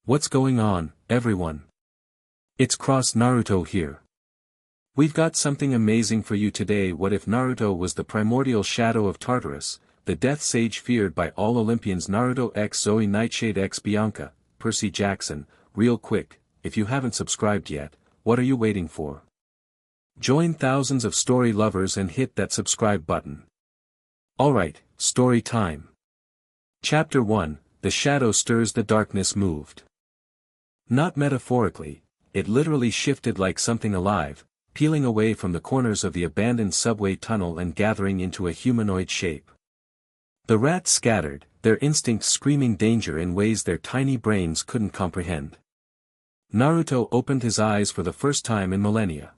What's going on, everyone? It's Cross Naruto here. We've got something amazing for you today. What if Naruto was the primordial shadow of Tartarus, the death sage feared by all Olympians? Naruto x Zoë Nightshade x Bianca, Percy Jackson. Real quick, if you haven't subscribed yet, what are you waiting for? Join thousands of story lovers and hit that subscribe button. Alright, story time. Chapter 1, The Shadow Stirs the Darkness moved. Not metaphorically, it literally shifted like something alive, peeling away from the corners of the abandoned subway tunnel and gathering into a humanoid shape. The rats scattered, their instincts screaming danger in ways their tiny brains couldn't comprehend. Naruto opened his eyes for the first time in millennia.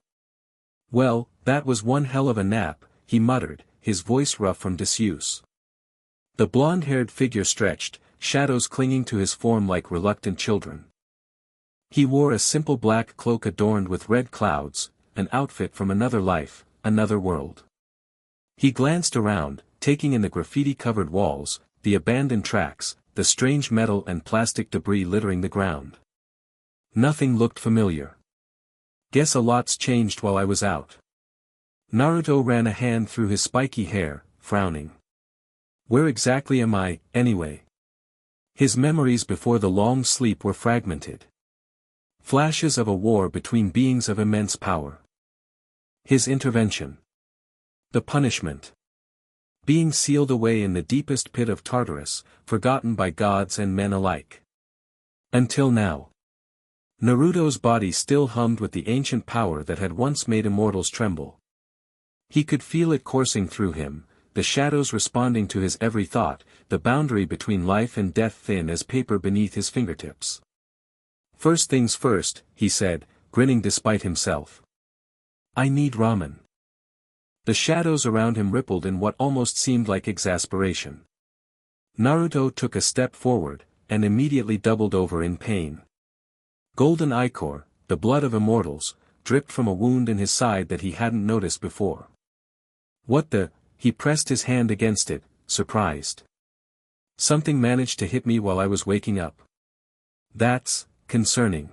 Well, that was one hell of a nap, he muttered, his voice rough from disuse. The blonde-haired figure stretched, shadows clinging to his form like reluctant children. He wore a simple black cloak adorned with red clouds, an outfit from another life, another world. He glanced around, taking in the graffiti-covered walls, the abandoned tracks, the strange metal and plastic debris littering the ground. Nothing looked familiar. Guess a lot's changed while I was out. Naruto ran a hand through his spiky hair, frowning. Where exactly am I, anyway? His memories before the long sleep were fragmented. Flashes of a war between beings of immense power. His intervention. The punishment. Being sealed away in the deepest pit of Tartarus, forgotten by gods and men alike. Until now. Naruto's body still hummed with the ancient power that had once made immortals tremble. He could feel it coursing through him, the shadows responding to his every thought, the boundary between life and death thin as paper beneath his fingertips. First things first, he said, grinning despite himself. I need ramen. The shadows around him rippled in what almost seemed like exasperation. Naruto took a step forward, and immediately doubled over in pain. Golden ichor, the blood of immortals, dripped from a wound in his side that he hadn't noticed before. What the? He pressed his hand against it, surprised. Something managed to hit me while I was waking up. That's concerning.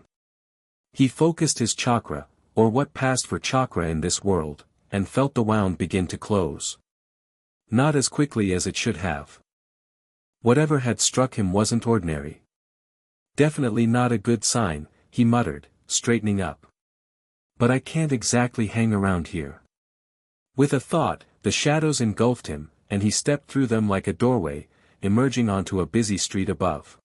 He focused his chakra, or what passed for chakra in this world, and felt the wound begin to close. Not as quickly as it should have. Whatever had struck him wasn't ordinary. Definitely not a good sign, he muttered, straightening up. But I can't exactly hang around here. With a thought, the shadows engulfed him, and he stepped through them like a doorway, emerging onto a busy street above.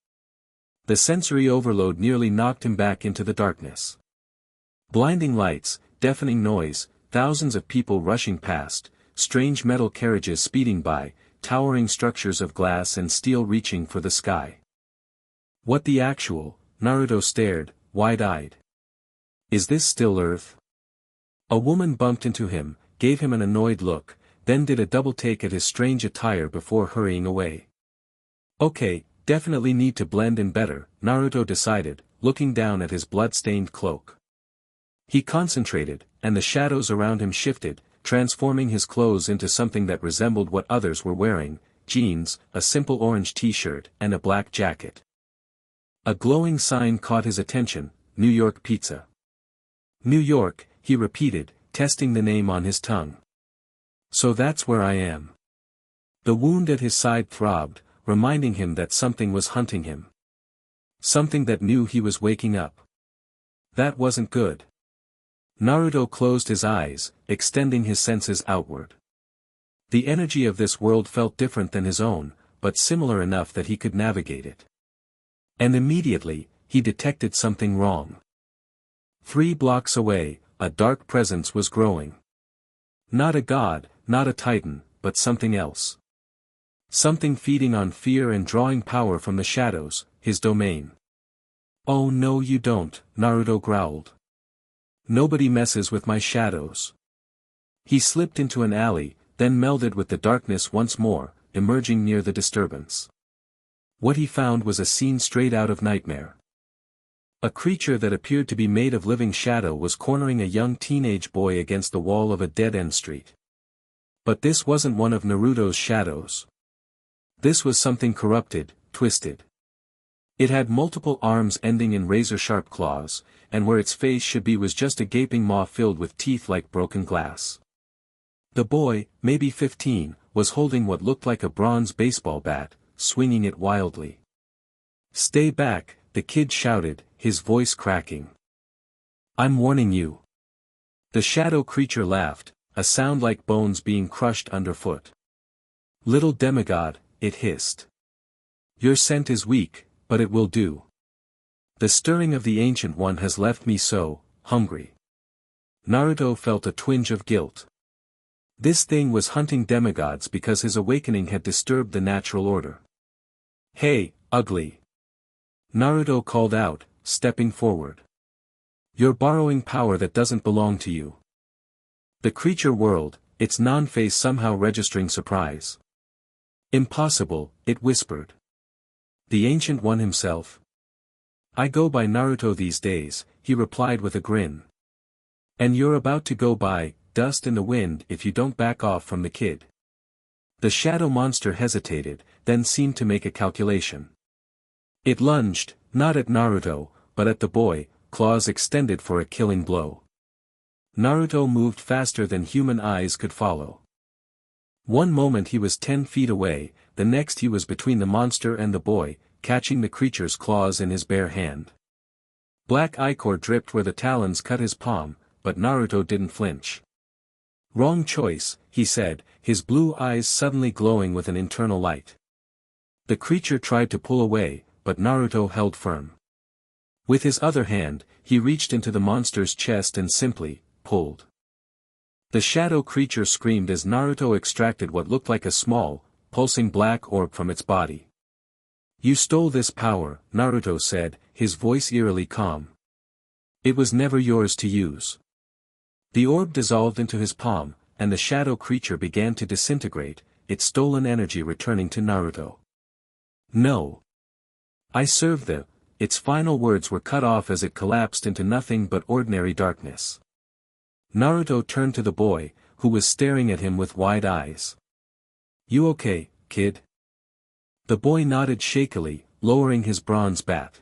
The sensory overload nearly knocked him back into the darkness. Blinding lights, deafening noise, thousands of people rushing past, strange metal carriages speeding by, towering structures of glass and steel reaching for the sky. What the actual? Naruto stared, wide-eyed. Is this still Earth? A woman bumped into him, gave him an annoyed look, then did a double take at his strange attire before hurrying away. Okay, definitely need to blend in better, Naruto decided, looking down at his blood-stained cloak. He concentrated, and the shadows around him shifted, transforming his clothes into something that resembled what others were wearing, jeans, a simple orange t-shirt, and a black jacket. A glowing sign caught his attention, New York Pizza. New York, he repeated, testing the name on his tongue. So that's where I am. The wound at his side throbbed, reminding him that something was hunting him. Something that knew he was waking up. That wasn't good. Naruto closed his eyes, extending his senses outward. The energy of this world felt different than his own, but similar enough that he could navigate it. And immediately, he detected something wrong. 3 blocks away, a dark presence was growing. Not a god, not a titan, but something else. Something feeding on fear and drawing power from the shadows, his domain. Oh no you don't, Naruto growled. Nobody messes with my shadows. He slipped into an alley, then melded with the darkness once more, emerging near the disturbance. What he found was a scene straight out of nightmare. A creature that appeared to be made of living shadow was cornering a young teenage boy against the wall of a dead-end street. But this wasn't one of Naruto's shadows. This was something corrupted, twisted. It had multiple arms ending in razor-sharp claws, and where its face should be was just a gaping maw filled with teeth like broken glass. The boy, maybe 15, was holding what looked like a bronze baseball bat, swinging it wildly. "Stay back," the kid shouted, his voice cracking. "I'm warning you." The shadow creature laughed, a sound like bones being crushed underfoot. "Little demigod," it hissed. "Your scent is weak, but it will do. The stirring of the Ancient One has left me so, hungry." Naruto felt a twinge of guilt. This thing was hunting demigods because his awakening had disturbed the natural order. "Hey, ugly!" Naruto called out, stepping forward. "You're borrowing power that doesn't belong to you." The creature whirled, its non-face somehow registering surprise. "Impossible," it whispered. "The Ancient One himself?" "I go by Naruto these days," he replied with a grin. "And you're about to go by dust in the wind if you don't back off from the kid." The shadow monster hesitated, then seemed to make a calculation. It lunged, not at Naruto, but at the boy, claws extended for a killing blow. Naruto moved faster than human eyes could follow. One moment he was 10 feet away, the next he was between the monster and the boy, catching the creature's claws in his bare hand. Black ichor dripped where the talons cut his palm, but Naruto didn't flinch. "Wrong choice," he said, his blue eyes suddenly glowing with an internal light. The creature tried to pull away, but Naruto held firm. With his other hand, he reached into the monster's chest and simply pulled. The shadow creature screamed as Naruto extracted what looked like a small, pulsing black orb from its body. "You stole this power," Naruto said, his voice eerily calm. "It was never yours to use." The orb dissolved into his palm, and the shadow creature began to disintegrate, its stolen energy returning to Naruto. "No. I serve the—" Its final words were cut off as it collapsed into nothing but ordinary darkness. Naruto turned to the boy, who was staring at him with wide eyes. "You okay, kid?" The boy nodded shakily, lowering his bronze bat.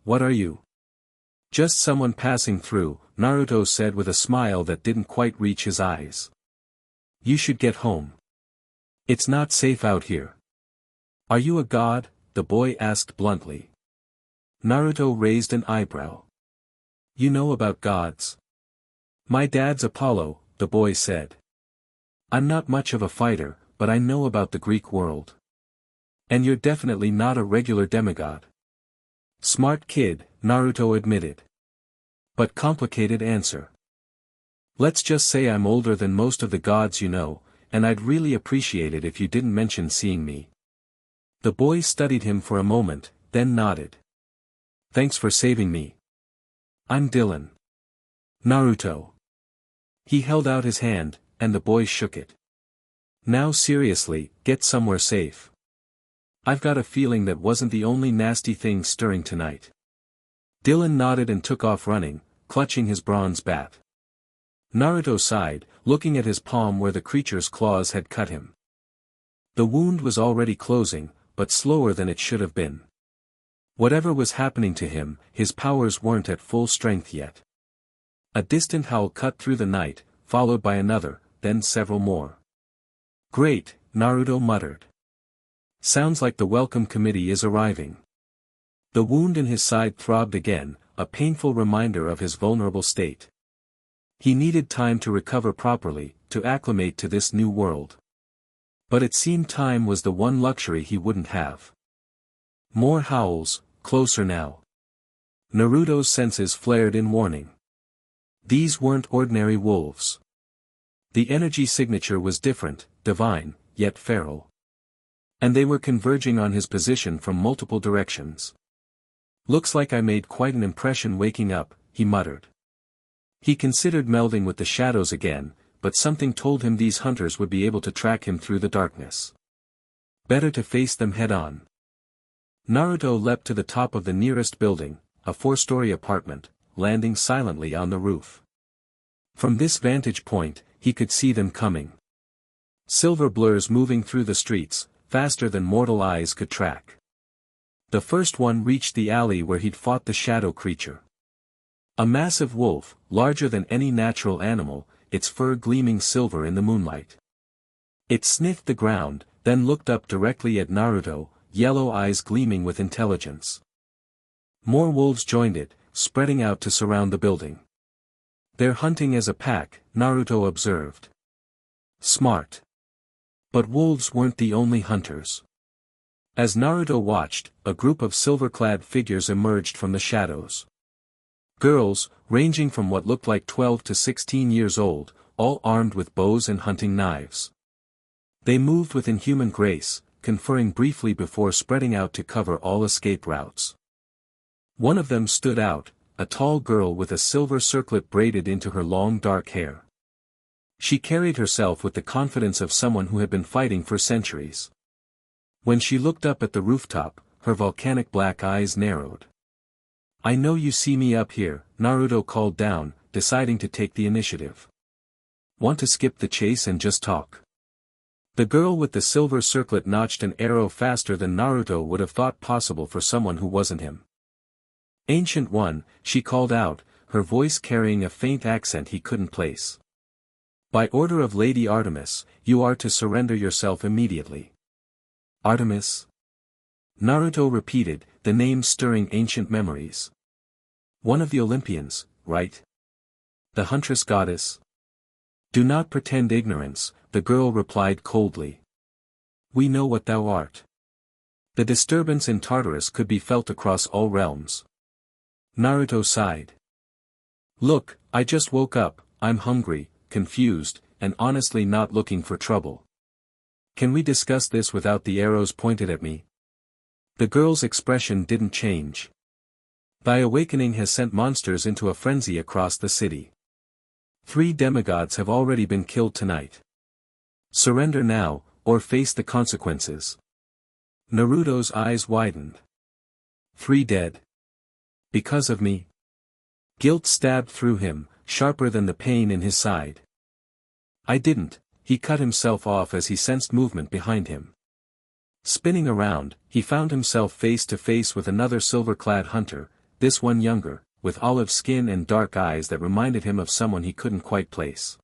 What are you?" "Just someone passing through," Naruto said with a smile that didn't quite reach his eyes. "You should get home. It's not safe out here." "Are you a god?" the boy asked bluntly. Naruto raised an eyebrow. "You know about gods?" "My dad's Apollo," the boy said. "I'm not much of a fighter, but I know about the Greek world." "And you're definitely not a regular demigod." "Smart kid," Naruto admitted. "But complicated answer." "Let's just say I'm older than most of the gods you know, and I'd really appreciate it if you didn't mention seeing me." The boy studied him for a moment, then nodded. "Thanks for saving me. I'm Dylan." "Naruto." He held out his hand, and the boy shook it. "Now seriously, get somewhere safe. I've got a feeling that wasn't the only nasty thing stirring tonight." Dylan nodded and took off running, clutching his bronze bat. Naruto sighed, looking at his palm where the creature's claws had cut him. The wound was already closing, but slower than it should have been. Whatever was happening to him, his powers weren't at full strength yet. A distant howl cut through the night, followed by another, then several more. "Great," Naruto muttered. "Sounds like the welcome committee is arriving." The wound in his side throbbed again, a painful reminder of his vulnerable state. He needed time to recover properly, to acclimate to this new world. But it seemed time was the one luxury he wouldn't have. More howls, closer now. Naruto's senses flared in warning. These weren't ordinary wolves. The energy signature was different, divine, yet feral. And they were converging on his position from multiple directions. "Looks like I made quite an impression waking up," he muttered. He considered melding with the shadows again, but something told him these hunters would be able to track him through the darkness. Better to face them head-on. Naruto leapt to the top of the nearest building, a 4-story apartment, landing silently on the roof. From this vantage point, he could see them coming. Silver blurs moving through the streets, faster than mortal eyes could track. The first one reached the alley where he'd fought the shadow creature. A massive wolf, larger than any natural animal, its fur gleaming silver in the moonlight. It sniffed the ground, then looked up directly at Naruto, yellow eyes gleaming with intelligence. More wolves joined it, spreading out to surround the building. "They're hunting as a pack," Naruto observed. "Smart." But wolves weren't the only hunters. As Naruto watched, a group of silver-clad figures emerged from the shadows. Girls, ranging from what looked like 12 to 16 years old, all armed with bows and hunting knives. They moved with inhuman grace, conferring briefly before spreading out to cover all escape routes. One of them stood out, a tall girl with a silver circlet braided into her long dark hair. She carried herself with the confidence of someone who had been fighting for centuries. When she looked up at the rooftop, her volcanic black eyes narrowed. "I know you see me up here," Naruto called down, deciding to take the initiative. "Want to skip the chase and just talk?" The girl with the silver circlet notched an arrow faster than Naruto would have thought possible for someone who wasn't him. "Ancient One," she called out, her voice carrying a faint accent he couldn't place. "By order of Lady Artemis, you are to surrender yourself immediately." "Artemis?" Naruto repeated, the name stirring ancient memories. "One of the Olympians, right? The huntress goddess?" "Do not pretend ignorance," the girl replied coldly. "We know what thou art." The disturbance in Tartarus could be felt across all realms. Naruto sighed. "Look, I just woke up, I'm hungry, confused, and honestly not looking for trouble. Can we discuss this without the arrows pointed at me?" The girl's expression didn't change. "Thy awakening has sent monsters into a frenzy across the city. 3 demigods have already been killed tonight. Surrender now, or face the consequences." Naruto's eyes widened. 3 dead? Because of me? Guilt stabbed through him, sharper than the pain in his side. "I didn't," he cut himself off as he sensed movement behind him. Spinning around, he found himself face to face with another silver-clad hunter, this one younger, with olive skin and dark eyes that reminded him of someone he couldn't quite place.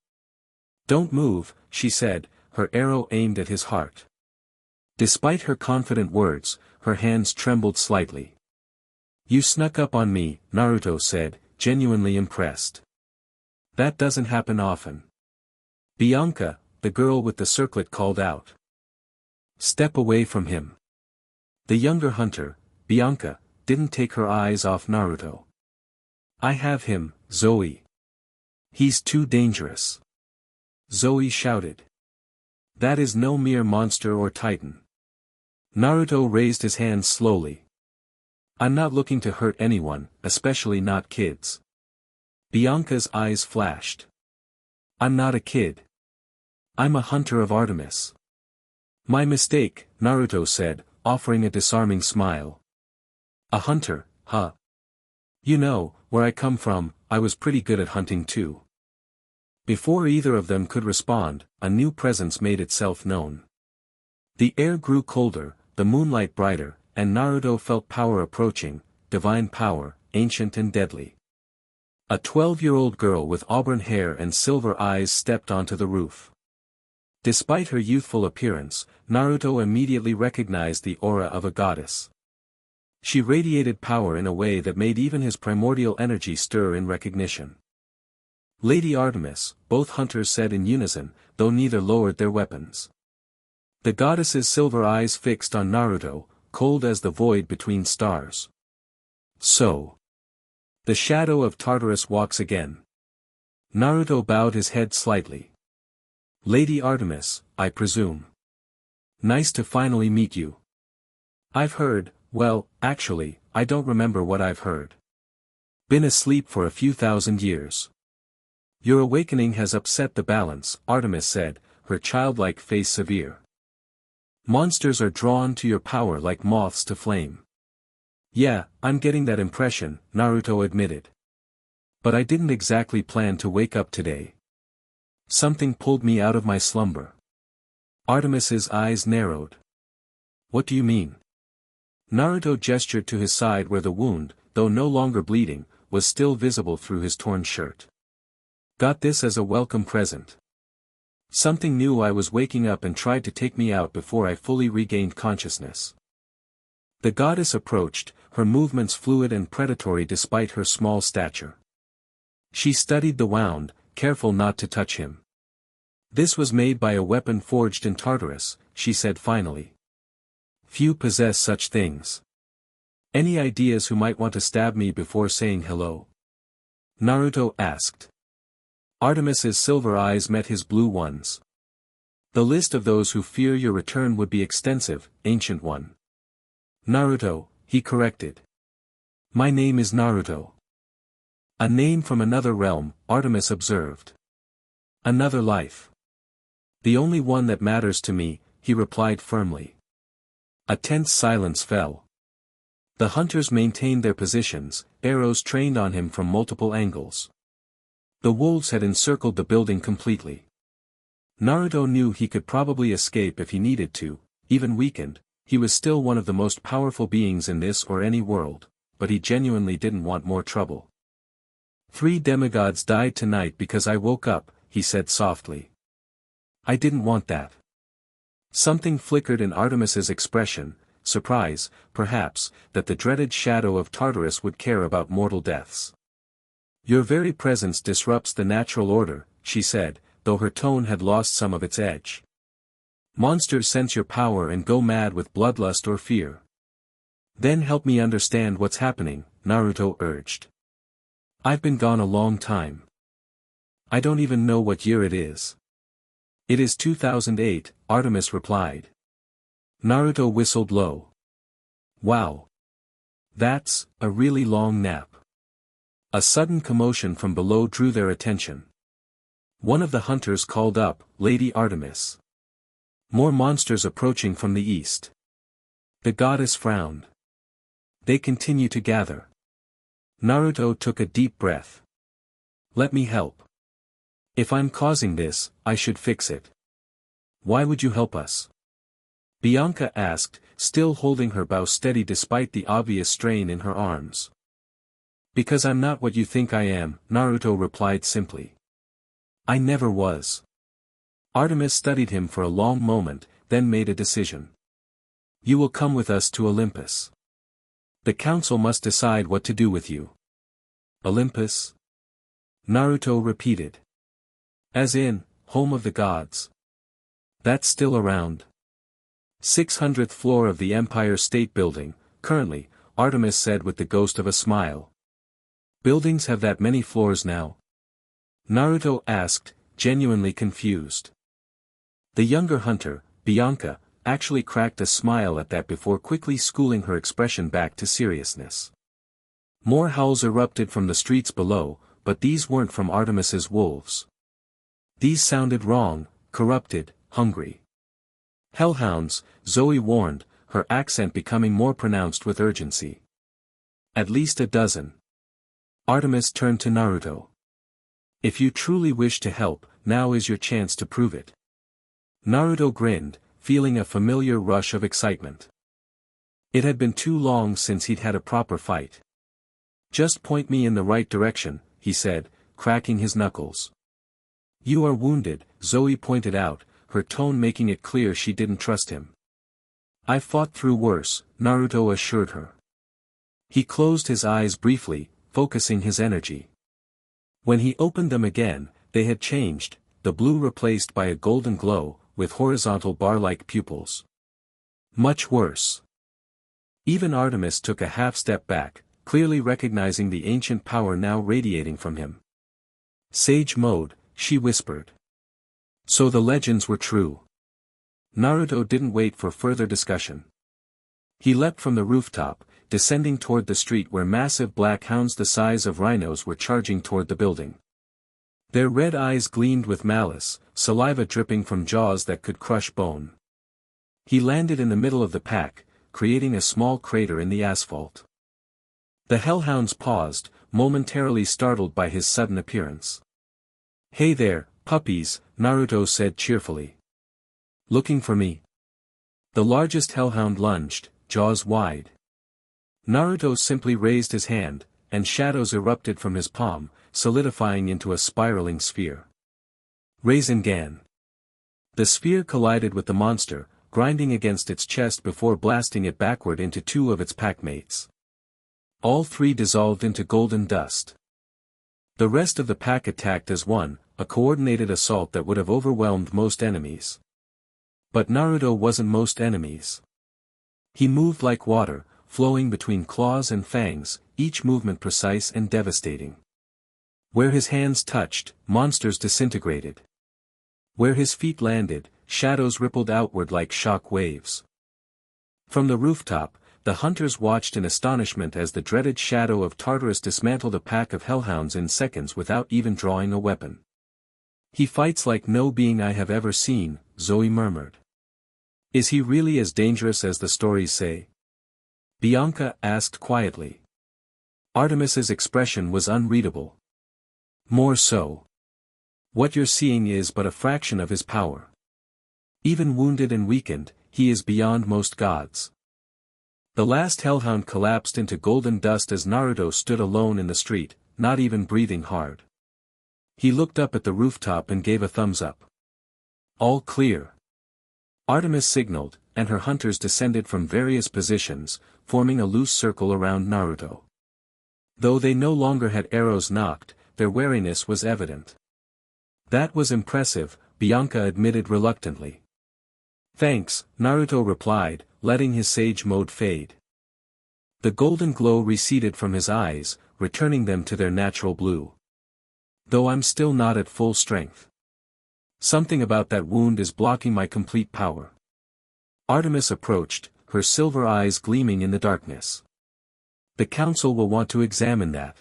"Don't move," she said, her arrow aimed at his heart. Despite her confident words, her hands trembled slightly. "You snuck up on me," Naruto said, genuinely impressed. "That doesn't happen often." "Bianca," the girl with the circlet called out. "Step away from him." The younger hunter, Bianca, didn't take her eyes off Naruto. "I have him, Zoe. He's too dangerous." Zoe shouted. "That is no mere monster or titan." Naruto raised his hands slowly. "I'm not looking to hurt anyone, especially not kids." Bianca's eyes flashed. "I'm not a kid. I'm a hunter of Artemis." "My mistake," Naruto said, offering a disarming smile. "A hunter, huh? You know, where I come from, I was pretty good at hunting too." Before either of them could respond, a new presence made itself known. The air grew colder, the moonlight brighter, and Naruto felt power approaching, divine power, ancient and deadly. A 12-year-old girl with auburn hair and silver eyes stepped onto the roof. Despite her youthful appearance, Naruto immediately recognized the aura of a goddess. She radiated power in a way that made even his primordial energy stir in recognition. "Lady Artemis," both hunters said in unison, though neither lowered their weapons. The goddess's silver eyes fixed on Naruto, cold as the void between stars. "So. The shadow of Tartarus walks again." Naruto bowed his head slightly. "Lady Artemis, I presume. Nice to finally meet you. I've heard, well, actually, I don't remember what I've heard. Been asleep for a few thousand years." "Your awakening has upset the balance," Artemis said, her childlike face severe. "Monsters are drawn to your power like moths to flame." "Yeah, I'm getting that impression," Naruto admitted. "But I didn't exactly plan to wake up today. Something pulled me out of my slumber." Artemis's eyes narrowed. "What do you mean?" Naruto gestured to his side where the wound, though no longer bleeding, was still visible through his torn shirt. Got this as a welcome present. Something knew I was waking up and tried to take me out before I fully regained consciousness. The goddess approached, her movements fluid and predatory despite her small stature. She studied the wound, careful not to touch him. This was made by a weapon forged in Tartarus, she said finally. Few possess such things. Any ideas who might want to stab me before saying hello? Naruto asked. Artemis's silver eyes met his blue ones. The list of those who fear your return would be extensive, Ancient One. Naruto, he corrected. My name is Naruto. A name from another realm, Artemis observed. Another life. The only one that matters to me, he replied firmly. A tense silence fell. The hunters maintained their positions, arrows trained on him from multiple angles. The wolves had encircled the building completely. Naruto knew he could probably escape if he needed to, even weakened. He was still one of the most powerful beings in this or any world, but he genuinely didn't want more trouble. 3 demigods died tonight because I woke up, he said softly. I didn't want that. Something flickered in Artemis's expression, surprise, perhaps, that the dreaded shadow of Tartarus would care about mortal deaths. Your very presence disrupts the natural order, she said, though her tone had lost some of its edge. Monsters sense your power and go mad with bloodlust or fear. Then help me understand what's happening, Naruto urged. I've been gone a long time. I don't even know what year it is. It is 2008, Artemis replied. Naruto whistled low. Wow. That's a really long nap. A sudden commotion from below drew their attention. One of the hunters called up, Lady Artemis. More monsters approaching from the east. The goddess frowned. They continue to gather. Naruto took a deep breath. Let me help. If I'm causing this, I should fix it. Why would you help us? Bianca asked, still holding her bow steady despite the obvious strain in her arms. Because I'm not what you think I am, Naruto replied simply. I never was. Artemis studied him for a long moment, then made a decision. You will come with us to Olympus. The council must decide what to do with you. Olympus? Naruto repeated. As in, home of the gods. That's still around. 600th floor of the Empire State Building, currently, Artemis said with the ghost of a smile. Buildings have that many floors now? Naruto asked, genuinely confused. The younger hunter, Bianca, actually cracked a smile at that before quickly schooling her expression back to seriousness. More howls erupted from the streets below, but these weren't from Artemis's wolves. These sounded wrong, corrupted, hungry. Hellhounds, Zoe warned, her accent becoming more pronounced with urgency. At least a dozen. Artemis turned to Naruto. If you truly wish to help, now is your chance to prove it. Naruto grinned, feeling a familiar rush of excitement. It had been too long since he'd had a proper fight. Just point me in the right direction, he said, cracking his knuckles. You are wounded, Zoe pointed out, her tone making it clear she didn't trust him. I've fought through worse, Naruto assured her. He closed his eyes briefly, focusing his energy. When he opened them again, they had changed, the blue replaced by a golden glow, with horizontal bar-like pupils. Much worse. Even Artemis took a half-step back, clearly recognizing the ancient power now radiating from him. Sage mode, she whispered. So the legends were true. Naruto didn't wait for further discussion. He leapt from the rooftop, descending toward the street where massive black hounds the size of rhinos were charging toward the building. Their red eyes gleamed with malice, saliva dripping from jaws that could crush bone. He landed in the middle of the pack, creating a small crater in the asphalt. The hellhounds paused, momentarily startled by his sudden appearance. Hey there, puppies, Naruto said cheerfully. Looking for me? The largest hellhound lunged, jaws wide. Naruto simply raised his hand, and shadows erupted from his palm, solidifying into a spiraling sphere. Rasengan. The sphere collided with the monster, grinding against its chest before blasting it backward into two of its packmates. All three dissolved into golden dust. The rest of the pack attacked as one, a coordinated assault that would have overwhelmed most enemies. But Naruto wasn't most enemies. He moved like water, flowing between claws and fangs, each movement precise and devastating. Where his hands touched, monsters disintegrated. Where his feet landed, shadows rippled outward like shock waves. From the rooftop, the hunters watched in astonishment as the dreaded shadow of Tartarus dismantled a pack of hellhounds in seconds without even drawing a weapon. "He fights like no being I have ever seen," Zoe murmured. "Is he really as dangerous as the stories say?" Bianca asked quietly. Artemis's expression was unreadable. "More so. What you're seeing is but a fraction of his power. Even wounded and weakened, he is beyond most gods." The last hellhound collapsed into golden dust as Naruto stood alone in the street, not even breathing hard. He looked up at the rooftop and gave a thumbs up. "All clear." Artemis signaled, and her hunters descended from various positions, forming a loose circle around Naruto. Though they no longer had arrows nocked, their wariness was evident. "That was impressive," Bianca admitted reluctantly. "Thanks," Naruto replied, letting his sage mode fade. The golden glow receded from his eyes, returning them to their natural blue. "Though I'm still not at full strength. Something about that wound is blocking my complete power." Artemis approached, her silver eyes gleaming in the darkness. "The council will want to examine that.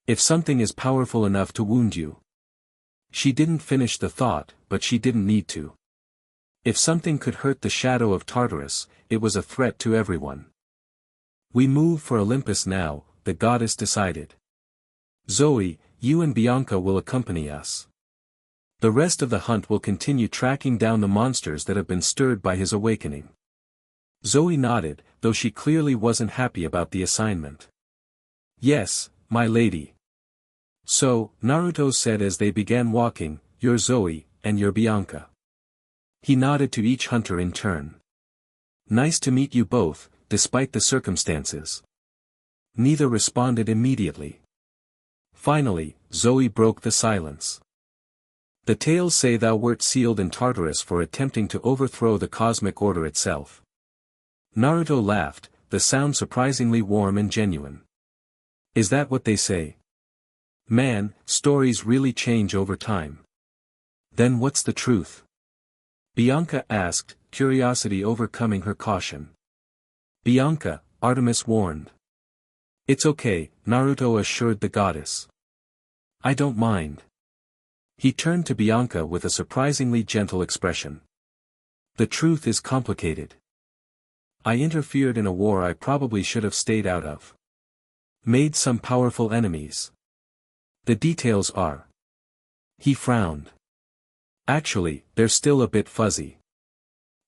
If something is powerful enough to wound you." She didn't finish the thought, but she didn't need to. If something could hurt the shadow of Tartarus, it was a threat to everyone. "We move for Olympus now," the goddess decided. "Zoe, you and Bianca will accompany us. The rest of the hunt will continue tracking down the monsters that have been stirred by his awakening." Zoe nodded, though she clearly wasn't happy about the assignment. "Yes, my lady." "So," Naruto said as they began walking, "you're Zoe, and you're Bianca." He nodded to each hunter in turn. "Nice to meet you both, despite the circumstances." Neither responded immediately. Finally, Zoe broke the silence. "The tales say thou wert sealed in Tartarus for attempting to overthrow the cosmic order itself." Naruto laughed, the sound surprisingly warm and genuine. "Is that what they say? Man, stories really change over time. Then what's the truth?" Bianca asked, curiosity overcoming her caution. "Bianca," Artemis warned. "It's okay," Naruto assured the goddess. "I don't mind." He turned to Bianca with a surprisingly gentle expression. "The truth is complicated. I interfered in a war I probably should have stayed out of. Made some powerful enemies. The details are..." He frowned. "Actually, they're still a bit fuzzy.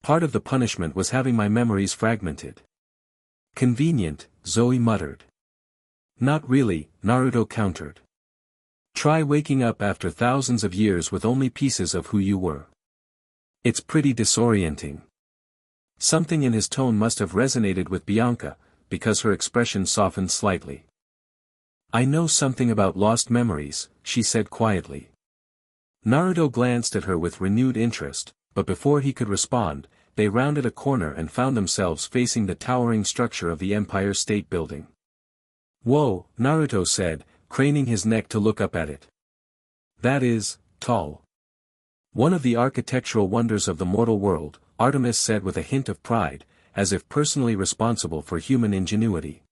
Part of the punishment was having my memories fragmented." "Convenient," Zoe muttered. "Not really," Naruto countered. "Try waking up after thousands of years with only pieces of who you were. It's pretty disorienting." Something in his tone must have resonated with Bianca, because her expression softened slightly. "I know something about lost memories," she said quietly. Naruto glanced at her with renewed interest, but before he could respond, they rounded a corner and found themselves facing the towering structure of the Empire State Building. "Whoa," Naruto said, craning his neck to look up at it. "That is, tall." "One of the architectural wonders of the mortal world," Artemis said with a hint of pride, as if personally responsible for human ingenuity.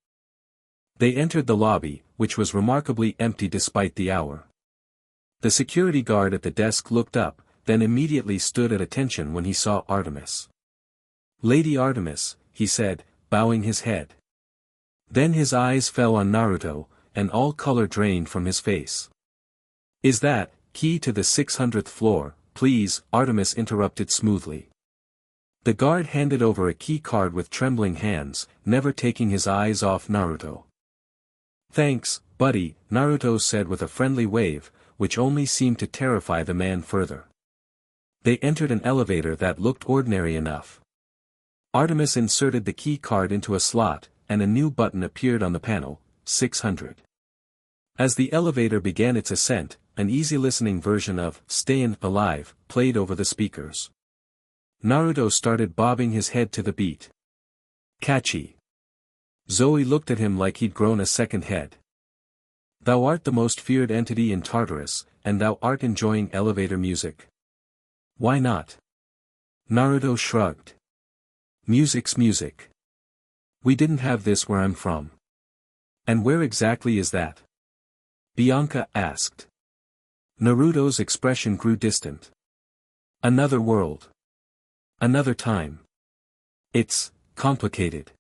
They entered the lobby, which was remarkably empty despite the hour. The security guard at the desk looked up, then immediately stood at attention when he saw Artemis. "Lady Artemis," he said, bowing his head. Then his eyes fell on Naruto, and all color drained from his face. "Is that key to the 600th floor, please?" Artemis interrupted smoothly. The guard handed over a key card with trembling hands, never taking his eyes off Naruto. "Thanks, buddy," Naruto said with a friendly wave, which only seemed to terrify the man further. They entered an elevator that looked ordinary enough. Artemis inserted the key card into a slot, and a new button appeared on the panel, 600. As the elevator began its ascent, an easy-listening version of "Stayin' Alive" played over the speakers. Naruto started bobbing his head to the beat. Catchy. Zoe looked at him like he'd grown a second head. "Thou art the most feared entity in Tartarus, and thou art enjoying elevator music. Why not?" Naruto shrugged. "Music's music. We didn't have this where I'm from." "And where exactly is that?" Bianca asked. Naruto's expression grew distant. "Another world. Another time. It's complicated."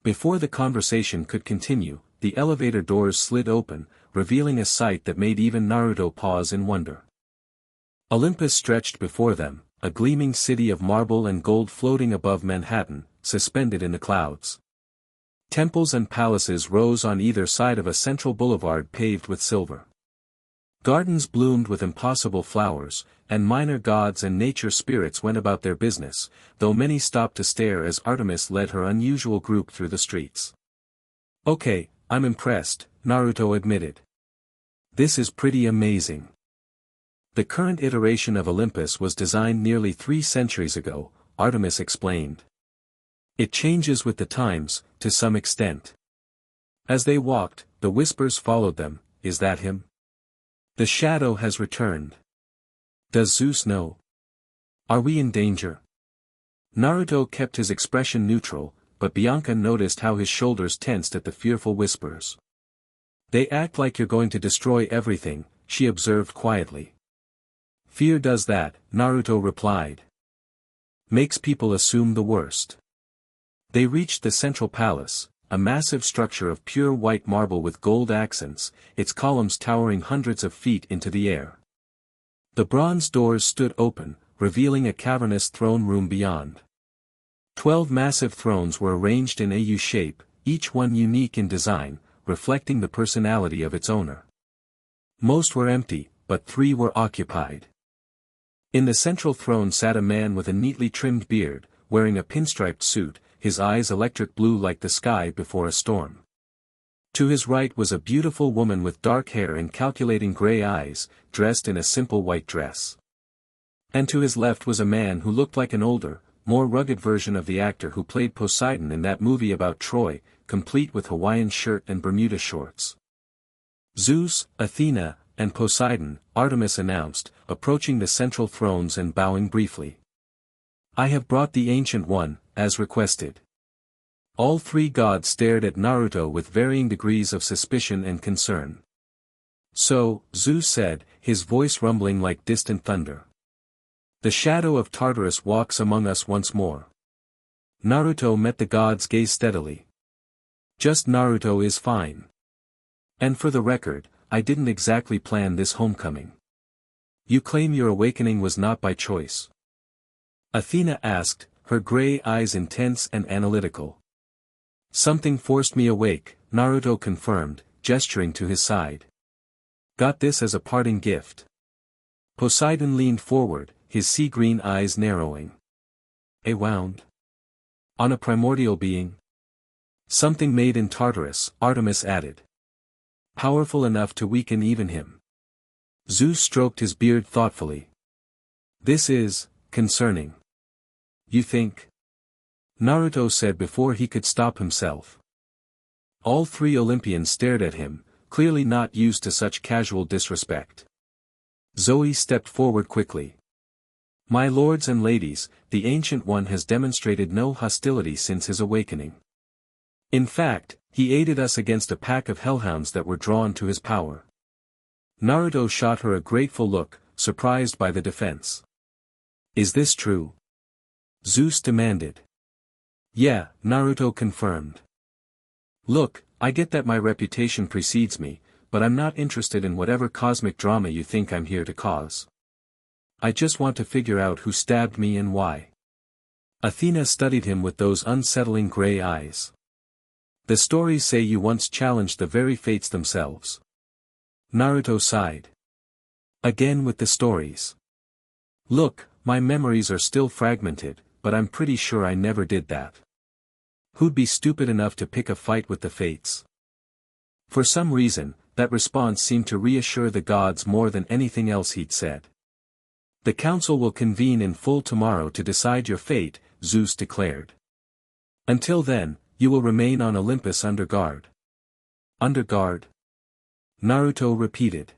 Before the conversation could continue, the elevator doors slid open, revealing a sight that made even Naruto pause in wonder. Olympus stretched before them, a gleaming city of marble and gold floating above Manhattan, suspended in the clouds. Temples and palaces rose on either side of a central boulevard paved with silver. Gardens bloomed with impossible flowers, and minor gods and nature spirits went about their business, though many stopped to stare as Artemis led her unusual group through the streets. "Okay, I'm impressed," Naruto admitted. "This is pretty amazing." The current iteration of Olympus was designed nearly 3 centuries ago, Artemis explained. "It changes with the times, to some extent." As they walked, the whispers followed them. "Is that him? The shadow has returned. Does Zeus know? Are we in danger?" Naruto kept his expression neutral, but Bianca noticed how his shoulders tensed at the fearful whispers. "They act like you're going to destroy everything," she observed quietly. "Fear does that," Naruto replied. "Makes people assume the worst." They reached the central palace, a massive structure of pure white marble with gold accents, its columns towering hundreds of feet into the air. The bronze doors stood open, revealing a cavernous throne room beyond. 12 massive thrones were arranged in a U shape, each one unique in design, reflecting the personality of its owner. Most were empty, but 3 were occupied. In the central throne sat a man with a neatly trimmed beard, wearing a pinstriped suit, his eyes electric blue like the sky before a storm. To his right was a beautiful woman with dark hair and calculating gray eyes, dressed in a simple white dress. And to his left was a man who looked like an older, more rugged version of the actor who played Poseidon in that movie about Troy, complete with Hawaiian shirt and Bermuda shorts. "Zeus, Athena, and Poseidon," Artemis announced, approaching the central thrones and bowing briefly. "I have brought the Ancient One, as requested." All 3 gods stared at Naruto with varying degrees of suspicion and concern. "So," Zeus said, his voice rumbling like distant thunder. "The shadow of Tartarus walks among us once more." Naruto met the god's gaze steadily. "Just Naruto is fine. And for the record, I didn't exactly plan this homecoming." "You claim your awakening was not by choice?" Athena asked, her gray eyes intense and analytical. "Something forced me awake," Naruto confirmed, gesturing to his side. "Got this as a parting gift." Poseidon leaned forward, his sea-green eyes narrowing. "A wound? On a primordial being?" "Something made in Tartarus," Artemis added. "Powerful enough to weaken even him." Zeus stroked his beard thoughtfully. "This is concerning." "You think?" Naruto said before he could stop himself. All 3 Olympians stared at him, clearly not used to such casual disrespect. Zoe stepped forward quickly. "My lords and ladies, the Ancient One has demonstrated no hostility since his awakening. In fact, he aided us against a pack of hellhounds that were drawn to his power." Naruto shot her a grateful look, surprised by the defense. "Is this true?" Zeus demanded. "Yeah," Naruto confirmed. "Look, I get that my reputation precedes me, but I'm not interested in whatever cosmic drama you think I'm here to cause. I just want to figure out who stabbed me and why." Athena studied him with those unsettling gray eyes. The stories say you once challenged the very fates themselves. Naruto sighed. Again with the stories. Look, my memories are still fragmented, but I'm pretty sure I never did that. Who'd be stupid enough to pick a fight with the fates? For some reason, that response seemed to reassure the gods more than anything else he'd said. The council will convene in full tomorrow to decide your fate, Zeus declared. Until then, you will remain on Olympus under guard. Under guard? Naruto repeated.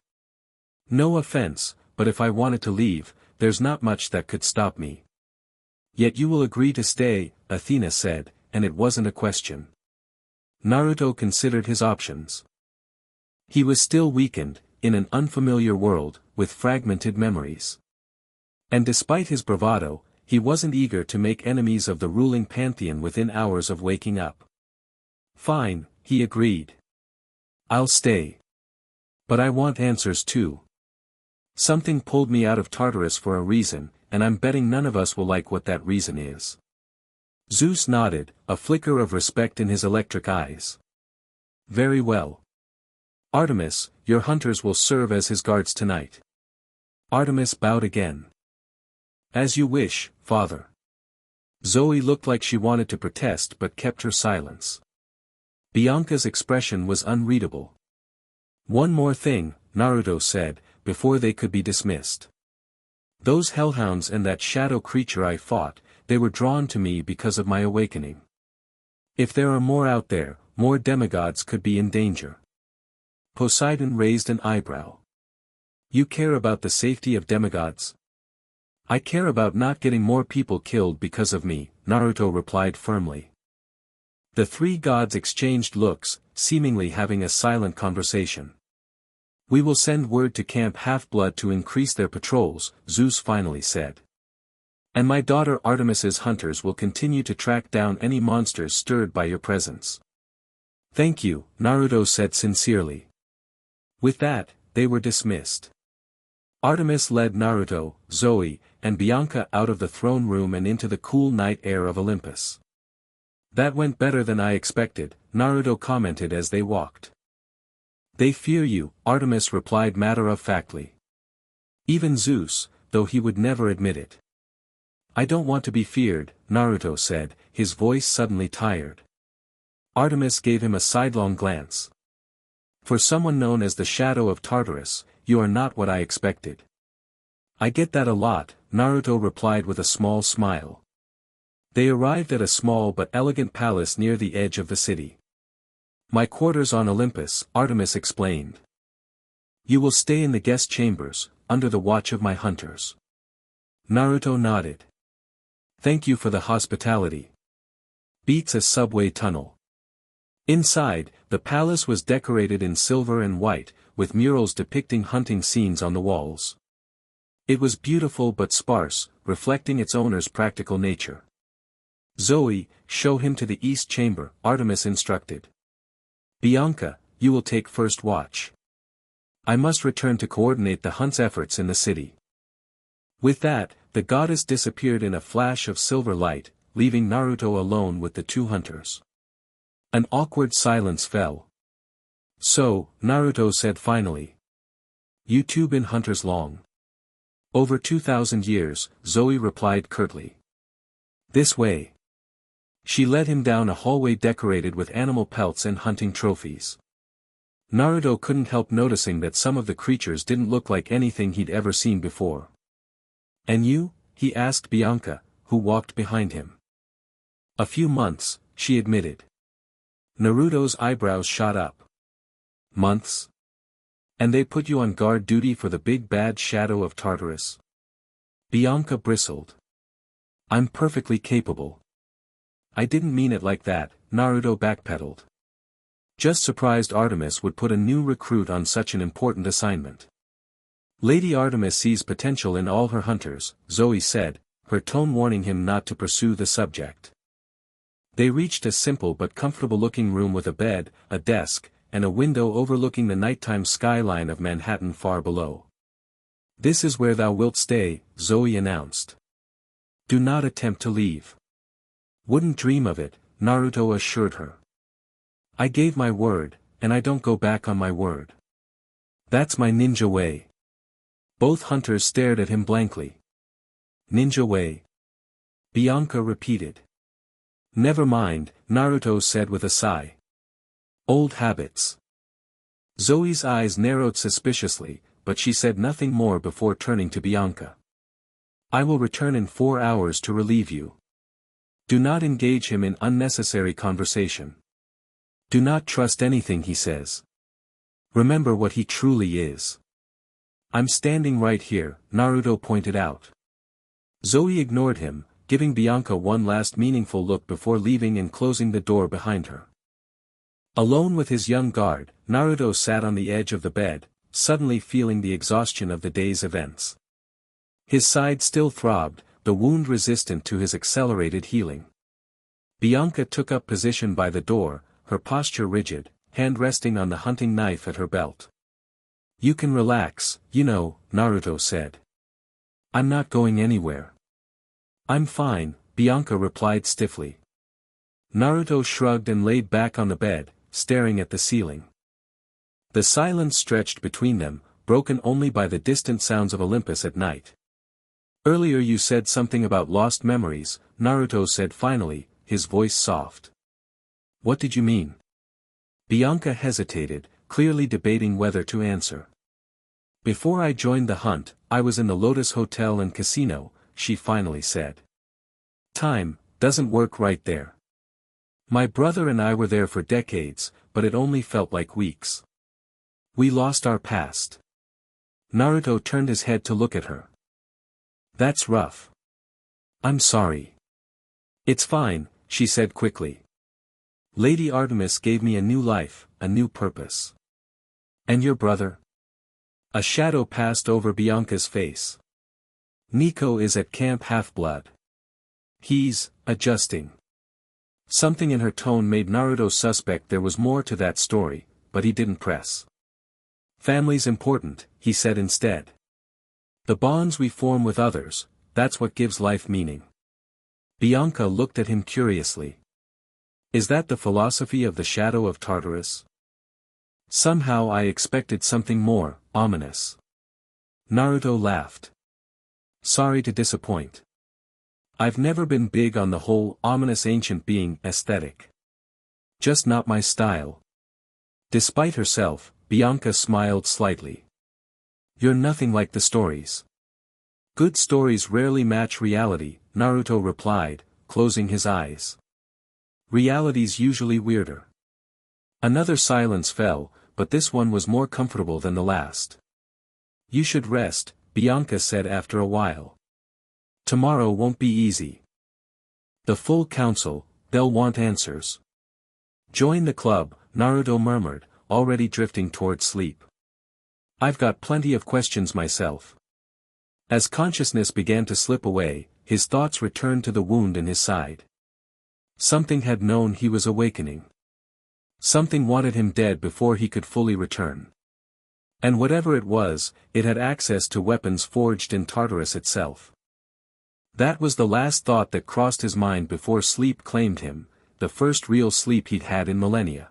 No offense, but if I wanted to leave, there's not much that could stop me. Yet you will agree to stay, Athena said, and it wasn't a question. Naruto considered his options. He was still weakened, in an unfamiliar world, with fragmented memories. And despite his bravado, he wasn't eager to make enemies of the ruling pantheon within hours of waking up. Fine, he agreed. I'll stay. But I want answers too. Something pulled me out of Tartarus for a reason, and I'm betting none of us will like what that reason is. Zeus nodded, a flicker of respect in his electric eyes. Very well. Artemis, your hunters will serve as his guards tonight. Artemis bowed again. As you wish, father. Zoe looked like she wanted to protest but kept her silence. Bianca's expression was unreadable. One more thing, Naruto said, before they could be dismissed. Those hellhounds and that shadow creature I fought, they were drawn to me because of my awakening. If there are more out there, more demigods could be in danger. Poseidon raised an eyebrow. You care about the safety of demigods? I care about not getting more people killed because of me, Naruto replied firmly. The three gods exchanged looks, seemingly having a silent conversation. We will send word to Camp Half-Blood to increase their patrols, Zeus finally said. And my daughter Artemis's hunters will continue to track down any monsters stirred by your presence. Thank you, Naruto said sincerely. With that, they were dismissed. Artemis led Naruto, Zoe, and Bianca out of the throne room and into the cool night air of Olympus. That went better than I expected, Naruto commented as they walked. They fear you, Artemis replied matter-of-factly. Even Zeus, though he would never admit it. I don't want to be feared, Naruto said, his voice suddenly tired. Artemis gave him a sidelong glance. For someone known as the Shadow of Tartarus, you are not what I expected. I get that a lot, Naruto replied with a small smile. They arrived at a small but elegant palace near the edge of the city. My quarters on Olympus, Artemis explained. You will stay in the guest chambers, under the watch of my hunters. Naruto nodded. Thank you for the hospitality. Beats a subway tunnel. Inside, the palace was decorated in silver and white, with murals depicting hunting scenes on the walls. It was beautiful but sparse, reflecting its owner's practical nature. Zoe, show him to the east chamber, Artemis instructed. Bianca, you will take first watch. I must return to coordinate the hunt's efforts in the city. With that, the goddess disappeared in a flash of silver light, leaving Naruto alone with the two hunters. An awkward silence fell. So, Naruto said finally. You two been hunters long? Over 2,000 years, Zoe replied curtly. This way. She led him down a hallway decorated with animal pelts and hunting trophies. Naruto couldn't help noticing that some of the creatures didn't look like anything he'd ever seen before. And you? He asked Bianca, who walked behind him. A few months, she admitted. Naruto's eyebrows shot up. Months? And they put you on guard duty for the big bad shadow of Tartarus? Bianca bristled. I'm perfectly capable. I didn't mean it like that, Naruto backpedaled. Just surprised Artemis would put a new recruit on such an important assignment. Lady Artemis sees potential in all her hunters, Zoe said, her tone warning him not to pursue the subject. They reached a simple but comfortable-looking room with a bed, a desk, and a window overlooking the nighttime skyline of Manhattan far below. This is where thou wilt stay, Zoe announced. Do not attempt to leave. Wouldn't dream of it, Naruto assured her. I gave my word, and I don't go back on my word. That's my ninja way. Both hunters stared at him blankly. Ninja way? Bianca repeated. Never mind, Naruto said with a sigh. Old habits. Zoe's eyes narrowed suspiciously, but she said nothing more before turning to Bianca. I will return in 4 hours to relieve you. Do not engage him in unnecessary conversation. Do not trust anything he says. Remember what he truly is. I'm standing right here, Naruto pointed out. Zoe ignored him, giving Bianca one last meaningful look before leaving and closing the door behind her. Alone with his young guard, Naruto sat on the edge of the bed, suddenly feeling the exhaustion of the day's events. His side still throbbed, the wound resistant to his accelerated healing. Bianca took up position by the door, her posture rigid, hand resting on the hunting knife at her belt. You can relax, you know, Naruto said. I'm not going anywhere. I'm fine, Bianca replied stiffly. Naruto shrugged and laid back on the bed, staring at the ceiling. The silence stretched between them, broken only by the distant sounds of Olympus at night. Earlier you said something about lost memories, Naruto said finally, his voice soft. What did you mean? Bianca hesitated, clearly debating whether to answer. Before I joined the hunt, I was in the Lotus Hotel and Casino, she finally said. Time doesn't work right there. My brother and I were there for decades, but it only felt like weeks. We lost our past. Naruto turned his head to look at her. That's rough. I'm sorry. It's fine, she said quickly. Lady Artemis gave me a new life, a new purpose. And your brother? A shadow passed over Bianca's face. Nico is at Camp Half-Blood. He's adjusting. Something in her tone made Naruto suspect there was more to that story, but he didn't press. Family's important, he said instead. The bonds we form with others, that's what gives life meaning. Bianca looked at him curiously. Is that the philosophy of the shadow of Tartarus? Somehow I expected something more, ominous. Naruto laughed. Sorry to disappoint. I've never been big on the whole ominous ancient being aesthetic. Just not my style. Despite herself, Bianca smiled slightly. You're nothing like the stories. Good stories rarely match reality, Naruto replied, closing his eyes. Reality's usually weirder. Another silence fell, but this one was more comfortable than the last. You should rest, Bianca said after a while. Tomorrow won't be easy. The full council, they'll want answers. Join the club, Naruto murmured, already drifting toward sleep. I've got plenty of questions myself. As consciousness began to slip away, his thoughts returned to the wound in his side. Something had known he was awakening. Something wanted him dead before he could fully return. And whatever it was, it had access to weapons forged in Tartarus itself. That was the last thought that crossed his mind before sleep claimed him, the first real sleep he'd had in millennia.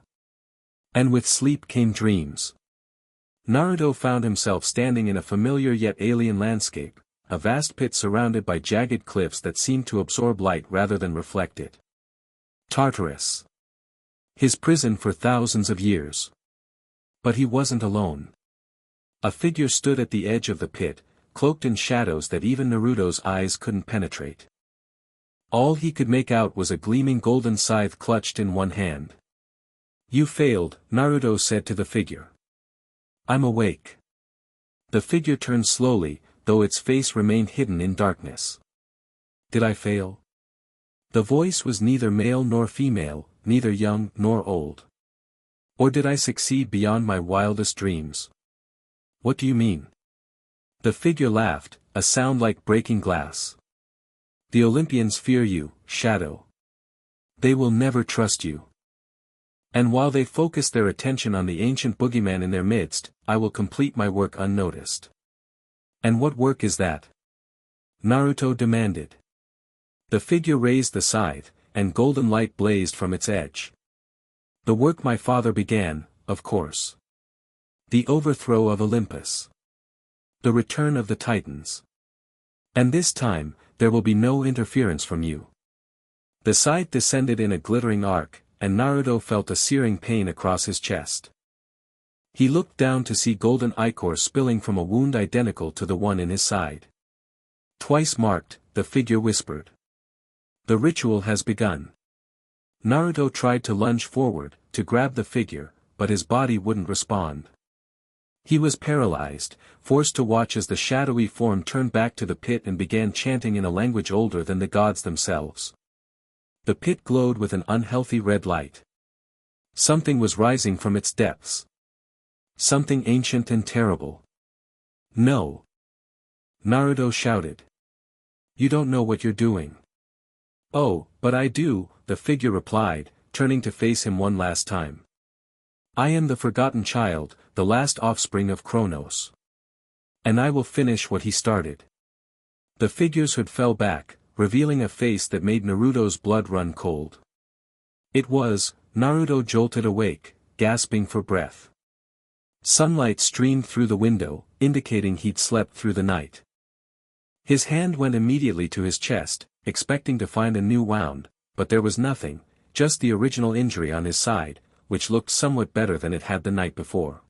And with sleep came dreams. Naruto found himself standing in a familiar yet alien landscape, a vast pit surrounded by jagged cliffs that seemed to absorb light rather than reflect it. Tartarus. His prison for thousands of years. But he wasn't alone. A figure stood at the edge of the pit, cloaked in shadows that even Naruto's eyes couldn't penetrate. All he could make out was a gleaming golden scythe clutched in one hand. You failed, Naruto said to the figure. I'm awake. The figure turned slowly, though its face remained hidden in darkness. Did I fail? The voice was neither male nor female, neither young nor old. Or did I succeed beyond my wildest dreams? What do you mean? The figure laughed, a sound like breaking glass. The Olympians fear you, Shadow. They will never trust you. And while they focus their attention on the ancient boogeyman in their midst, I will complete my work unnoticed. And what work is that? Naruto demanded. The figure raised the scythe, and golden light blazed from its edge. The work my father began, of course. The overthrow of Olympus. The return of the Titans. And this time, there will be no interference from you. The scythe descended in a glittering arc, and Naruto felt a searing pain across his chest. He looked down to see golden ichor spilling from a wound identical to the one in his side. Twice marked, the figure whispered. The ritual has begun. Naruto tried to lunge forward, to grab the figure, but his body wouldn't respond. He was paralyzed, forced to watch as the shadowy form turned back to the pit and began chanting in a language older than the gods themselves. The pit glowed with an unhealthy red light. Something was rising from its depths. Something ancient and terrible. No. Naruto shouted. You don't know what you're doing. Oh, but I do, the figure replied, turning to face him one last time. I am the forgotten child, the last offspring of Kronos. And I will finish what he started. The figure's hood fell back, revealing a face that made Naruto's blood run cold. It was, Naruto jolted awake, gasping for breath. Sunlight streamed through the window, indicating he'd slept through the night. His hand went immediately to his chest, expecting to find a new wound, but there was nothing, just the original injury on his side, which looked somewhat better than it had the night before.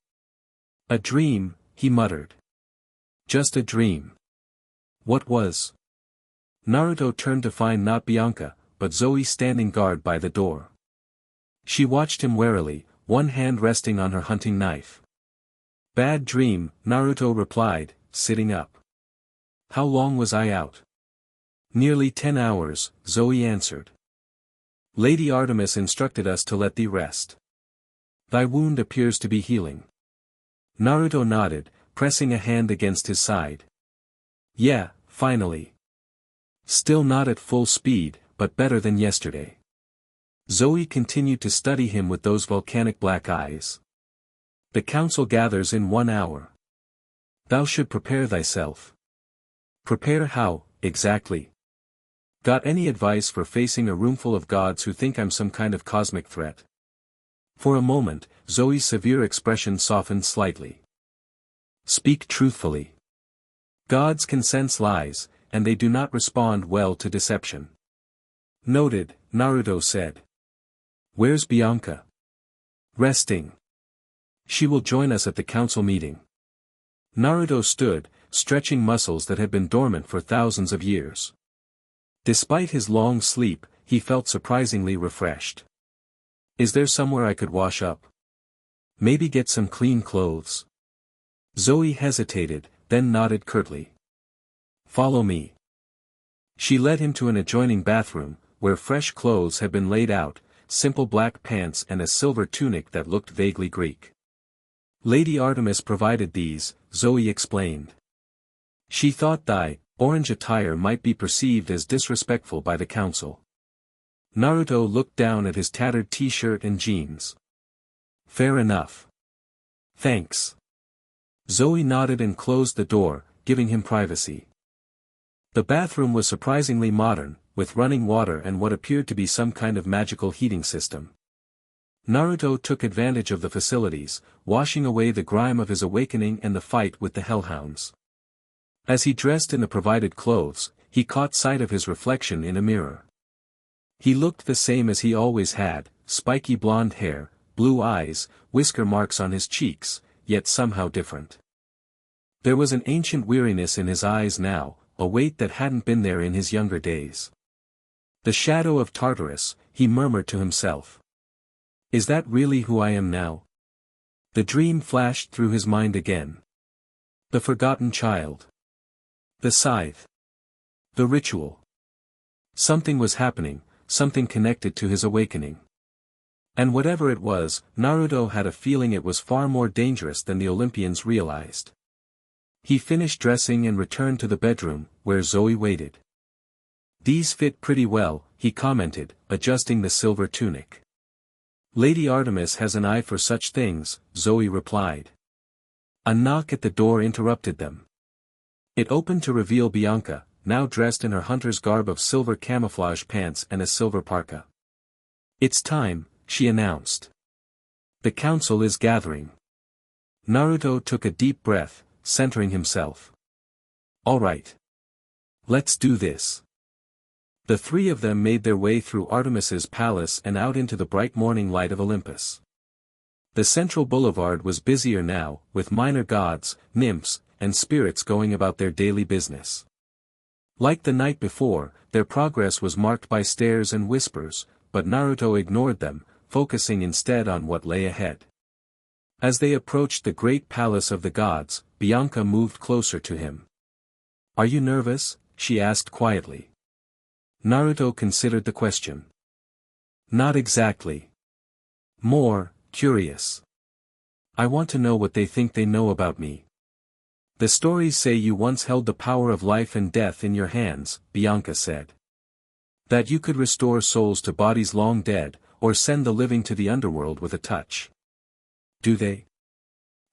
A dream, he muttered. Just a dream. What was? Naruto turned to find not Bianca, but Zoë standing guard by the door. She watched him warily, one hand resting on her hunting knife. Bad dream, Naruto replied, sitting up. How long was I out? Nearly 10 hours, Zoë answered. Lady Artemis instructed us to let thee rest. Thy wound appears to be healing. Naruto nodded, pressing a hand against his side. Yeah, finally. Still not at full speed, but better than yesterday. Zoë continued to study him with those volcanic black eyes. The council gathers in 1 hour. Thou should prepare thyself. Prepare how, exactly? Got any advice for facing a roomful of gods who think I'm some kind of cosmic threat? For a moment, Zoe's severe expression softened slightly. Speak truthfully. Gods can sense lies, and they do not respond well to deception. Noted, Naruto said. Where's Bianca? Resting. She will join us at the council meeting. Naruto stood, stretching muscles that had been dormant for thousands of years. Despite his long sleep, he felt surprisingly refreshed. Is there somewhere I could wash up? Maybe get some clean clothes? Zoe hesitated, then nodded curtly. Follow me. She led him to an adjoining bathroom, where fresh clothes had been laid out, simple black pants and a silver tunic that looked vaguely Greek. Lady Artemis provided these, Zoe explained. She thought thy orange attire might be perceived as disrespectful by the council. Naruto looked down at his tattered t-shirt and jeans. Fair enough. Thanks. Zoe nodded and closed the door, giving him privacy. The bathroom was surprisingly modern, with running water and what appeared to be some kind of magical heating system. Naruto took advantage of the facilities, washing away the grime of his awakening and the fight with the hellhounds. As he dressed in the provided clothes, he caught sight of his reflection in a mirror. He looked the same as he always had, spiky blonde hair, blue eyes, whisker marks on his cheeks, yet somehow different. There was an ancient weariness in his eyes now, a weight that hadn't been there in his younger days. The shadow of Tartarus, he murmured to himself. Is that really who I am now? The dream flashed through his mind again. The forgotten child. The scythe. The ritual. Something was happening, something connected to his awakening. And whatever it was, Naruto had a feeling it was far more dangerous than the Olympians realized. He finished dressing and returned to the bedroom, where Zoe waited. These fit pretty well, he commented, adjusting the silver tunic. Lady Artemis has an eye for such things, Zoe replied. A knock at the door interrupted them. It opened to reveal Bianca, now dressed in her hunter's garb of silver camouflage pants and a silver parka. "It's time," she announced. "The council is gathering." Naruto took a deep breath, centering himself. "All right. Let's do this." The three of them made their way through Artemis's palace and out into the bright morning light of Olympus. The central boulevard was busier now, with minor gods, nymphs, and spirits going about their daily business. Like the night before, their progress was marked by stares and whispers, but Naruto ignored them, focusing instead on what lay ahead. As they approached the great palace of the gods, Bianca moved closer to him. "Are you nervous?" she asked quietly. Naruto considered the question. "Not exactly. More, curious. I want to know what they think they know about me." "The stories say you once held the power of life and death in your hands," Bianca said. "That you could restore souls to bodies long dead, or send the living to the underworld with a touch." "Do they?"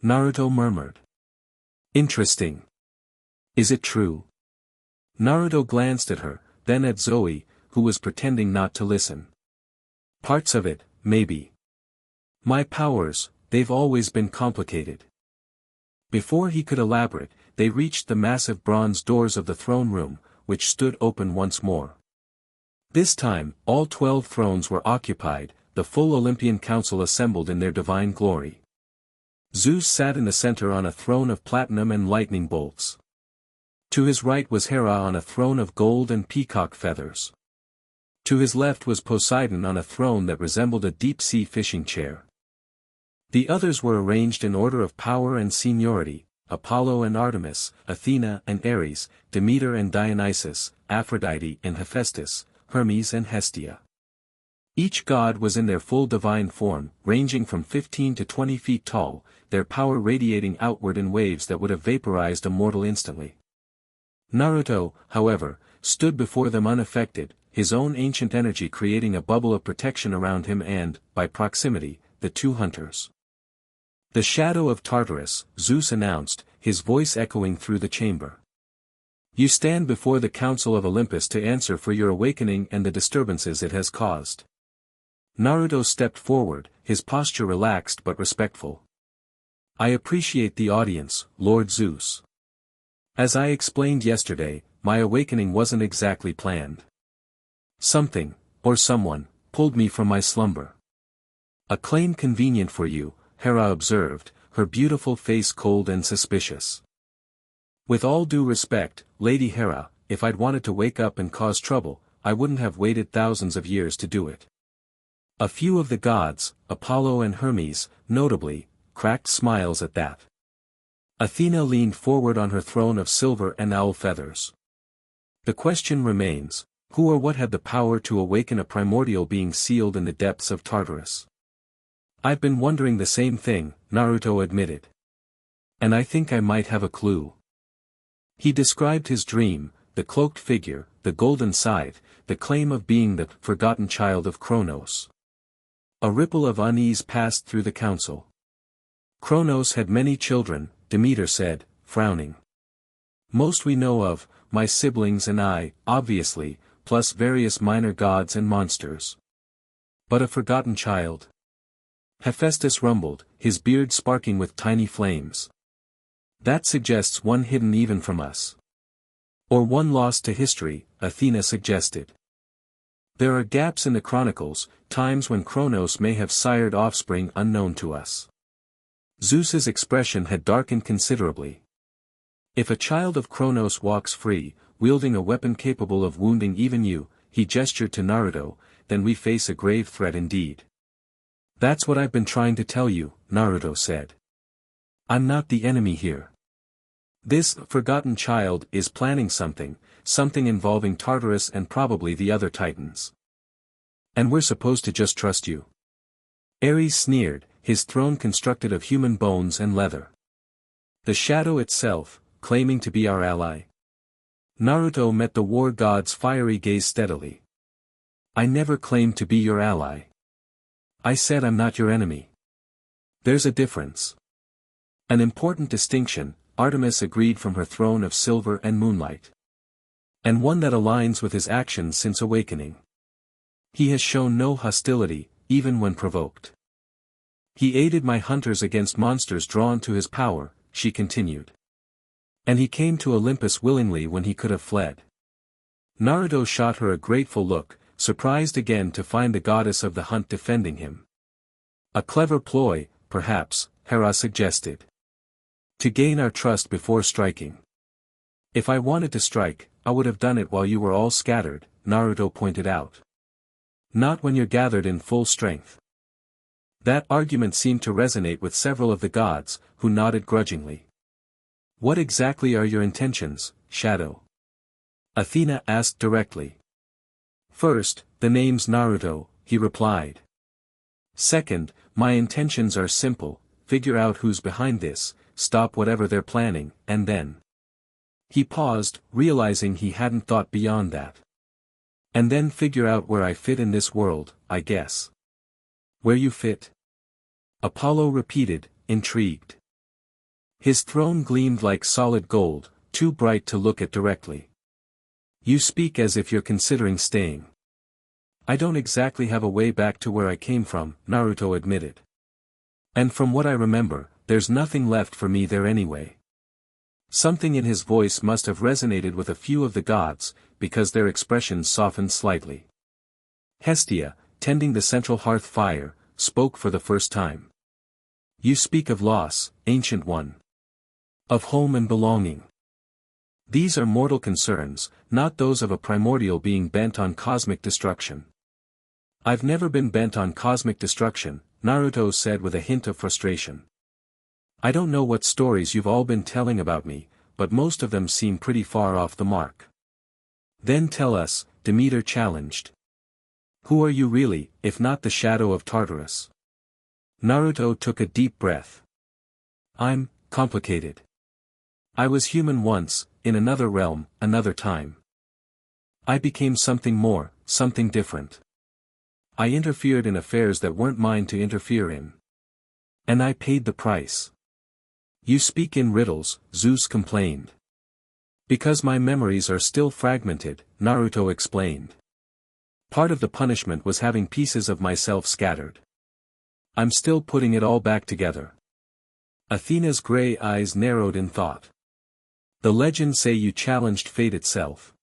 Naruto murmured. "Interesting. Is it true?" Naruto glanced at her, then at Zoe, who was pretending not to listen. "Parts of it, maybe. My powers, they've always been complicated." Before he could elaborate, they reached the massive bronze doors of the throne room, which stood open once more. This time, all 12 thrones were occupied, the full Olympian council assembled in their divine glory. Zeus sat in the center on a throne of platinum and lightning bolts. To his right was Hera on a throne of gold and peacock feathers. To his left was Poseidon on a throne that resembled a deep-sea fishing chair. The others were arranged in order of power and seniority: Apollo and Artemis, Athena and Ares, Demeter and Dionysus, Aphrodite and Hephaestus, Hermes and Hestia. Each god was in their full divine form, ranging from 15 to 20 feet tall, their power radiating outward in waves that would have vaporized a mortal instantly. Naruto, however, stood before them unaffected, his own ancient energy creating a bubble of protection around him and, by proximity, the two hunters. "The shadow of Tartarus," Zeus announced, his voice echoing through the chamber. "You stand before the Council of Olympus to answer for your awakening and the disturbances it has caused." Naruto stepped forward, his posture relaxed but respectful. "I appreciate the audience, Lord Zeus. As I explained yesterday, my awakening wasn't exactly planned. Something, or someone, pulled me from my slumber." "A claim convenient for you," Hera observed, her beautiful face cold and suspicious. "With all due respect, Lady Hera, if I'd wanted to wake up and cause trouble, I wouldn't have waited thousands of years to do it." A few of the gods, Apollo and Hermes, notably, cracked smiles at that. Athena leaned forward on her throne of silver and owl feathers. "The question remains, who or what had the power to awaken a primordial being sealed in the depths of Tartarus?" "I've been wondering the same thing," Naruto admitted. "And I think I might have a clue." He described his dream, the cloaked figure, the golden scythe, the claim of being the forgotten child of Kronos. A ripple of unease passed through the council. "Kronos had many children," Demeter said, frowning. "Most we know of, my siblings and I, obviously, plus various minor gods and monsters. But a forgotten child?" Hephaestus rumbled, his beard sparking with tiny flames. "That suggests one hidden even from us. Or one lost to history," Athena suggested. "There are gaps in the chronicles, times when Kronos may have sired offspring unknown to us." Zeus's expression had darkened considerably. "If a child of Kronos walks free, wielding a weapon capable of wounding even you," he gestured to Naruto, "then we face a grave threat indeed." "That's what I've been trying to tell you," Naruto said. "I'm not the enemy here. This forgotten child is planning something involving Tartarus and probably the other titans. And we're supposed to just trust you?" Ares sneered, his throne constructed of human bones and leather. "The shadow itself, claiming to be our ally?" Naruto met the war god's fiery gaze steadily. "I never claimed to be your ally. I said I'm not your enemy. There's a difference." "An important distinction," Artemis agreed from her throne of silver and moonlight. And one that aligns with his actions since awakening. He has shown no hostility, even when provoked. He aided my hunters against monsters drawn to his power, she continued. And he came to Olympus willingly when he could have fled. Naruto shot her a grateful look, surprised again to find the goddess of the hunt defending him. A clever ploy, perhaps, Hera suggested. To gain our trust before striking. If I wanted to strike, I would have done it while you were all scattered, Naruto pointed out. Not when you're gathered in full strength. That argument seemed to resonate with several of the gods, who nodded grudgingly. What exactly are your intentions, Shadow? Athena asked directly. First, the name's Naruto, he replied. Second, my intentions are simple, figure out who's behind this, stop whatever they're planning, and then. He paused, realizing he hadn't thought beyond that. And then figure out where I fit in this world, I guess. Where you fit? Apollo repeated, intrigued. His throne gleamed like solid gold, too bright to look at directly. You speak as if you're considering staying. I don't exactly have a way back to where I came from, Naruto admitted. And from what I remember, there's nothing left for me there anyway. Something in his voice must have resonated with a few of the gods, because their expressions softened slightly. Hestia, tending the central hearth fire, spoke for the first time. You speak of loss, ancient one. Of home and belonging. These are mortal concerns, not those of a primordial being bent on cosmic destruction. I've never been bent on cosmic destruction, Naruto said with a hint of frustration. I don't know what stories you've all been telling about me, but most of them seem pretty far off the mark. Then tell us, Demeter challenged. Who are you really, if not the shadow of Tartarus? Naruto took a deep breath. I'm complicated. I was human once, in another realm, another time. I became something more, something different. I interfered in affairs that weren't mine to interfere in. And I paid the price. You speak in riddles, Zeus complained. Because my memories are still fragmented, Naruto explained. Part of the punishment was having pieces of myself scattered. I'm still putting it all back together. Athena's gray eyes narrowed in thought. The legends say you challenged fate itself.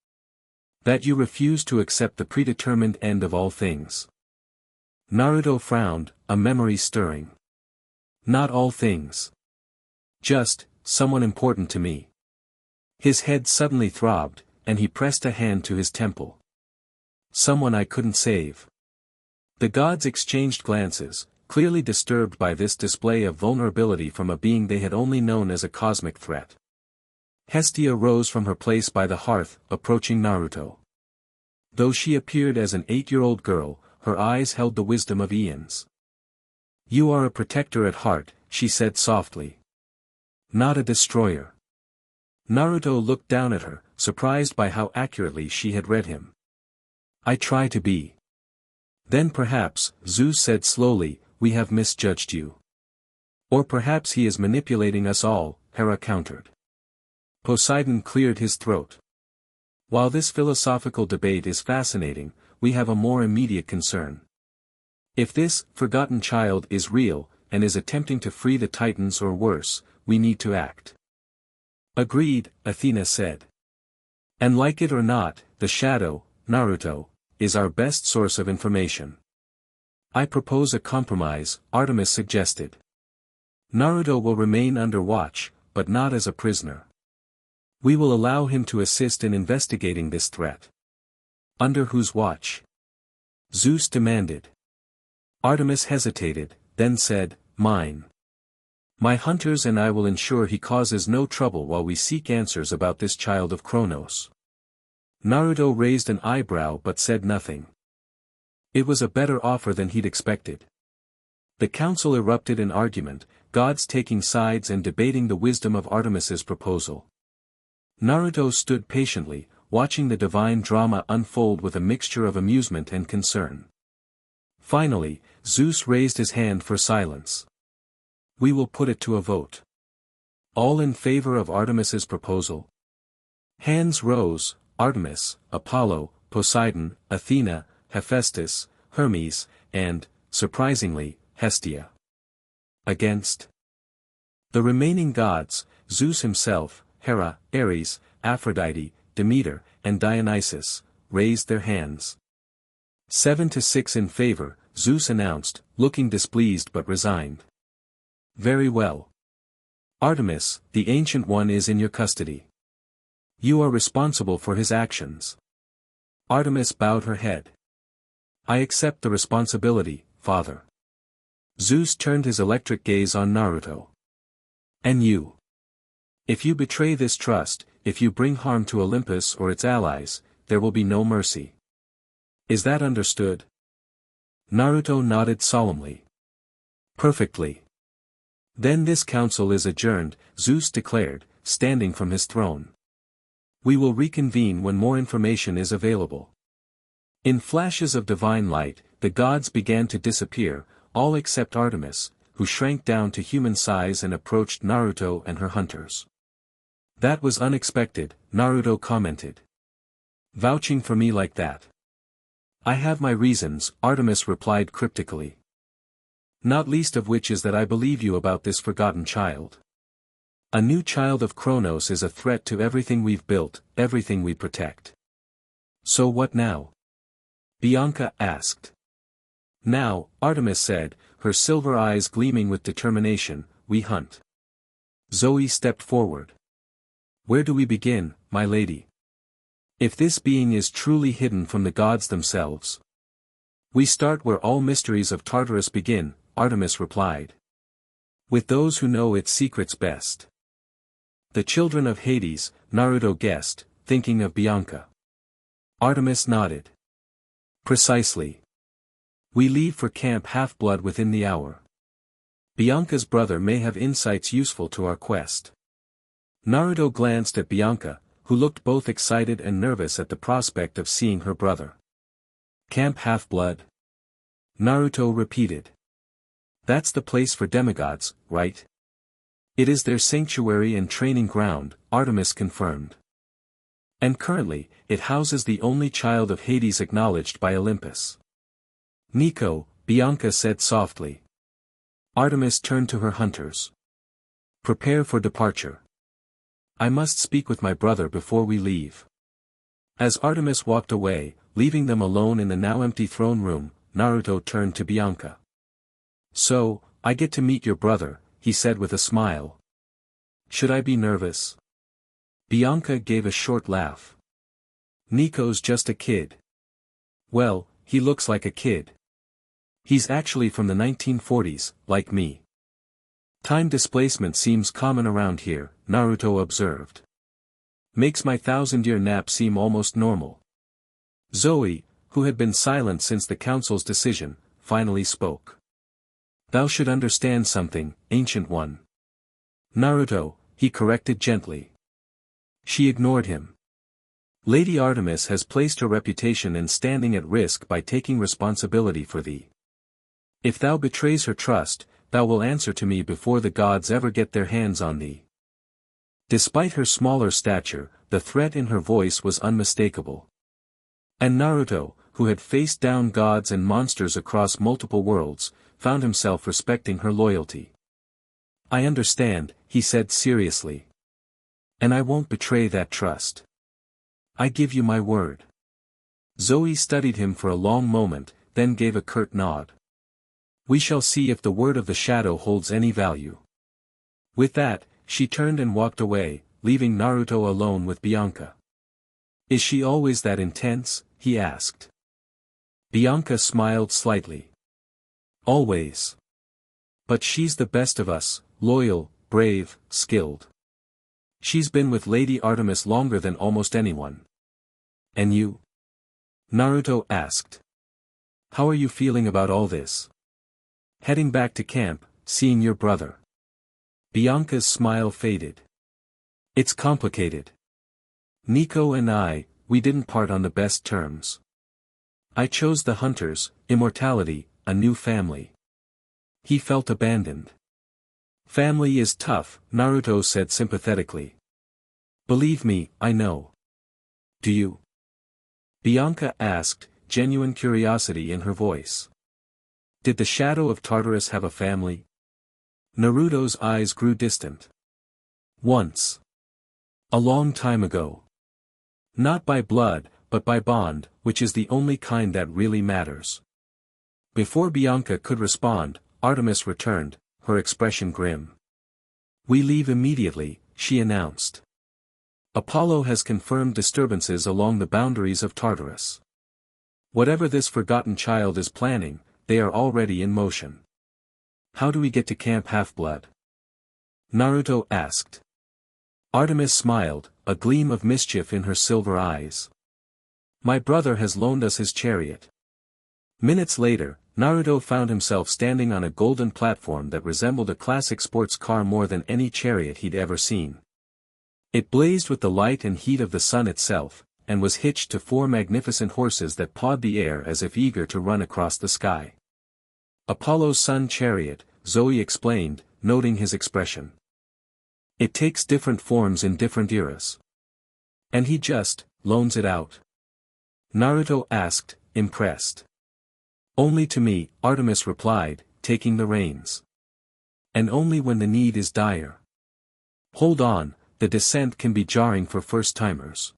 That you refused to accept the predetermined end of all things. Naruto frowned, a memory stirring. Not all things. Just, someone important to me. His head suddenly throbbed, and he pressed a hand to his temple. Someone I couldn't save. The gods exchanged glances, clearly disturbed by this display of vulnerability from a being they had only known as a cosmic threat. Hestia rose from her place by the hearth, approaching Naruto. Though she appeared as an 8-year-old girl, her eyes held the wisdom of eons. You are a protector at heart, she said softly. Not a destroyer. Naruto looked down at her, surprised by how accurately she had read him. I try to be. Then perhaps, Zeus said slowly, we have misjudged you. Or perhaps he is manipulating us all, Hera countered. Poseidon cleared his throat. While this philosophical debate is fascinating, we have a more immediate concern. If this forgotten child is real, and is attempting to free the Titans or worse, we need to act. Agreed, Athena said. And like it or not, the shadow, Naruto, is our best source of information. I propose a compromise, Artemis suggested. Naruto will remain under watch, but not as a prisoner. We will allow him to assist in investigating this threat. Under whose watch? Zeus demanded. Artemis hesitated, then said, mine. My hunters and I will ensure he causes no trouble while we seek answers about this child of Kronos. Naruto raised an eyebrow but said nothing. It was a better offer than he'd expected. The council erupted in argument, gods taking sides and debating the wisdom of Artemis's proposal. Naruto stood patiently, watching the divine drama unfold with a mixture of amusement and concern. Finally, Zeus raised his hand for silence. We will put it to a vote. All in favor of Artemis's proposal? Hands rose, Artemis, Apollo, Poseidon, Athena, Hephaestus, Hermes, and, surprisingly, Hestia. Against the remaining gods, Zeus himself, Hera, Ares, Aphrodite, Demeter, and Dionysus, raised their hands. 7-6 in favor, Zeus announced, looking displeased but resigned. Very well. Artemis, the Ancient One, is in your custody. You are responsible for his actions. Artemis bowed her head. I accept the responsibility, Father. Zeus turned his electric gaze on Naruto. And you? If you betray this trust, if you bring harm to Olympus or its allies, there will be no mercy. Is that understood? Naruto nodded solemnly. Perfectly. Then this council is adjourned, Zeus declared, standing from his throne. We will reconvene when more information is available. In flashes of divine light, the gods began to disappear, all except Artemis, who shrank down to human size and approached Naruto and her hunters. That was unexpected, Naruto commented. Vouching for me like that. I have my reasons, Artemis replied cryptically. Not least of which is that I believe you about this forgotten child. A new child of Kronos is a threat to everything we've built, everything we protect. So what now? Bianca asked. Now, Artemis said, her silver eyes gleaming with determination, we hunt. Zoe stepped forward. Where do we begin, my lady? If this being is truly hidden from the gods themselves. We start where all mysteries of Tartarus begin, Artemis replied. With those who know its secrets best. The children of Hades, Naruto guessed, thinking of Bianca. Artemis nodded. Precisely. We leave for Camp Half-Blood within the hour. Bianca's brother may have insights useful to our quest. Naruto glanced at Bianca, who looked both excited and nervous at the prospect of seeing her brother. Camp Half-Blood? Naruto repeated. That's the place for demigods, right? It is their sanctuary and training ground, Artemis confirmed. And currently, it houses the only child of Hades acknowledged by Olympus. Nico, Bianca said softly. Artemis turned to her hunters. Prepare for departure. I must speak with my brother before we leave. As Artemis walked away, leaving them alone in the now empty throne room, Naruto turned to Bianca. So, I get to meet your brother, he said with a smile. Should I be nervous? Bianca gave a short laugh. Nico's just a kid. Well, he looks like a kid. He's actually from the 1940s, like me. Time displacement seems common around here, Naruto observed. Makes my 1,000-year nap seem almost normal. Zoe, who had been silent since the council's decision, finally spoke. Thou should understand something, Ancient One. Naruto, he corrected gently. She ignored him. Lady Artemis has placed her reputation and standing at risk by taking responsibility for thee. If thou betrays her trust, thou will answer to me before the gods ever get their hands on thee. Despite her smaller stature, the threat in her voice was unmistakable. And Naruto, who had faced down gods and monsters across multiple worlds, found himself respecting her loyalty. I understand, he said seriously. And I won't betray that trust. I give you my word. Zoe studied him for a long moment, then gave a curt nod. We shall see if the word of the shadow holds any value. With that, she turned and walked away, leaving Naruto alone with Bianca. Is she always that intense? He asked. Bianca smiled slightly. Always. But she's the best of us, loyal, brave, skilled. She's been with Lady Artemis longer than almost anyone. And you? Naruto asked. How are you feeling about all this? Heading back to camp, seeing your brother. Bianca's smile faded. It's complicated. Nico and I, we didn't part on the best terms. I chose the hunters, immortality, a new family. He felt abandoned. Family is tough, Naruto said sympathetically. Believe me, I know. Do you? Bianca asked, genuine curiosity in her voice. Did the shadow of Tartarus have a family? Naruto's eyes grew distant. Once. A long time ago. Not by blood, but by bond, which is the only kind that really matters. Before Bianca could respond, Artemis returned, her expression grim. We leave immediately, she announced. Apollo has confirmed disturbances along the boundaries of Tartarus. Whatever this forgotten child is planning, they are already in motion. How do we get to Camp Half-Blood? Naruto asked. Artemis smiled, a gleam of mischief in her silver eyes. My brother has loaned us his chariot. Minutes later, Naruto found himself standing on a golden platform that resembled a classic sports car more than any chariot he'd ever seen. It blazed with the light and heat of the sun itself, and was hitched to 4 magnificent horses that pawed the air as if eager to run across the sky. Apollo's sun chariot, Zoe explained, noting his expression. It takes different forms in different eras. And he just loans it out. Naruto asked, impressed. Only to me, Artemis replied, taking the reins. And only when the need is dire. Hold on, the descent can be jarring for first-timers.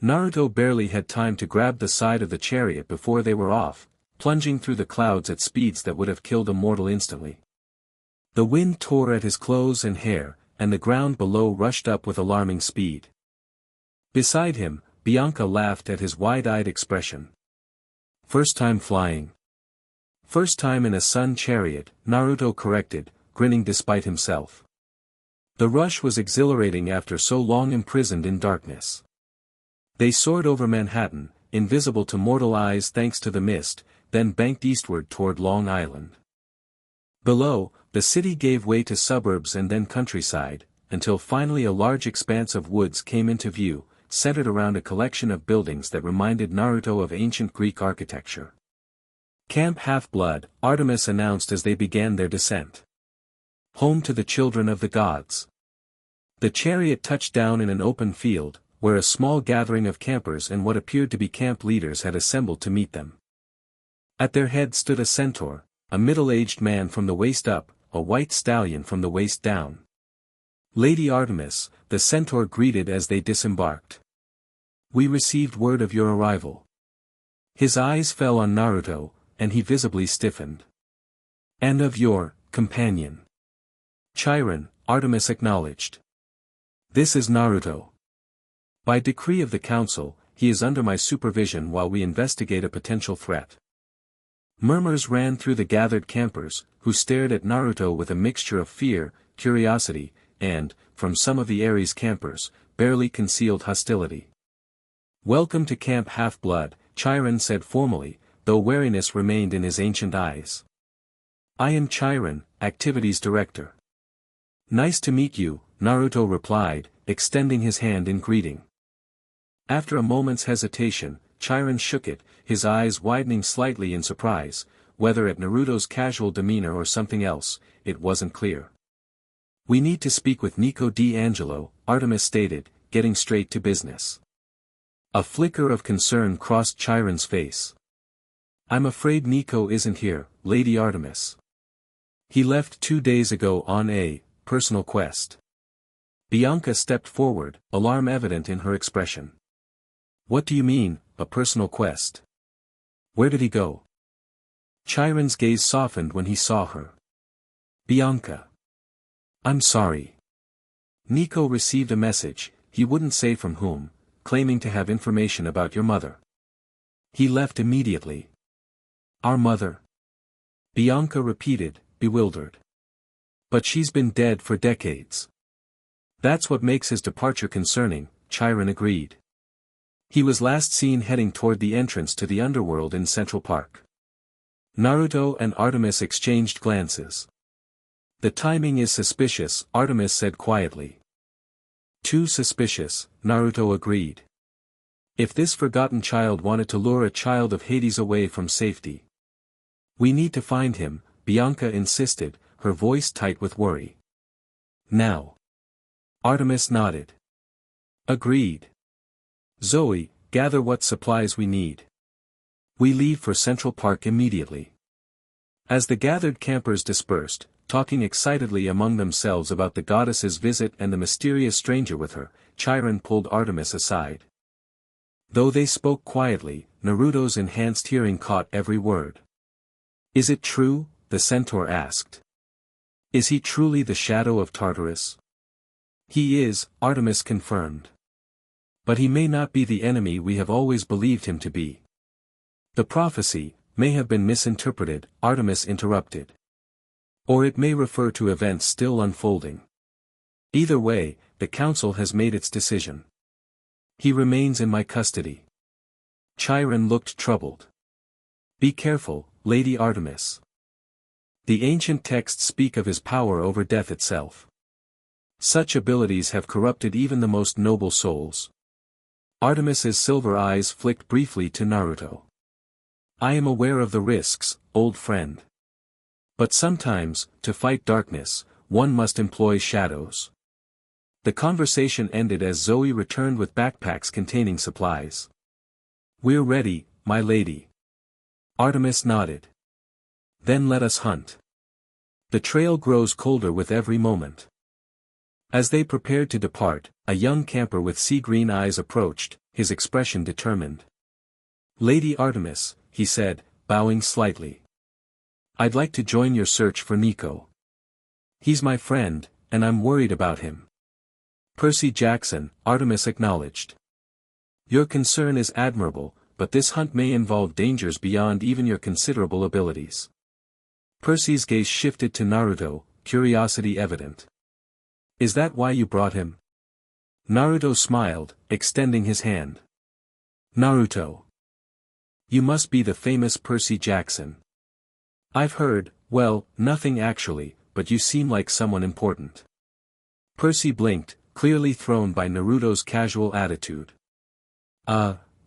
Naruto barely had time to grab the side of the chariot before they were off, plunging through the clouds at speeds that would have killed a mortal instantly. The wind tore at his clothes and hair, and the ground below rushed up with alarming speed. Beside him, Bianca laughed at his wide-eyed expression. First time flying. First time in a sun chariot, Naruto corrected, grinning despite himself. The rush was exhilarating after so long imprisoned in darkness. They soared over Manhattan, invisible to mortal eyes thanks to the mist, then banked eastward toward Long Island. Below, the city gave way to suburbs and then countryside, until finally a large expanse of woods came into view, centered around a collection of buildings that reminded Naruto of ancient Greek architecture. Camp Half-Blood, Artemis announced as they began their descent. Home to the children of the gods. The chariot touched down in an open field, where a small gathering of campers and what appeared to be camp leaders had assembled to meet them. At their head stood a centaur, a middle-aged man from the waist up, a white stallion from the waist down. Lady Artemis, the centaur greeted as they disembarked. We received word of your arrival. His eyes fell on Naruto, and he visibly stiffened. And of your companion. Chiron, Artemis acknowledged. This is Naruto. By decree of the council, he is under my supervision while we investigate a potential threat. Murmurs ran through the gathered campers, who stared at Naruto with a mixture of fear, curiosity, and, from some of the Ares campers, barely concealed hostility. Welcome to Camp Half-Blood, Chiron said formally, though wariness remained in his ancient eyes. I am Chiron, Activities Director. Nice to meet you, Naruto replied, extending his hand in greeting. After a moment's hesitation, Chiron shook it, his eyes widening slightly in surprise, whether at Naruto's casual demeanor or something else, it wasn't clear. We need to speak with Nico D'Angelo, Artemis stated, getting straight to business. A flicker of concern crossed Chiron's face. I'm afraid Nico isn't here, Lady Artemis. He left 2 days ago on a personal quest. Bianca stepped forward, alarm evident in her expression. What do you mean, a personal quest? Where did he go? Chiron's gaze softened when he saw her. Bianca. I'm sorry. Nico received a message, he wouldn't say from whom, claiming to have information about your mother. He left immediately. Our mother? Bianca repeated, bewildered. But she's been dead for decades. That's what makes his departure concerning, Chiron agreed. He was last seen heading toward the entrance to the underworld in Central Park. Naruto and Artemis exchanged glances. The timing is suspicious, Artemis said quietly. Too suspicious, Naruto agreed. If this forgotten child wanted to lure a child of Hades away from safety. We need to find him, Bianca insisted, her voice tight with worry. Now. Artemis nodded. Agreed. Zoe, gather what supplies we need. We leave for Central Park immediately. As the gathered campers dispersed, talking excitedly among themselves about the goddess's visit and the mysterious stranger with her, Chiron pulled Artemis aside. Though they spoke quietly, Naruto's enhanced hearing caught every word. "Is it true?" the centaur asked. "Is he truly the shadow of Tartarus?" "He is," Artemis confirmed. "But he may not be the enemy we have always believed him to be." "The prophecy may have been misinterpreted," Artemis interrupted. "Or it may refer to events still unfolding. Either way, the council has made its decision. He remains in my custody." Chiron looked troubled. "Be careful, Lady Artemis. The ancient texts speak of his power over death itself. Such abilities have corrupted even the most noble souls." Artemis's silver eyes flicked briefly to Naruto. "I am aware of the risks, old friend. But sometimes, to fight darkness, one must employ shadows." The conversation ended as Zoe returned with backpacks containing supplies. "We're ready, my lady." Artemis nodded. "Then let us hunt. The trail grows colder with every moment." As they prepared to depart, a young camper with sea-green eyes approached, his expression determined. "Lady Artemis," he said, bowing slightly. "I'd like to join your search for Nico. He's my friend, and I'm worried about him." "Percy Jackson," Artemis acknowledged. "Your concern is admirable, but this hunt may involve dangers beyond even your considerable abilities." Percy's gaze shifted to Naruto, curiosity evident. "Is that why you brought him?" Naruto smiled, extending his hand. "Naruto. You must be the famous Percy Jackson." "I've heard, well, nothing actually, but you seem like someone important." Percy blinked, clearly thrown by Naruto's casual attitude.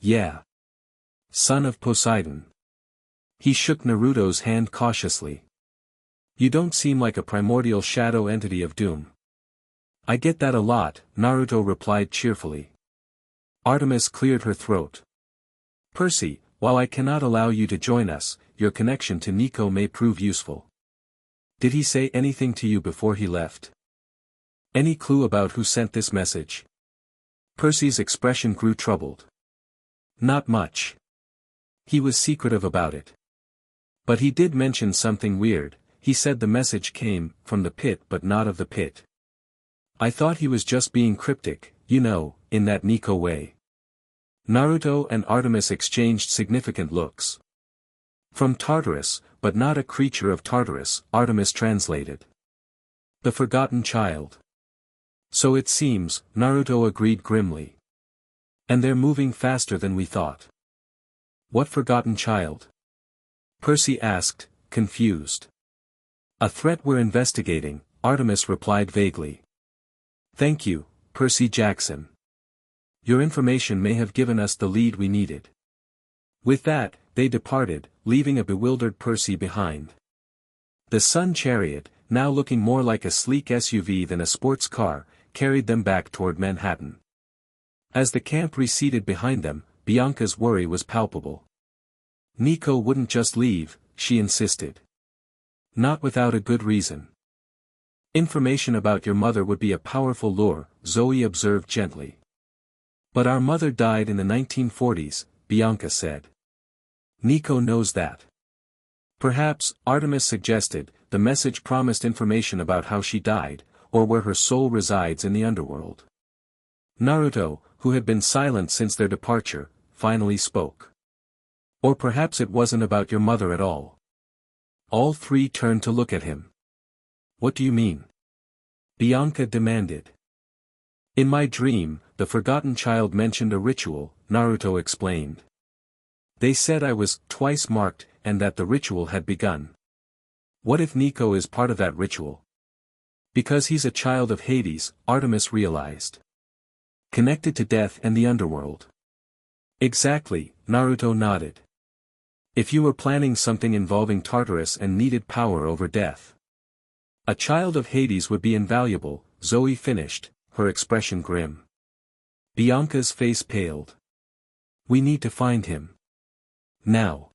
Yeah. Son of Poseidon." He shook Naruto's hand cautiously. "You don't seem like a primordial shadow entity of doom." "I get that a lot," Naruto replied cheerfully. Artemis cleared her throat. "Percy, while I cannot allow you to join us, your connection to Nico may prove useful. Did he say anything to you before he left? Any clue about who sent this message?" Percy's expression grew troubled. "Not much. He was secretive about it. But he did mention something weird. He said the message came from the pit but not of the pit. I thought he was just being cryptic, you know, in that Nico way." Naruto and Artemis exchanged significant looks. "From Tartarus, but not a creature of Tartarus," Artemis translated. "The forgotten child." "So it seems," Naruto agreed grimly. "And they're moving faster than we thought." "What forgotten child?" Percy asked, confused. "A threat we're investigating," Artemis replied vaguely. "Thank you, Percy Jackson. Your information may have given us the lead we needed." With that, they departed, leaving a bewildered Percy behind. The Sun Chariot, now looking more like a sleek SUV than a sports car, carried them back toward Manhattan. As the camp receded behind them, Bianca's worry was palpable. "Nico wouldn't just leave," she insisted. "Not without a good reason." "Information about your mother would be a powerful lure," Zoe observed gently. "But our mother died in the 1940s, Bianca said. "Nico knows that." "Perhaps," Artemis suggested, "the message promised information about how she died, or where her soul resides in the underworld." Naruto, who had been silent since their departure, finally spoke. "Or perhaps it wasn't about your mother at all." All three turned to look at him. "What do you mean?" Bianca demanded. "In my dream, the forgotten child mentioned a ritual," Naruto explained. "They said I was twice marked, and that the ritual had begun. What if Nico is part of that ritual? Because he's a child of Hades," Artemis realized. "Connected to death and the underworld." "Exactly," Naruto nodded. "If you were planning something involving Tartarus and needed power over death, a child of Hades would be invaluable," Zoe finished, her expression grim. Bianca's face paled. We need to find him. Now.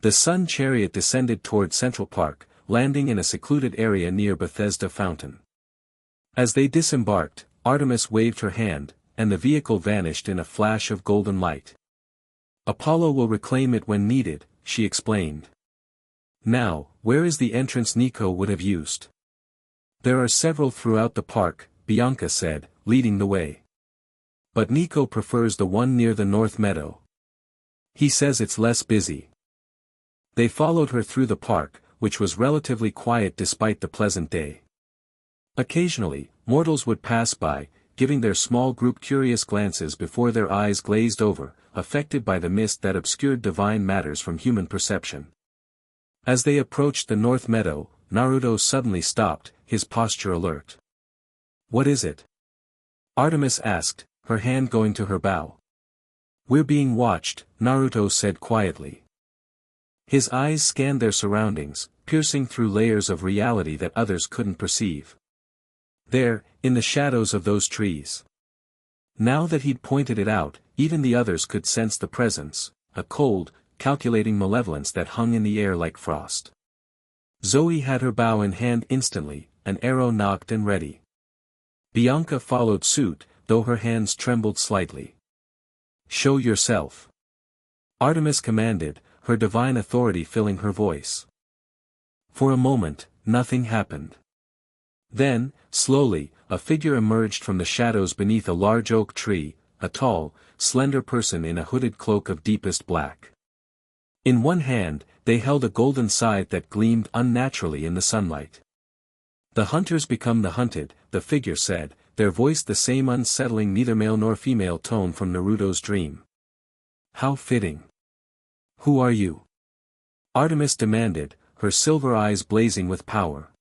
The sun chariot descended toward Central Park, landing in a secluded area near Bethesda Fountain. As they disembarked, Artemis waved her hand, and the vehicle vanished in a flash of golden light. Apollo will reclaim it when needed, she explained. Now, where is the entrance Nico would have used? There are several throughout the park, Bianca said, leading the way. But Nico prefers the one near the North Meadow. He says it's less busy. They followed her through the park, which was relatively quiet despite the pleasant day. Occasionally, mortals would pass by, giving their small group curious glances before their eyes glazed over, affected by the mist that obscured divine matters from human perception. As they approached the North Meadow, Naruto suddenly stopped, his posture alert. What is it? Artemis asked, her hand going to her bow. We're being watched, Naruto said quietly. His eyes scanned their surroundings, piercing through layers of reality that others couldn't perceive. There, in the shadows of those trees. Now that he'd pointed it out, even the others could sense the presence, a cold, calculating malevolence that hung in the air like frost. Zoe had her bow in hand instantly, an arrow nocked and ready. Bianca followed suit, though her hands trembled slightly. Show yourself. Artemis commanded, her divine authority filling her voice. For a moment, nothing happened. Then, slowly, a figure emerged from the shadows beneath a large oak tree, a tall, slender person in a hooded cloak of deepest black. In one hand, they held a golden scythe that gleamed unnaturally in the sunlight. The hunters become the hunted, the figure said, their voice the same unsettling neither male nor female tone from Naruto's dream. How fitting. Who are you? Artemis demanded, her silver eyes blazing with power.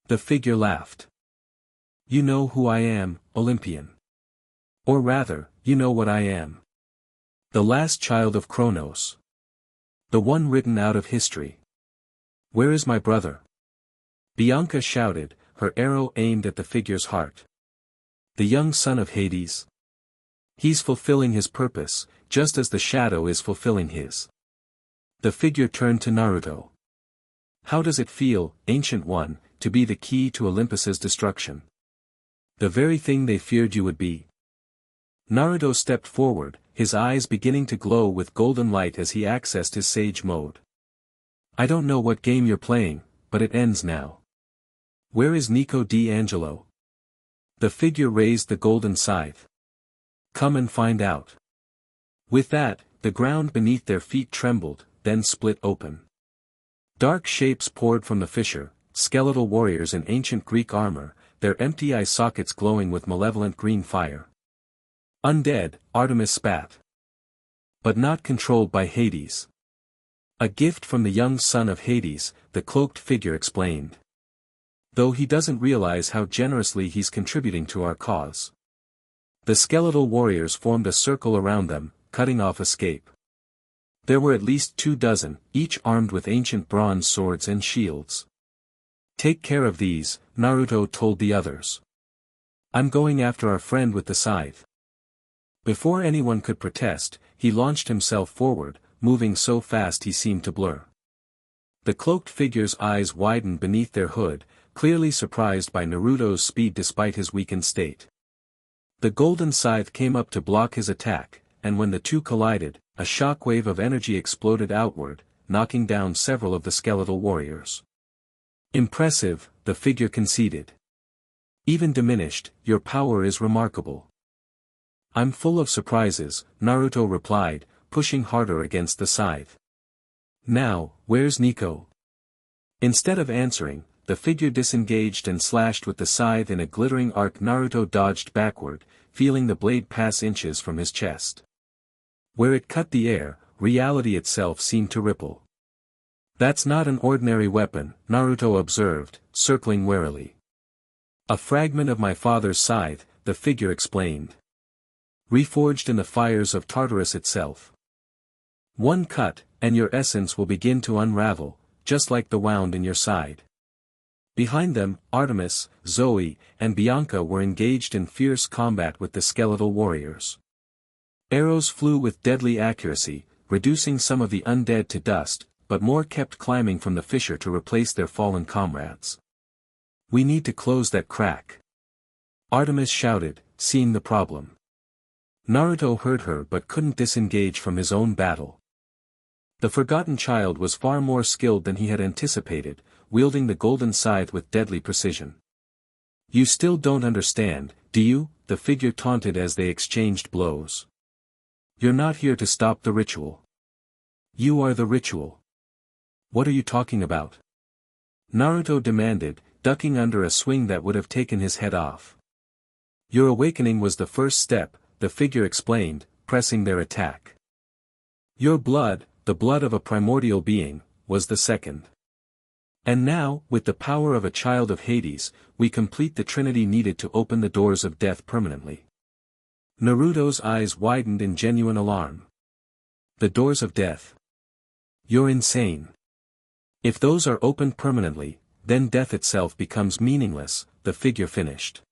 The figure laughed. You know who I am, Olympian. Or rather, you know what I am. The last child of Kronos. The one written out of history. Where is my brother? Bianca shouted, her arrow aimed at the figure's heart. The young son of Hades. He's fulfilling his purpose, just as the shadow is fulfilling his. The figure turned to Naruto. How does it feel, Ancient One, to be the key to Olympus's destruction? The very thing they feared you would be. Naruto stepped forward, his eyes beginning to glow with golden light as he accessed his sage mode. I don't know what game you're playing, but it ends now. Where is Nico D'Angelo? The figure raised the golden scythe. Come and find out. With that, the ground beneath their feet trembled, then split open. Dark shapes poured from the fissure, skeletal warriors in ancient Greek armor, their empty eye sockets glowing with malevolent green fire. Undead, Artemis spat. But not controlled by Hades. A gift from the young son of Hades, the cloaked figure explained. Though he doesn't realize how generously he's contributing to our cause. The skeletal warriors formed a circle around them, cutting off escape. There were at least 24, each armed with ancient bronze swords and shields. Take care of these, Naruto told the others. I'm going after our friend with the scythe. Before anyone could protest, he launched himself forward, moving so fast he seemed to blur. The cloaked figure's eyes widened beneath their hood, clearly surprised by Naruto's speed despite his weakened state. The golden scythe came up to block his attack, and when the two collided, a shockwave of energy exploded outward, knocking down several of the skeletal warriors. Impressive, the figure conceded. Even diminished, your power is remarkable. I'm full of surprises, Naruto replied, pushing harder against the scythe. Now, where's Nico? Instead of answering, the figure disengaged and slashed with the scythe in a glittering arc. Naruto dodged backward, feeling the blade pass inches from his chest. Where it cut the air, reality itself seemed to ripple. That's not an ordinary weapon, Naruto observed, circling warily. A fragment of my father's scythe, the figure explained. Reforged in the fires of Tartarus itself. One cut, and your essence will begin to unravel, just like the wound in your side. Behind them, Artemis, Zoe, and Bianca were engaged in fierce combat with the skeletal warriors. Arrows flew with deadly accuracy, reducing some of the undead to dust, but more kept climbing from the fissure to replace their fallen comrades. "We need to close that crack," Artemis shouted, seeing the problem. Naruto heard her but couldn't disengage from his own battle. The forgotten child was far more skilled than he had anticipated, wielding the golden scythe with deadly precision. "You still don't understand, do you?" the figure taunted as they exchanged blows. "You're not here to stop the ritual. You are the ritual." "What are you talking about?" Naruto demanded, ducking under a swing that would have taken his head off. "Your awakening was the first step," the figure explained, pressing their attack. "Your blood, the blood of a primordial being, was the second. And now, with the power of a child of Hades, we complete the trinity needed to open the doors of death permanently." Naruto's eyes widened in genuine alarm. "The doors of death? You're insane. If those are opened permanently, then death itself becomes meaningless," the figure finished.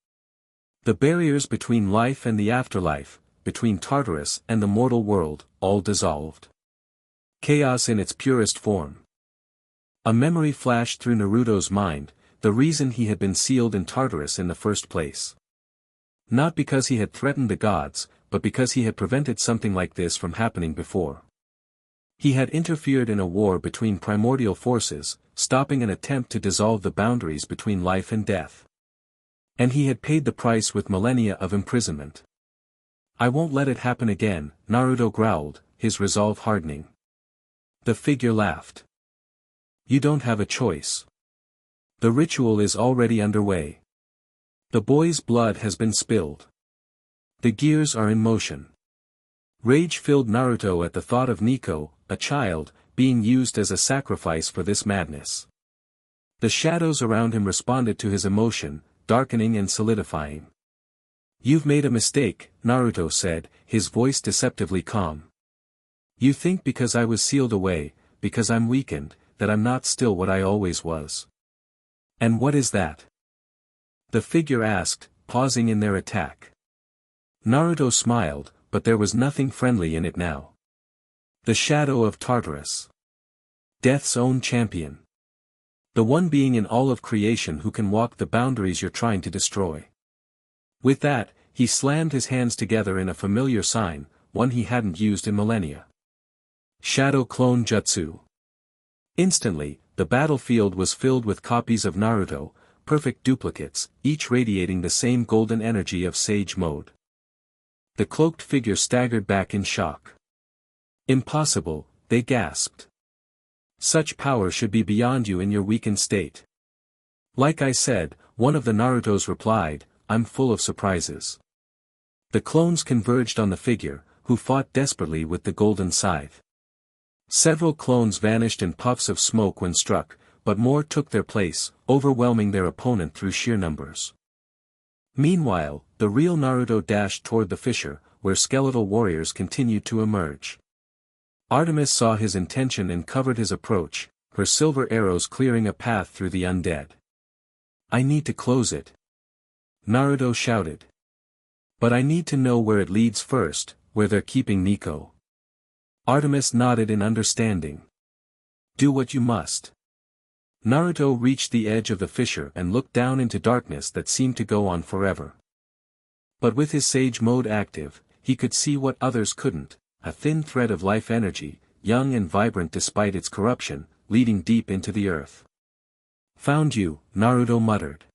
"The barriers between life and the afterlife, between Tartarus and the mortal world, all dissolved. Chaos in its purest form." A memory flashed through Naruto's mind, the reason he had been sealed in Tartarus in the first place. Not because he had threatened the gods, but because he had prevented something like this from happening before. He had interfered in a war between primordial forces, stopping an attempt to dissolve the boundaries between life and death. And he had paid the price with millennia of imprisonment. "I won't let it happen again," Naruto growled, his resolve hardening. The figure laughed. "You don't have a choice. The ritual is already underway. The boy's blood has been spilled. The gears are in motion." Rage filled Naruto at the thought of Nico, a child, being used as a sacrifice for this madness. The shadows around him responded to his emotion, darkening and solidifying. "You've made a mistake," Naruto said, his voice deceptively calm. "You think because I was sealed away, because I'm weakened, that I'm not still what I always was. And what is that?" the figure asked, pausing in their attack. Naruto smiled, but there was nothing friendly in it now. "The shadow of Tartarus. Death's own champion. The one being in all of creation who can walk the boundaries you're trying to destroy." With that, he slammed his hands together in a familiar sign, one he hadn't used in millennia. "Shadow Clone Jutsu." Instantly, the battlefield was filled with copies of Naruto, perfect duplicates, each radiating the same golden energy of Sage Mode. The cloaked figure staggered back in shock. "Impossible," they gasped. "Such power should be beyond you in your weakened state." "Like I said," one of the Narutos replied, "I'm full of surprises." The clones converged on the figure, who fought desperately with the golden scythe. Several clones vanished in puffs of smoke when struck, but more took their place, overwhelming their opponent through sheer numbers. Meanwhile, the real Naruto dashed toward the fissure, where skeletal warriors continued to emerge. Artemis saw his intention and covered his approach, her silver arrows clearing a path through the undead. "I need to close it," Naruto shouted. "But I need to know where it leads first, where they're keeping Nico." Artemis nodded in understanding. "Do what you must." Naruto reached the edge of the fissure and looked down into darkness that seemed to go on forever. But with his Sage Mode active, he could see what others couldn't, a thin thread of life energy, young and vibrant despite its corruption, leading deep into the earth. "Found you," Naruto muttered.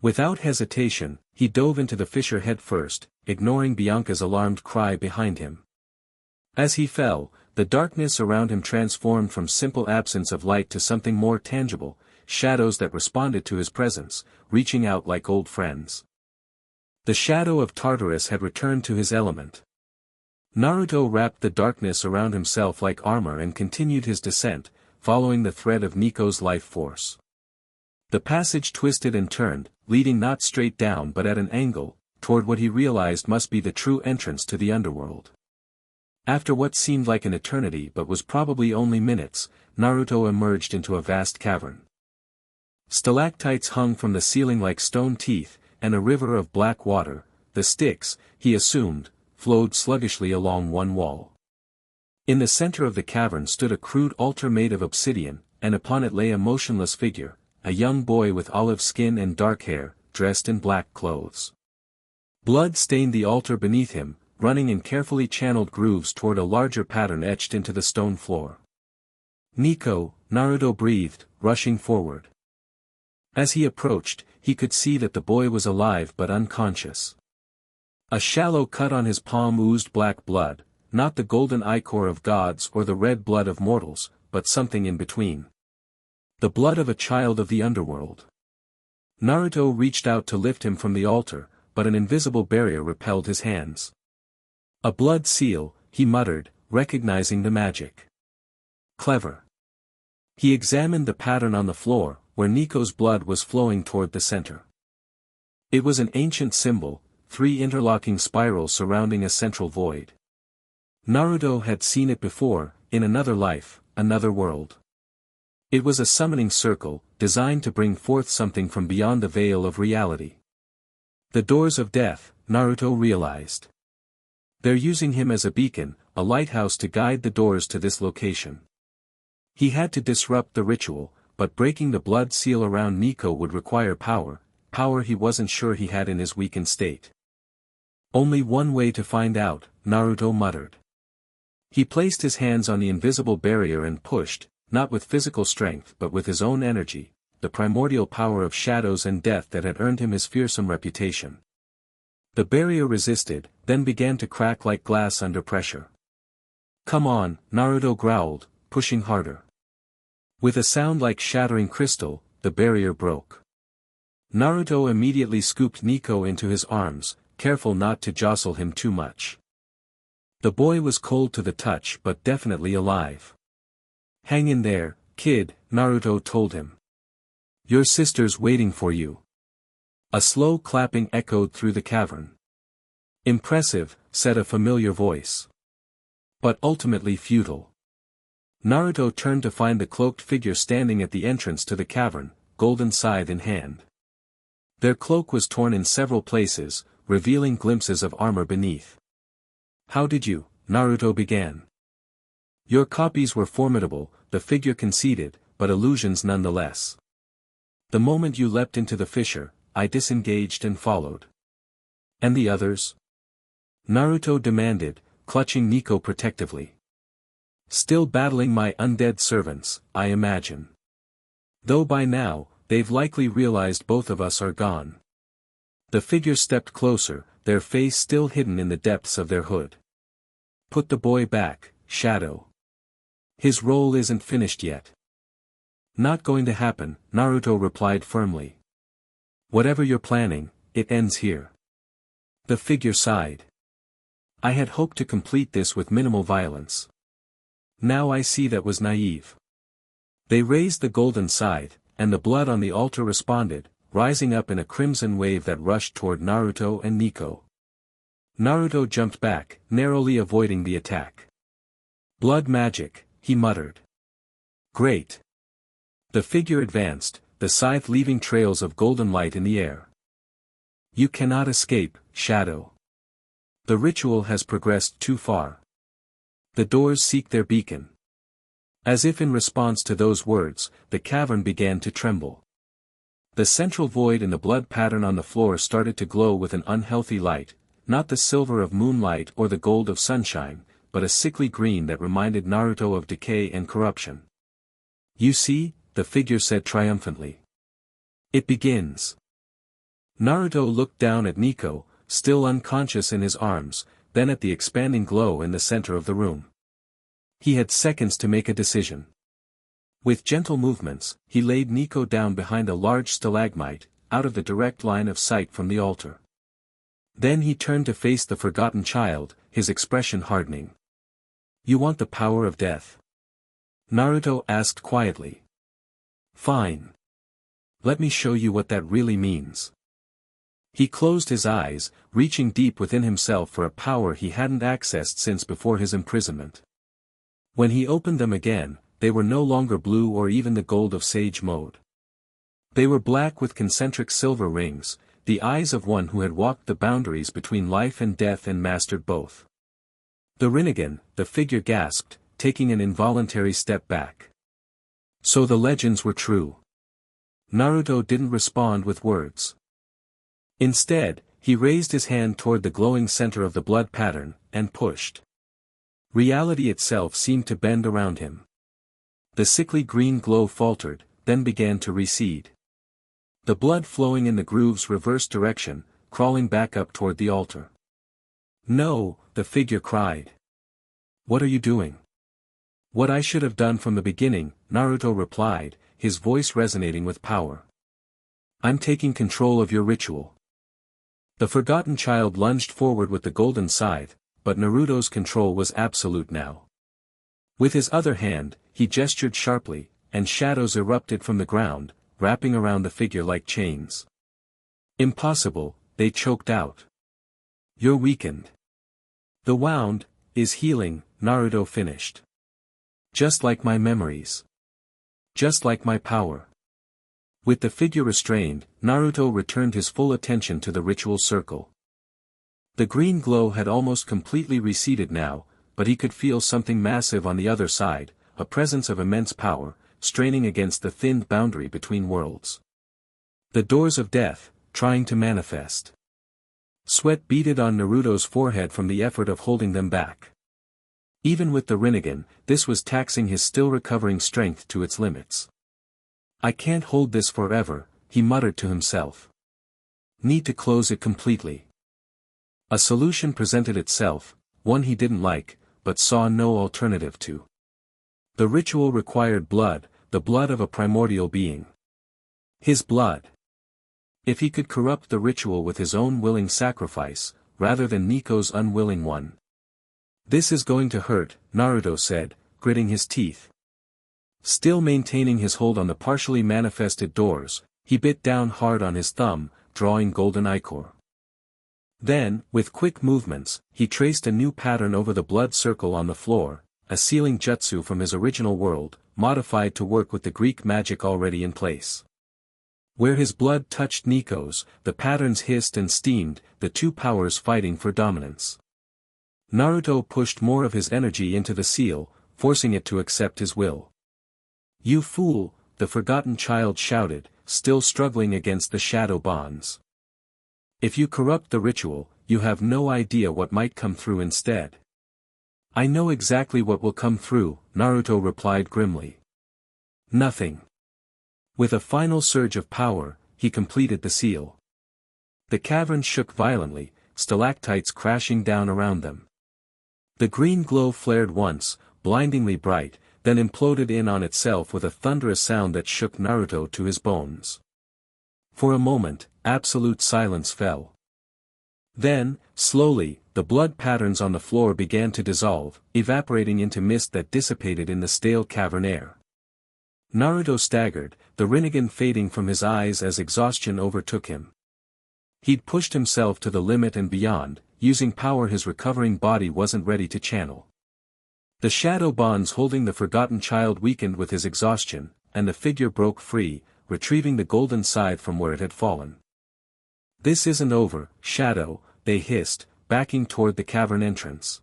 Without hesitation, he dove into the fissure head first, ignoring Bianca's alarmed cry behind him. As he fell, the darkness around him transformed from simple absence of light to something more tangible, shadows that responded to his presence, reaching out like old friends. The shadow of Tartarus had returned to his element. Naruto wrapped the darkness around himself like armor and continued his descent, following the thread of Nico's life force. The passage twisted and turned, leading not straight down but at an angle, toward what he realized must be the true entrance to the underworld. After what seemed like an eternity but was probably only minutes, Naruto emerged into a vast cavern. Stalactites hung from the ceiling like stone teeth, and a river of black water, the Styx, he assumed, flowed sluggishly along one wall. In the center of the cavern stood a crude altar made of obsidian, and upon it lay a motionless figure, a young boy with olive skin and dark hair, dressed in black clothes. Blood stained the altar beneath him, running in carefully channeled grooves toward a larger pattern etched into the stone floor. "Nico," Naruto breathed, rushing forward. As he approached, he could see that the boy was alive but unconscious. A shallow cut on his palm oozed black blood, not the golden ichor of gods or the red blood of mortals, but something in between. The blood of a child of the underworld. Naruto reached out to lift him from the altar, but an invisible barrier repelled his hands. "A blood seal," he muttered, recognizing the magic. "Clever." He examined the pattern on the floor, where Nico's blood was flowing toward the center. It was an ancient symbol, 3 interlocking spirals surrounding a central void. Naruto had seen it before, in another life, another world. It was a summoning circle, designed to bring forth something from beyond the veil of reality. The doors of death, Naruto realized. They're using him as a beacon, a lighthouse to guide the doors to this location. He had to disrupt the ritual, but breaking the blood seal around Nico would require power he wasn't sure he had in his weakened state. Only one way to find out, Naruto muttered. He placed his hands on the invisible barrier and pushed, not with physical strength but with his own energy, the primordial power of shadows and death that had earned him his fearsome reputation. The barrier resisted, then began to crack like glass under pressure. "Come on," Naruto growled, pushing harder. With a sound like shattering crystal, the barrier broke. Naruto immediately scooped Nico into his arms, careful not to jostle him too much. The boy was cold to the touch but definitely alive. "Hang in there, kid," Naruto told him. "Your sister's waiting for you." A slow clapping echoed through the cavern. "Impressive," said a familiar voice. But ultimately futile. Naruto turned to find the cloaked figure standing at the entrance to the cavern, golden scythe in hand. Their cloak was torn in several places, revealing glimpses of armor beneath. "How did you?" Naruto began. "Your copies were formidable," the figure conceded, "but illusions nonetheless. The moment you leapt into the fissure, I disengaged and followed." "And the others?" Naruto demanded, clutching Nico protectively. "Still battling my undead servants, I imagine. Though by now, they've likely realized both of us are gone." The figure stepped closer, their face still hidden in the depths of their hood. "Put the boy back, Shadow. His role isn't finished yet." "Not going to happen," Naruto replied firmly. "Whatever you're planning, it ends here." The figure sighed. "I had hoped to complete this with minimal violence. Now I see that was naive." They raised the golden scythe, and the blood on the altar responded, rising up in a crimson wave that rushed toward Naruto and Nico. Naruto jumped back, narrowly avoiding the attack. "Blood magic," he muttered. "Great." The figure advanced, the scythe leaving trails of golden light in the air. "You cannot escape, Shadow. The ritual has progressed too far. The doors seek their beacon." As if in response to those words, the cavern began to tremble. The central void in the blood pattern on the floor started to glow with an unhealthy light, not the silver of moonlight or the gold of sunshine, but a sickly green that reminded Naruto of decay and corruption. "You see," the figure said triumphantly. "It begins." Naruto looked down at Nico, still unconscious in his arms, then at the expanding glow in the center of the room. He had seconds to make a decision. With gentle movements, he laid Nico down behind a large stalagmite, out of the direct line of sight from the altar. Then he turned to face the forgotten child, his expression hardening. "You want the power of death?" Naruto asked quietly. "Fine. Let me show you what that really means." He closed his eyes, reaching deep within himself for a power he hadn't accessed since before his imprisonment. When he opened them again, they were no longer blue or even the gold of sage mode. They were black with concentric silver rings, the eyes of one who had walked the boundaries between life and death and mastered both. The Rinnegan, the figure gasped, taking an involuntary step back. So the legends were true. Naruto didn't respond with words. Instead, he raised his hand toward the glowing center of the blood pattern, and pushed. Reality itself seemed to bend around him. The sickly green glow faltered, then began to recede. The blood flowing in the groove's reverse direction, crawling back up toward the altar. "No," the figure cried. "What are you doing?" "What I should have done from the beginning," Naruto replied, his voice resonating with power. "I'm taking control of your ritual." The forgotten child lunged forward with the golden scythe, but Naruto's control was absolute now. With his other hand, he gestured sharply, and shadows erupted from the ground, wrapping around the figure like chains. "Impossible," they choked out. "You're weakened." "The wound is healing," Naruto finished. "Just like my memories. Just like my power." With the figure restrained, Naruto returned his full attention to the ritual circle. The green glow had almost completely receded now, but he could feel something massive on the other side, a presence of immense power, straining against the thinned boundary between worlds. The doors of death, trying to manifest. Sweat beaded on Naruto's forehead from the effort of holding them back. Even with the Rinnegan, this was taxing his still recovering strength to its limits. "I can't hold this forever," he muttered to himself. "Need to close it completely." A solution presented itself, one he didn't like, but saw no alternative to. The ritual required blood, the blood of a primordial being. His blood. If he could corrupt the ritual with his own willing sacrifice, rather than Nico's unwilling one. "This is going to hurt," Naruto said, gritting his teeth. Still maintaining his hold on the partially manifested doors, he bit down hard on his thumb, drawing golden ichor. Then, with quick movements, he traced a new pattern over the blood circle on the floor, a sealing jutsu from his original world, modified to work with the Greek magic already in place. Where his blood touched Nico's, the patterns hissed and steamed, the two powers fighting for dominance. Naruto pushed more of his energy into the seal, forcing it to accept his will. "You fool," the forgotten child shouted, still struggling against the shadow bonds. "If you corrupt the ritual, you have no idea what might come through instead." "I know exactly what will come through," Naruto replied grimly. "Nothing." With a final surge of power, he completed the seal. The cavern shook violently, stalactites crashing down around them. The green glow flared once, blindingly bright, then imploded in on itself with a thunderous sound that shook Naruto to his bones. For a moment, absolute silence fell. Then, slowly, the blood patterns on the floor began to dissolve, evaporating into mist that dissipated in the stale cavern air. Naruto staggered, the Rinnegan fading from his eyes as exhaustion overtook him. He'd pushed himself to the limit and beyond, using power his recovering body wasn't ready to channel. The shadow bonds holding the forgotten child weakened with his exhaustion, and the figure broke free, retrieving the golden scythe from where it had fallen. "This isn't over, Shadow," they hissed, backing toward the cavern entrance.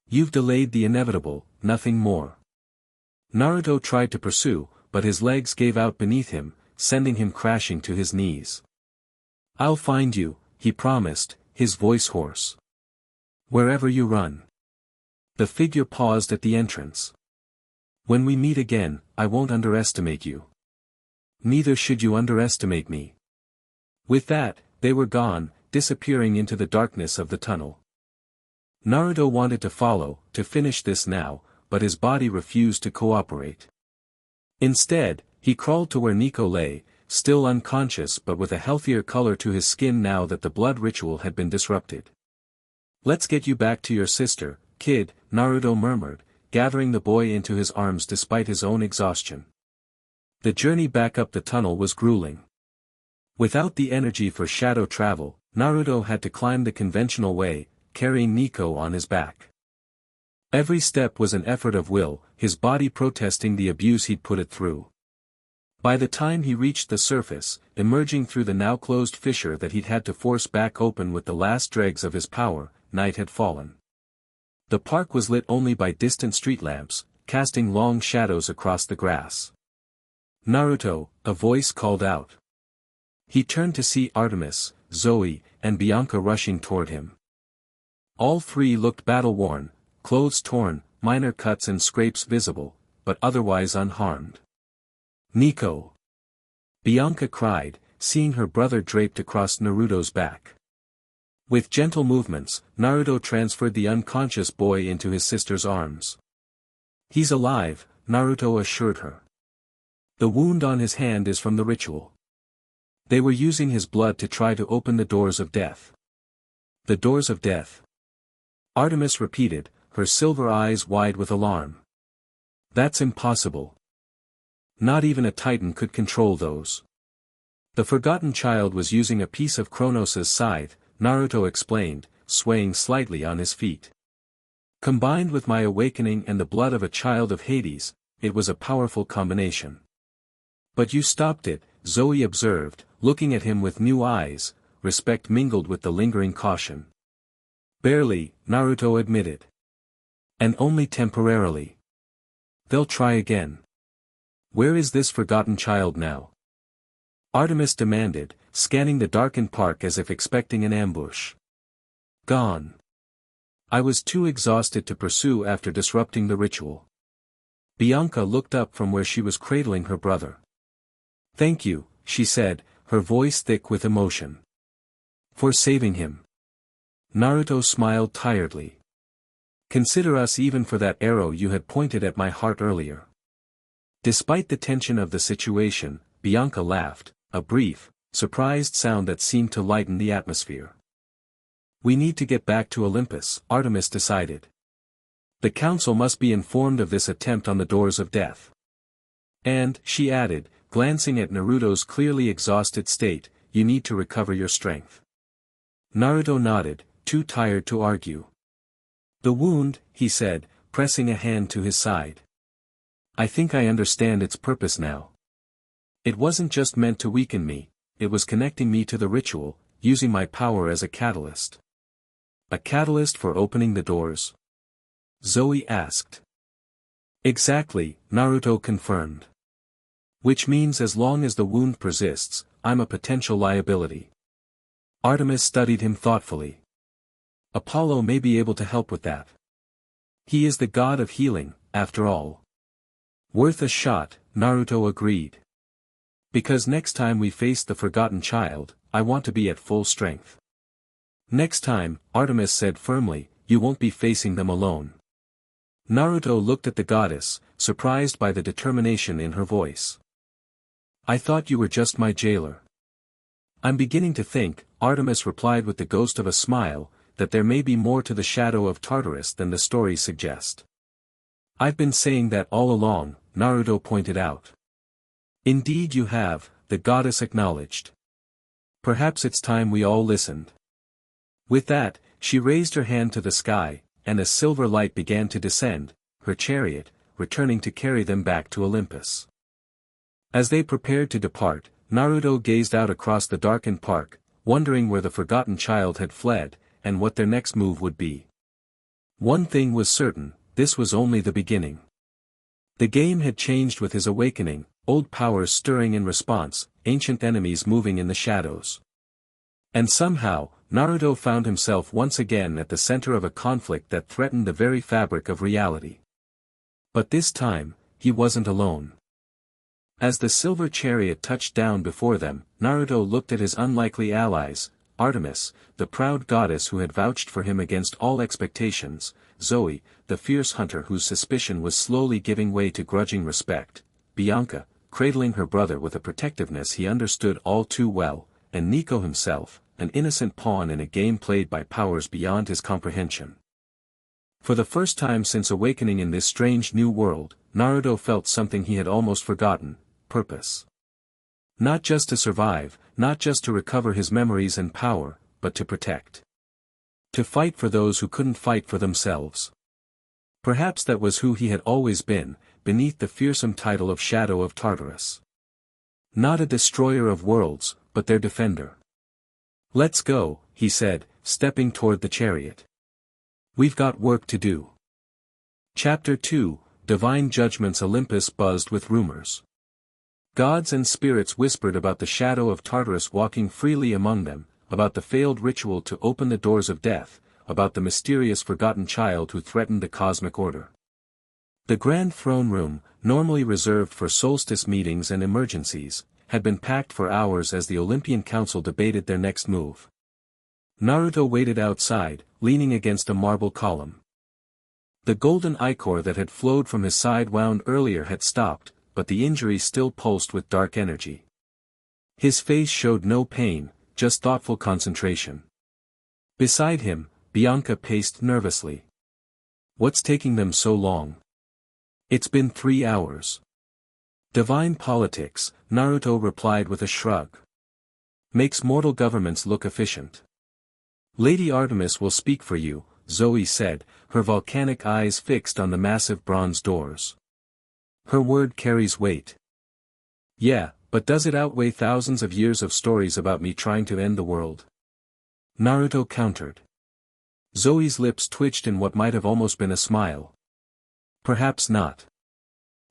"You've delayed the inevitable, nothing more." Naruto tried to pursue, but his legs gave out beneath him, sending him crashing to his knees. "I'll find you," he promised, his voice hoarse. "Wherever you run." The figure paused at the entrance. "When we meet again, I won't underestimate you. Neither should you underestimate me." With that, they were gone, disappearing into the darkness of the tunnel. Naruto wanted to follow, to finish this now, but his body refused to cooperate. Instead, he crawled to where Nico lay, still unconscious but with a healthier color to his skin now that the blood ritual had been disrupted. "Let's get you back to your sister, kid," Naruto murmured, gathering the boy into his arms despite his own exhaustion. The journey back up the tunnel was grueling. Without the energy for shadow travel, Naruto had to climb the conventional way, carrying Nico on his back. Every step was an effort of will, his body protesting the abuse he'd put it through. By the time he reached the surface, emerging through the now closed fissure that he'd had to force back open with the last dregs of his power, night had fallen. The park was lit only by distant street lamps, casting long shadows across the grass. "Naruto," a voice called out. He turned to see Artemis, Zoe, and Bianca rushing toward him. All three looked battle-worn, clothes torn, minor cuts and scrapes visible, but otherwise unharmed. "Nico!" Bianca cried, seeing her brother draped across Naruto's back. With gentle movements, Naruto transferred the unconscious boy into his sister's arms. "He's alive," Naruto assured her. "The wound on his hand is from the ritual. They were using his blood to try to open the doors of death." "The doors of death?" Artemis repeated, her silver eyes wide with alarm. "That's impossible. Not even a titan could control those." "The forgotten child was using a piece of Kronos' scythe," Naruto explained, swaying slightly on his feet. "Combined with my awakening and the blood of a child of Hades, it was a powerful combination." "But you stopped it," Zoe observed, looking at him with new eyes, respect mingled with the lingering caution. "Barely," Naruto admitted. "And only temporarily. They'll try again." "Where is this forgotten child now?" Artemis demanded, scanning the darkened park as if expecting an ambush. "Gone. I was too exhausted to pursue after disrupting the ritual." Bianca looked up from where she was cradling her brother. "Thank you," she said, her voice thick with emotion. "For saving him." Naruto smiled tiredly. "Consider us even for that arrow you had pointed at my heart earlier." Despite the tension of the situation, Bianca laughed, a brief, surprised sound that seemed to lighten the atmosphere. "We need to get back to Olympus," Artemis decided. "The council must be informed of this attempt on the doors of death. And," she added, glancing at Naruto's clearly exhausted state, "you need to recover your strength." Naruto nodded, too tired to argue. "The wound," he said, pressing a hand to his side. "I think I understand its purpose now. It wasn't just meant to weaken me, it was connecting me to the ritual, using my power as a catalyst." "A catalyst for opening the doors?" Zoe asked. "Exactly," Naruto confirmed. "Which means as long as the wound persists, I'm a potential liability." Artemis studied him thoughtfully. "Apollo may be able to help with that. He is the god of healing, after all." "Worth a shot," Naruto agreed. "Because next time we face the forgotten child, I want to be at full strength." "Next time," Artemis said firmly, "you won't be facing them alone." Naruto looked at the goddess, surprised by the determination in her voice. "I thought you were just my jailer." "I'm beginning to think," Artemis replied with the ghost of a smile, "that there may be more to the shadow of Tartarus than the stories suggest." "I've been saying that all along," Naruto pointed out. "Indeed you have," the goddess acknowledged. "Perhaps it's time we all listened." With that, she raised her hand to the sky, and a silver light began to descend, her chariot, returning to carry them back to Olympus. As they prepared to depart, Naruto gazed out across the darkened park, wondering where the forgotten child had fled, and what their next move would be. One thing was certain, this was only the beginning. The game had changed with his awakening, old powers stirring in response, ancient enemies moving in the shadows. And somehow, Naruto found himself once again at the center of a conflict that threatened the very fabric of reality. But this time, he wasn't alone. As the silver chariot touched down before them, Naruto looked at his unlikely allies, Artemis, the proud goddess who had vouched for him against all expectations, Zoe, the fierce hunter whose suspicion was slowly giving way to grudging respect, Bianca, cradling her brother with a protectiveness he understood all too well, and Nico himself, an innocent pawn in a game played by powers beyond his comprehension. For the first time since awakening in this strange new world, Naruto felt something he had almost forgotten: purpose. Not just to survive, not just to recover his memories and power, but to protect. To fight for those who couldn't fight for themselves. Perhaps that was who he had always been, beneath the fearsome title of Shadow of Tartarus. Not a destroyer of worlds, but their defender. Let's go, he said, stepping toward the chariot. We've got work to do. Chapter 2, Divine Judgments. Olympus buzzed with rumors. Gods and spirits whispered about the shadow of Tartarus walking freely among them, about the failed ritual to open the doors of death, about the mysterious forgotten child who threatened the cosmic order. The grand throne room, normally reserved for solstice meetings and emergencies, had been packed for hours as the Olympian Council debated their next move. Naruto waited outside, leaning against a marble column. The golden ichor that had flowed from his side wound earlier had stopped, but the injury still pulsed with dark energy. His face showed no pain, just thoughtful concentration. Beside him, Bianca paced nervously. What's taking them so long? It's been 3 hours. Divine politics, Naruto replied with a shrug. Makes mortal governments look efficient. Lady Artemis will speak for you, Zoe said, her volcanic eyes fixed on the massive bronze doors. Her word carries weight. Yeah, but does it outweigh thousands of years of stories about me trying to end the world? Naruto countered. Zoe's lips twitched in what might have almost been a smile. Perhaps not.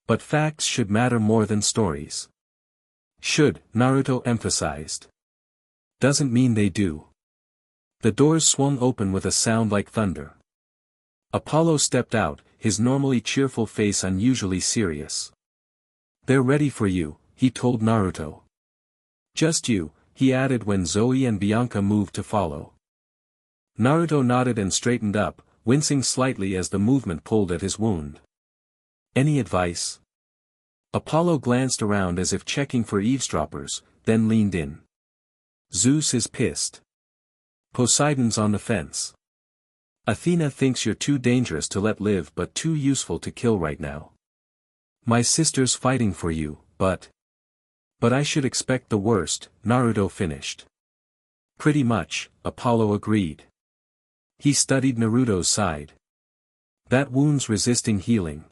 But facts should matter more than stories. Should, Naruto emphasized. Doesn't mean they do. The doors swung open with a sound like thunder. Apollo stepped out, his normally cheerful face unusually serious. They're ready for you, he told Naruto. Just you, he added when Zoe and Bianca moved to follow. Naruto nodded and straightened up, wincing slightly as the movement pulled at his wound. Any advice? Apollo glanced around as if checking for eavesdroppers, then leaned in. Zeus is pissed. Poseidon's on the fence. Athena thinks you're too dangerous to let live but too useful to kill right now. My sister's fighting for you, but I should expect the worst, Naruto finished. Pretty much, Apollo agreed. He studied Naruto's side. That wound's resisting healing.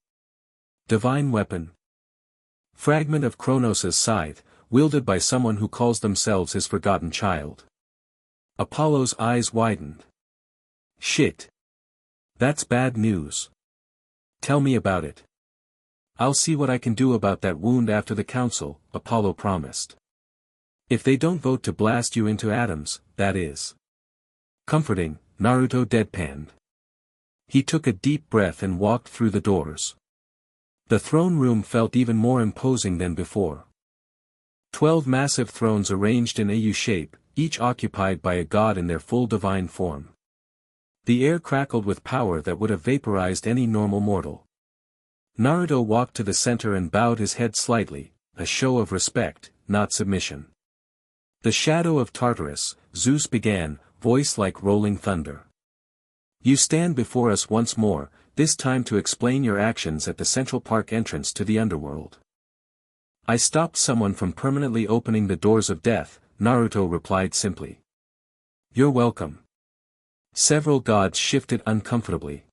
Divine weapon. Fragment of Kronos' scythe, wielded by someone who calls themselves his forgotten child. Apollo's eyes widened. Shit. That's bad news. Tell me about it. I'll see what I can do about that wound after the council, Apollo promised. If they don't vote to blast you into atoms, that is. Comforting, Naruto deadpanned. He took a deep breath and walked through the doors. The throne room felt even more imposing than before. 12 massive thrones arranged in a U shape, each occupied by a god in their full divine form. The air crackled with power that would have vaporized any normal mortal. Naruto walked to the center and bowed his head slightly, a show of respect, not submission. The shadow of Tartarus, Zeus began, voice like rolling thunder. You stand before us once more, this time to explain your actions at the Central Park entrance to the underworld. I stopped someone from permanently opening the doors of death, Naruto replied simply. You're welcome. Several gods shifted uncomfortably.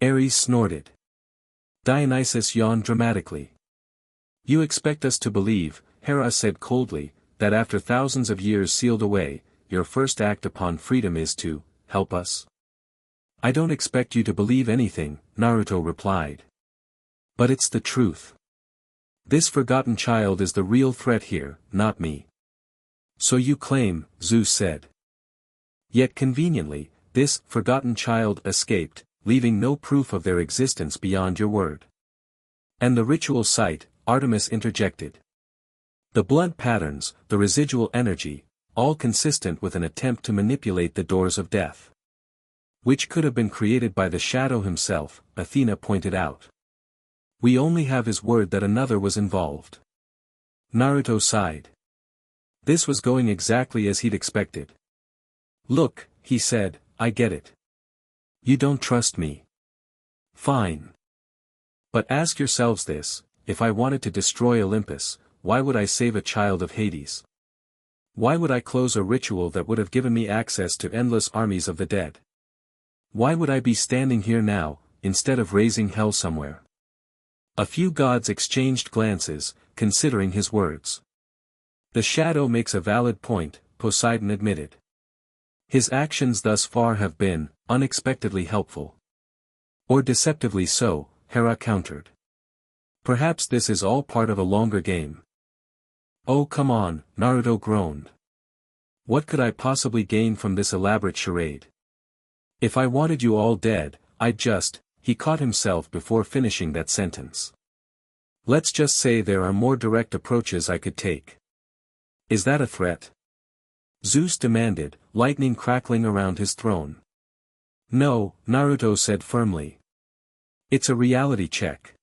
Ares snorted. Dionysus yawned dramatically. You expect us to believe, Hera said coldly, that after thousands of years sealed away, your first act upon freedom is to help us? I don't expect you to believe anything, Naruto replied. But it's the truth. This forgotten child is the real threat here, not me. So you claim, Zeus said. Yet conveniently, this forgotten child escaped, leaving no proof of their existence beyond your word. And the ritual site, Artemis interjected. The blood patterns, the residual energy, all consistent with an attempt to manipulate the doors of death. Which could have been created by the shadow himself, Athena pointed out. We only have his word that another was involved. Naruto sighed. This was going exactly as he'd expected. Look, he said, I get it. You don't trust me. Fine. But ask yourselves this, if I wanted to destroy Olympus, why would I save a child of Hades? Why would I close a ritual that would have given me access to endless armies of the dead? Why would I be standing here now, instead of raising hell somewhere? A few gods exchanged glances, considering his words. The shadow makes a valid point, Poseidon admitted. His actions thus far have been, unexpectedly helpful. Or deceptively so, Hera countered. Perhaps this is all part of a longer game. Oh come on, Naruto groaned. What could I possibly gain from this elaborate charade? If I wanted you all dead, I'd just, he caught himself before finishing that sentence. Let's just say there are more direct approaches I could take. Is that a threat? Zeus demanded, lightning crackling around his throne. No, Naruto said firmly. It's a reality check.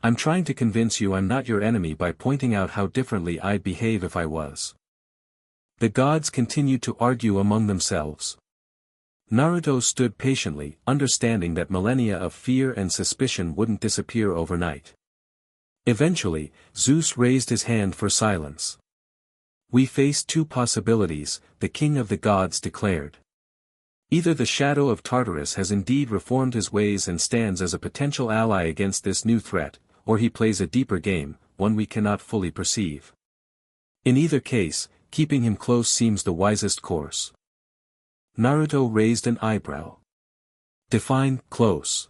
I'm trying to convince you I'm not your enemy by pointing out how differently I'd behave if I was. The gods continued to argue among themselves. Naruto stood patiently, understanding that millennia of fear and suspicion wouldn't disappear overnight. Eventually, Zeus raised his hand for silence. We face two possibilities, the king of the gods declared. Either the shadow of Tartarus has indeed reformed his ways and stands as a potential ally against this new threat, or he plays a deeper game, one we cannot fully perceive. In either case, keeping him close seems the wisest course. Naruto raised an eyebrow. Define close.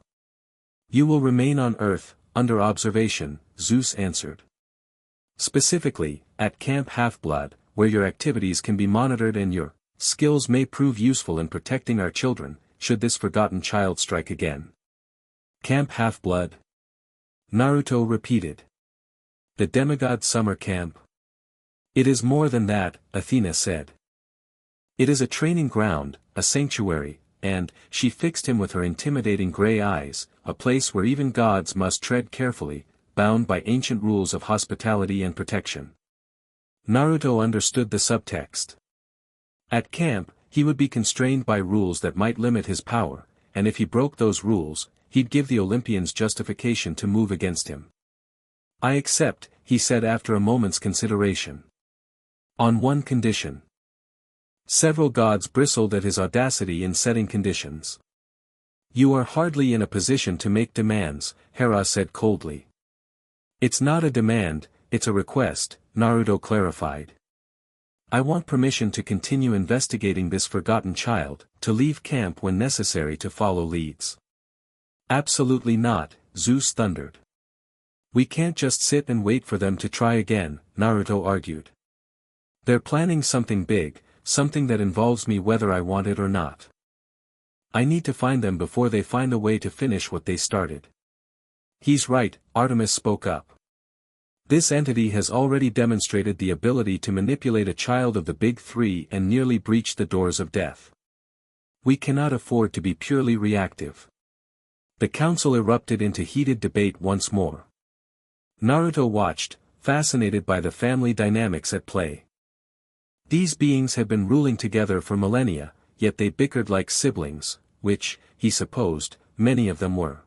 You will remain on Earth, under observation, Zeus answered. Specifically, at Camp Half-Blood, where your activities can be monitored and your skills may prove useful in protecting our children, should this forgotten child strike again. Camp Half-Blood? Naruto repeated. The demigod summer camp? It is more than that, Athena said. It is a training ground, a sanctuary, and, she fixed him with her intimidating gray eyes, a place where even gods must tread carefully, bound by ancient rules of hospitality and protection. Naruto understood the subtext. At camp, he would be constrained by rules that might limit his power, and if he broke those rules, he'd give the Olympians justification to move against him. I accept, he said after a moment's consideration. On one condition. Several gods bristled at his audacity in setting conditions. You are hardly in a position to make demands, Hera said coldly. It's not a demand, it's a request, Naruto clarified. I want permission to continue investigating this forgotten child, to leave camp when necessary to follow leads. Absolutely not, Zeus thundered. We can't just sit and wait for them to try again, Naruto argued. They're planning something big, something that involves me whether I want it or not. I need to find them before they find a way to finish what they started. He's right, Artemis spoke up. This entity has already demonstrated the ability to manipulate a child of the Big Three and nearly breach the doors of death. We cannot afford to be purely reactive. The council erupted into heated debate once more. Naruto watched, fascinated by the family dynamics at play. These beings had been ruling together for millennia, yet they bickered like siblings, which, he supposed, many of them were.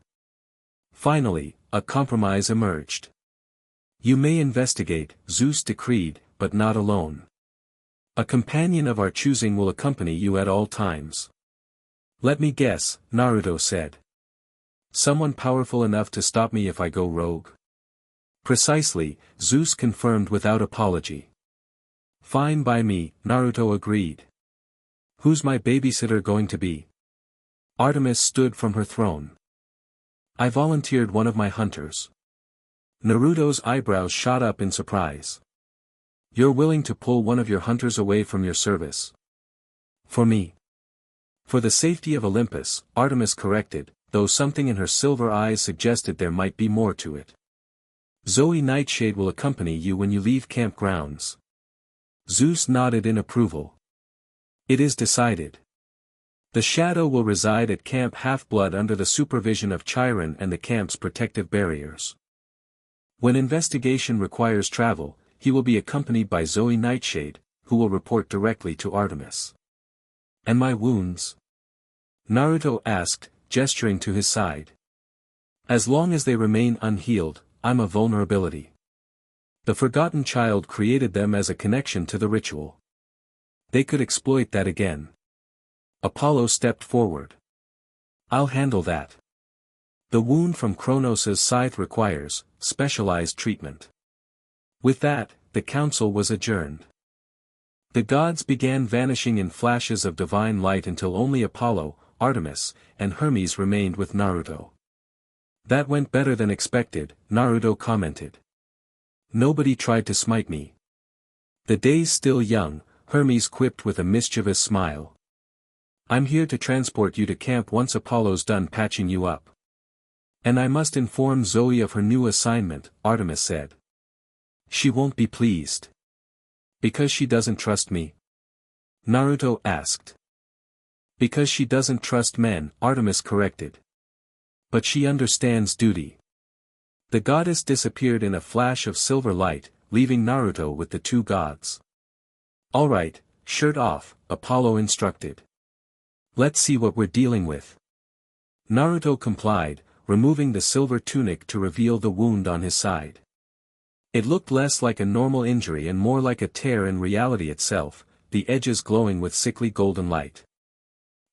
Finally, a compromise emerged. You may investigate, Zeus decreed, but not alone. A companion of our choosing will accompany you at all times. Let me guess, Naruto said. Someone powerful enough to stop me if I go rogue? Precisely, Zeus confirmed without apology. Fine by me, Naruto agreed. Who's my babysitter going to be? Artemis stood from her throne. I volunteered one of my hunters. Naruto's eyebrows shot up in surprise. You're willing to pull one of your hunters away from your service? For me. For the safety of Olympus, Artemis corrected, though something in her silver eyes suggested there might be more to it. Zoë Nightshade will accompany you when you leave camp grounds. Zeus nodded in approval. It is decided. The shadow will reside at Camp Half-Blood under the supervision of Chiron and the camp's protective barriers. When investigation requires travel, he will be accompanied by Zoë Nightshade, who will report directly to Artemis. And my wounds? Naruto asked, gesturing to his side. As long as they remain unhealed, I'm a vulnerability. The forgotten child created them as a connection to the ritual. They could exploit that again. Apollo stepped forward. I'll handle that. The wound from Kronos' scythe requires specialized treatment. With that, the council was adjourned. The gods began vanishing in flashes of divine light until only Apollo, Artemis, and Hermes remained with Naruto. "That went better than expected," Naruto commented. "Nobody tried to smite me." "The day's still young," Hermes quipped with a mischievous smile. "I'm here to transport you to camp once Apollo's done patching you up." "And I must inform Zoe of her new assignment," Artemis said. "She won't be pleased." "Because she doesn't trust me?" Naruto asked. "Because she doesn't trust men," Artemis corrected. "But she understands duty." The goddess disappeared in a flash of silver light, leaving Naruto with the two gods. "All right, shirt off," Apollo instructed. "Let's see what we're dealing with." Naruto complied, removing the silver tunic to reveal the wound on his side. It looked less like a normal injury and more like a tear in reality itself, the edges glowing with sickly golden light.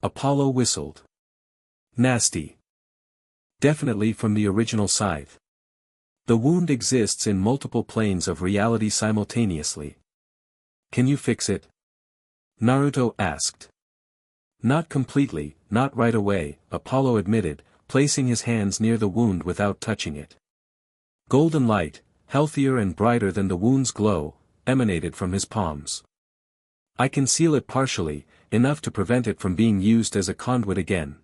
Apollo whistled. "Nasty. Definitely from the original scythe. The wound exists in multiple planes of reality simultaneously. Can you fix it?" Naruto asked. "Not completely, not right away," Apollo admitted, placing his hands near the wound without touching it. Golden light, healthier and brighter than the wound's glow, emanated from his palms. "I can seal it partially, enough to prevent it from being used as a conduit again.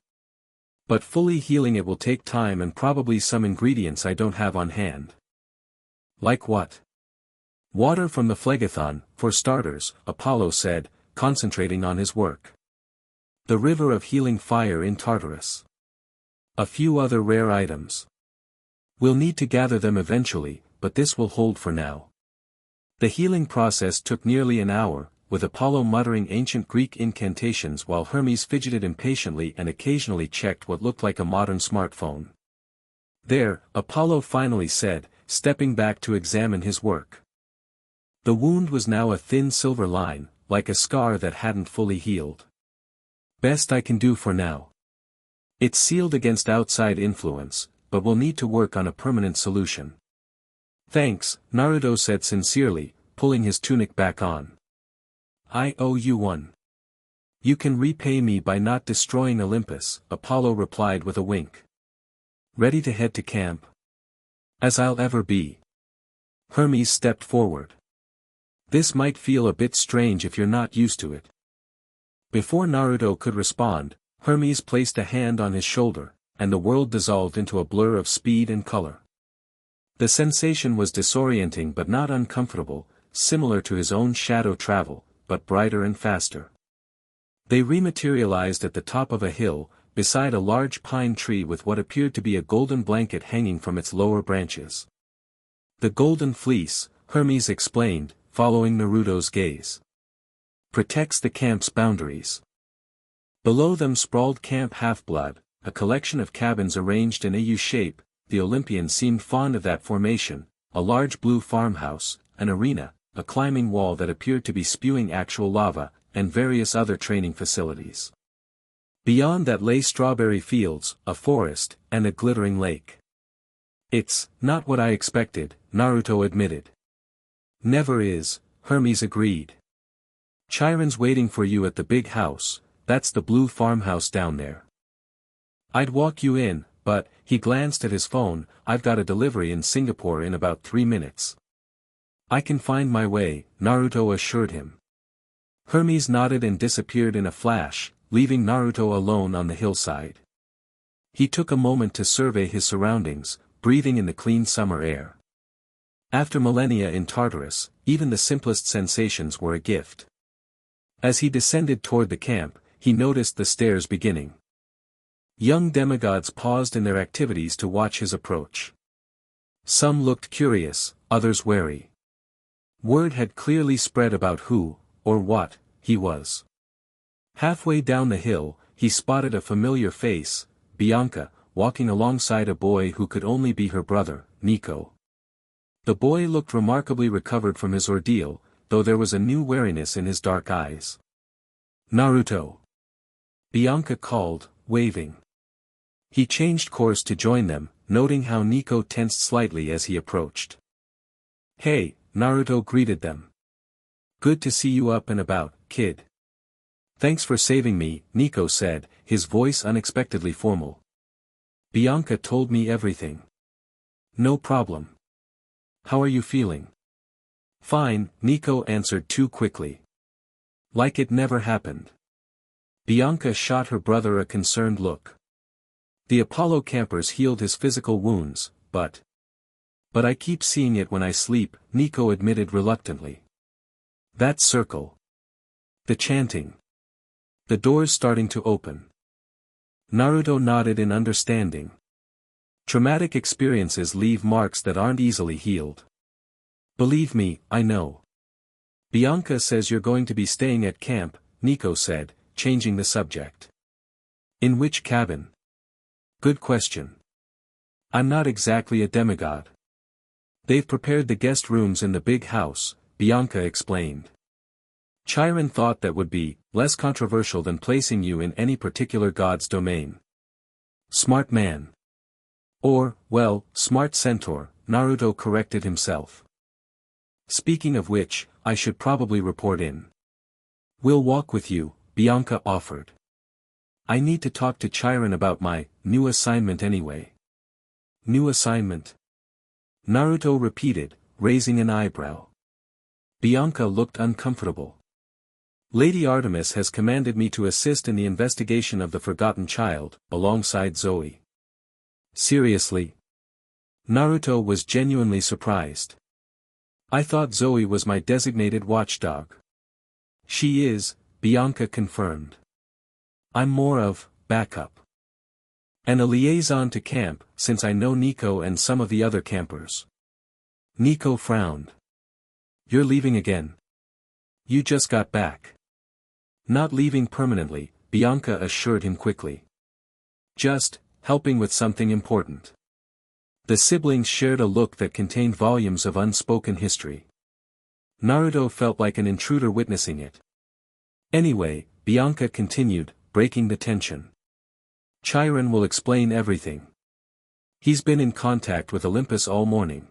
But fully healing it will take time and probably some ingredients I don't have on hand." "Like what?" "Water from the Phlegathon, for starters," Apollo said, concentrating on his work. "The river of healing fire in Tartarus. A few other rare items. We'll need to gather them eventually, but this will hold for now." The healing process took nearly an hour, with Apollo muttering ancient Greek incantations while Hermes fidgeted impatiently and occasionally checked what looked like a modern smartphone. "There," Apollo finally said, stepping back to examine his work. The wound was now a thin silver line, like a scar that hadn't fully healed. "Best I can do for now. It's sealed against outside influence, but we'll need to work on a permanent solution." "Thanks," Naruto said sincerely, pulling his tunic back on. "I owe you one. You can repay me by not destroying Olympus," Apollo replied with a wink. "Ready to head to camp?" "As I'll ever be." Hermes stepped forward. "This might feel a bit strange if you're not used to it." Before Naruto could respond, Hermes placed a hand on his shoulder, and the world dissolved into a blur of speed and color. The sensation was disorienting but not uncomfortable, similar to his own shadow travel, but brighter and faster. They rematerialized at the top of a hill, beside a large pine tree with what appeared to be a golden blanket hanging from its lower branches. "The golden fleece," Hermes explained, following Naruto's gaze. "Protects the camp's boundaries." Below them sprawled Camp Half-Blood, a collection of cabins arranged in a U-shape. The Olympians seemed fond of that formation, a large blue farmhouse, an arena, a climbing wall that appeared to be spewing actual lava, and various other training facilities. Beyond that lay strawberry fields, a forest, and a glittering lake. "It's not what I expected," Naruto admitted. "Never is," Hermes agreed. "Chiron's waiting for you at the big house, that's the blue farmhouse down there. I'd walk you in, but," he glanced at his phone, "I've got a delivery in Singapore in about 3 minutes. "I can find my way," Naruto assured him. Hermes nodded and disappeared in a flash, leaving Naruto alone on the hillside. He took a moment to survey his surroundings, breathing in the clean summer air. After millennia in Tartarus, even the simplest sensations were a gift. As he descended toward the camp, he noticed the stairs beginning. Young demigods paused in their activities to watch his approach. Some looked curious, others wary. Word had clearly spread about who, or what, he was. Halfway down the hill, he spotted a familiar face, Bianca, walking alongside a boy who could only be her brother, Nico. The boy looked remarkably recovered from his ordeal, though there was a new wariness in his dark eyes. "Naruto!" Bianca called, waving. He changed course to join them, noting how Nico tensed slightly as he approached. "Hey," Naruto greeted them. Good to see you up and about, kid. Thanks for saving me, Nico said, his voice unexpectedly formal. Bianca told me everything. No problem. How are you feeling? Fine, Nico answered too quickly. Like it never happened. Bianca shot her brother a concerned look. The Apollo campers healed his physical wounds, but I keep seeing it when I sleep, Nico admitted reluctantly. That circle. The chanting. The doors starting to open. Naruto nodded in understanding. Traumatic experiences leave marks that aren't easily healed. Believe me, I know. Bianca says you're going to be staying at camp, Nico said, changing the subject. In which cabin? Good question. I'm not exactly a demigod. They've prepared the guest rooms in the big house, Bianca explained. Chiron thought that would be less controversial than placing you in any particular god's domain. Smart man. Or, well, smart centaur, Naruto corrected himself. Speaking of which, I should probably report in. We'll walk with you, Bianca offered. I need to talk to Chiron about my new assignment anyway. New assignment? Naruto repeated, raising an eyebrow. Bianca looked uncomfortable. Lady Artemis has commanded me to assist in the investigation of the forgotten child, alongside Zoe. Seriously? Naruto was genuinely surprised. I thought Zoe was my designated watchdog. She is, Bianca confirmed. I'm more of backup. And a liaison to camp, since I know Nico and some of the other campers. Nico frowned. You're leaving again. You just got back. Not leaving permanently, Bianca assured him quickly. Just helping with something important. The siblings shared a look that contained volumes of unspoken history. Naruto felt like an intruder witnessing it. Anyway, Bianca continued, breaking the tension. Chiron will explain everything. He's been in contact with Olympus all morning.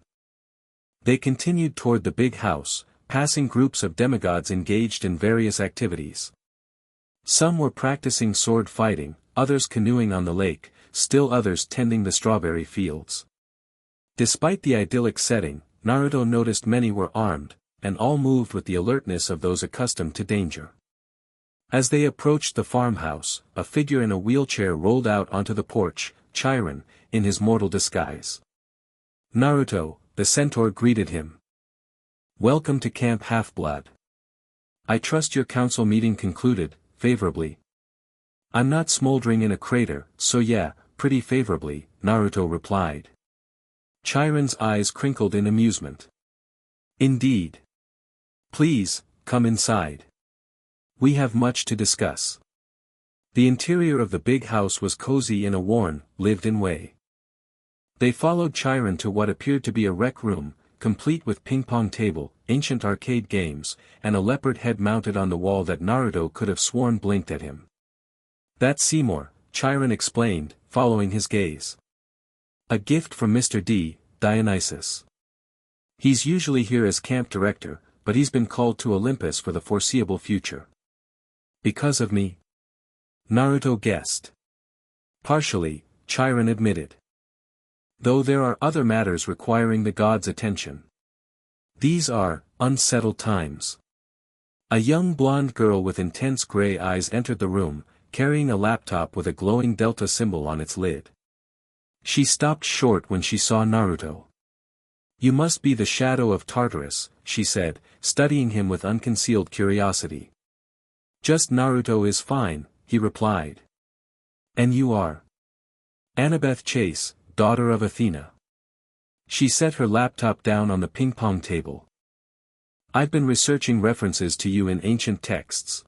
They continued toward the big house, passing groups of demigods engaged in various activities. Some were practicing sword fighting, others canoeing on the lake, still others tending the strawberry fields. Despite the idyllic setting, Naruto noticed many were armed, and all moved with the alertness of those accustomed to danger. As they approached the farmhouse, a figure in a wheelchair rolled out onto the porch, Chiron, in his mortal disguise. Naruto, the centaur greeted him. Welcome to Camp Half-Blood. I trust your council meeting concluded, favorably. I'm not smoldering in a crater, so yeah, pretty favorably, Naruto replied. Chiron's eyes crinkled in amusement. Indeed. Please, come inside. We have much to discuss. The interior of the big house was cozy in a worn, lived-in way. They followed Chiron to what appeared to be a rec room, complete with ping-pong table, ancient arcade games, and a leopard head mounted on the wall that Naruto could have sworn blinked at him. That's Seymour, Chiron explained, following his gaze. A gift from Mr. D, Dionysus. He's usually here as camp director, but he's been called to Olympus for the foreseeable future. Because of me? Naruto guessed. Partially, Chiron admitted. Though there are other matters requiring the god's attention. These are unsettled times. A young blonde girl with intense gray eyes entered the room, carrying a laptop with a glowing delta symbol on its lid. She stopped short when she saw Naruto. You must be the shadow of Tartarus, she said, studying him with unconcealed curiosity. Just Naruto is fine, he replied. And you are? Annabeth Chase, daughter of Athena. She set her laptop down on the ping-pong table. I've been researching references to you in ancient texts.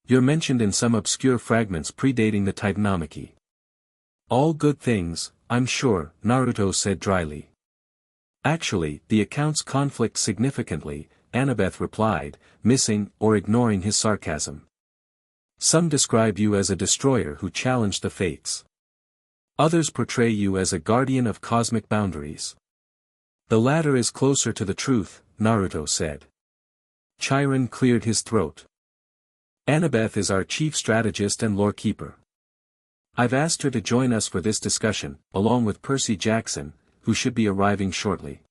You're mentioned in some obscure fragments predating the Titanomachy. All good things, I'm sure, Naruto said dryly. Actually, the accounts conflict significantly, Annabeth replied, missing or ignoring his sarcasm. Some describe you as a destroyer who challenged the fates. Others portray you as a guardian of cosmic boundaries. The latter is closer to the truth, Naruto said. Chiron cleared his throat. Annabeth is our chief strategist and lore keeper. I've asked her to join us for this discussion, along with Percy Jackson, who should be arriving shortly.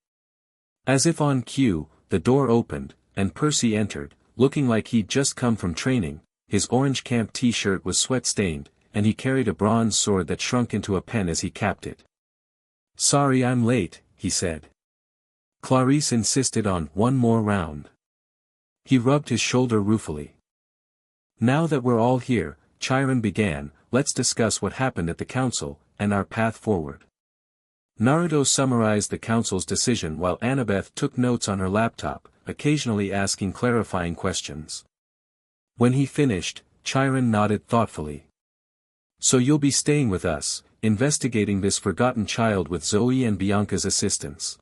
As if on cue, the door opened, and Percy entered, looking like he'd just come from training. His orange camp t-shirt was sweat-stained, and he carried a bronze sword that shrunk into a pen as he capped it. "Sorry I'm late," he said. Clarice insisted on one more round. He rubbed his shoulder ruefully. "Now that we're all here," Chiron began, "let's discuss what happened at the council, and our path forward." Naruto summarized the council's decision while Annabeth took notes on her laptop, occasionally asking clarifying questions. When he finished, Chiron nodded thoughtfully. "So you'll be staying with us, investigating this forgotten child with Zoe and Bianca's assistance."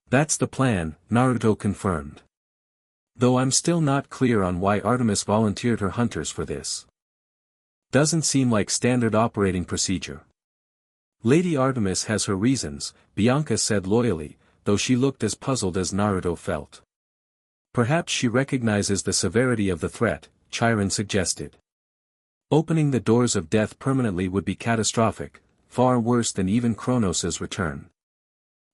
"That's the plan," Naruto confirmed. "Though I'm still not clear on why Artemis volunteered her hunters for this. Doesn't seem like standard operating procedure." "Lady Artemis has her reasons," Bianca said loyally, though she looked as puzzled as Naruto felt. "Perhaps she recognizes the severity of the threat," Chiron suggested. "Opening the doors of death permanently would be catastrophic, far worse than even Kronos' return."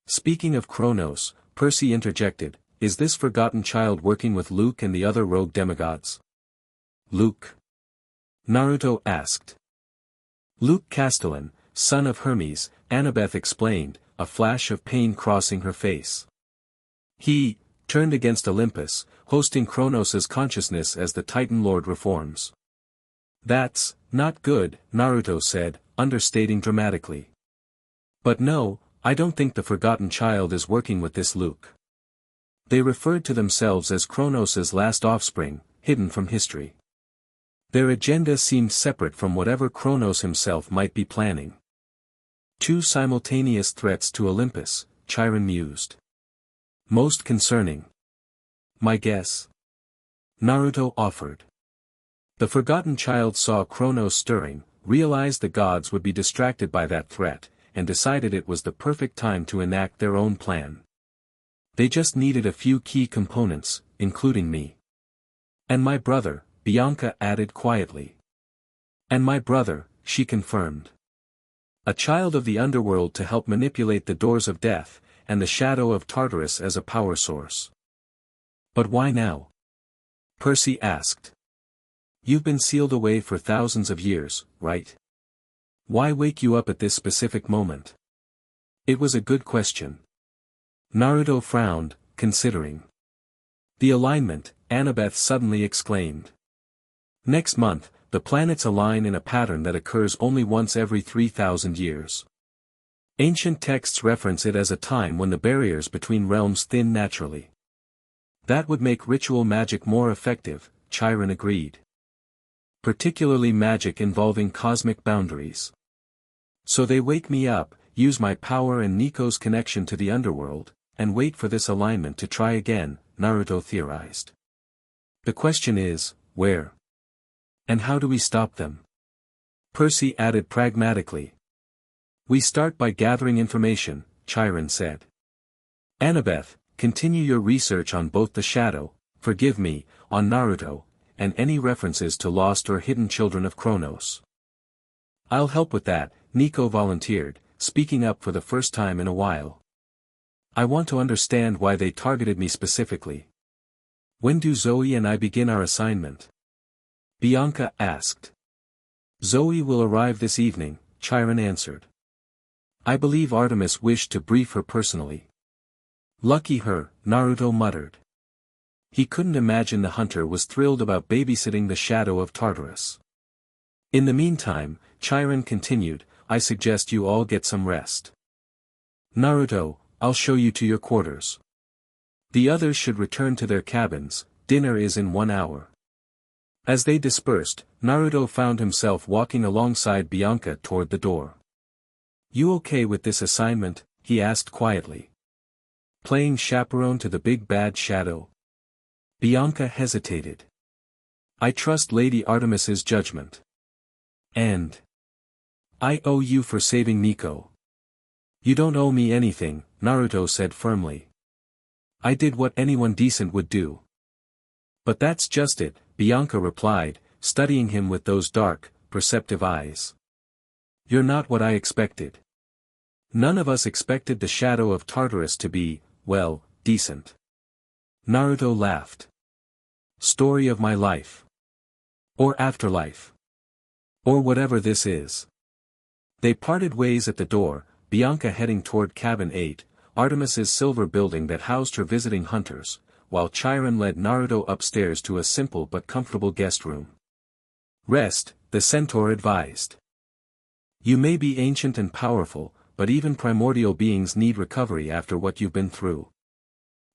"Speaking of Kronos," Percy interjected, "is this forgotten child working with Luke and the other rogue demigods?" "Luke?" Naruto asked. "Luke Castellan, son of Hermes," Annabeth explained, a flash of pain crossing her face. "He turned against Olympus, hosting Kronos' consciousness as the Titan Lord reforms." "That's not good," Naruto said, understating dramatically. "But no, I don't think the forgotten child is working with this Luke. They referred to themselves as Kronos' last offspring, hidden from history. Their agenda seemed separate from whatever Kronos himself might be planning." "Two simultaneous threats to Olympus," Chiron mused. "Most concerning." "My guess?" Naruto offered. "The forgotten child saw Kronos stirring, realized the gods would be distracted by that threat, and decided it was the perfect time to enact their own plan. They just needed a few key components, including me. And my brother," Bianca added quietly. "And my brother," she confirmed. "A child of the underworld to help manipulate the doors of death, and the shadow of Tartarus as a power source." "But why now?" Percy asked. "You've been sealed away for thousands of years, right? Why wake you up at this specific moment?" It was a good question. Naruto frowned, considering. "The alignment," Annabeth suddenly exclaimed. "Next month, the planets align in a pattern that occurs only once every 3,000 years. Ancient texts reference it as a time when the barriers between realms thin naturally." "That would make ritual magic more effective," Chiron agreed. "Particularly magic involving cosmic boundaries. So they wake me up, use my power and Nico's connection to the underworld, and wait for this alignment to try again," Naruto theorized. "The question is, where? And how do we stop them?" Percy added pragmatically. "We start by gathering information," Chiron said. "Annabeth, continue your research on both the shadow, forgive me, on Naruto, and any references to lost or hidden children of Kronos." "I'll help with that," Nico volunteered, speaking up for the first time in a while. "I want to understand why they targeted me specifically." "When do Zoe and I begin our assignment?" Bianca asked. "Zoe will arrive this evening," Chiron answered. "I believe Artemis wished to brief her personally." "Lucky her," Naruto muttered. He couldn't imagine the hunter was thrilled about babysitting the shadow of Tartarus. "In the meantime," Chiron continued, "I suggest you all get some rest. Naruto, I'll show you to your quarters. The others should return to their cabins, dinner is in 1 hour." As they dispersed, Naruto found himself walking alongside Bianca toward the door. "You okay with this assignment?" he asked quietly. "Playing chaperone to the big bad shadow?" Bianca hesitated. "I trust Lady Artemis's judgment. And I owe you for saving Nico." "You don't owe me anything," Naruto said firmly. I did what anyone decent would do. But that's just it, Bianca replied, studying him with those dark, perceptive eyes. You're not what I expected. None of us expected the shadow of Tartarus to be, well, decent. Naruto laughed. Story of my life. Or afterlife. Or whatever this is. They parted ways at the door, Bianca heading toward Cabin 8, Artemis's silver building that housed her visiting hunters, while Chiron led Naruto upstairs to a simple but comfortable guest room. Rest, the centaur advised. You may be ancient and powerful, but even primordial beings need recovery after what you've been through.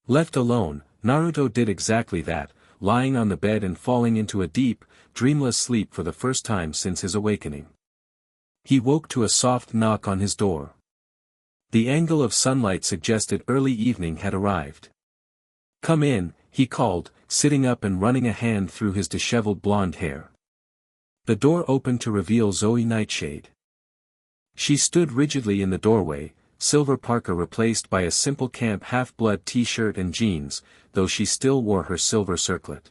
Left alone, Naruto did exactly that, lying on the bed and falling into a deep, dreamless sleep for the first time since his awakening. He woke to a soft knock on his door. The angle of sunlight suggested early evening had arrived. Come in, he called, sitting up and running a hand through his disheveled blonde hair. The door opened to reveal Zoë Nightshade. She stood rigidly in the doorway, silver parka replaced by a simple camp half-blood t-shirt and jeans, though she still wore her silver circlet.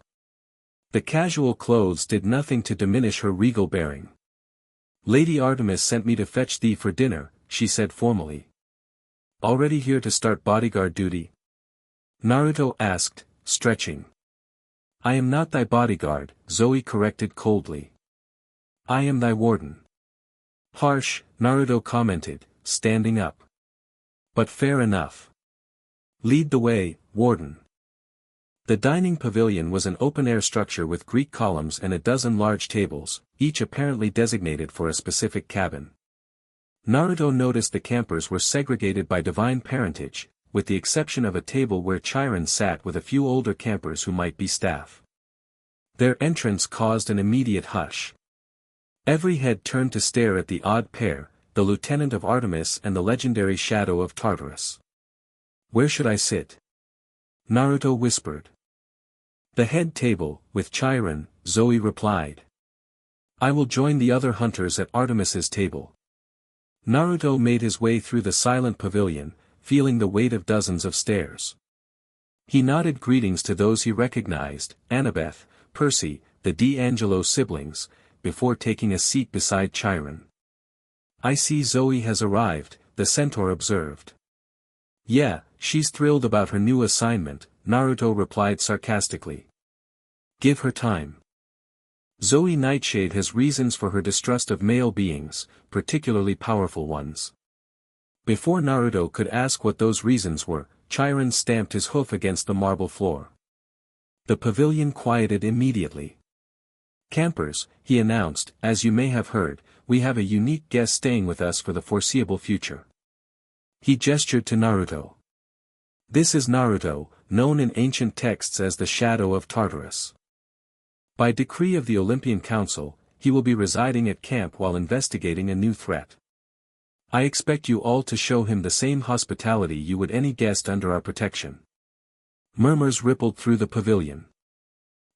The casual clothes did nothing to diminish her regal bearing. Lady Artemis sent me to fetch thee for dinner, she said formally. Already here to start bodyguard duty? Naruto asked, stretching. I am not thy bodyguard, Zoe corrected coldly. I am thy warden. Harsh, Naruto commented, standing up. But fair enough. Lead the way, warden. The dining pavilion was an open-air structure with Greek columns and a dozen large tables, each apparently designated for a specific cabin. Naruto noticed the campers were segregated by divine parentage, with the exception of a table where Chiron sat with a few older campers who might be staff. Their entrance caused an immediate hush. Every head turned to stare at the odd pair, the lieutenant of Artemis and the legendary shadow of Tartarus. Where should I sit? Naruto whispered. The head table, with Chiron, Zoe replied. I will join the other hunters at Artemis's table. Naruto made his way through the silent pavilion, feeling the weight of dozens of stares. He nodded greetings to those he recognized, Annabeth, Percy, the D'Angelo siblings, before taking a seat beside Chiron. I see Zoe has arrived, the centaur observed. Yeah, she's thrilled about her new assignment, Naruto replied sarcastically. Give her time. Zoë Nightshade has reasons for her distrust of male beings, particularly powerful ones. Before Naruto could ask what those reasons were, Chiron stamped his hoof against the marble floor. The pavilion quieted immediately. Campers, he announced, as you may have heard, we have a unique guest staying with us for the foreseeable future. He gestured to Naruto. This is Naruto, known in ancient texts as the Shadow of Tartarus. By decree of the Olympian Council, he will be residing at camp while investigating a new threat. I expect you all to show him the same hospitality you would any guest under our protection. Murmurs rippled through the pavilion.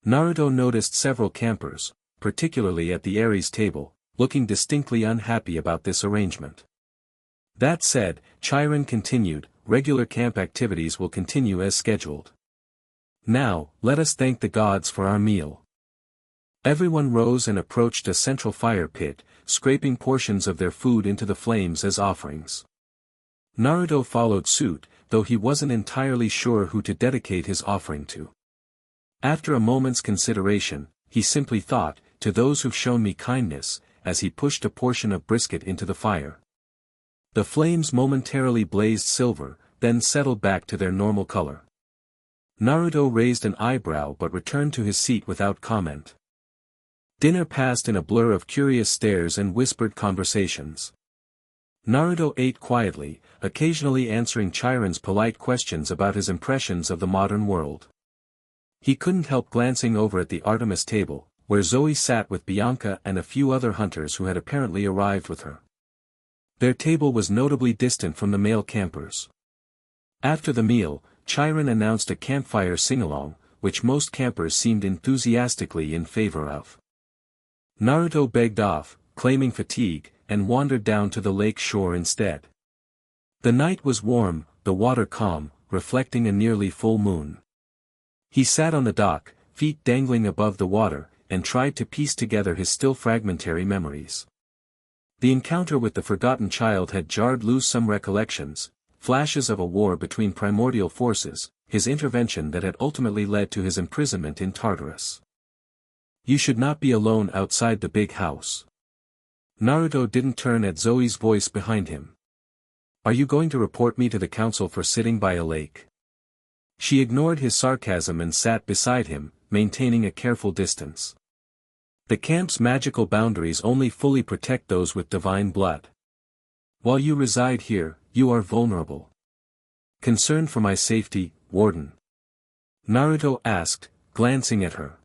Naruto noticed several campers, particularly at the Ares table, looking distinctly unhappy about this arrangement. That said, Chiron continued, regular camp activities will continue as scheduled. Now, let us thank the gods for our meal. Everyone rose and approached a central fire pit, scraping portions of their food into the flames as offerings. Naruto followed suit, though he wasn't entirely sure who to dedicate his offering to. After a moment's consideration, he simply thought, to those who've shown me kindness, as he pushed a portion of brisket into the fire. The flames momentarily blazed silver, then settled back to their normal color. Naruto raised an eyebrow but returned to his seat without comment. Dinner passed in a blur of curious stares and whispered conversations. Naruto ate quietly, occasionally answering Chiron's polite questions about his impressions of the modern world. He couldn't help glancing over at the Artemis table, where Zoe sat with Bianca and a few other hunters who had apparently arrived with her. Their table was notably distant from the male campers. After the meal, Chiron announced a campfire sing-along, which most campers seemed enthusiastically in favor of. Naruto begged off, claiming fatigue, and wandered down to the lake shore instead. The night was warm, the water calm, reflecting a nearly full moon. He sat on the dock, feet dangling above the water, and tried to piece together his still fragmentary memories. The encounter with the forgotten child had jarred loose some recollections, flashes of a war between primordial forces, his intervention that had ultimately led to his imprisonment in Tartarus. You should not be alone outside the big house. Naruto didn't turn at Zoe's voice behind him. Are you going to report me to the council for sitting by a lake? She ignored his sarcasm and sat beside him, maintaining a careful distance. The camp's magical boundaries only fully protect those with divine blood. While you reside here, you are vulnerable. Concerned for my safety, Warden? Naruto asked, glancing at her.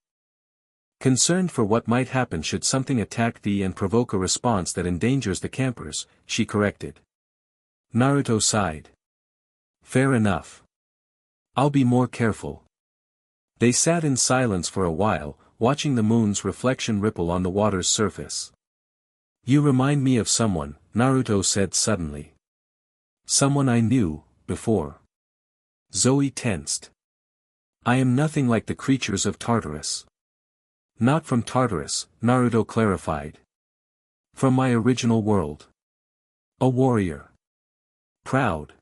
Concerned for what might happen should something attack thee and provoke a response that endangers the campers, she corrected. Naruto sighed. Fair enough. I'll be more careful. They sat in silence for a while, watching the moon's reflection ripple on the water's surface. You remind me of someone, Naruto said suddenly. Someone I knew, before. Zoe tensed. I am nothing like the creatures of Tartarus. Not from Tartarus, Naruto clarified. From my original world. A warrior. Proud.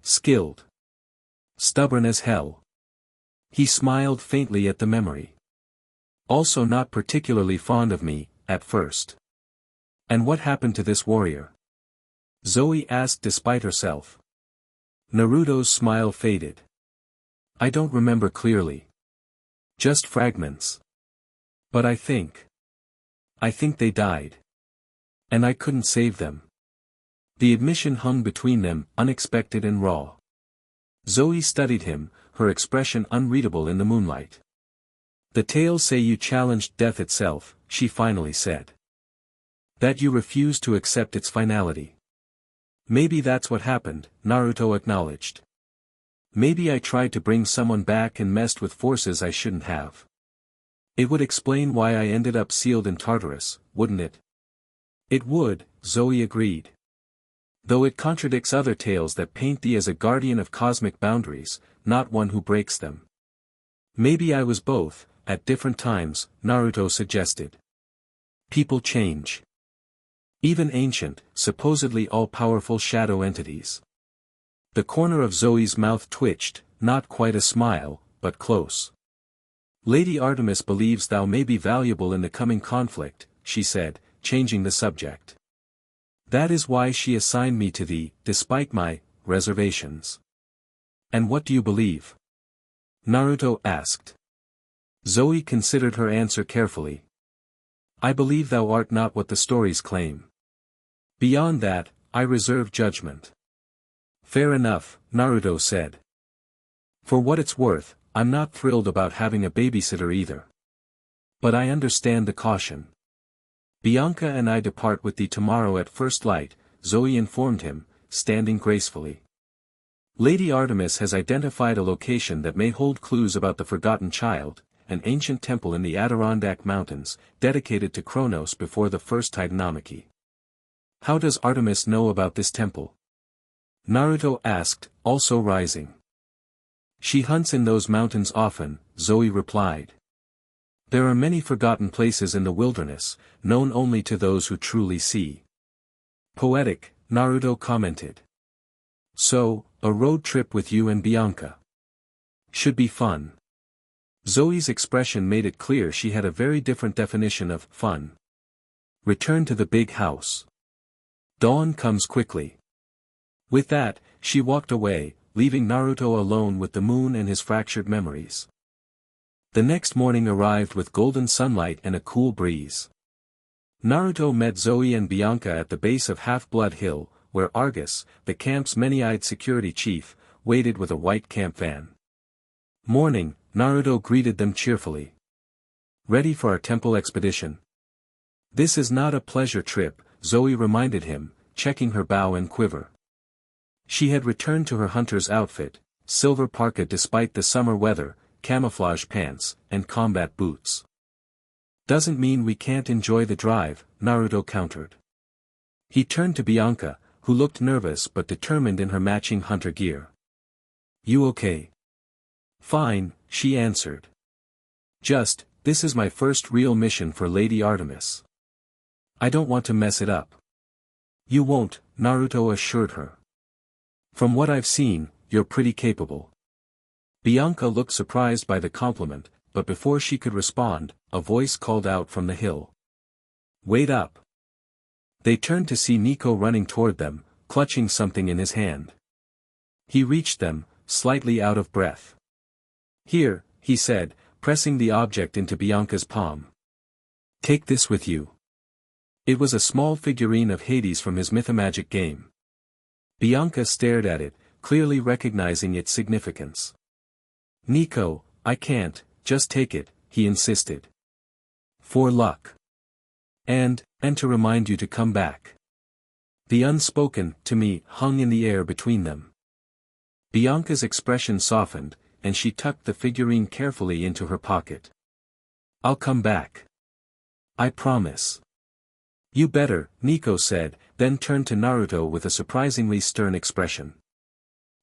Skilled. Stubborn as hell. He smiled faintly at the memory. Also not particularly fond of me, at first. And what happened to this warrior? Zoe asked despite herself. Naruto's smile faded. I don't remember clearly. Just fragments. But I think they died. And I couldn't save them. The admission hung between them, unexpected and raw. Zoe studied him, her expression unreadable in the moonlight. The tales say you challenged death itself, she finally said. That you refused to accept its finality. Maybe that's what happened, Naruto acknowledged. Maybe I tried to bring someone back and messed with forces I shouldn't have. It would explain why I ended up sealed in Tartarus, wouldn't it? It would, Zoe agreed. Though it contradicts other tales that paint thee as a guardian of cosmic boundaries, not one who breaks them. Maybe I was both, at different times, Naruto suggested. People change. Even ancient, supposedly all-powerful shadow entities. The corner of Zoe's mouth twitched, not quite a smile, but close. Lady Artemis believes thou may be valuable in the coming conflict, she said, changing the subject. That is why she assigned me to thee, despite my reservations. And what do you believe? Naruto asked. Zoe considered her answer carefully. I believe thou art not what the stories claim. Beyond that, I reserve judgment. Fair enough, Naruto said. For what it's worth, I'm not thrilled about having a babysitter either. But I understand the caution. Bianca and I depart with thee tomorrow at first light, Zoe informed him, standing gracefully. Lady Artemis has identified a location that may hold clues about the forgotten child, an ancient temple in the Adirondack Mountains, dedicated to Kronos before the first Titanomachy. How does Artemis know about this temple? Naruto asked, also rising. She hunts in those mountains often, Zoe replied. There are many forgotten places in the wilderness, known only to those who truly see. Poetic, Naruto commented. So, a road trip with you and Bianca. Should be fun. Zoe's expression made it clear she had a very different definition of fun. Return to the big house. Dawn comes quickly. With that, she walked away, leaving Naruto alone with the moon and his fractured memories. The next morning arrived with golden sunlight and a cool breeze. Naruto met Zoe and Bianca at the base of Half-Blood Hill, where Argus, the camp's many-eyed security chief, waited with a white camp van. Morning, Naruto greeted them cheerfully. Ready for our temple expedition? This is not a pleasure trip, Zoe reminded him, checking her bow and quiver. She had returned to her hunter's outfit, silver parka despite the summer weather, camouflage pants, and combat boots. Doesn't mean we can't enjoy the drive, Naruto countered. He turned to Bianca, who looked nervous but determined in her matching hunter gear. You okay? Fine, she answered. This is my first real mission for Lady Artemis. I don't want to mess it up. You won't, Naruto assured her. From what I've seen, you're pretty capable. Bianca looked surprised by the compliment, but before she could respond, a voice called out from the hill. Wait up. They turned to see Nico running toward them, clutching something in his hand. He reached them, slightly out of breath. Here, he said, pressing the object into Bianca's palm. Take this with you. It was a small figurine of Hades from his mythomagic game. Bianca stared at it, clearly recognizing its significance. Nico, I can't, just take it, he insisted. For luck. And to remind you to come back. The unspoken, to me, hung in the air between them. Bianca's expression softened, and she tucked the figurine carefully into her pocket. I'll come back. I promise. You better, Nico said, then turned to Naruto with a surprisingly stern expression.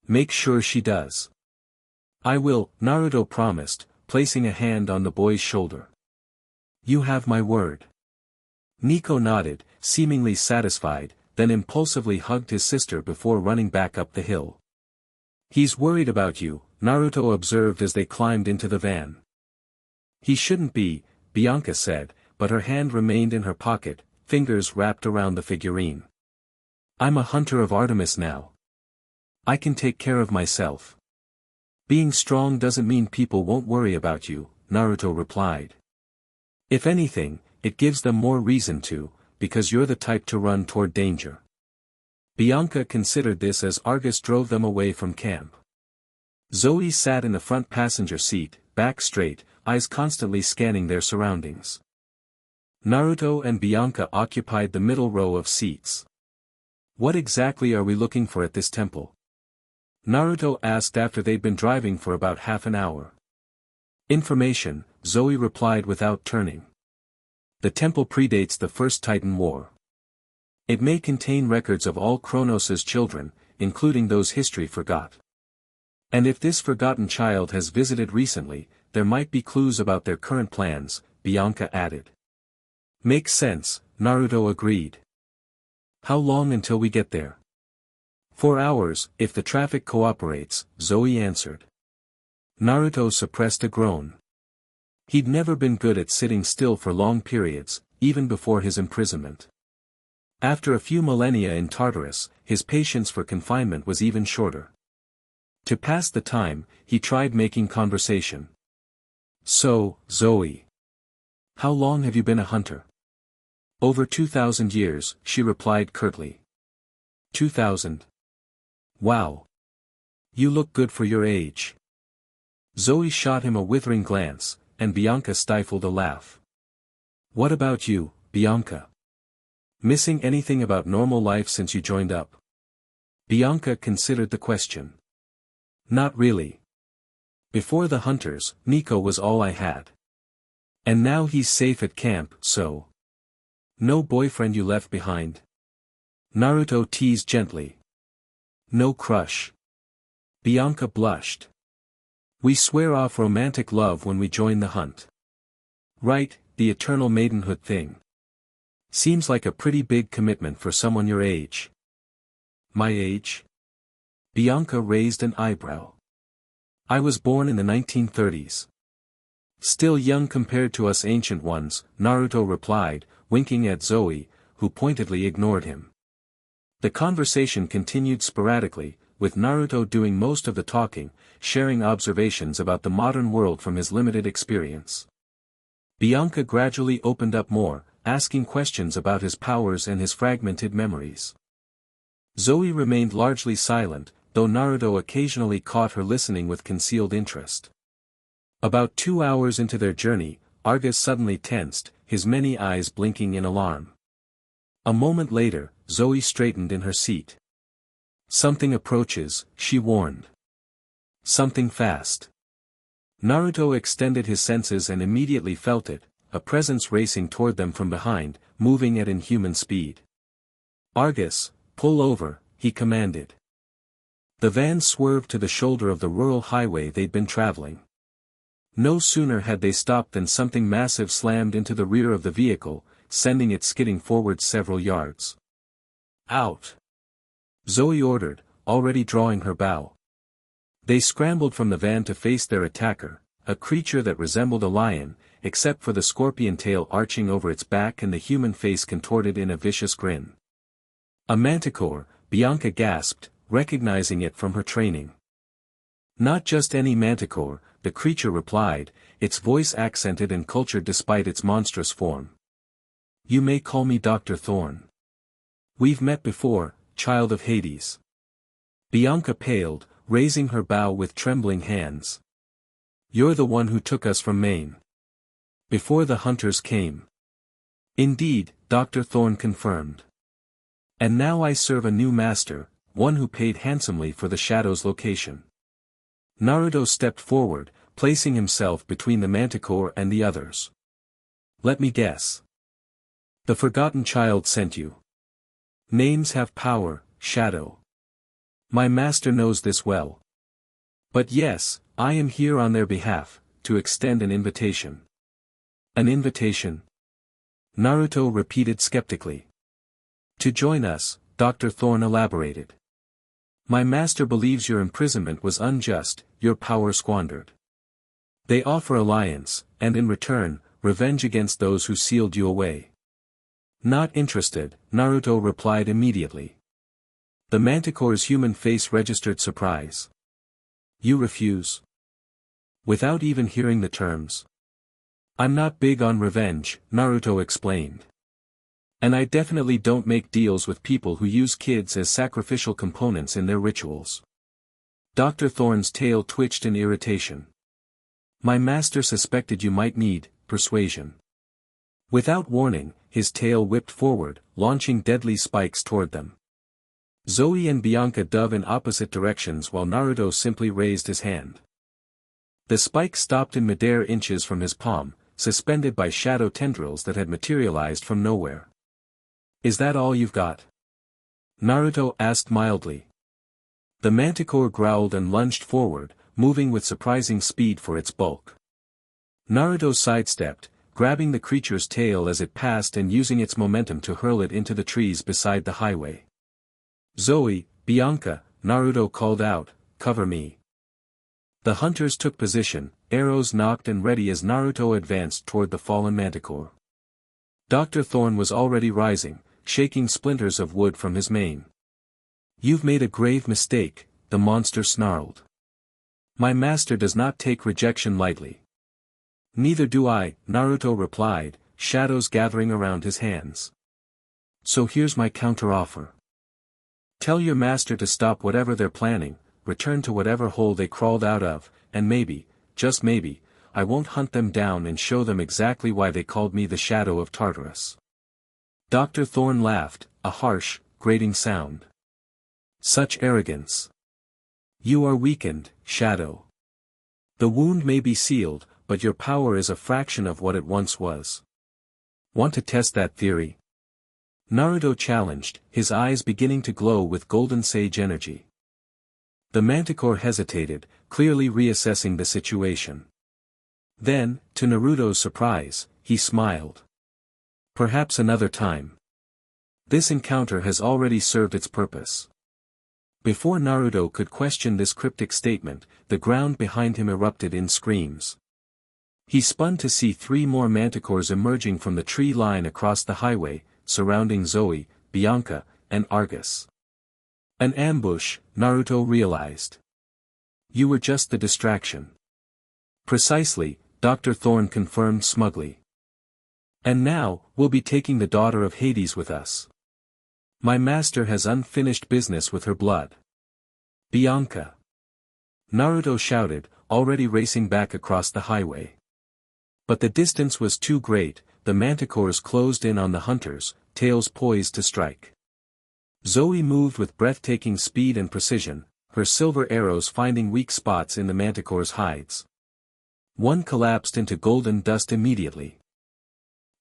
Make sure she does. I will, Naruto promised, placing a hand on the boy's shoulder. You have my word. Nico nodded, seemingly satisfied, then impulsively hugged his sister before running back up the hill. He's worried about you, Naruto observed as they climbed into the van. He shouldn't be, Bianca said, but her hand remained in her pocket, fingers wrapped around the figurine. I'm a hunter of Artemis now. I can take care of myself. Being strong doesn't mean people won't worry about you, Naruto replied. If anything, it gives them more reason to, because you're the type to run toward danger. Bianca considered this as Argus drove them away from camp. Zoe sat in the front passenger seat, back straight, eyes constantly scanning their surroundings. Naruto and Bianca occupied the middle row of seats. What exactly are we looking for at this temple? Naruto asked after they'd been driving for about half an hour. Information, Zoe replied without turning. The temple predates the First Titan War. It may contain records of all Kronos' children, including those history forgot. And if this forgotten child has visited recently, there might be clues about their current plans, Bianca added. Makes sense, Naruto agreed. How long until we get there? 4 hours, if the traffic cooperates, Zoe answered. Naruto suppressed a groan. He'd never been good at sitting still for long periods, even before his imprisonment. After a few millennia in Tartarus, his patience for confinement was even shorter. To pass the time, he tried making conversation. So, Zoe. How long have you been a hunter? Over 2,000 years, she replied curtly. 2,000. Wow. You look good for your age. Zoe shot him a withering glance, and Bianca stifled a laugh. What about you, Bianca? Missing anything about normal life since you joined up? Bianca considered the question. Not really. Before the hunters, Nico was all I had. And now he's safe at camp, so. No boyfriend you left behind? Naruto teased gently. No crush. Bianca blushed. We swear off romantic love when we join the hunt. Right, the eternal maidenhood thing. Seems like a pretty big commitment for someone your age. My age? Bianca raised an eyebrow. I was born in the 1930s. Still young compared to us ancient ones, Naruto replied, winking at Zoe, who pointedly ignored him. The conversation continued sporadically, with Naruto doing most of the talking, sharing observations about the modern world from his limited experience. Bianca gradually opened up more, asking questions about his powers and his fragmented memories. Zoe remained largely silent, though Naruto occasionally caught her listening with concealed interest. About 2 hours into their journey, Argus suddenly tensed, his many eyes blinking in alarm. A moment later, Zoe straightened in her seat. Something approaches, she warned. Something fast. Naruto extended his senses and immediately felt it, a presence racing toward them from behind, moving at inhuman speed. Argus, pull over, he commanded. The van swerved to the shoulder of the rural highway they'd been traveling. No sooner had they stopped than something massive slammed into the rear of the vehicle, sending it skidding forward several yards. "Out!" Zoe ordered, already drawing her bow. They scrambled from the van to face their attacker, a creature that resembled a lion, except for the scorpion tail arching over its back and the human face contorted in a vicious grin. "A manticore," Bianca gasped, recognizing it from her training. "Not just any manticore," the creature replied, its voice accented and cultured despite its monstrous form. "You may call me Dr. Thorne. We've met before, child of Hades." Bianca paled, raising her bow with trembling hands. "You're the one who took us from Maine. Before the hunters came." "Indeed," Dr. Thorne confirmed. "And now I serve a new master, one who paid handsomely for the shadow's location." Naruto stepped forward, placing himself between the manticore and the others. "Let me guess. The forgotten child sent you. Names have power, Shadow. My master knows this well. But yes, I am here on their behalf, to extend an invitation." "An invitation?" Naruto repeated skeptically. "To join us," Dr. Thorne elaborated. "My master believes your imprisonment was unjust, your power squandered. They offer alliance, and in return, revenge against those who sealed you away." "Not interested," Naruto replied immediately. The manticore's human face registered surprise. "You refuse?" Without even hearing the terms. "I'm not big on revenge," Naruto explained. "And I definitely don't make deals with people who use kids as sacrificial components in their rituals." Dr. Thorne's tail twitched in irritation. "My master suspected you might need persuasion." Without warning, his tail whipped forward, launching deadly spikes toward them. Zoe and Bianca dove in opposite directions while Naruto simply raised his hand. The spike stopped in midair inches from his palm, suspended by shadow tendrils that had materialized from nowhere. "Is that all you've got?" Naruto asked mildly. The manticore growled and lunged forward, moving with surprising speed for its bulk. Naruto sidestepped, grabbing the creature's tail as it passed and using its momentum to hurl it into the trees beside the highway. "Zoe, Bianca," Naruto called out, "cover me." The hunters took position, arrows knocked and ready as Naruto advanced toward the fallen manticore. Dr. Thorne was already rising, shaking splinters of wood from his mane. "You've made a grave mistake," the monster snarled. "My master does not take rejection lightly." "Neither do I," Naruto replied, shadows gathering around his hands. "So here's my counteroffer. Tell your master to stop whatever they're planning, return to whatever hole they crawled out of, and maybe, just maybe, I won't hunt them down and show them exactly why they called me the Shadow of Tartarus." Dr. Thorne laughed, a harsh, grating sound. "Such arrogance. You are weakened, Shadow. The wound may be sealed, but your power is a fraction of what it once was. Want to test that theory?" Naruto challenged, his eyes beginning to glow with golden sage energy. The manticore hesitated, clearly reassessing the situation. Then, to Naruto's surprise, he smiled. "Perhaps another time. This encounter has already served its purpose." Before Naruto could question this cryptic statement, the ground behind him erupted in screams. He spun to see 3 more manticores emerging from the tree line across the highway, surrounding Zoe, Bianca, and Argus. An ambush, Naruto realized. "You were just the distraction." "Precisely," Dr. Thorne confirmed smugly. "And now, we'll be taking the daughter of Hades with us. My master has unfinished business with her blood." "Bianca!" Naruto shouted, already racing back across the highway. But the distance was too great, the manticores closed in on the hunters, tails poised to strike. Zoe moved with breathtaking speed and precision, her silver arrows finding weak spots in the manticore's hides. One collapsed into golden dust immediately.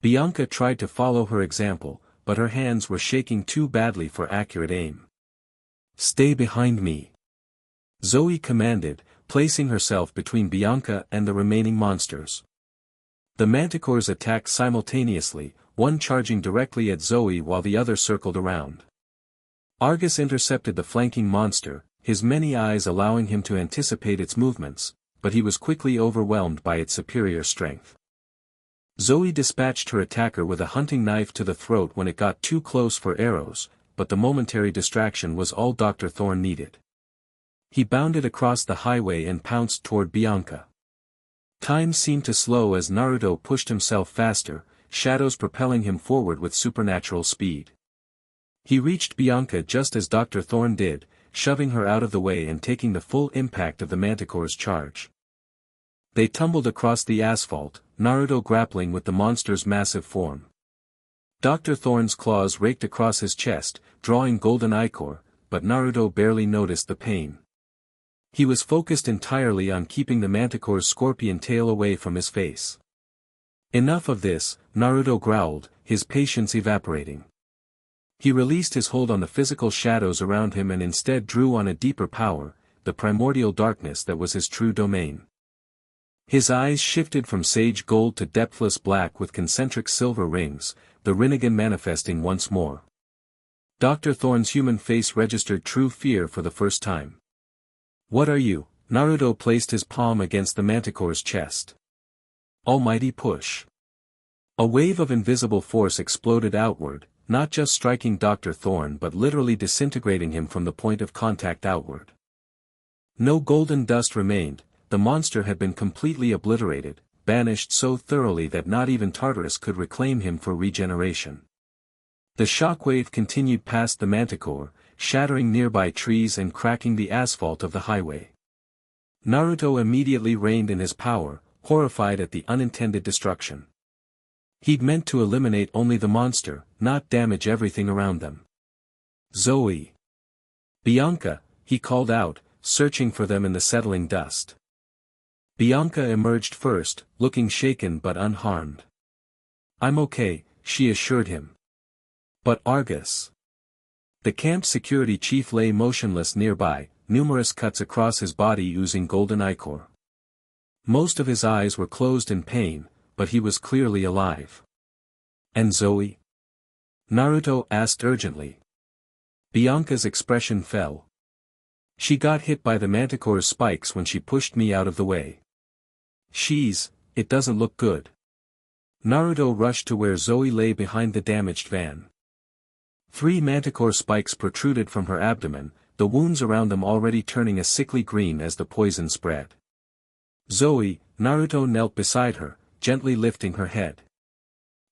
Bianca tried to follow her example, but her hands were shaking too badly for accurate aim. "Stay behind me." Zoe commanded, placing herself between Bianca and the remaining monsters. The manticores attacked simultaneously, one charging directly at Zoe while the other circled around. Argus intercepted the flanking monster, his many eyes allowing him to anticipate its movements, but he was quickly overwhelmed by its superior strength. Zoe dispatched her attacker with a hunting knife to the throat when it got too close for arrows, but the momentary distraction was all Dr. Thorne needed. He bounded across the highway and pounced toward Bianca. Time seemed to slow as Naruto pushed himself faster, shadows propelling him forward with supernatural speed. He reached Bianca just as Dr. Thorne did, shoving her out of the way and taking the full impact of the manticore's charge. They tumbled across the asphalt, Naruto grappling with the monster's massive form. Dr. Thorne's claws raked across his chest, drawing golden ichor, but Naruto barely noticed the pain. He was focused entirely on keeping the manticore's scorpion tail away from his face. Enough of this, Naruto growled, his patience evaporating. He released his hold on the physical shadows around him and instead drew on a deeper power, the primordial darkness that was his true domain. His eyes shifted from sage gold to depthless black with concentric silver rings, the Rinnegan manifesting once more. Dr. Thorne's human face registered true fear for the first time. "What are you?" Naruto placed his palm against the manticore's chest. Almighty push. A wave of invisible force exploded outward, not just striking Dr. Thorne but literally disintegrating him from the point of contact outward. No golden dust remained, the monster had been completely obliterated, banished so thoroughly that not even Tartarus could reclaim him for regeneration. The shockwave continued past the manticore, shattering nearby trees and cracking the asphalt of the highway. Naruto immediately reined in his power, horrified at the unintended destruction. He'd meant to eliminate only the monster, not damage everything around them. "Zoe! Bianca!" he called out, searching for them in the settling dust. Bianca emerged first, looking shaken but unharmed. "I'm okay," she assured him. "But Argus?" The camp security chief lay motionless nearby, numerous cuts across his body oozing golden ichor. Most of his eyes were closed in pain, but he was clearly alive. "And Zoe?" Naruto asked urgently. Bianca's expression fell. "She got hit by the manticore's spikes when she pushed me out of the way. It doesn't look good." Naruto rushed to where Zoe lay behind the damaged van. 3 manticore spikes protruded from her abdomen, the wounds around them already turning a sickly green as the poison spread. "Zoe," Naruto knelt beside her, gently lifting her head.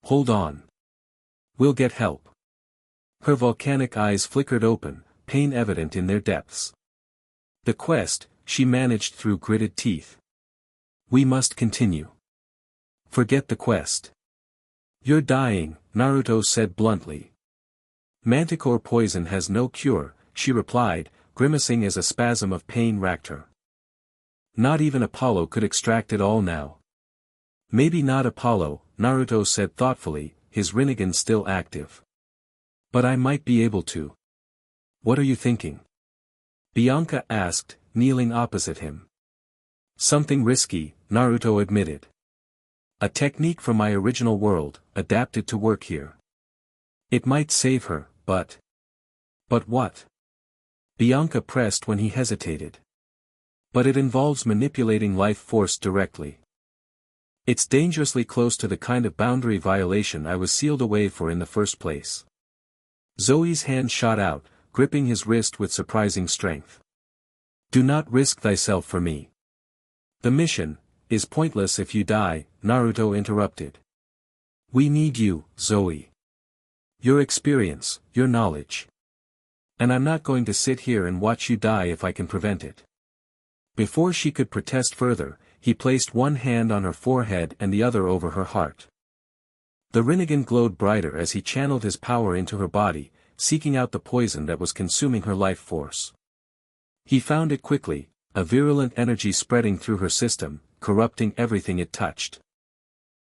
"Hold on. We'll get help." Her volcanic eyes flickered open, pain evident in their depths. "The quest," she managed through gritted teeth. "We must continue." "Forget the quest. You're dying," Naruto said bluntly. "Manticore poison has no cure," she replied, grimacing as a spasm of pain racked her. "Not even Apollo could extract it all now." "Maybe not Apollo," Naruto said thoughtfully, his Rinnegan still active. "But I might be able to." "What are you thinking?" Bianca asked, kneeling opposite him. "Something risky," Naruto admitted. "A technique from my original world, adapted to work here. It might save her, but..." "But what?" Bianca pressed when he hesitated. "But it involves manipulating life force directly. It's dangerously close to the kind of boundary violation I was sealed away for in the first place." Zoe's hand shot out, gripping his wrist with surprising strength. "Do not risk thyself for me. The mission is pointless if you die," Naruto interrupted. "We need you, Zoe. Your experience, your knowledge. And I'm not going to sit here and watch you die if I can prevent it." Before she could protest further, he placed one hand on her forehead and the other over her heart. The Rinnegan glowed brighter as he channeled his power into her body, seeking out the poison that was consuming her life force. He found it quickly, a virulent energy spreading through her system, corrupting everything it touched.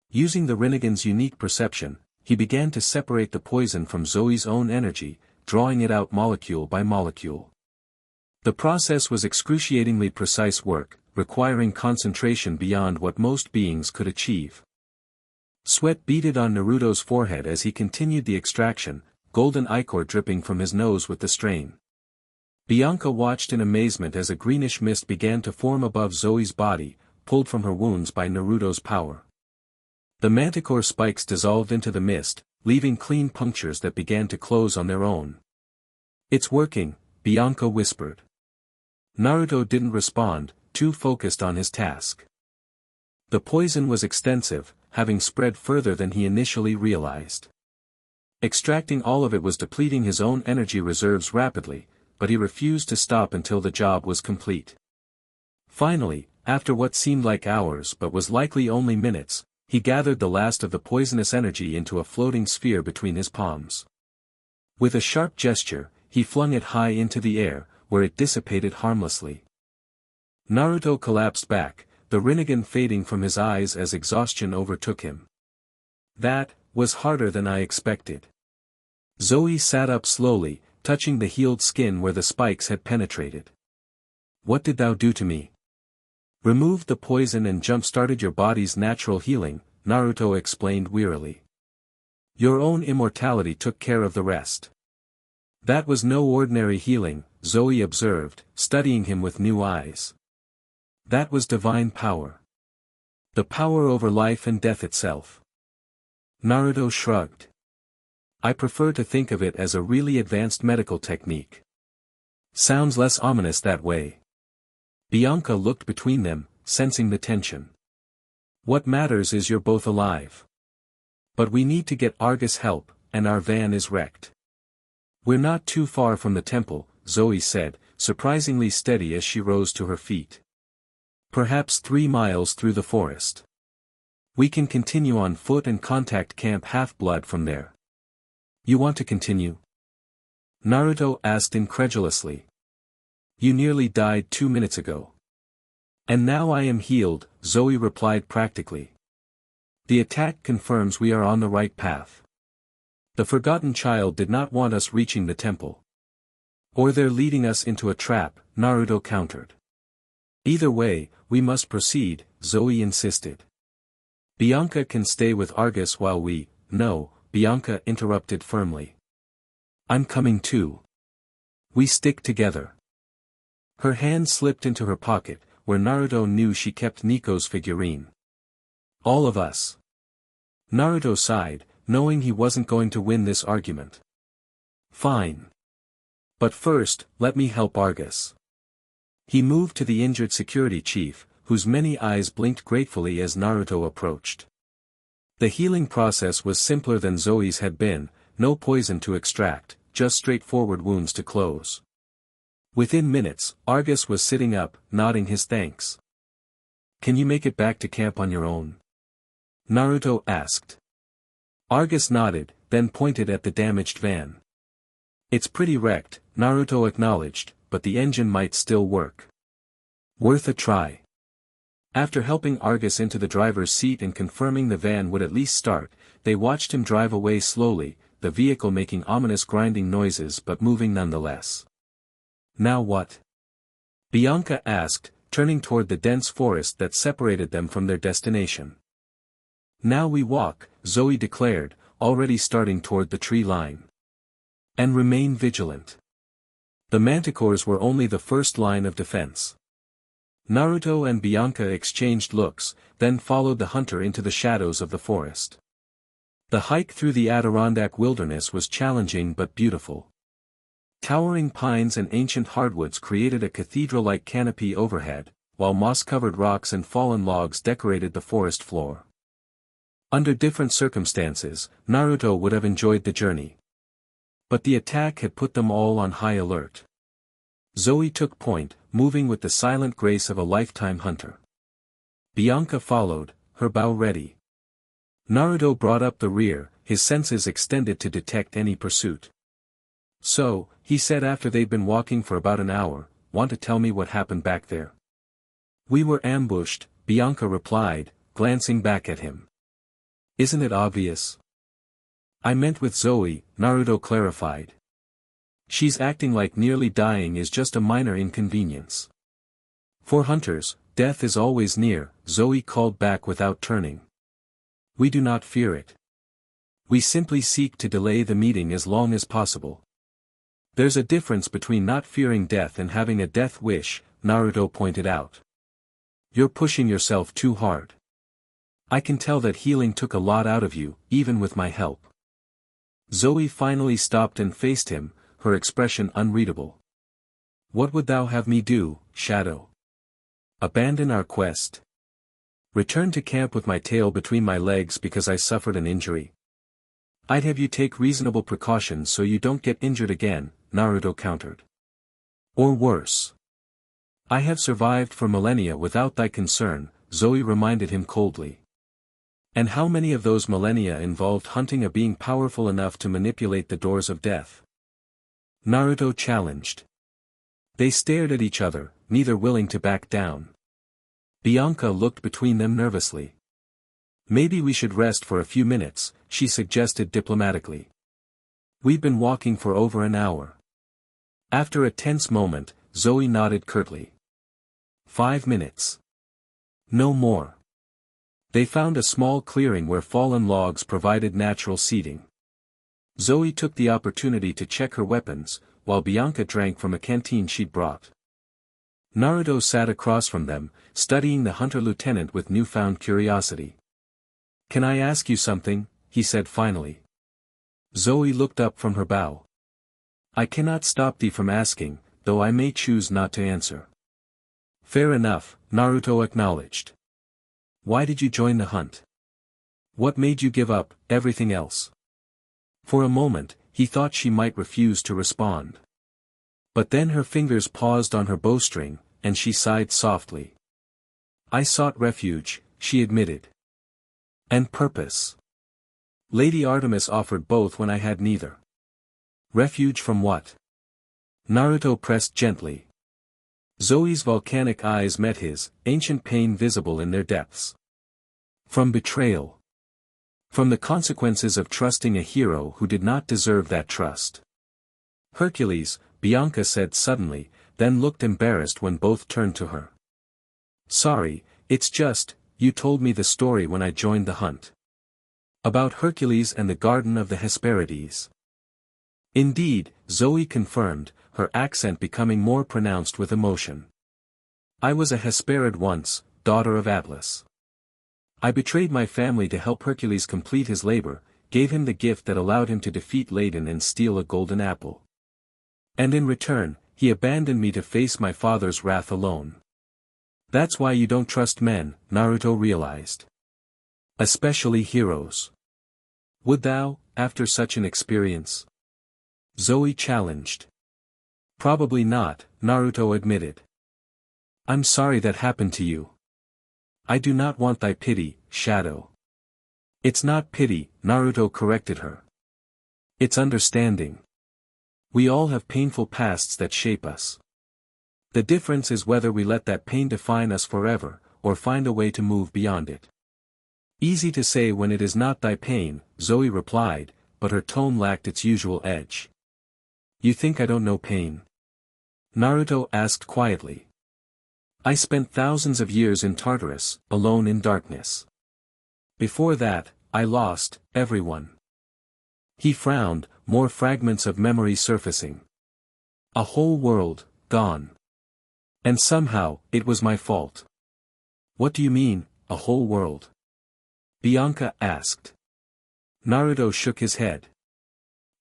Using the Rinnegan's unique perception, he began to separate the poison from Zoe's own energy, drawing it out molecule by molecule. The process was excruciatingly precise work, requiring concentration beyond what most beings could achieve. Sweat beaded on Naruto's forehead as he continued the extraction, golden ichor dripping from his nose with the strain. Bianca watched in amazement as a greenish mist began to form above Zoe's body, pulled from her wounds by Naruto's power. The manticore spikes dissolved into the mist, leaving clean punctures that began to close on their own. "It's working," Bianca whispered. Naruto didn't respond, too focused on his task. The poison was extensive, having spread further than he initially realized. Extracting all of it was depleting his own energy reserves rapidly, but he refused to stop until the job was complete. Finally, after what seemed like hours but was likely only minutes, he gathered the last of the poisonous energy into a floating sphere between his palms. With a sharp gesture, he flung it high into the air, where it dissipated harmlessly. Naruto collapsed back, the Rinnegan fading from his eyes as exhaustion overtook him. "That was harder than I expected." Zoe sat up slowly, touching the healed skin where the spikes had penetrated. "What did thou do to me?" "Removed the poison and jump-started your body's natural healing," Naruto explained wearily. "Your own immortality took care of the rest." "That was no ordinary healing," Zoe observed, studying him with new eyes. "That was divine power. The power over life and death itself." Naruto shrugged. "I prefer to think of it as a really advanced medical technique." "Sounds less ominous that way." Bianca looked between them, sensing the tension. "What matters is you're both alive. But we need to get Argus help, and our van is wrecked." "We're not too far from the temple," Zoe said, surprisingly steady as she rose to her feet. "Perhaps 3 miles through the forest. We can continue on foot and contact Camp Half-Blood from there." "You want to continue?" Naruto asked incredulously. "You nearly died 2 minutes ago." "And now I am healed," Zoe replied practically. "The attack confirms we are on the right path. The forgotten child did not want us reaching the temple. Or they're leading us into a trap," Naruto countered. "Either way, we must proceed," Zoe insisted. "Bianca can stay with Argus while we—" "No," Bianca interrupted firmly. "I'm coming too. We stick together." Her hand slipped into her pocket, where Naruto knew she kept Nico's figurine. "All of us." Naruto sighed, knowing he wasn't going to win this argument. "Fine. But first, let me help Argus." He moved to the injured security chief, whose many eyes blinked gratefully as Naruto approached. The healing process was simpler than Zoe's had been, no poison to extract, just straightforward wounds to close. Within minutes, Argus was sitting up, nodding his thanks. "Can you make it back to camp on your own?" Naruto asked. Argus nodded, then pointed at the damaged van. "It's pretty wrecked," Naruto acknowledged, "but the engine might still work. Worth a try." After helping Argus into the driver's seat and confirming the van would at least start, they watched him drive away slowly, the vehicle making ominous grinding noises but moving nonetheless. "Now what?" Bianca asked, turning toward the dense forest that separated them from their destination. "Now we walk," Zoe declared, already starting toward the tree line. "And remain vigilant. The manticores were only the first line of defense." Naruto and Bianca exchanged looks, then followed the hunter into the shadows of the forest. The hike through the Adirondack wilderness was challenging but beautiful. Towering pines and ancient hardwoods created a cathedral-like canopy overhead, while moss-covered rocks and fallen logs decorated the forest floor. Under different circumstances, Naruto would have enjoyed the journey. But the attack had put them all on high alert. Zoe took point, moving with the silent grace of a lifetime hunter. Bianca followed, her bow ready. Naruto brought up the rear, his senses extended to detect any pursuit. "So," he said after they'd been walking for about an hour, "want to tell me what happened back there?" "We were ambushed," Bianca replied, glancing back at him. "Isn't it obvious?" "I meant with Zoe," Naruto clarified. She's acting like nearly dying is just a minor inconvenience. For hunters, death is always near, Zoe called back without turning. We do not fear it. We simply seek to delay the meeting as long as possible. There's a difference between not fearing death and having a death wish, Naruto pointed out. You're pushing yourself too hard. I can tell that healing took a lot out of you, even with my help. Zoe finally stopped and faced him, her expression unreadable. What would thou have me do, Shadow? Abandon our quest? Return to camp with my tail between my legs because I suffered an injury? I'd have you take reasonable precautions so you don't get injured again, Naruto countered. Or worse. I have survived for millennia without thy concern, Zoe reminded him coldly. And how many of those millennia involved hunting a being powerful enough to manipulate the doors of death? Naruto challenged. They stared at each other, neither willing to back down. Bianca looked between them nervously. Maybe we should rest for a few minutes, she suggested diplomatically. We've been walking for over an hour. After a tense moment, Zoe nodded curtly. 5 minutes. No more. They found a small clearing where fallen logs provided natural seating. Zoe took the opportunity to check her weapons, while Bianca drank from a canteen she'd brought. Naruto sat across from them, studying the hunter lieutenant with newfound curiosity. Can I ask you something? He said finally. Zoe looked up from her bow. I cannot stop thee from asking, though I may choose not to answer. Fair enough, Naruto acknowledged. Why did you join the hunt? What made you give up everything else? For a moment, he thought she might refuse to respond. But then her fingers paused on her bowstring, and she sighed softly. I sought refuge, she admitted. And purpose. Lady Artemis offered both when I had neither. Refuge from what? Naruto pressed gently. Zoe's volcanic eyes met his, ancient pain visible in their depths. From betrayal. From the consequences of trusting a hero who did not deserve that trust. Hercules, Bianca said suddenly, then looked embarrassed when both turned to her. Sorry, it's just, you told me the story when I joined the hunt. About Hercules and the Garden of the Hesperides. Indeed, Zoe confirmed, her accent becoming more pronounced with emotion. I was a Hesperid once, daughter of Atlas. I betrayed my family to help Hercules complete his labor, gave him the gift that allowed him to defeat Ladon and steal a golden apple. And in return, he abandoned me to face my father's wrath alone. That's why you don't trust men, Naruto realized. Especially heroes. Would thou, after such an experience? Zoe challenged. Probably not, Naruto admitted. I'm sorry that happened to you. I do not want thy pity, Shadow. It's not pity, Naruto corrected her. It's understanding. We all have painful pasts that shape us. The difference is whether we let that pain define us forever, or find a way to move beyond it. Easy to say when it is not thy pain, Zoe replied, but her tone lacked its usual edge. You think I don't know pain? Naruto asked quietly. I spent thousands of years in Tartarus, alone in darkness. Before that, I lost everyone. He frowned, more fragments of memory surfacing. A whole world, gone. And somehow, it was my fault. What do you mean, a whole world? Bianca asked. Naruto shook his head.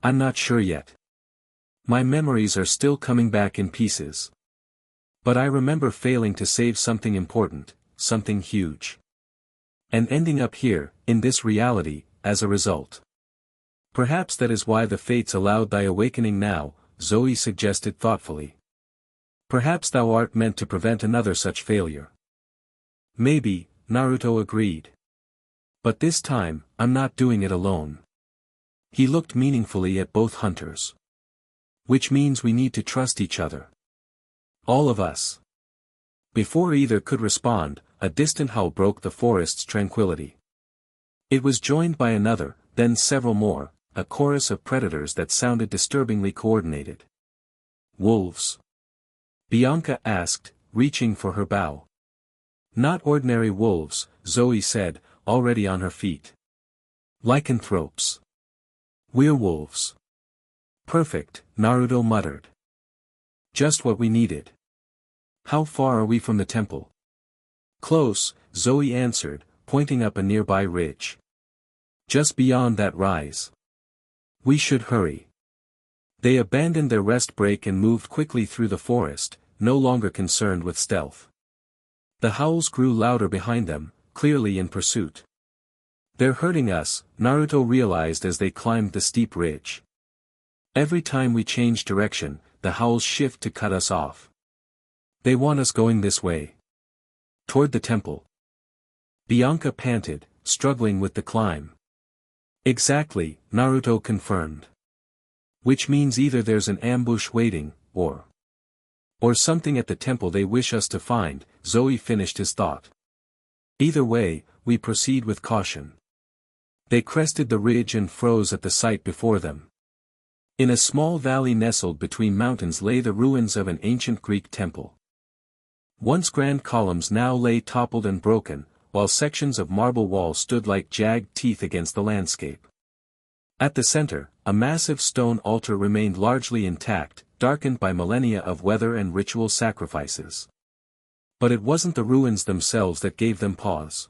I'm not sure yet. My memories are still coming back in pieces. But I remember failing to save something important, something huge. And ending up here, in this reality, as a result. Perhaps that is why the fates allowed thy awakening now, Zoe suggested thoughtfully. Perhaps thou art meant to prevent another such failure. Maybe, Naruto agreed. But this time, I'm not doing it alone. He looked meaningfully at both hunters. Which means we need to trust each other. All of us. Before either could respond, a distant howl broke the forest's tranquility. It was joined by another, then several more, a chorus of predators that sounded disturbingly coordinated. wolves?" Bianca asked, reaching for her bow. "Not ordinary wolves," Zoe said, already on her feet. "Lycanthropes. Werewolves." "Perfect," Naruto muttered. "Just what we needed. How far are we from the temple?" "Close," Zoe answered, pointing up a nearby ridge. "Just beyond that rise. We should hurry." They abandoned their rest break and moved quickly through the forest, no longer concerned with stealth. The howls grew louder behind them, clearly in pursuit. "They're hurting us," Naruto realized as they climbed the steep ridge. "Every time we change direction, the howls shift to cut us off. They want us going this way. Toward the temple." Bianca panted, struggling with the climb. "Exactly," Naruto confirmed. "Which means either there's an ambush waiting, or something at the temple they wish us to find," Zoe finished his thought. "Either way, we proceed with caution." They crested the ridge and froze at the sight before them. In a small valley nestled between mountains lay the ruins of an ancient Greek temple. Once grand columns now lay toppled and broken, while sections of marble wall stood like jagged teeth against the landscape. At the center, a massive stone altar remained largely intact, darkened by millennia of weather and ritual sacrifices. But it wasn't the ruins themselves that gave them pause.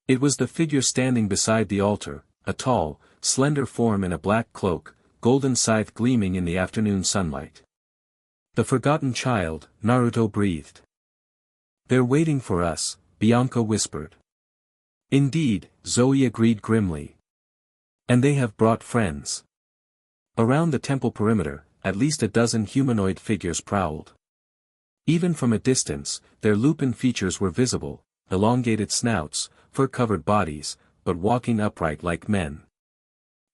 It was the figure standing beside the altar, a tall, slender form in a black cloak, golden scythe gleaming in the afternoon sunlight. "The forgotten child," Naruto breathed. "They're waiting for us," Bianca whispered. "Indeed," Zoe agreed grimly. "And they have brought friends." Around the temple perimeter, at least a dozen humanoid figures prowled. Even from a distance, their lupin features were visible, elongated snouts, fur-covered bodies, but walking upright like men.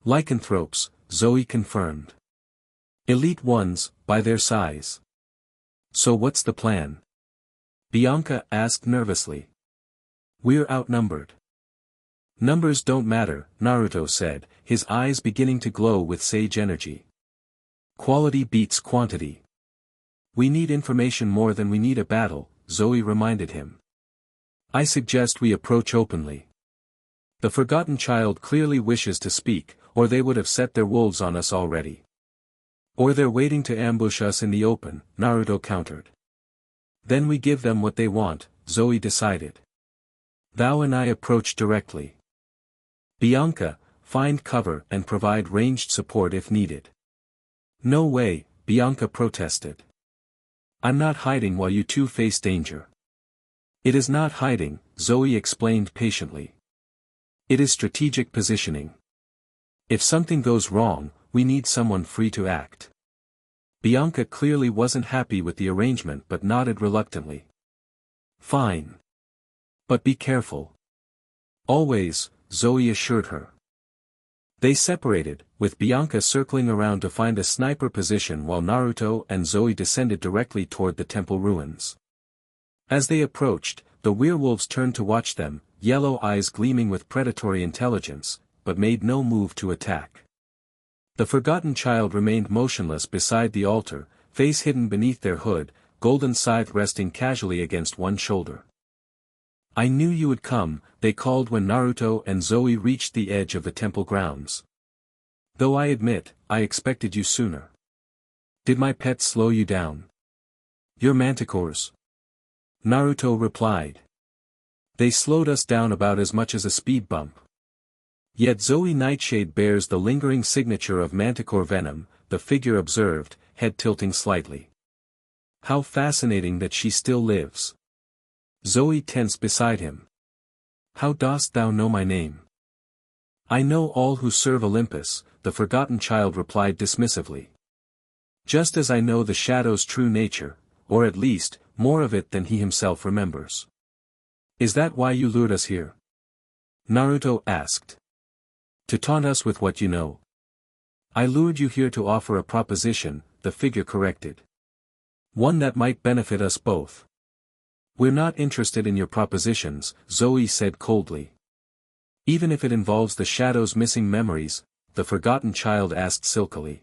"Lycanthropes," Zoe confirmed. "Elite ones, by their size." "So what's the plan?" Bianca asked nervously. "We're outnumbered." "Numbers don't matter," Naruto said, his eyes beginning to glow with sage energy. "Quality beats quantity." "We need information more than we need a battle," Zoe reminded him. "I suggest we approach openly. The forgotten child clearly wishes to speak, or they would have set their wolves on us already. Or they're waiting to ambush us in the open," Naruto countered. "Then we give them what they want," Zoe decided. "Thou and I approach directly. Bianca, find cover and provide ranged support if needed." "No way," Bianca protested. "I'm not hiding while you two face danger." "It is not hiding," Zoe explained patiently. "It is strategic positioning. If something goes wrong, we need someone free to act." Bianca clearly wasn't happy with the arrangement but nodded reluctantly. "Fine. But be careful." "Always," Zoe assured her. They separated, with Bianca circling around to find a sniper position while Naruto and Zoe descended directly toward the temple ruins. As they approached, the werewolves turned to watch them, yellow eyes gleaming with predatory intelligence, but made no move to attack. The forgotten child remained motionless beside the altar, face hidden beneath their hood, golden scythe resting casually against one shoulder. "I knew you would come," they called when Naruto and Zoe reached the edge of the temple grounds. "Though I admit, I expected you sooner. Did my pet slow you down?" "Your manticores," Naruto replied. "They slowed us down about as much as a speed bump." "Yet Zoë Nightshade bears the lingering signature of manticore venom," the figure observed, head tilting slightly. "How fascinating that she still lives." Zoe tensed beside him. "How dost thou know my name?" "I know all who serve Olympus," the forgotten child replied dismissively. "Just as I know the shadow's true nature, or at least, more of it than he himself remembers." "Is that why you lured us here?" Naruto asked. "To taunt us with what you know." "I lured you here to offer a proposition," the figure corrected. "One that might benefit us both." "We're not interested in your propositions," Zoe said coldly. "Even if it involves the shadow's missing memories?" the forgotten child asked silkily.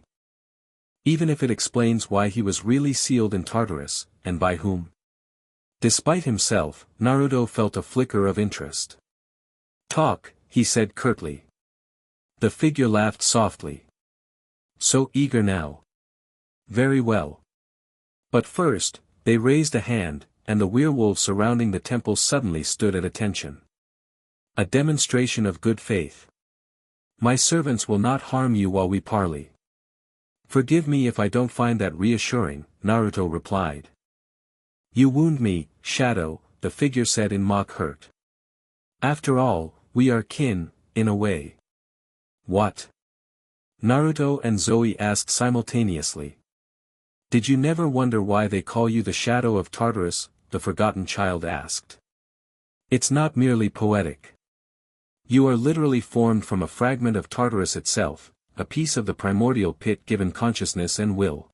Even if it explains why he was really sealed in Tartarus, and by whom. Despite himself, Naruto felt a flicker of interest. "Talk," he said curtly. The figure laughed softly. "So eager now. Very well. But first," they raised a hand, and the werewolves surrounding the temple suddenly stood at attention. "A demonstration of good faith. My servants will not harm you while we parley." "Forgive me if I don't find that reassuring," Naruto replied. "You wound me, Shadow," the figure said in mock hurt. "After all, we are kin, in a way." "What?" Naruto and Zoe asked simultaneously. "Did you never wonder why they call you the Shadow of Tartarus?" the forgotten child asked. "It's not merely poetic. You are literally formed from a fragment of Tartarus itself, a piece of the primordial pit given consciousness and will."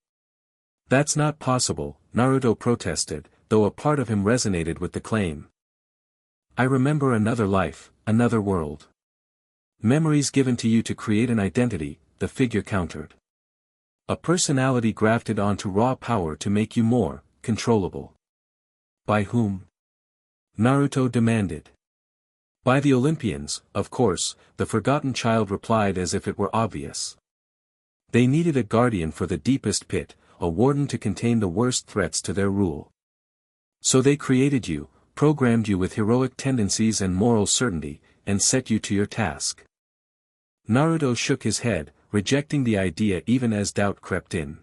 "That's not possible," Naruto protested, though a part of him resonated with the claim. "I remember another life, another world. Memories given to you to create an identity," the figure countered. "A personality grafted onto raw power to make you more controllable." "By whom?" Naruto demanded. "By the Olympians, of course," the forgotten child replied as if it were obvious. "They needed a guardian for the deepest pit, a warden to contain the worst threats to their rule. So they created you, programmed you with heroic tendencies and moral certainty, and set you to your task." Naruto shook his head, rejecting the idea even as doubt crept in.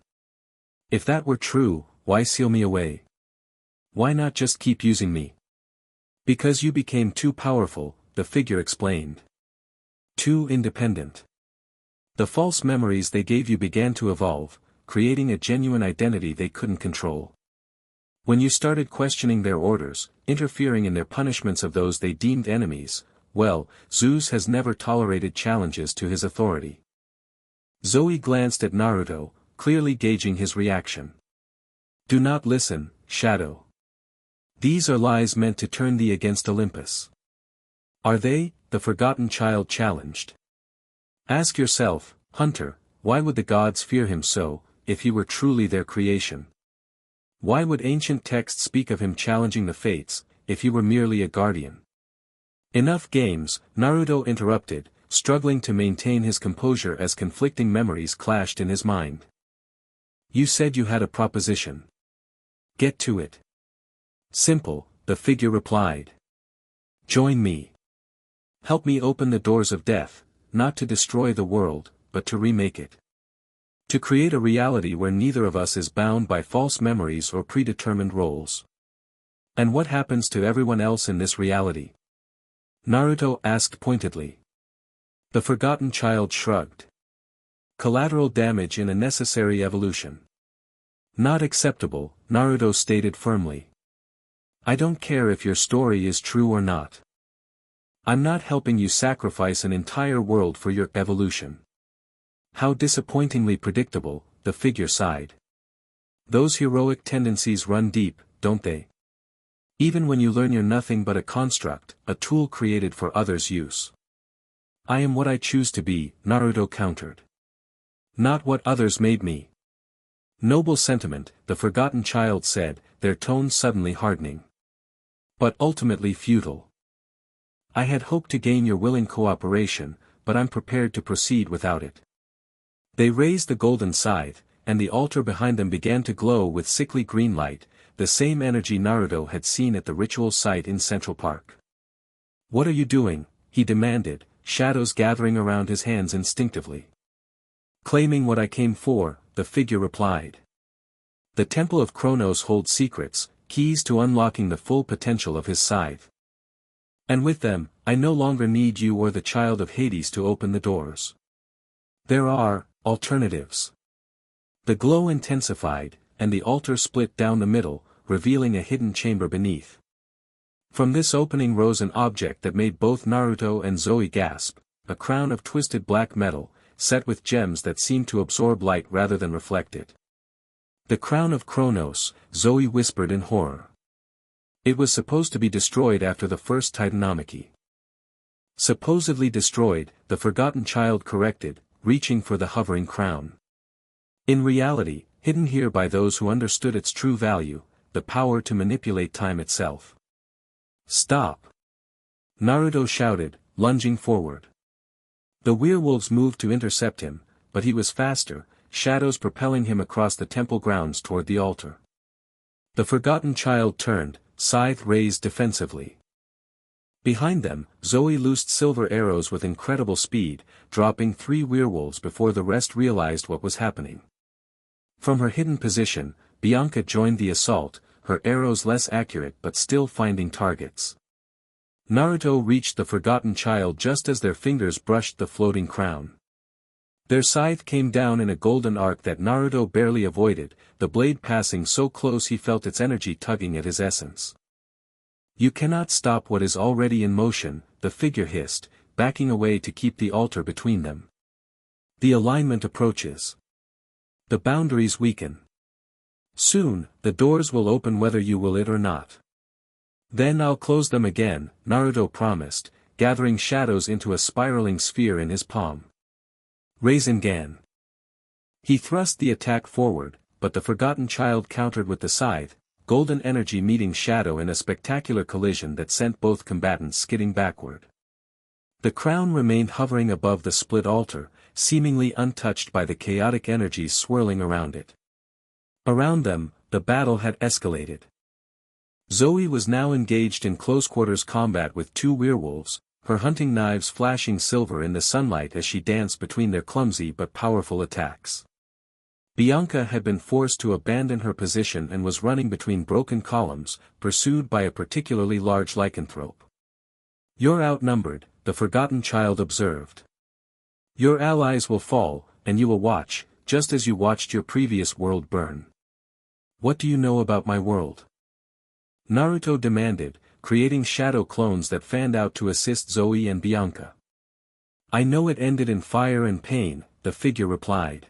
"If that were true, why seal me away? Why not just keep using me?" "Because you became too powerful," the figure explained. "Too independent. The false memories they gave you began to evolve, creating a genuine identity they couldn't control. When you started questioning their orders, interfering in their punishments of those they deemed enemies, well, Zeus has never tolerated challenges to his authority." Zoe glanced at Naruto, clearly gauging his reaction. "Do not listen, Shadow. These are lies meant to turn thee against Olympus." "Are they?" the forgotten child challenged. "Ask yourself, Hunter, why would the gods fear him so, if he were truly their creation? Why would ancient texts speak of him challenging the fates, if he were merely a guardian?" "Enough games," Naruto interrupted, struggling to maintain his composure as conflicting memories clashed in his mind. "You said you had a proposition. Get to it." "Simple," the figure replied. "Join me. Help me open the doors of death, not to destroy the world, but to remake it. To create a reality where neither of us is bound by false memories or predetermined roles." "And what happens to everyone else in this reality?" Naruto asked pointedly. The forgotten child shrugged. "Collateral damage in a necessary evolution." "Not acceptable," Naruto stated firmly. "I don't care if your story is true or not. I'm not helping you sacrifice an entire world for your evolution." "How disappointingly predictable," the figure sighed. "Those heroic tendencies run deep, don't they? Even when you learn you're nothing but a construct, a tool created for others' use." "I am what I choose to be," Naruto countered. "Not what others made me." "Noble sentiment," the forgotten child said, their tone suddenly hardening. "But ultimately futile. I had hoped to gain your willing cooperation, but I'm prepared to proceed without it." They raised the golden scythe, and the altar behind them began to glow with sickly green light, the same energy Naruto had seen at the ritual site in Central Park. "What are you doing?" he demanded, shadows gathering around his hands instinctively. "Claiming what I came for," the figure replied. "The Temple of Kronos holds secrets, keys to unlocking the full potential of his scythe. And with them, I no longer need you or the child of Hades to open the doors. There are alternatives." The glow intensified, and the altar split down the middle, revealing a hidden chamber beneath. From this opening rose an object that made both Naruto and Zoe gasp, a crown of twisted black metal, set with gems that seemed to absorb light rather than reflect it. "The crown of Kronos," Zoe whispered in horror. "It was supposed to be destroyed after the first Titanomachy." "Supposedly destroyed," the forgotten child corrected, reaching for the hovering crown. In reality, hidden here by those who understood its true value, the power to manipulate time itself. Stop! Naruto shouted, lunging forward. The werewolves moved to intercept him, but he was faster, shadows propelling him across the temple grounds toward the altar. The forgotten child turned, scythe raised defensively. Behind them, Zoe loosed silver arrows with incredible speed, dropping 3 werewolves before the rest realized what was happening. From her hidden position, Bianca joined the assault, her arrows less accurate but still finding targets. Naruto reached the forgotten child just as their fingers brushed the floating crown. Their scythe came down in a golden arc that Naruto barely avoided, the blade passing so close he felt its energy tugging at his essence. You cannot stop what is already in motion, the figure hissed, backing away to keep the altar between them. The alignment approaches. The boundaries weaken. Soon, the doors will open whether you will it or not. Then I'll close them again, Naruto promised, gathering shadows into a spiraling sphere in his palm. Rasengan. He thrust the attack forward, but the forgotten child countered with the scythe, golden energy meeting shadow in a spectacular collision that sent both combatants skidding backward. The crown remained hovering above the split altar, seemingly untouched by the chaotic energies swirling around it. Around them, the battle had escalated. Zoe was now engaged in close-quarters combat with 2 werewolves, her hunting knives flashing silver in the sunlight as she danced between their clumsy but powerful attacks. Bianca had been forced to abandon her position and was running between broken columns, pursued by a particularly large lycanthrope. You're outnumbered, the forgotten child observed. Your allies will fall, and you will watch, just as you watched your previous world burn. What do you know about my world? Naruto demanded, creating shadow clones that fanned out to assist Zoe and Bianca. I know it ended in fire and pain, the figure replied.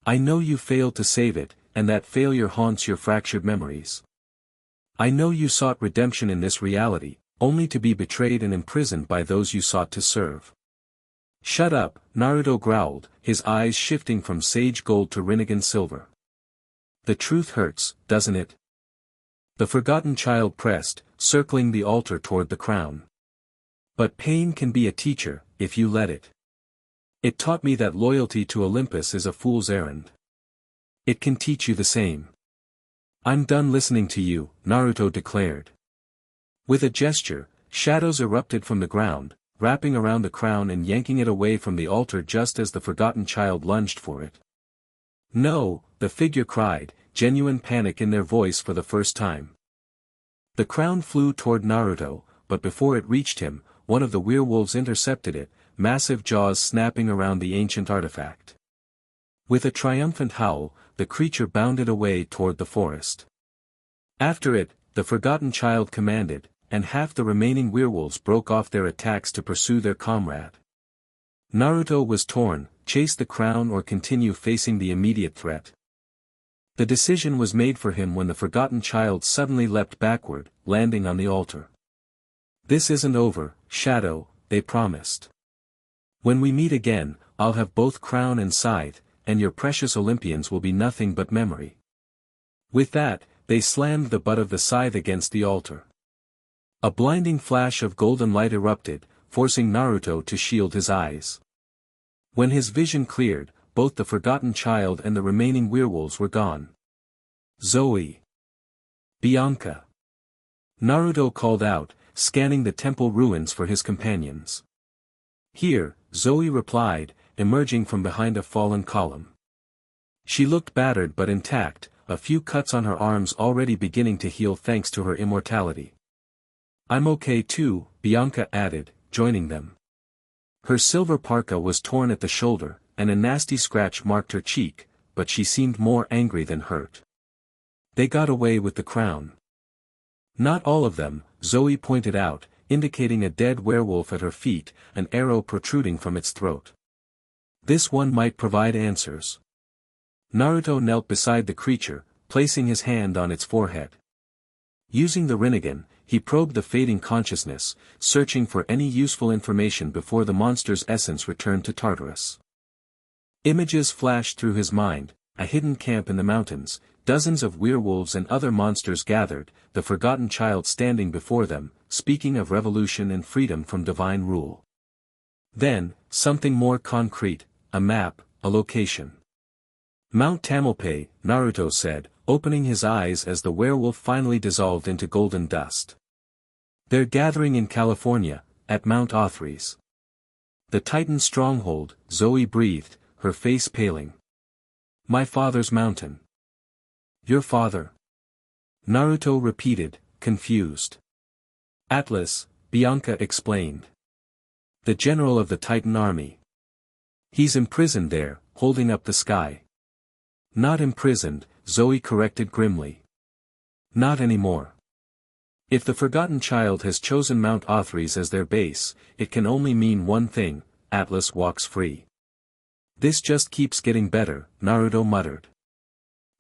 I know you failed to save it, and that failure haunts your fractured memories. I know you sought redemption in this reality, only to be betrayed and imprisoned by those you sought to serve. Shut up, Naruto growled, his eyes shifting from sage gold to Rinnegan silver. The truth hurts, doesn't it? The forgotten child pressed, circling the altar toward the crown. But pain can be a teacher, if you let it. It taught me that loyalty to Olympus is a fool's errand. It can teach you the same. I'm done listening to you, Naruto declared. With a gesture, shadows erupted from the ground, wrapping around the crown and yanking it away from the altar just as the forgotten child lunged for it. No, the figure cried, genuine panic in their voice for the first time. The crown flew toward Naruto, but before it reached him, one of the werewolves intercepted it, massive jaws snapping around the ancient artifact. With a triumphant howl, the creature bounded away toward the forest. After it, the forgotten child commanded, and half the remaining werewolves broke off their attacks to pursue their comrade. Naruto was torn, chase the crown or continue facing the immediate threat. The decision was made for him when the forgotten child suddenly leapt backward, landing on the altar. This isn't over, Shadow, they promised. When we meet again, I'll have both crown and scythe, and your precious Olympians will be nothing but memory. With that, they slammed the butt of the scythe against the altar. A blinding flash of golden light erupted, forcing Naruto to shield his eyes. When his vision cleared, both the forgotten child and the remaining werewolves were gone. Zoe. Bianca. Naruto called out, scanning the temple ruins for his companions. Here, Zoe replied, emerging from behind a fallen column. She looked battered but intact, a few cuts on her arms already beginning to heal thanks to her immortality. I'm okay too, Bianca added, joining them. Her silver parka was torn at the shoulder, and a nasty scratch marked her cheek, but she seemed more angry than hurt. They got away with the crown. Not all of them, Zoe pointed out, indicating a dead werewolf at her feet, an arrow protruding from its throat. This one might provide answers. Naruto knelt beside the creature, placing his hand on its forehead. Using the Rinnegan, he probed the fading consciousness, searching for any useful information before the monster's essence returned to Tartarus. Images flashed through his mind, a hidden camp in the mountains, dozens of werewolves and other monsters gathered, the forgotten child standing before them, speaking of revolution and freedom from divine rule. Then, something more concrete, a map, a location. Mount Tamalpay, Naruto said, opening his eyes as the werewolf finally dissolved into golden dust. They're gathering in California, at Mount Othries. The Titan stronghold, Zoe breathed, her face paling. My father's mountain. Your father? Naruto repeated, confused. Atlas, Bianca explained. The general of the Titan army. He's imprisoned there, holding up the sky. Not imprisoned, Zoe corrected grimly. Not anymore. If the forgotten child has chosen Mount Othries as their base, it can only mean one thing: Atlas walks free. This just keeps getting better, Naruto muttered.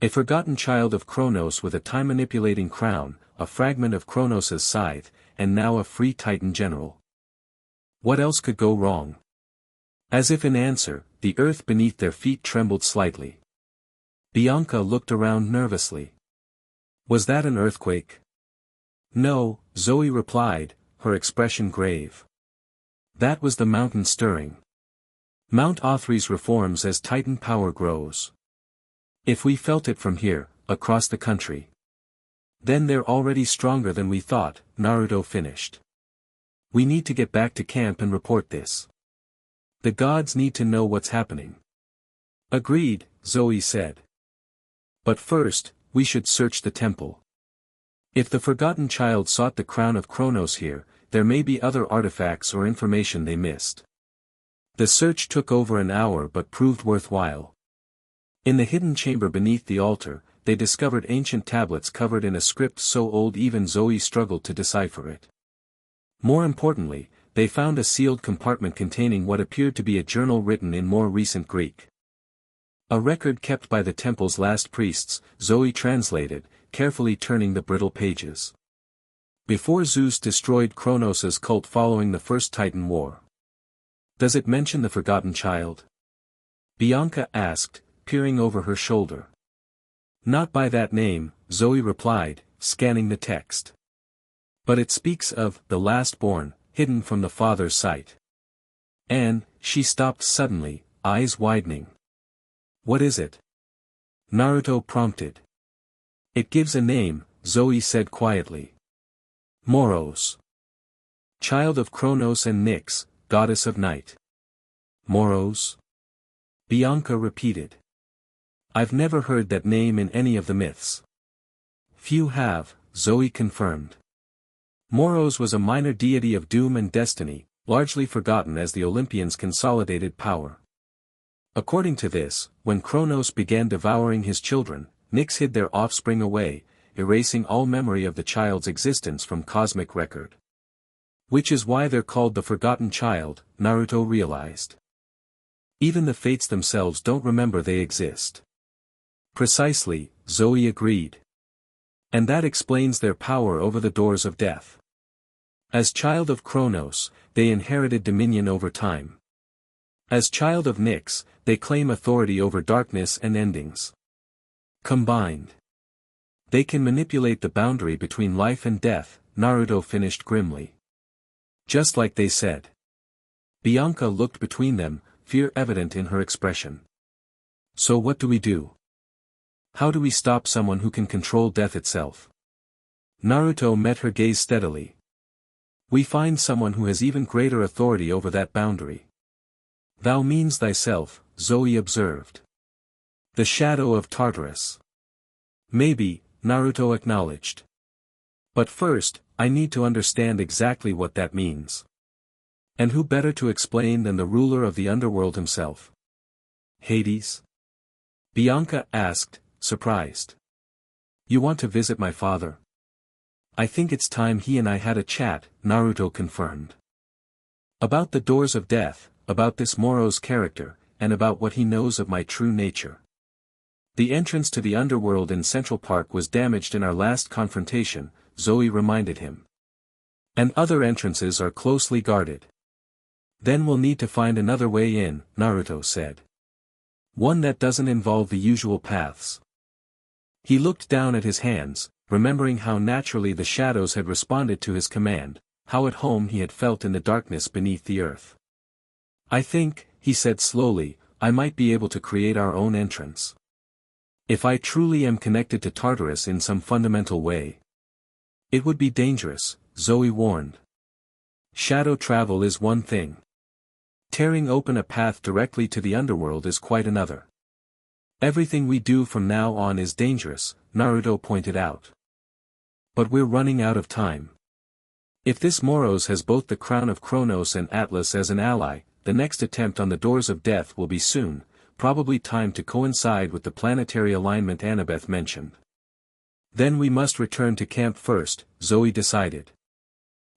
A forgotten child of Kronos with a time-manipulating crown, a fragment of Kronos' scythe, and now a free Titan general. What else could go wrong? As if in answer, the earth beneath their feet trembled slightly. Bianca looked around nervously. Was that an earthquake? No, Zoe replied, her expression grave. That was the mountain stirring. Mount Othries reforms as Titan power grows. If we felt it from here, across the country. Then they're already stronger than we thought, Naruto finished. We need to get back to camp and report this. The gods need to know what's happening. Agreed, Zoe said. But first, we should search the temple. If the forgotten child sought the crown of Kronos here, there may be other artifacts or information they missed. The search took over an hour but proved worthwhile. In the hidden chamber beneath the altar, they discovered ancient tablets covered in a script so old even Zoe struggled to decipher it. More importantly, they found a sealed compartment containing what appeared to be a journal written in more recent Greek. A record kept by the temple's last priests, Zoe translated, carefully turning the brittle pages. Before Zeus destroyed Kronos' cult following the First Titan War. Does it mention the forgotten child? Bianca asked, peering over her shoulder. Not by that name, Zoe replied, scanning the text. But it speaks of the last-born, hidden from the father's sight. And, she stopped suddenly, eyes widening. What is it? Naruto prompted. It gives a name, Zoe said quietly. Moros. Child of Kronos and Nyx, goddess of night. Moros? Bianca repeated. I've never heard that name in any of the myths. Few have, Zoe confirmed. Moros was a minor deity of doom and destiny, largely forgotten as the Olympians consolidated power. According to this, when Kronos began devouring his children, Nyx hid their offspring away, erasing all memory of the child's existence from cosmic record. Which is why they're called the Forgotten Child, Naruto realized. Even the fates themselves don't remember they exist. Precisely, Zoe agreed. And that explains their power over the doors of death. As child of Kronos, they inherited dominion over time. As child of Nyx, they claim authority over darkness and endings. Combined, they can manipulate the boundary between life and death, Naruto finished grimly. Just like they said. Bianca looked between them, fear evident in her expression. So what do we do? How do we stop someone who can control death itself? Naruto met her gaze steadily. We find someone who has even greater authority over that boundary. Thou means thyself, Zoe observed. The shadow of Tartarus. Maybe, Naruto acknowledged. But first, I need to understand exactly what that means. And who better to explain than the ruler of the underworld himself? Hades? Bianca asked, surprised. You want to visit my father? I think it's time he and I had a chat, Naruto confirmed. About the doors of death, about this Moro's character, and about what he knows of my true nature. The entrance to the underworld in Central Park was damaged in our last confrontation, Zoe reminded him. And other entrances are closely guarded. Then we'll need to find another way in, Naruto said. One that doesn't involve the usual paths. He looked down at his hands, remembering how naturally the shadows had responded to his command, how at home he had felt in the darkness beneath the earth. I think, he said slowly, I might be able to create our own entrance. If I truly am connected to Tartarus in some fundamental way. It would be dangerous, Zoe warned. Shadow travel is one thing. Tearing open a path directly to the underworld is quite another. Everything we do from now on is dangerous, Naruto pointed out. But we're running out of time. If this Moros has both the crown of Kronos and Atlas as an ally, the next attempt on the doors of death will be soon, probably timed to coincide with the planetary alignment Annabeth mentioned. Then we must return to camp first, Zoe decided.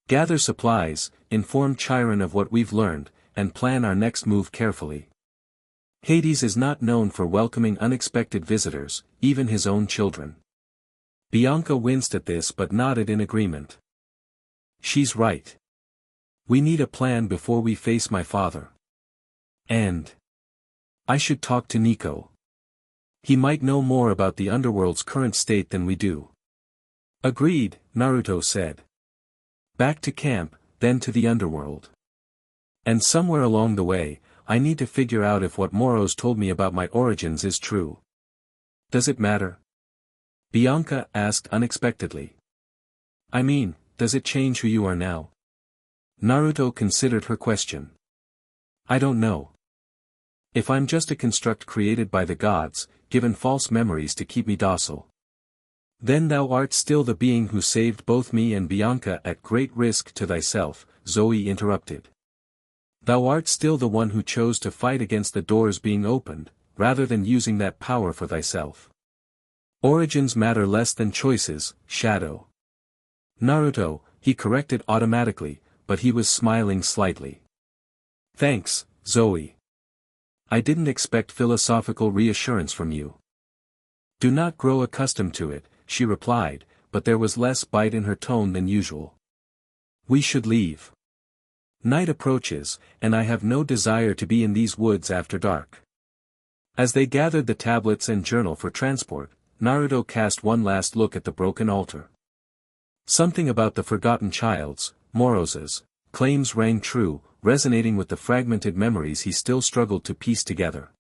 Gather supplies, inform Chiron of what we've learned, and plan our next move carefully. Hades is not known for welcoming unexpected visitors, even his own children. Bianca winced at this but nodded in agreement. She's right. We need a plan before we face my father. And I should talk to Nico. He might know more about the underworld's current state than we do. Agreed, Naruto said. Back to camp, then to the underworld. And somewhere along the way, I need to figure out if what Moros told me about my origins is true. Does it matter? Bianca asked unexpectedly. I mean, does it change who you are now? Naruto considered her question. I don't know. If I'm just a construct created by the gods, given false memories to keep me docile. Then thou art still the being who saved both me and Bianca at great risk to thyself, Zoe interrupted. Thou art still the one who chose to fight against the doors being opened, rather than using that power for thyself. Origins matter less than choices, Shadow. Naruto, he corrected automatically, but he was smiling slightly. Thanks, Zoe. I didn't expect philosophical reassurance from you. Do not grow accustomed to it, she replied, but there was less bite in her tone than usual. We should leave. Night approaches, and I have no desire to be in these woods after dark. As they gathered the tablets and journal for transport, Naruto cast one last look at the broken altar. Something about the forgotten child's, Moros's, claims rang true, resonating with the fragmented memories he still struggled to piece together.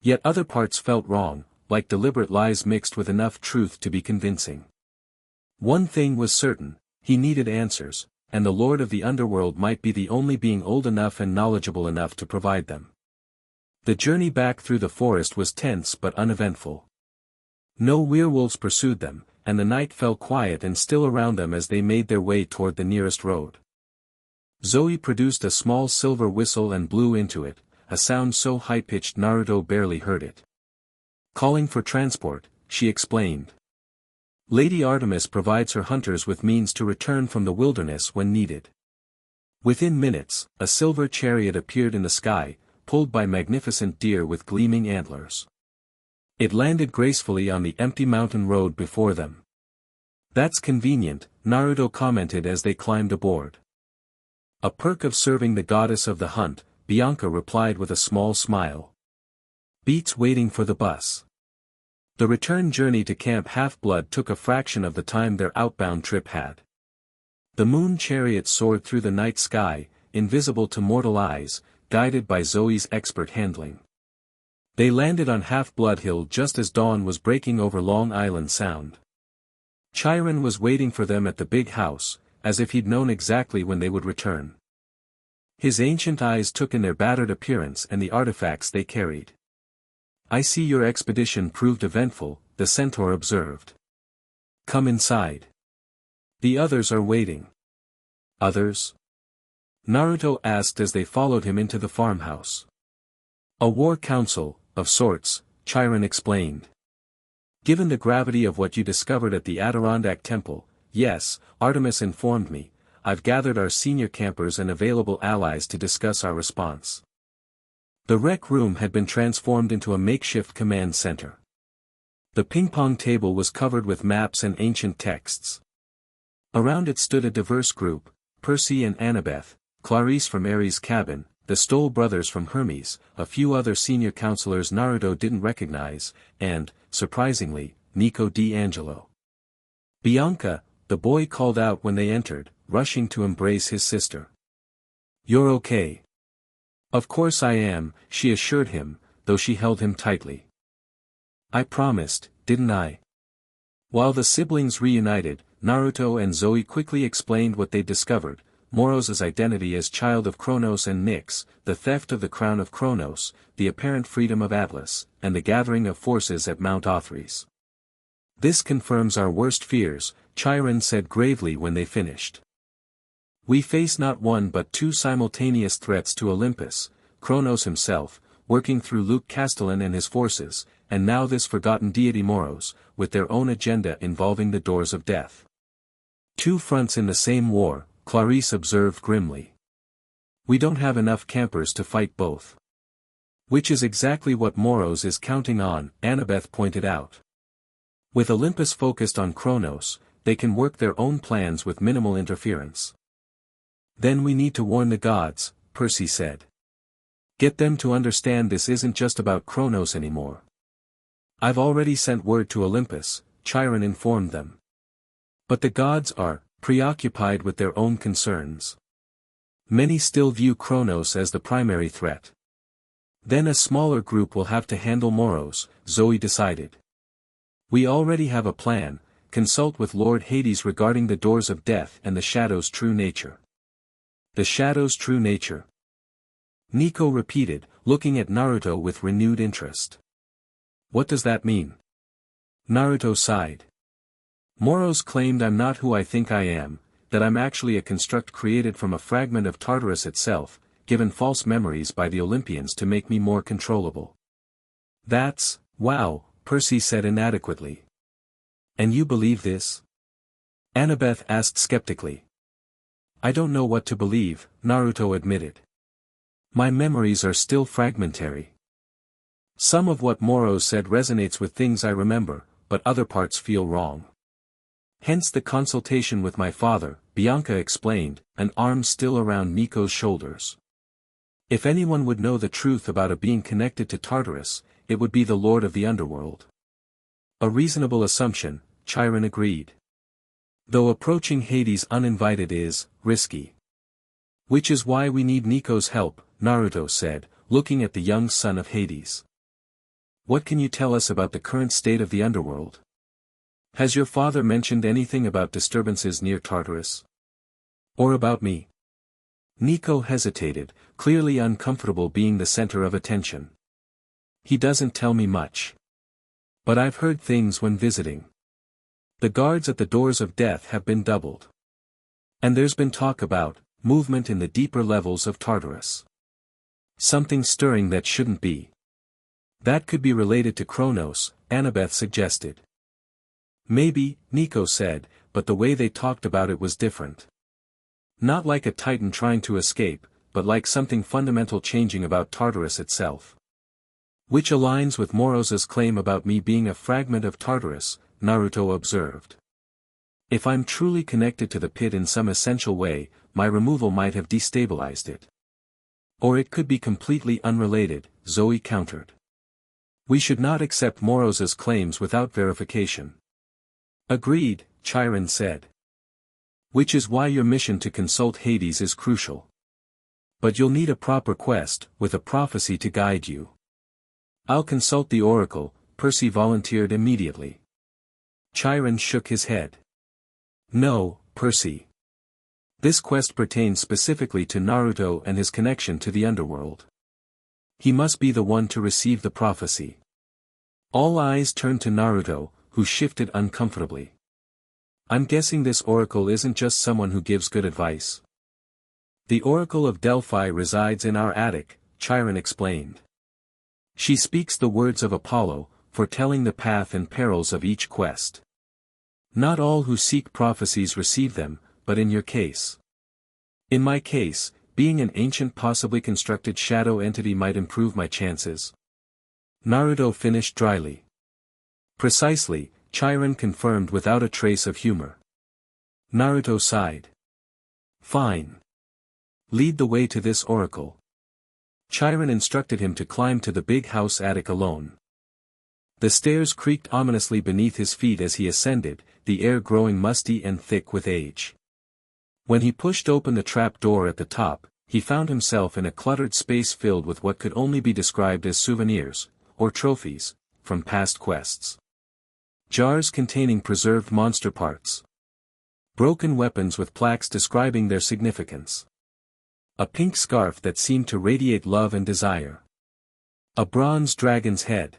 Yet other parts felt wrong, like deliberate lies mixed with enough truth to be convincing. One thing was certain, he needed answers, and the Lord of the Underworld might be the only being old enough and knowledgeable enough to provide them. The journey back through the forest was tense but uneventful. No werewolves pursued them, and the night fell quiet and still around them as they made their way toward the nearest road. Zoe produced a small silver whistle and blew into it, a sound so high-pitched Naruto barely heard it. Calling for transport, she explained. Lady Artemis provides her hunters with means to return from the wilderness when needed. Within minutes, a silver chariot appeared in the sky, pulled by magnificent deer with gleaming antlers. It landed gracefully on the empty mountain road before them. That's convenient, Naruto commented as they climbed aboard. A perk of serving the goddess of the hunt, Bianca replied with a small smile. Beats waiting for the bus. The return journey to Camp Half-Blood took a fraction of the time their outbound trip had. The moon chariot soared through the night sky, invisible to mortal eyes, guided by Zoe's expert handling. They landed on Half-Blood Hill just as dawn was breaking over Long Island Sound. Chiron was waiting for them at the big house, as if he'd known exactly when they would return. His ancient eyes took in their battered appearance and the artifacts they carried. I see your expedition proved eventful, the centaur observed. Come inside. The others are waiting. Others? Naruto asked as they followed him into the farmhouse. A war council, of sorts, Chiron explained. Given the gravity of what you discovered at the Adirondack Temple, yes, Artemis informed me, I've gathered our senior campers and available allies to discuss our response. The rec room had been transformed into a makeshift command center. The ping-pong table was covered with maps and ancient texts. Around it stood a diverse group, Percy and Annabeth, Clarice from Ares' cabin, the Stoll brothers from Hermes, a few other senior counselors Naruto didn't recognize, and, surprisingly, Nico D'Angelo. Bianca, the boy called out when they entered, rushing to embrace his sister. "You're okay." "Of course I am," she assured him, though she held him tightly. "I promised, didn't I?" While the siblings reunited, Naruto and Zoe quickly explained what they'd discovered: Moroz's identity as child of Kronos and Nyx, the theft of the crown of Kronos, the apparent freedom of Atlas, and the gathering of forces at Mount Othries. "This confirms our worst fears," Chiron said gravely when they finished. "We face not one but two simultaneous threats to Olympus, Kronos himself, working through Luke Castellan and his forces, and now this forgotten deity Moros, with their own agenda involving the doors of death. Two fronts in the same war," Clarice observed grimly. "We don't have enough campers to fight both." "Which is exactly what Moros is counting on," Annabeth pointed out. "With Olympus focused on Kronos, they can work their own plans with minimal interference." "Then we need to warn the gods," Percy said. "Get them to understand this isn't just about Kronos anymore." "I've already sent word to Olympus," Chiron informed them. "But the gods are preoccupied with their own concerns. Many still view Kronos as the primary threat." "Then a smaller group will have to handle Moros," Zoe decided. "We already have a plan: consult with Lord Hades regarding the doors of death and the shadow's true nature." "The shadow's true nature?" Nico repeated, looking at Naruto with renewed interest. "What does that mean?" Naruto sighed. "Moros claimed I'm not who I think I am, that I'm actually a construct created from a fragment of Tartarus itself, given false memories by the Olympians to make me more controllable." Wow," Percy said inadequately. "And you believe this?" Annabeth asked skeptically. "I don't know what to believe," Naruto admitted. "My memories are still fragmentary. Some of what Moros said resonates with things I remember, but other parts feel wrong. Hence the consultation with my father," Bianca explained, an arm still around Nico's shoulders. "If anyone would know the truth about a being connected to Tartarus, it would be the Lord of the Underworld." "A reasonable assumption," Chiron agreed. "Though approaching Hades uninvited is risky. Which is why we need Nico's help," Naruto said, looking at the young son of Hades. "What can you tell us about the current state of the underworld? Has your father mentioned anything about disturbances near Tartarus? Or about me?" Nico hesitated, clearly uncomfortable being the center of attention. "He doesn't tell me much. But I've heard things when visiting. The guards at the doors of death have been doubled. And there's been talk about movement in the deeper levels of Tartarus. Something stirring that shouldn't be. That could be related to Kronos," Annabeth suggested. "Maybe," Nico said, "but the way they talked about it was different. Not like a titan trying to escape, but like something fundamental changing about Tartarus itself." "Which aligns with Moroz's claim about me being a fragment of Tartarus," Naruto observed. "If I'm truly connected to the pit in some essential way, my removal might have destabilized it. Or it could be completely unrelated," Zoe countered. "We should not accept Moroz's claims without verification." "Agreed," Chiron said. "Which is why your mission to consult Hades is crucial. But you'll need a proper quest, with a prophecy to guide you." "I'll consult the oracle," Percy volunteered immediately. Chiron shook his head. "No, Percy. This quest pertains specifically to Naruto and his connection to the underworld. He must be the one to receive the prophecy." All eyes turned to Naruto, who shifted uncomfortably. "I'm guessing this oracle isn't just someone who gives good advice." "The Oracle of Delphi resides in our attic," Chiron explained. "She speaks the words of Apollo, foretelling the path and perils of each quest. Not all who seek prophecies receive them, but in your case. In my case, being an ancient possibly constructed shadow entity might improve my chances." Naruto finished dryly. "Precisely," Chiron confirmed without a trace of humor. Naruto sighed. "Fine. Lead the way to this oracle." Chiron instructed him to climb to the big house attic alone. The stairs creaked ominously beneath his feet as he ascended, the air growing musty and thick with age. When he pushed open the trap door at the top, he found himself in a cluttered space filled with what could only be described as souvenirs, or trophies, from past quests. Jars containing preserved monster parts. Broken weapons with plaques describing their significance. A pink scarf that seemed to radiate love and desire. A bronze dragon's head.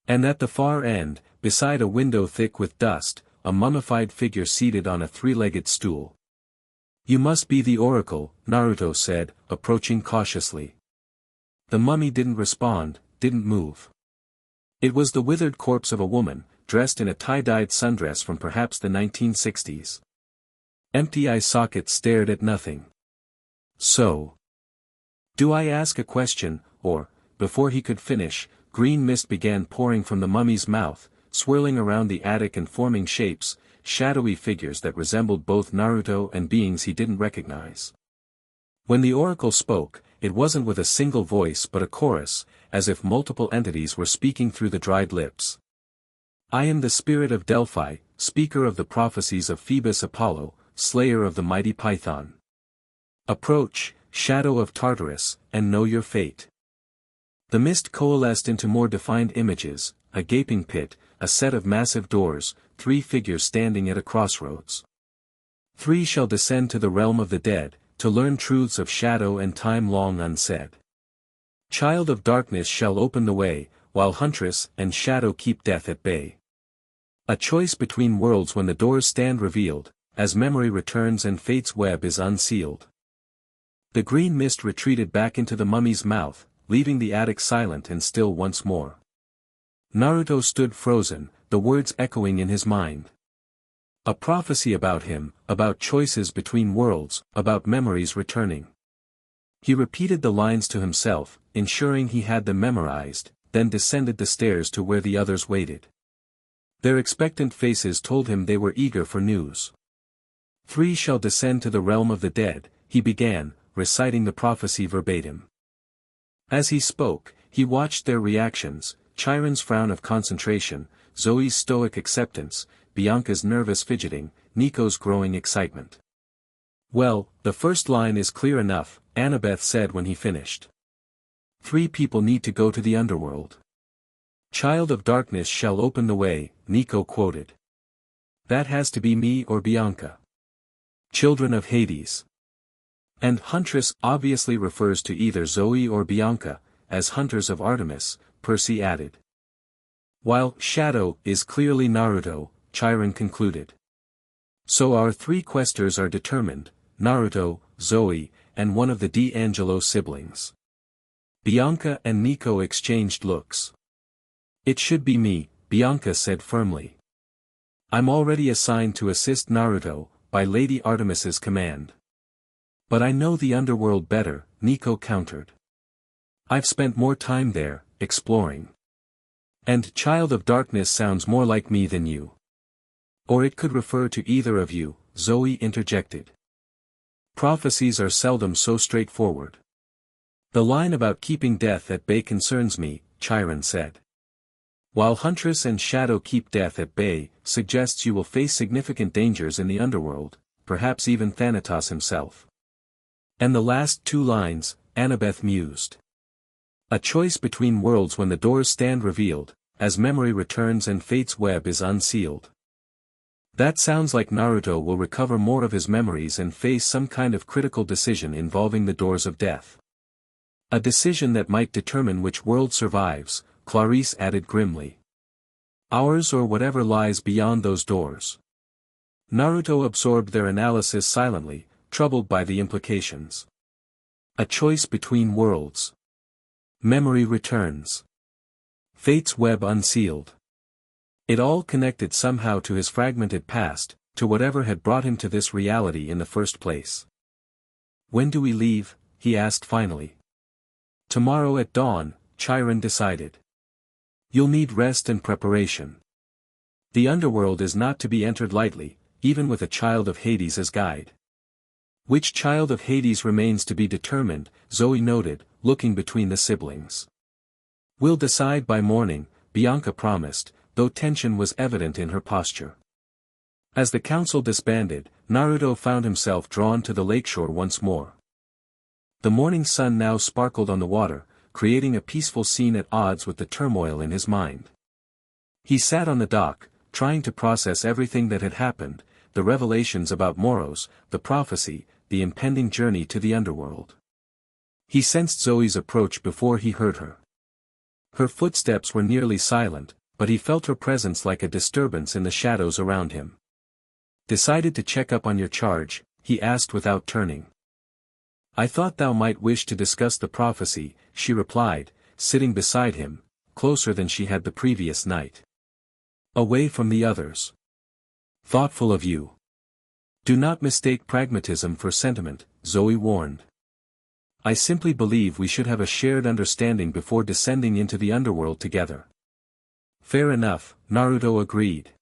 And at the far end, beside a window thick with dust, a mummified figure seated on a three-legged stool. "You must be the oracle," Naruto said, approaching cautiously. The mummy didn't respond, didn't move. It was the withered corpse of a woman, dressed in a tie-dyed sundress from perhaps the 1960s. Empty eye sockets stared at nothing. "So, do I ask a question, or," before he could finish, green mist began pouring from the mummy's mouth, swirling around the attic and forming shapes, shadowy figures that resembled both Naruto and beings he didn't recognize. When the oracle spoke, it wasn't with a single voice but a chorus, as if multiple entities were speaking through the dried lips. "I am the spirit of Delphi, speaker of the prophecies of Phoebus Apollo, slayer of the mighty Python. Approach, shadow of Tartarus, and know your fate." The mist coalesced into more defined images, a gaping pit, a set of massive doors, 3 figures standing at a crossroads. 3 shall descend to the realm of the dead, to learn truths of shadow and time long unsaid. Child of darkness shall open the way, while huntress and shadow keep death at bay. A choice between worlds when the doors stand revealed, as memory returns and fate's web is unsealed. The green mist retreated back into the mummy's mouth, leaving the attic silent and still once more. Naruto stood frozen, the words echoing in his mind. A prophecy about him, about choices between worlds, about memories returning. He repeated the lines to himself, ensuring he had them memorized, then descended the stairs to where the others waited. Their expectant faces told him they were eager for news. 3 shall descend to the realm of the dead, he began, reciting the prophecy verbatim. As he spoke, he watched their reactions, Chiron's frown of concentration, Zoe's stoic acceptance, Bianca's nervous fidgeting, Nico's growing excitement. "Well, the first line is clear enough," Annabeth said when he finished. 3 people need to go to the underworld. "Child of darkness shall open the way," Nico quoted. "That has to be me or Bianca." "Children of Hades." And huntress obviously refers to either Zoe or Bianca, as hunters of Artemis, Percy added. While shadow is clearly Naruto, Chiron concluded. So our 3 questers are determined, Naruto, Zoe, and one of the D'Angelo siblings. Bianca and Nico exchanged looks. "It should be me," Bianca said firmly. "I'm already assigned to assist Naruto, by Lady Artemis's command. But I know the underworld better," Nico countered. "I've spent more time there, exploring. And Child of Darkness sounds more like me than you." "Or it could refer to either of you," Zoe interjected. "Prophecies are seldom so straightforward." "The line about keeping death at bay concerns me," Chiron said. "While Huntress and Shadow keep death at bay, suggests you will face significant dangers in the underworld, perhaps even Thanatos himself." "And the last 2 lines," Annabeth mused. "A choice between worlds when the doors stand revealed, as memory returns and fate's web is unsealed." That sounds like Naruto will recover more of his memories and face some kind of critical decision involving the doors of death. "A decision that might determine which world survives," Clarice added grimly. "Ours or whatever lies beyond those doors." Naruto absorbed their analysis silently, troubled by the implications. A choice between worlds. Memory returns. Fate's web unsealed. It all connected somehow to his fragmented past, to whatever had brought him to this reality in the first place. "When do we leave?" he asked finally. "Tomorrow at dawn," Chiron decided. "You'll need rest and preparation. The underworld is not to be entered lightly, even with a child of Hades as guide." "Which child of Hades remains to be determined," Zoe noted, looking between the siblings. "We'll decide by morning," Bianca promised, though tension was evident in her posture. As the council disbanded, Naruto found himself drawn to the lakeshore once more. The morning sun now sparkled on the water, creating a peaceful scene at odds with the turmoil in his mind. He sat on the dock, trying to process everything that had happened, the revelations about Moros, the prophecy, the impending journey to the underworld. He sensed Zoe's approach before he heard her. Her footsteps were nearly silent, but he felt her presence like a disturbance in the shadows around him. "Decided to check up on your charge?" he asked without turning. "I thought thou might wish to discuss the prophecy," she replied, sitting beside him, closer than she had the previous night. Away from the others. "Thoughtful of you. Do not mistake pragmatism for sentiment," Zoe warned. "I simply believe we should have a shared understanding before descending into the underworld together." "Fair enough," Naruto agreed.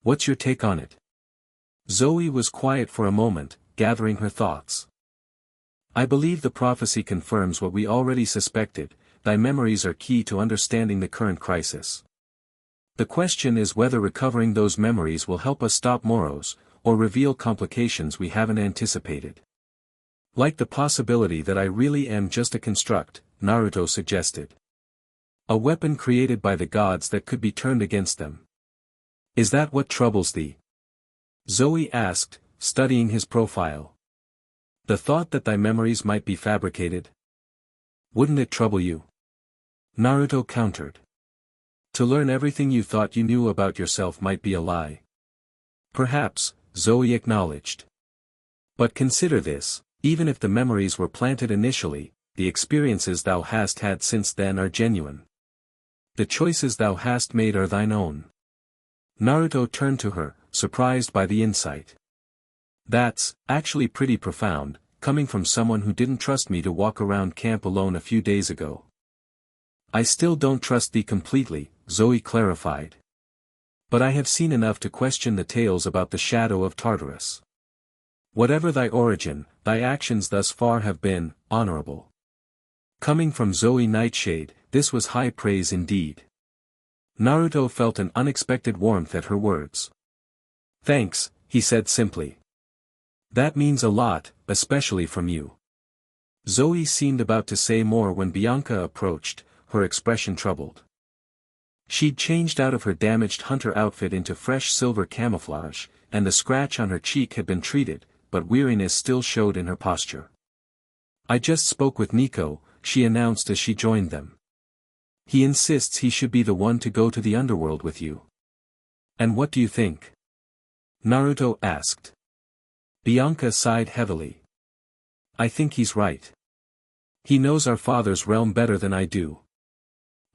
"What's your take on it?" Zoe was quiet for a moment, gathering her thoughts. "I believe the prophecy confirms what we already suspected, thy memories are key to understanding the current crisis. The question is whether recovering those memories will help us stop Moros, or reveal complications we haven't anticipated. Like the possibility that I really am just a construct," Naruto suggested. "A weapon created by the gods that could be turned against them. Is that what troubles thee?" Zoe asked, studying his profile. "The thought that thy memories might be fabricated? Wouldn't it trouble you?" Naruto countered. "To learn everything you thought you knew about yourself might be a lie." "Perhaps," Zoe acknowledged. "But consider this, even if the memories were planted initially, the experiences thou hast had since then are genuine. The choices thou hast made are thine own." Naruto turned to her, surprised by the insight. "That's actually pretty profound, coming from someone who didn't trust me to walk around camp alone a few days ago." "I still don't trust thee completely," Zoe clarified. "But I have seen enough to question the tales about the shadow of Tartarus. Whatever thy origin, thy actions thus far have been honorable." Coming from Zoë Nightshade, this was high praise indeed. Naruto felt an unexpected warmth at her words. "Thanks," he said simply. "That means a lot, especially from you." Zoe seemed about to say more when Bianca approached, her expression troubled. She'd changed out of her damaged hunter outfit into fresh silver camouflage, and the scratch on her cheek had been treated, but weariness still showed in her posture. "I just spoke with Nico," she announced as she joined them. "He insists he should be the one to go to the underworld with you." "And what do you think?" Naruto asked. Bianca sighed heavily. "I think he's right. He knows our father's realm better than I do.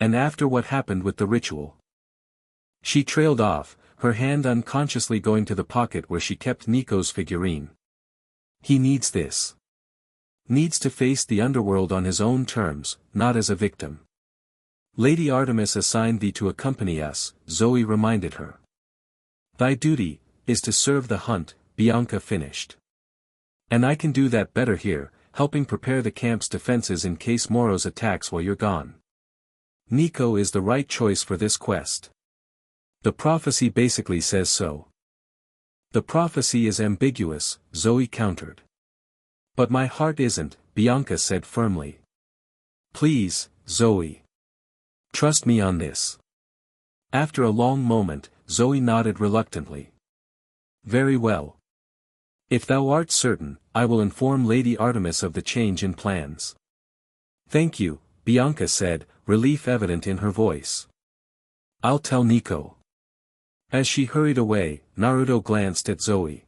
And after what happened with the ritual." She trailed off, her hand unconsciously going to the pocket where she kept Nico's figurine. "He needs this. Needs to face the underworld on his own terms, not as a victim." "Lady Artemis assigned thee to accompany us," Zoe reminded her. "Thy duty is to serve the hunt," Bianca finished. "And I can do that better here, helping prepare the camp's defenses in case Moros attacks while you're gone. Nico is the right choice for this quest. The prophecy basically says so." "The prophecy is ambiguous," Zoe countered. "But my heart isn't," Bianca said firmly. "Please, Zoe. Trust me on this." After a long moment, Zoe nodded reluctantly. "Very well. If thou art certain, I will inform Lady Artemis of the change in plans." "Thank you," Bianca said, relief evident in her voice. "I'll tell Nico." As she hurried away, Naruto glanced at Zoe.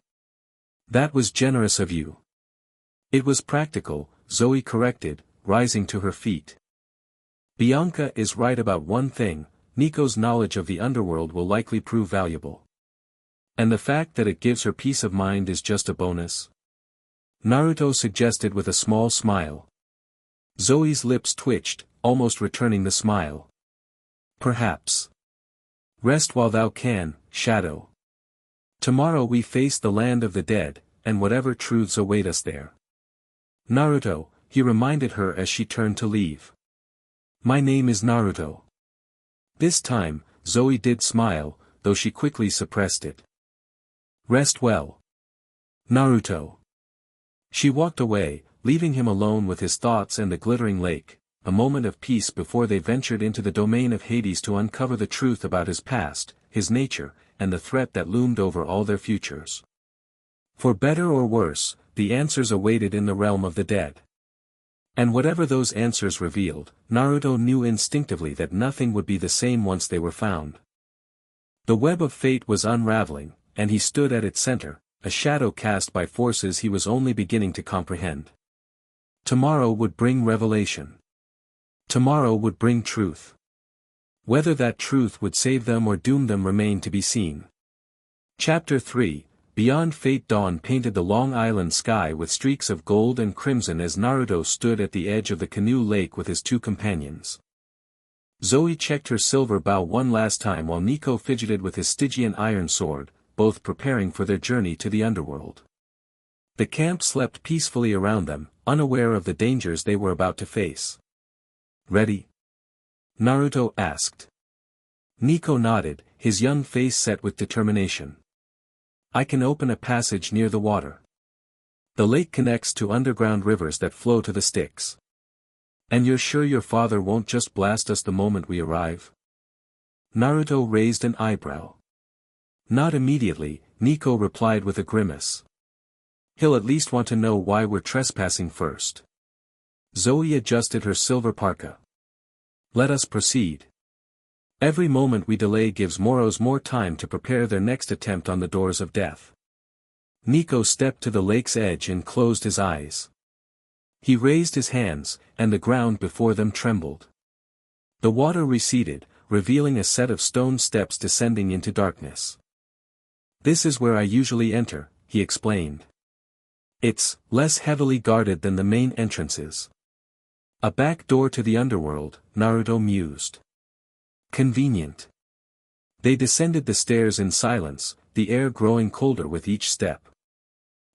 "That was generous of you." "It was practical," Zoe corrected, rising to her feet. "Bianca is right about one thing, Nico's knowledge of the underworld will likely prove valuable. And the fact that it gives her peace of mind is just a bonus?" Naruto suggested with a small smile. Zoe's lips twitched, almost returning the smile. "Perhaps. Rest while thou can, Shadow. Tomorrow we face the land of the dead, and whatever truths await us there." "Naruto, he reminded her as she turned to leave. My name is Naruto. This time, Zoe did smile, though she quickly suppressed it. Rest well, Naruto. She walked away, leaving him alone with his thoughts and the glittering lake, a moment of peace before they ventured into the domain of Hades to uncover the truth about his past, his nature, and the threat that loomed over all their futures. For better or worse, the answers awaited in the realm of the dead. And whatever those answers revealed, Naruto knew instinctively that nothing would be the same once they were found. The web of fate was unraveling, and he stood at its center, a shadow cast by forces he was only beginning to comprehend. Tomorrow would bring revelation. Tomorrow would bring truth. Whether that truth would save them or doom them remained to be seen. Chapter 3, Beyond Fate. Dawn painted the Long Island sky with streaks of gold and crimson as Naruto stood at the edge of the canoe lake with his two companions. Zoe checked her silver bow one last time while Nico fidgeted with his Stygian iron sword, both preparing for their journey to the underworld. The camp slept peacefully around them, unaware of the dangers they were about to face. Ready? Naruto asked. Nico nodded, his young face set with determination. I can open a passage near the water. The lake connects to underground rivers that flow to the Styx. And you're sure your father won't just blast us the moment we arrive? Naruto raised an eyebrow. Not immediately, Nico replied with a grimace. He'll at least want to know why we're trespassing first. Zoe adjusted her silver parka. Let us proceed. Every moment we delay gives Moros more time to prepare their next attempt on the doors of death. Nico stepped to the lake's edge and closed his eyes. He raised his hands, and the ground before them trembled. The water receded, revealing a set of stone steps descending into darkness. This is where I usually enter, he explained. It's less heavily guarded than the main entrances. A back door to the underworld, Naruto mused. Convenient. They descended the stairs in silence, the air growing colder with each step.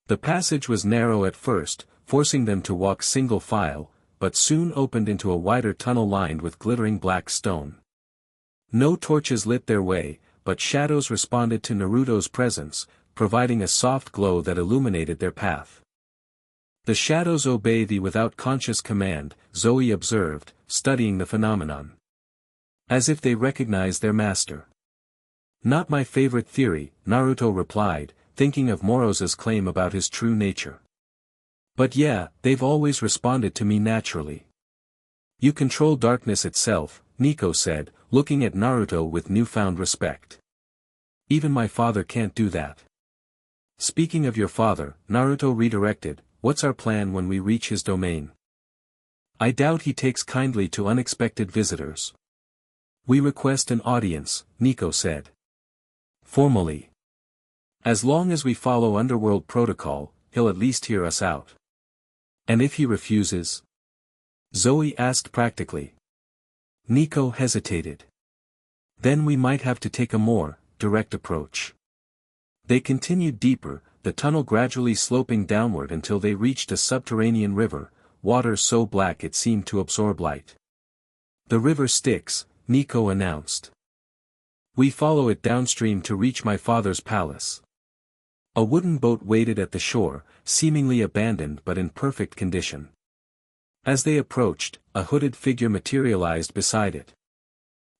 The passage was narrow at first, forcing them to walk single file, but soon opened into a wider tunnel lined with glittering black stone. No torches lit their way, but shadows responded to Naruto's presence, providing a soft glow that illuminated their path. The shadows obey thee without conscious command, Zoe observed, studying the phenomenon. As if they recognize their master. Not my favorite theory, Naruto replied, thinking of Moroz's claim about his true nature. But yeah, they've always responded to me naturally. You control darkness itself, Nico said, looking at Naruto with newfound respect. Even my father can't do that. Speaking of your father, Naruto redirected, what's our plan when we reach his domain? I doubt he takes kindly to unexpected visitors. We request an audience, Nico said. Formally. As long as we follow underworld protocol, he'll at least hear us out. And if he refuses? Zoe asked practically. Nico hesitated. Then we might have to take a more direct approach. They continued deeper, the tunnel gradually sloping downward until they reached a subterranean river, water so black it seemed to absorb light. The river Styx, Nico announced. We follow it downstream to reach my father's palace. A wooden boat waited at the shore, seemingly abandoned but in perfect condition. As they approached, a hooded figure materialized beside it.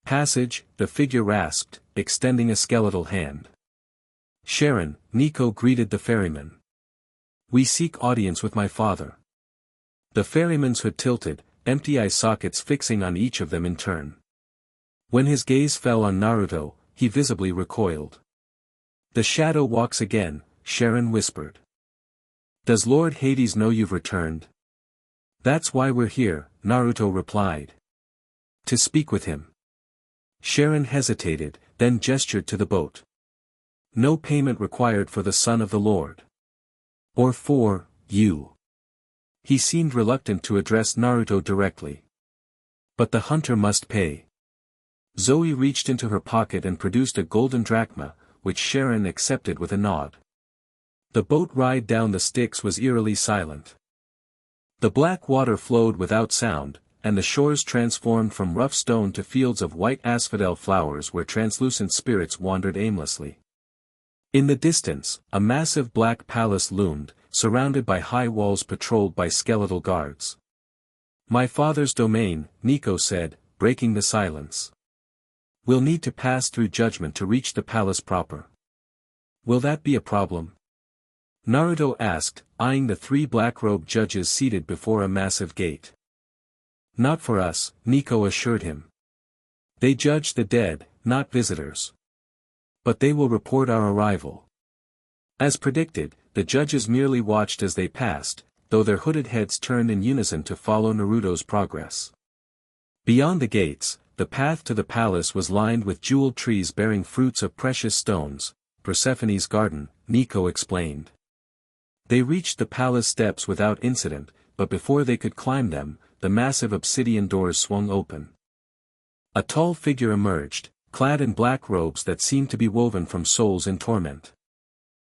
Passage, the figure rasped, extending a skeletal hand. Sharon, Nico greeted the ferryman. We seek audience with my father. The ferryman's hood tilted, empty eye sockets fixing on each of them in turn. When his gaze fell on Naruto, he visibly recoiled. The shadow walks again, Sharon whispered. Does Lord Hades know you've returned? That's why we're here, Naruto replied. To speak with him. Sharon hesitated, then gestured to the boat. No payment required for the son of the Lord. Or for you. He seemed reluctant to address Naruto directly. But the hunter must pay. Zoe reached into her pocket and produced a golden drachma, which Sharon accepted with a nod. The boat ride down the Styx was eerily silent. The black water flowed without sound, and the shores transformed from rough stone to fields of white asphodel flowers where translucent spirits wandered aimlessly. In the distance, a massive black palace loomed, surrounded by high walls patrolled by skeletal guards. "My father's domain," Nico said, breaking the silence. "We'll need to pass through judgment to reach the palace proper." "Will that be a problem?" Naruto asked, eyeing the three black-robed judges seated before a massive gate. "Not for us," Nico assured him. "They judge the dead, not visitors. But they will report our arrival." As predicted, the judges merely watched as they passed, though their hooded heads turned in unison to follow Naruto's progress. Beyond the gates, the path to the palace was lined with jeweled trees bearing fruits of precious stones, Persephone's garden, Nico explained. They reached the palace steps without incident, but before they could climb them, the massive obsidian doors swung open. A tall figure emerged, clad in black robes that seemed to be woven from souls in torment.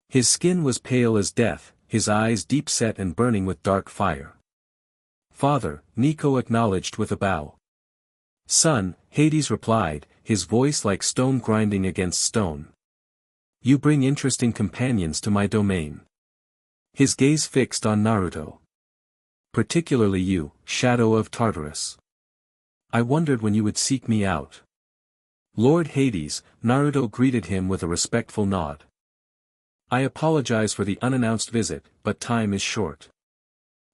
His skin was pale as death, his eyes deep-set and burning with dark fire. "Father," Nico acknowledged with a bow. "Son," Hades replied, his voice like stone grinding against stone. "You bring interesting companions to my domain." His gaze fixed on Naruto. "Particularly you, Shadow of Tartarus. I wondered when you would seek me out." "Lord Hades," Naruto greeted him with a respectful nod. "I apologize for the unannounced visit, but time is short."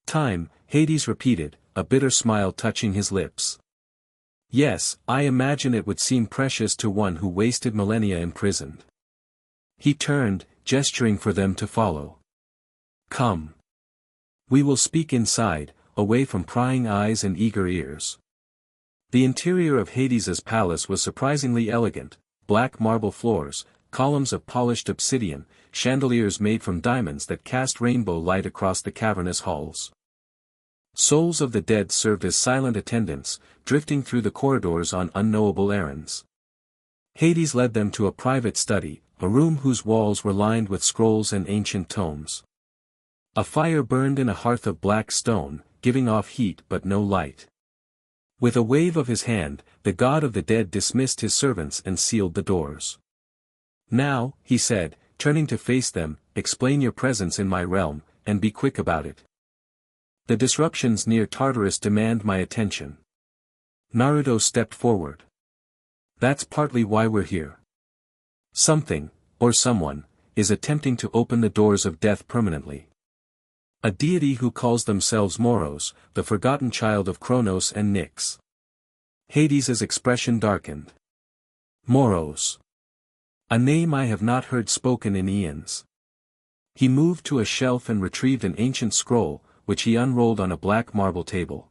"Time," Hades repeated, a bitter smile touching his lips. "Yes, I imagine it would seem precious to one who wasted millennia imprisoned." He turned, gesturing for them to follow. "Come. We will speak inside, away from prying eyes and eager ears." The interior of Hades's palace was surprisingly elegant: black marble floors, columns of polished obsidian, chandeliers made from diamonds that cast rainbow light across the cavernous halls. Souls of the dead served as silent attendants, drifting through the corridors on unknowable errands. Hades led them to a private study, a room whose walls were lined with scrolls and ancient tomes. A fire burned in a hearth of black stone, giving off heat but no light. With a wave of his hand, the god of the dead dismissed his servants and sealed the doors. "Now," he said, turning to face them, "explain your presence in my realm, and be quick about it. The disruptions near Tartarus demand my attention." Naruto stepped forward. "That's partly why we're here. Something, or someone, is attempting to open the doors of death permanently. A deity who calls themselves Moros, the forgotten child of Kronos and Nyx." Hades's expression darkened. "Moros. A name I have not heard spoken in eons." He moved to a shelf and retrieved an ancient scroll, which he unrolled on a black marble table.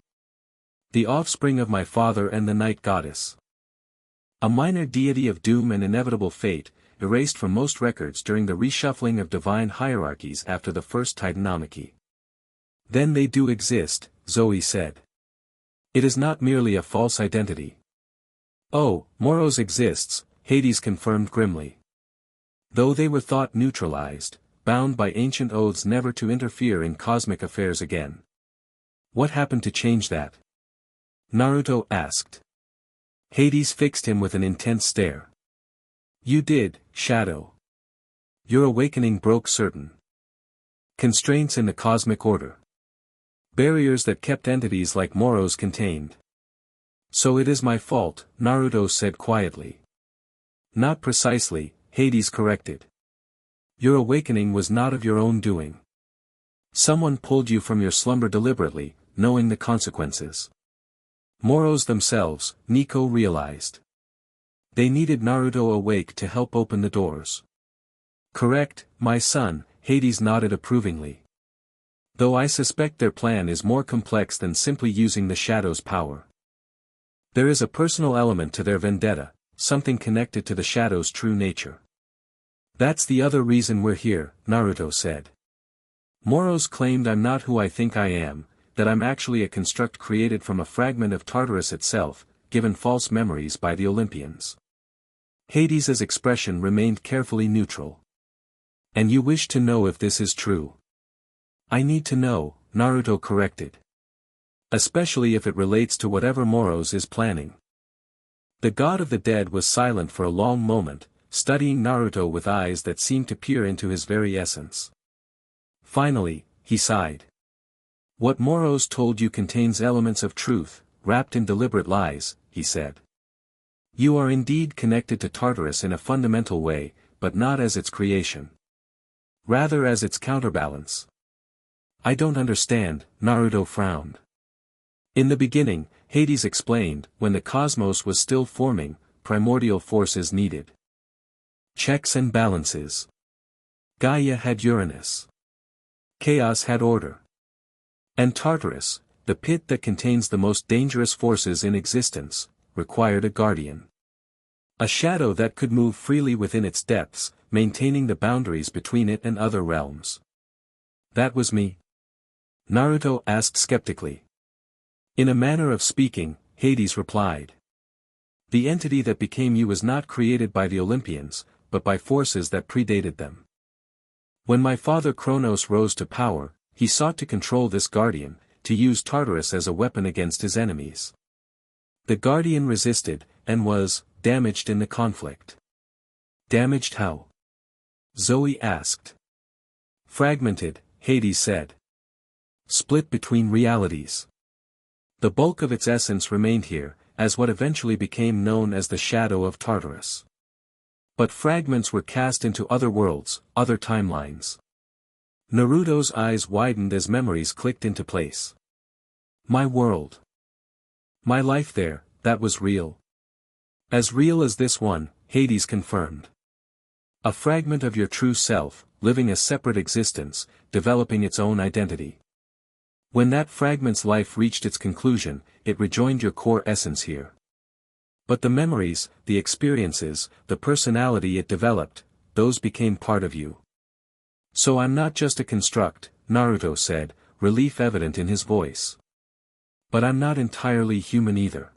"The offspring of my father and the night goddess. A minor deity of doom and inevitable fate, erased from most records during the reshuffling of divine hierarchies after the first Titanomachy." "Then they do exist," Zoe said. "It is not merely a false identity." "Oh, Moros exists," Hades confirmed grimly. "Though they were thought neutralized, bound by ancient oaths never to interfere in cosmic affairs again." "What happened to change that?" Naruto asked. Hades fixed him with an intense stare. "You did, Shadow. Your awakening broke certain constraints in the cosmic order. Barriers that kept entities like Moros contained. So it is my fault," Naruto said quietly. "Not precisely," Hades corrected. "Your awakening was not of your own doing. Someone pulled you from your slumber deliberately, knowing the consequences." Moros themselves, Nico realized. They needed Naruto awake to help open the doors. "Correct, my son," Hades nodded approvingly. "Though I suspect their plan is more complex than simply using the shadow's power. There is a personal element to their vendetta, something connected to the shadow's true nature." "That's the other reason we're here," Naruto said. "Moros claimed I'm not who I think I am, that I'm actually a construct created from a fragment of Tartarus itself, given false memories by the Olympians." Hades's expression remained carefully neutral. "And you wish to know if this is true?" "I need to know," Naruto corrected. Especially if it relates to whatever Moros is planning. The god of the dead was silent for a long moment, studying Naruto with eyes that seemed to peer into his very essence. Finally, he sighed. What Moros told you contains elements of truth, wrapped in deliberate lies, he said. You are indeed connected to Tartarus in a fundamental way, but not as its creation. Rather as its counterbalance. I don't understand, Naruto frowned. In the beginning, Hades explained, when the cosmos was still forming, primordial forces needed checks and balances. Gaia had Uranus. Chaos had order. And Tartarus, the pit that contains the most dangerous forces in existence, required a guardian. A shadow that could move freely within its depths, maintaining the boundaries between it and other realms. That was me? Naruto asked skeptically. In a manner of speaking, Hades replied. The entity that became you was not created by the Olympians, but by forces that predated them. When my father Kronos rose to power, he sought to control this guardian, to use Tartarus as a weapon against his enemies. The guardian resisted, and was damaged in the conflict. Damaged how? Zoe asked. Fragmented, Hades said. Split between realities. The bulk of its essence remained here, as what eventually became known as the shadow of Tartarus. But fragments were cast into other worlds, other timelines. Naruto's eyes widened as memories clicked into place. My world. My life there, that was real. As real as this one, Hades confirmed. A fragment of your true self, living a separate existence, developing its own identity. When that fragment's life reached its conclusion, it rejoined your core essence here. But the memories, the experiences, the personality it developed, those became part of you. So I'm not just a construct, Naruto said, relief evident in his voice. But I'm not entirely human either.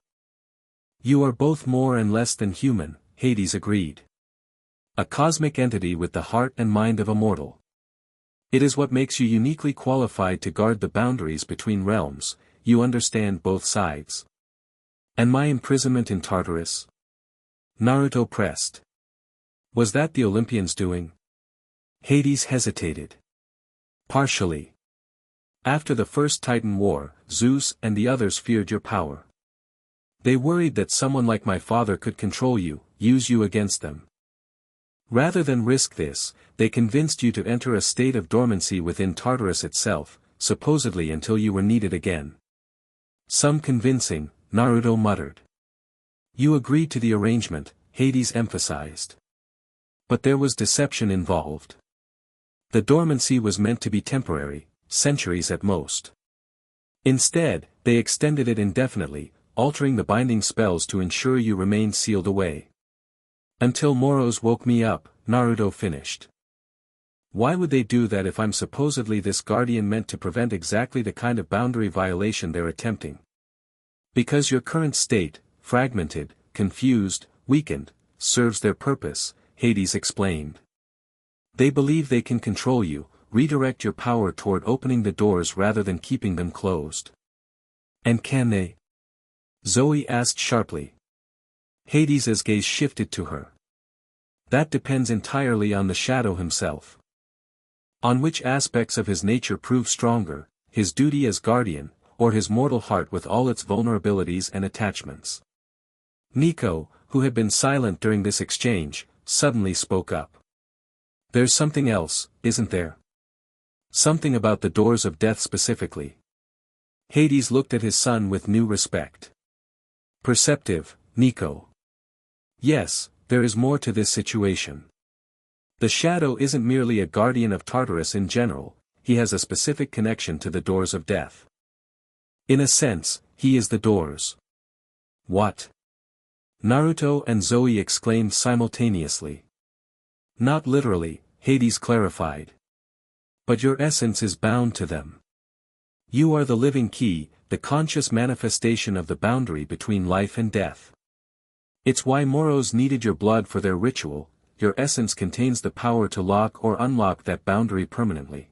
You are both more and less than human, Hades agreed. A cosmic entity with the heart and mind of a mortal. It is what makes you uniquely qualified to guard the boundaries between realms, you understand both sides. And my imprisonment in Tartarus? Naruto pressed. Was that the Olympians' doing? Hades hesitated. Partially. After the first Titan War, Zeus and the others feared your power. They worried that someone like my father could control you, use you against them. Rather than risk this, they convinced you to enter a state of dormancy within Tartarus itself, supposedly until you were needed again. Some convincing, Naruto muttered. You agreed to the arrangement, Hades emphasized. But there was deception involved. The dormancy was meant to be temporary, centuries at most. Instead, they extended it indefinitely, altering the binding spells to ensure you remained sealed away. Until Moros woke me up, Naruto finished. Why would they do that if I'm supposedly this guardian meant to prevent exactly the kind of boundary violation they're attempting? Because your current state, fragmented, confused, weakened, serves their purpose, Hades explained. They believe they can control you, redirect your power toward opening the doors rather than keeping them closed. And can they? Zoe asked sharply. Hades' gaze shifted to her. That depends entirely on the shadow himself. On which aspects of his nature prove stronger, his duty as guardian, or his mortal heart with all its vulnerabilities and attachments. Nico, who had been silent during this exchange, suddenly spoke up. There's something else, isn't there? Something about the doors of death specifically. Hades looked at his son with new respect. Perceptive, Nico. Yes, there is more to this situation. The shadow isn't merely a guardian of Tartarus in general, he has a specific connection to the doors of death. In a sense, he is the doors. What? Naruto and Zoe exclaimed simultaneously. Not literally, Hades clarified. But your essence is bound to them. You are the living key, the conscious manifestation of the boundary between life and death. It's why Moros needed your blood for their ritual, your essence contains the power to lock or unlock that boundary permanently.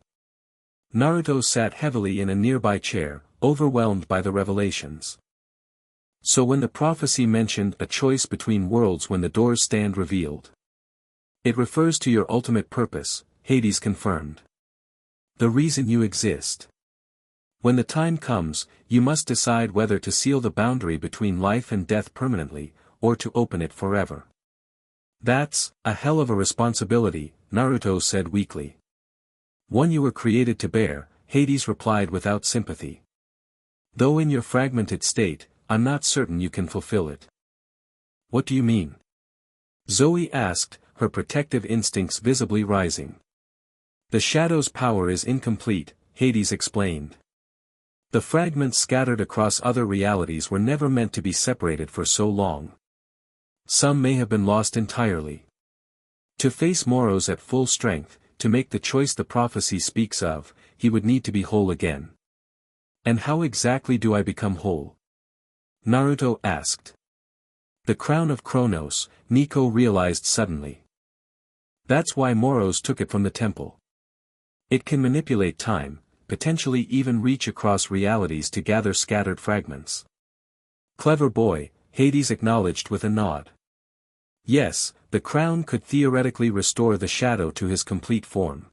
Naruto sat heavily in a nearby chair, overwhelmed by the revelations. So when the prophecy mentioned a choice between worlds when the doors stand revealed, it refers to your ultimate purpose, Hades confirmed. The reason you exist. When the time comes, you must decide whether to seal the boundary between life and death permanently, or to open it forever. That's a hell of a responsibility, Naruto said weakly. One you were created to bear, Hades replied without sympathy. Though in your fragmented state, I'm not certain you can fulfill it. What do you mean? Zoe asked, her protective instincts visibly rising. The shadow's power is incomplete, Hades explained. The fragments scattered across other realities were never meant to be separated for so long. Some may have been lost entirely. To face Moros at full strength, to make the choice the prophecy speaks of, he would need to be whole again. And how exactly do I become whole? Naruto asked. The crown of Kronos, Nico realized suddenly. That's why Moros took it from the temple. It can manipulate time, potentially even reach across realities to gather scattered fragments. Clever boy, Hades acknowledged with a nod. Yes, the crown could theoretically restore the shadow to his complete form.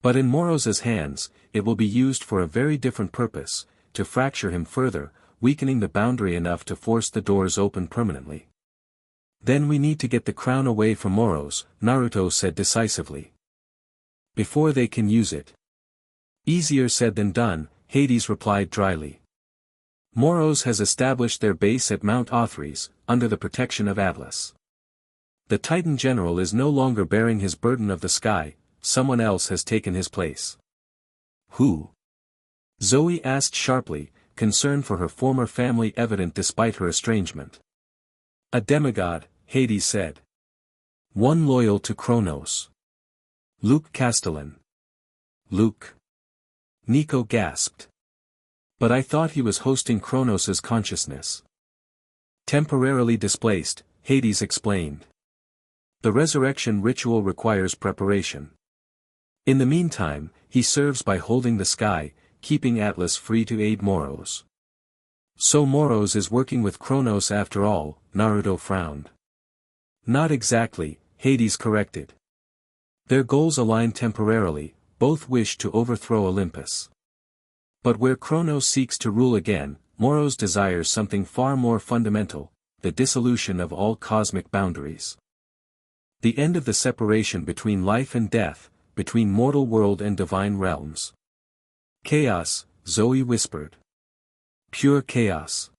But in Moros's hands, it will be used for a very different purpose, to fracture him further, weakening the boundary enough to force the doors open permanently. Then we need to get the crown away from Moros, Naruto said decisively. Before they can use it. Easier said than done, Hades replied dryly. Moros has established their base at Mount Othries, under the protection of Atlas. The Titan general is no longer bearing his burden of the sky, someone else has taken his place. Who? Zoe asked sharply, concern for her former family evident despite her estrangement. A demigod, Hades said. One loyal to Kronos. Luke Castellan. Luke. Nico gasped. But I thought he was hosting Kronos's consciousness. Temporarily displaced, Hades explained. The resurrection ritual requires preparation. In the meantime, he serves by holding the sky, keeping Atlas free to aid Moros. So Moros is working with Kronos after all, Naruto frowned. Not exactly, Hades corrected. Their goals align temporarily, both wish to overthrow Olympus. But where Kronos seeks to rule again, Moros desires something far more fundamental, the dissolution of all cosmic boundaries. The end of the separation between life and death, between mortal world and divine realms. Chaos, Zoe whispered. Pure chaos.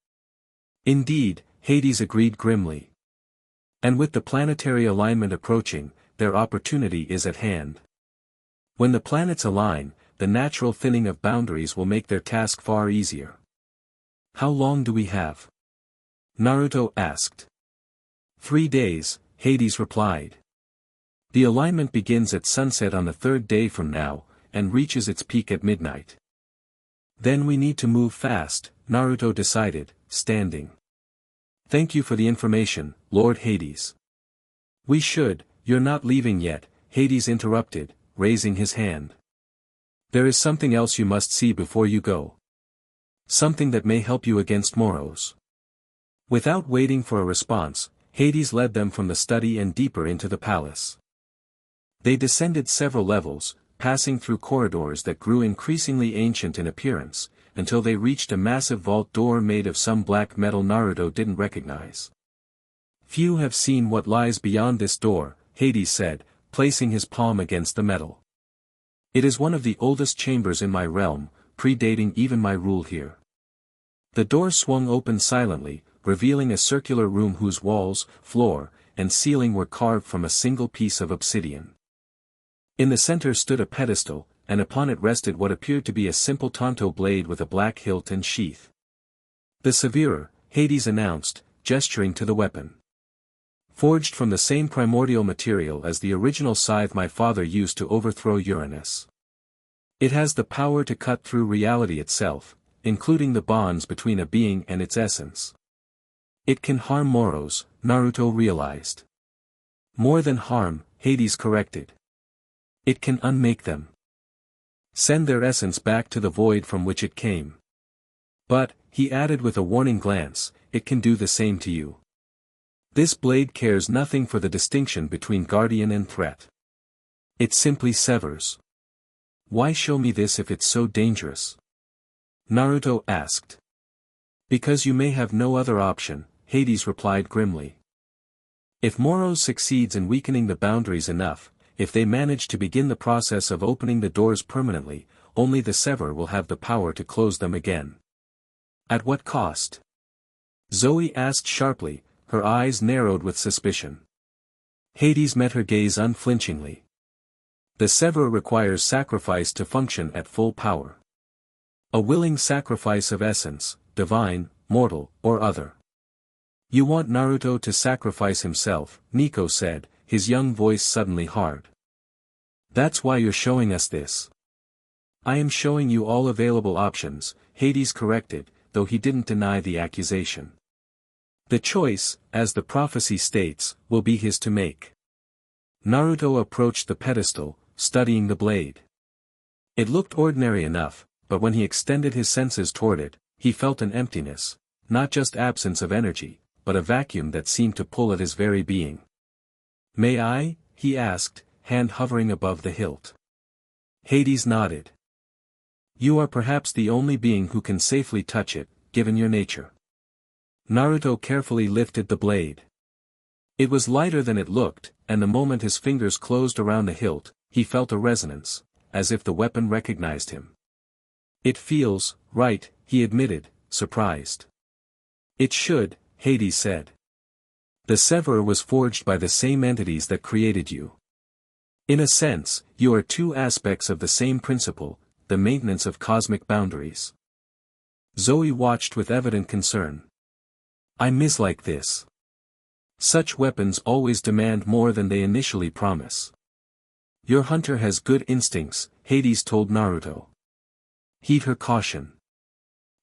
Indeed, Hades agreed grimly. And with the planetary alignment approaching, their opportunity is at hand. When the planets align, the natural thinning of boundaries will make their task far easier. How long do we have? Naruto asked. 3 days, Hades replied. The alignment begins at sunset on the 3rd day from now, and reaches its peak at midnight. Then we need to move fast, Naruto decided, standing. Thank you for the information, Lord Hades. We should, you're not leaving yet, Hades interrupted, raising his hand. There is something else you must see before you go. Something that may help you against Moros. Without waiting for a response, Hades led them from the study and deeper into the palace. They descended several levels, passing through corridors that grew increasingly ancient in appearance, until they reached a massive vault door made of some black metal Naruto didn't recognize. Few have seen what lies beyond this door, Hades said, placing his palm against the metal. It is one of the oldest chambers in my realm, predating even my rule here. The door swung open silently, revealing a circular room whose walls, floor, and ceiling were carved from a single piece of obsidian. In the center stood a pedestal, and upon it rested what appeared to be a simple tanto blade with a black hilt and sheath. The severer, Hades announced, gesturing to the weapon. Forged from the same primordial material as the original scythe my father used to overthrow Uranus. It has the power to cut through reality itself, including the bonds between a being and its essence. It can harm Moros, Naruto realized. More than harm, Hades corrected. It can unmake them. Send their essence back to the void from which it came. But, he added with a warning glance, it can do the same to you. This blade cares nothing for the distinction between guardian and threat. It simply severs. Why show me this if it's so dangerous? Naruto asked. Because you may have no other option, Hades replied grimly. If Moros succeeds in weakening the boundaries enough, if they manage to begin the process of opening the doors permanently, only the Sever will have the power to close them again. At what cost? Zoe asked sharply, her eyes narrowed with suspicion. Hades met her gaze unflinchingly. The Sever requires sacrifice to function at full power. A willing sacrifice of essence, divine, mortal, or other. You want Naruto to sacrifice himself, Nico said, his young voice suddenly hard. That's why you're showing us this. I am showing you all available options, Hades corrected, though he didn't deny the accusation. The choice, as the prophecy states, will be his to make. Naruto approached the pedestal, studying the blade. It looked ordinary enough, but when he extended his senses toward it, he felt an emptiness, not just absence of energy, but a vacuum that seemed to pull at his very being. May I? He asked, hand hovering above the hilt. Hades nodded. You are perhaps the only being who can safely touch it, given your nature. Naruto carefully lifted the blade. It was lighter than it looked, and the moment his fingers closed around the hilt, he felt a resonance, as if the weapon recognized him. It feels right, he admitted, surprised. It should, Hades said. The Sever was forged by the same entities that created you. In a sense, you are two aspects of the same principle, the maintenance of cosmic boundaries. Zoe watched with evident concern. I mislike this. Such weapons always demand more than they initially promise. Your hunter has good instincts, Hades told Naruto. Heed her caution.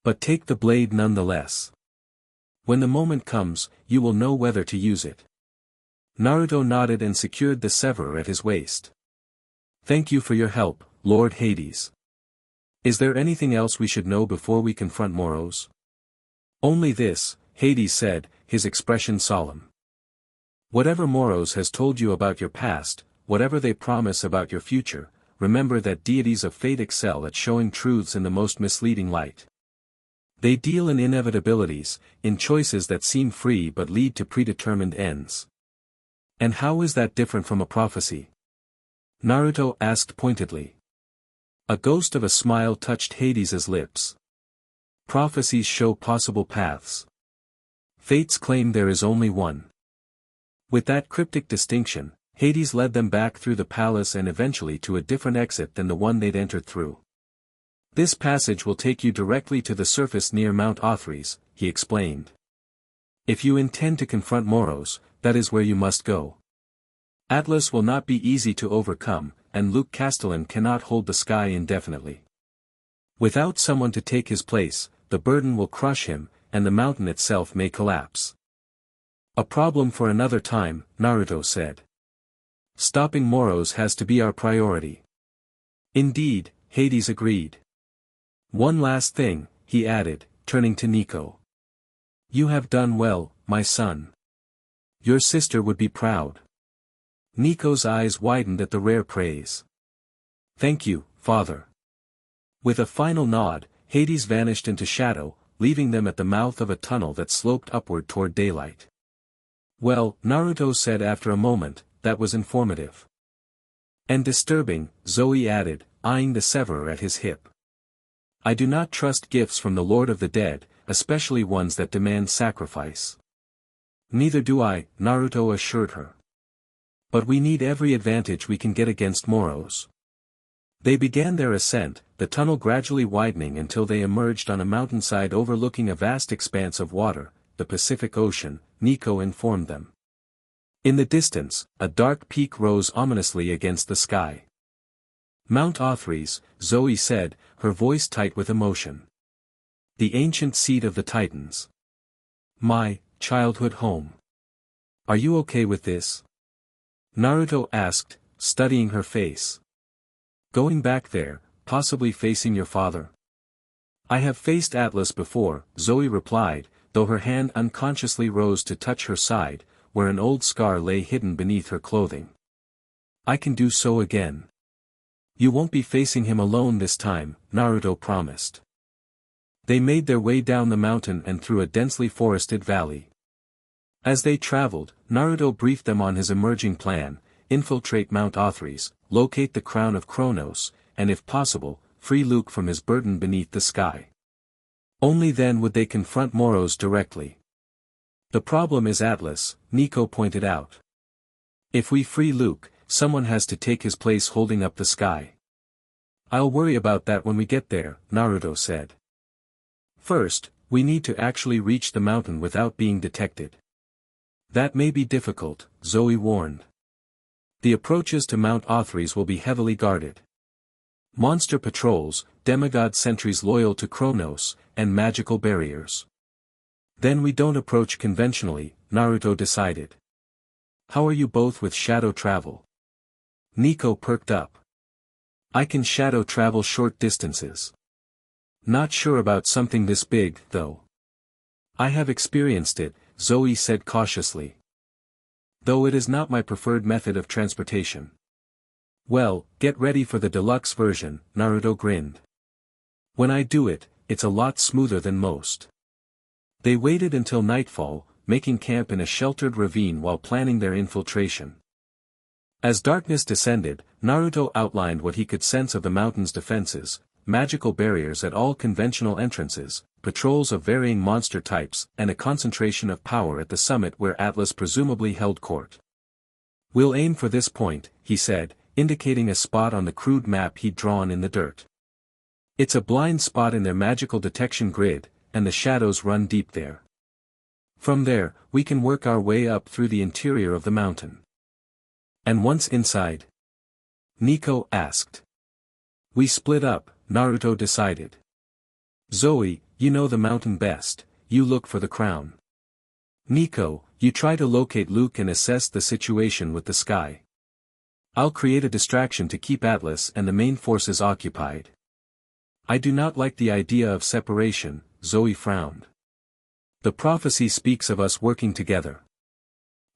But take the blade nonetheless. When the moment comes, you will know whether to use it. Naruto nodded and secured the Sever at his waist. Thank you for your help, Lord Hades. Is there anything else we should know before we confront Moros? Only this, Hades said, his expression solemn. Whatever Moros has told you about your past, whatever they promise about your future, remember that deities of fate excel at showing truths in the most misleading light. They deal in inevitabilities, in choices that seem free but lead to predetermined ends. And how is that different from a prophecy? Naruto asked pointedly. A ghost of a smile touched Hades's lips. Prophecies show possible paths. Fates claim there is only one. With that cryptic distinction, Hades led them back through the palace and eventually to a different exit than the one they'd entered through. This passage will take you directly to the surface near Mount Othrys, he explained. If you intend to confront Moros, that is where you must go. Atlas will not be easy to overcome, and Luke Castellan cannot hold the sky indefinitely. Without someone to take his place, the burden will crush him, and the mountain itself may collapse. A problem for another time, Naruto said. Stopping Moros has to be our priority. Indeed, Hades agreed. One last thing, he added, turning to Nico. You have done well, my son. Your sister would be proud. Nico's eyes widened at the rare praise. Thank you, father. With a final nod, Hades vanished into shadow, leaving them at the mouth of a tunnel that sloped upward toward daylight. Well, Naruto said after a moment, that was informative. And disturbing, Zoe added, eyeing the Sever at his hip. I do not trust gifts from the Lord of the Dead, especially ones that demand sacrifice. Neither do I, Naruto assured her. But we need every advantage we can get against Moros. They began their ascent, the tunnel gradually widening until they emerged on a mountainside overlooking a vast expanse of water, the Pacific Ocean, Nico informed them. In the distance, a dark peak rose ominously against the sky. Mount Othrys, Zoe said, her voice tight with emotion. The ancient seat of the Titans. My childhood home. Are you okay with this? Naruto asked, studying her face. Going back there, possibly facing your father? I have faced Atlas before, Zoe replied, though her hand unconsciously rose to touch her side, where an old scar lay hidden beneath her clothing. I can do so again. You won't be facing him alone this time, Naruto promised. They made their way down the mountain and through a densely forested valley. As they traveled, Naruto briefed them on his emerging plan: infiltrate Mount Othrys, locate the crown of Kronos, and if possible, free Luke from his burden beneath the sky. Only then would they confront Moros directly. The problem is Atlas, Nico pointed out. If we free Luke, someone has to take his place holding up the sky. I'll worry about that when we get there, Naruto said. First, we need to actually reach the mountain without being detected. That may be difficult, Zoe warned. The approaches to Mount Othrys will be heavily guarded. Monster patrols, demigod sentries loyal to Kronos, and magical barriers. Then we don't approach conventionally, Naruto decided. How are you both with shadow travel? Nico perked up. I can shadow travel short distances. Not sure about something this big, though. I have experienced it, Zoe said cautiously. Though it is not my preferred method of transportation. Well, get ready for the deluxe version, Naruto grinned. When I do it, it's a lot smoother than most. They waited until nightfall, making camp in a sheltered ravine while planning their infiltration. As darkness descended, Naruto outlined what he could sense of the mountain's defenses: magical barriers at all conventional entrances, patrols of varying monster types, and a concentration of power at the summit where Atlas presumably held court. We'll aim for this point, he said, indicating a spot on the crude map he'd drawn in the dirt. It's a blind spot in their magical detection grid, and the shadows run deep there. From there, we can work our way up through the interior of the mountain. And once inside? Nico asked. We split up, Naruto decided. Zoe, you know the mountain best, you look for the crown. Nico, you try to locate Luke and assess the situation with the sky. I'll create a distraction to keep Atlas and the main forces occupied. I do not like the idea of separation, Zoe frowned. The prophecy speaks of us working together.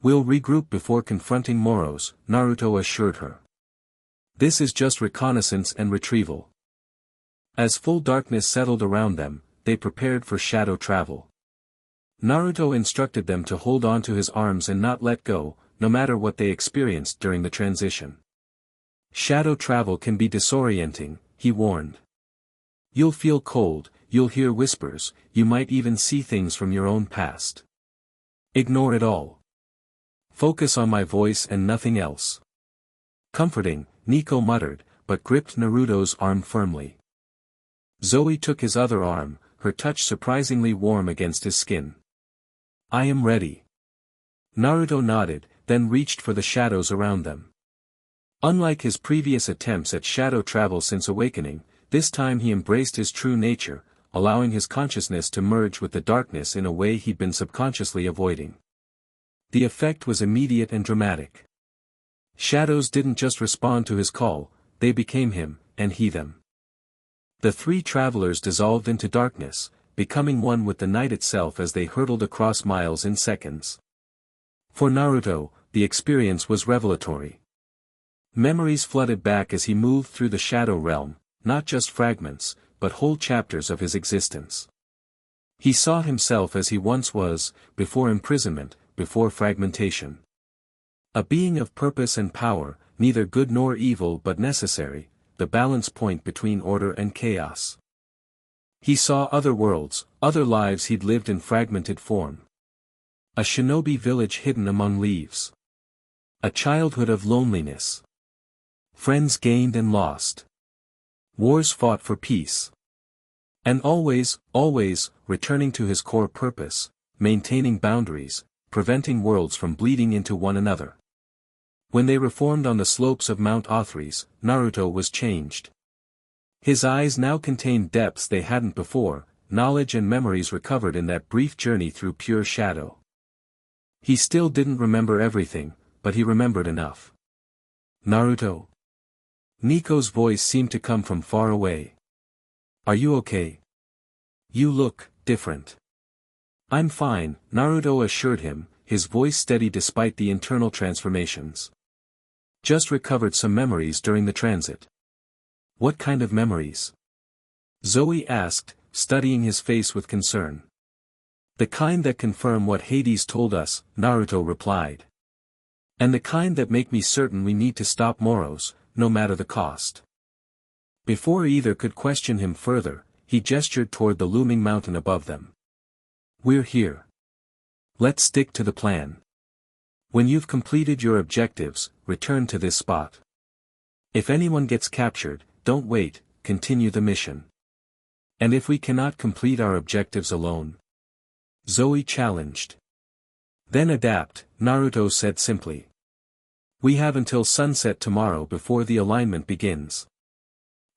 We'll regroup before confronting Moros, Naruto assured her. This is just reconnaissance and retrieval. As full darkness settled around them, they prepared for shadow travel. Naruto instructed them to hold on to his arms and not let go, no matter what they experienced during the transition. Shadow travel can be disorienting, he warned. You'll feel cold, you'll hear whispers, you might even see things from your own past. Ignore it all. Focus on my voice and nothing else. Comforting, Nico muttered, but gripped Naruto's arm firmly. Zoe took his other arm, her touch surprisingly warm against his skin. I am ready. Naruto nodded, then reached for the shadows around them. Unlike his previous attempts at shadow travel since awakening, this time he embraced his true nature, allowing his consciousness to merge with the darkness in a way he'd been subconsciously avoiding. The effect was immediate and dramatic. Shadows didn't just respond to his call, they became him, and he them. The three travelers dissolved into darkness, becoming one with the night itself as they hurtled across miles in seconds. For Naruto, the experience was revelatory. Memories flooded back as he moved through the shadow realm, not just fragments, but whole chapters of his existence. He saw himself as he once was, before imprisonment, before fragmentation. A being of purpose and power, neither good nor evil but necessary, the balance point between order and chaos. He saw other worlds, other lives he'd lived in fragmented form. A shinobi village hidden among leaves. A childhood of loneliness. Friends gained and lost. Wars fought for peace. And always, returning to his core purpose, maintaining boundaries, preventing worlds from bleeding into one another. When they reformed on the slopes of Mount Othrys, Naruto was changed. His eyes now contained depths they hadn't before, knowledge and memories recovered in that brief journey through pure shadow. He still didn't remember everything, but he remembered enough. Naruto. Nico's voice seemed to come from far away. Are you okay? You look different. I'm fine, Naruto assured him, his voice steady despite the internal transformations. Just recovered some memories during the transit. What kind of memories? Zoe asked, studying his face with concern. The kind that confirm what Hades told us, Naruto replied. And the kind that make me certain we need to stop Moros, no matter the cost. Before either could question him further, he gestured toward the looming mountain above them. We're here. Let's stick to the plan. When you've completed your objectives, return to this spot. If anyone gets captured, don't wait, continue the mission. And if we cannot complete our objectives alone? Zoe challenged. Then adapt, Naruto said simply. We have until sunset tomorrow before the alignment begins.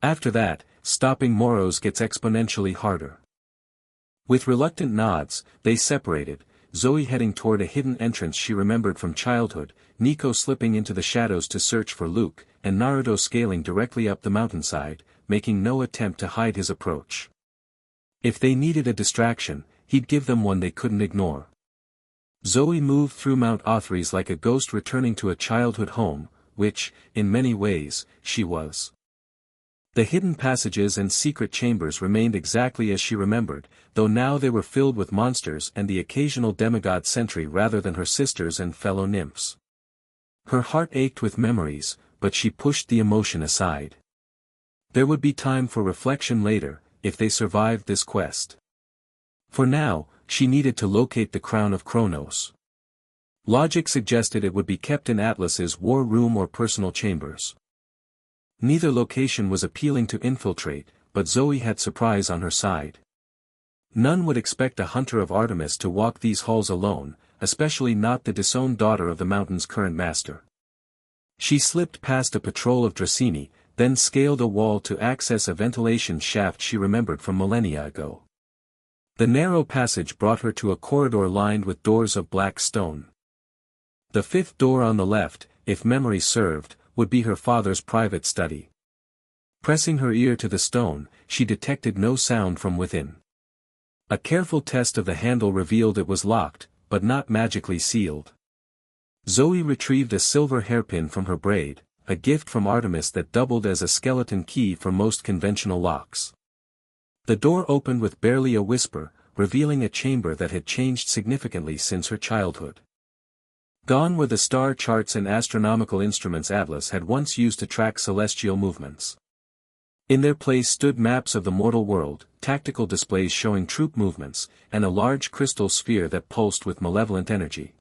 After that, stopping Moros gets exponentially harder. With reluctant nods, they separated, Zoe heading toward a hidden entrance she remembered from childhood, Nico slipping into the shadows to search for Luke, and Naruto scaling directly up the mountainside, making no attempt to hide his approach. If they needed a distraction, he'd give them one they couldn't ignore. Zoe moved through Mount Othries like a ghost returning to a childhood home, which, in many ways, she was. The hidden passages and secret chambers remained exactly as she remembered, though now they were filled with monsters and the occasional demigod sentry rather than her sisters and fellow nymphs. Her heart ached with memories, but she pushed the emotion aside. There would be time for reflection later, if they survived this quest. For now, she needed to locate the crown of Kronos. Logic suggested it would be kept in Atlas's war room or personal chambers. Neither location was appealing to infiltrate, but Zoe had surprise on her side. None would expect a hunter of Artemis to walk these halls alone, especially not the disowned daughter of the mountain's current master. She slipped past a patrol of Dracini, then scaled a wall to access a ventilation shaft she remembered from millennia ago. The narrow passage brought her to a corridor lined with doors of black stone. The fifth door on the left, if memory served, would be her father's private study. Pressing her ear to the stone, she detected no sound from within. A careful test of the handle revealed it was locked, but not magically sealed. Zoe retrieved a silver hairpin from her braid, a gift from Artemis that doubled as a skeleton key for most conventional locks. The door opened with barely a whisper, revealing a chamber that had changed significantly since her childhood. Gone were the star charts and astronomical instruments Atlas had once used to track celestial movements. In their place stood maps of the mortal world, tactical displays showing troop movements, and a large crystal sphere that pulsed with malevolent energy.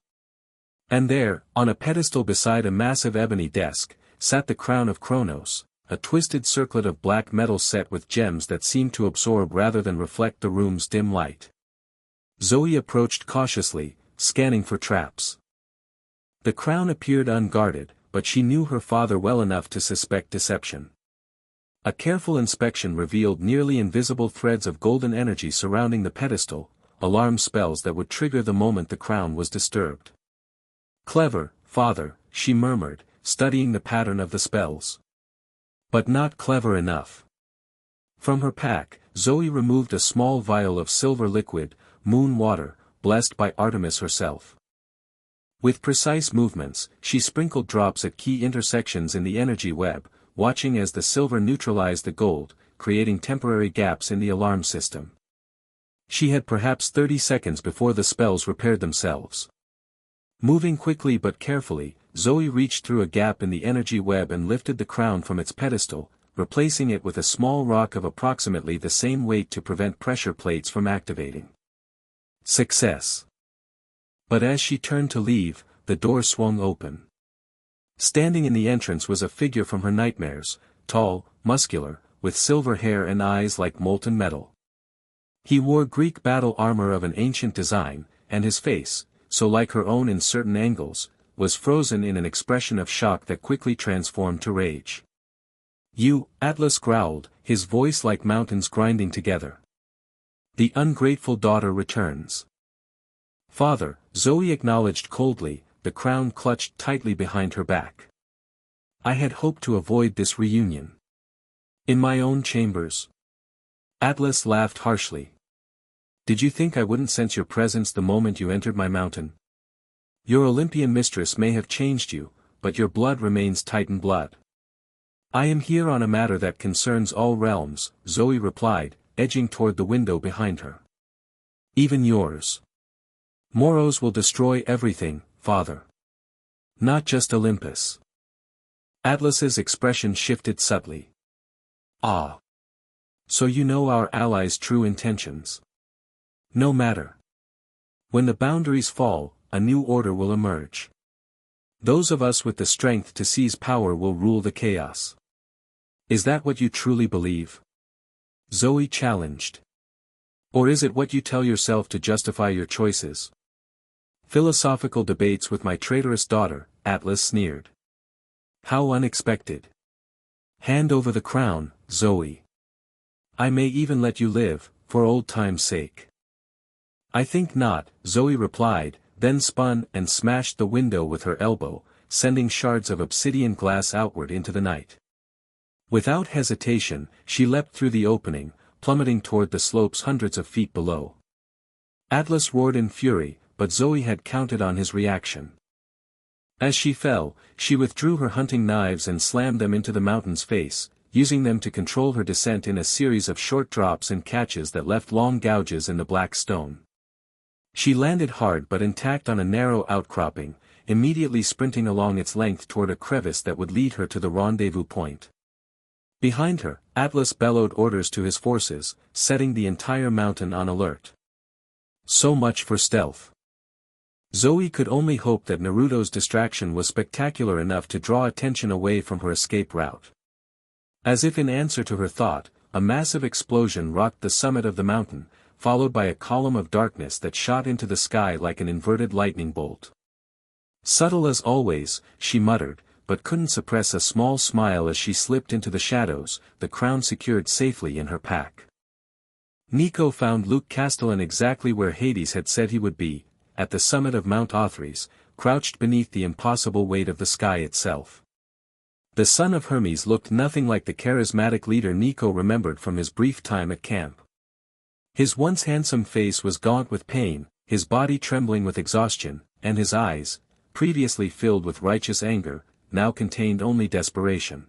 And there, on a pedestal beside a massive ebony desk, sat the crown of Kronos, a twisted circlet of black metal set with gems that seemed to absorb rather than reflect the room's dim light. Zoe approached cautiously, scanning for traps. The crown appeared unguarded, but she knew her father well enough to suspect deception. A careful inspection revealed nearly invisible threads of golden energy surrounding the pedestal, alarm spells that would trigger the moment the crown was disturbed. Clever, father, she murmured, studying the pattern of the spells. But not clever enough. From her pack, Zoe removed a small vial of silver liquid, moon water, blessed by Artemis herself. With precise movements, she sprinkled drops at key intersections in the energy web, watching as the silver neutralized the gold, creating temporary gaps in the alarm system. She had perhaps 30 seconds before the spells repaired themselves. Moving quickly but carefully, Zoe reached through a gap in the energy web and lifted the crown from its pedestal, replacing it with a small rock of approximately the same weight to prevent pressure plates from activating. Success. But as she turned to leave, the door swung open. Standing in the entrance was a figure from her nightmares, tall, muscular, with silver hair and eyes like molten metal. He wore Greek battle armor of an ancient design, and his face, so like her own in certain angles, was frozen in an expression of shock that quickly transformed to rage. "You," Atlas growled, his voice like mountains grinding together. "The ungrateful daughter returns." "Father," Zoe acknowledged coldly, the crown clutched tightly behind her back. "I had hoped to avoid this reunion. In my own chambers." Atlas laughed harshly. Did you think I wouldn't sense your presence the moment you entered my mountain? Your Olympian mistress may have changed you, but your blood remains Titan blood. I am here on a matter that concerns all realms, Zoe replied, edging toward the window behind her. Even yours. Moros will destroy everything, father. Not just Olympus. Atlas's expression shifted subtly. Ah. So you know our allies' true intentions. No matter. When the boundaries fall, a new order will emerge. Those of us with the strength to seize power will rule the chaos. Is that what you truly believe? Zoe challenged. Or is it what you tell yourself to justify your choices? Philosophical debates with my traitorous daughter, Atlas sneered. How unexpected. Hand over the crown, Zoe. I may even let you live, for old time's sake. I think not, Zoe replied, then spun and smashed the window with her elbow, sending shards of obsidian glass outward into the night. Without hesitation, she leapt through the opening, plummeting toward the slopes hundreds of feet below. Atlas roared in fury, but Zoe had counted on his reaction. As she fell, she withdrew her hunting knives and slammed them into the mountain's face, using them to control her descent in a series of short drops and catches that left long gouges in the black stone. She landed hard but intact on a narrow outcropping, immediately sprinting along its length toward a crevice that would lead her to the rendezvous point. Behind her, Atlas bellowed orders to his forces, setting the entire mountain on alert. So much for stealth. Zoe could only hope that Naruto's distraction was spectacular enough to draw attention away from her escape route. As if in answer to her thought, a massive explosion rocked the summit of the mountain, followed by a column of darkness that shot into the sky like an inverted lightning bolt. Subtle as always, she muttered, but couldn't suppress a small smile as she slipped into the shadows, the crown secured safely in her pack. Nico found Luke Castellan exactly where Hades had said he would be, at the summit of Mount Othries, crouched beneath the impossible weight of the sky itself. The son of Hermes looked nothing like the charismatic leader Nico remembered from his brief time at camp. His once handsome face was gaunt with pain, his body trembling with exhaustion, and his eyes, previously filled with righteous anger, now contained only desperation.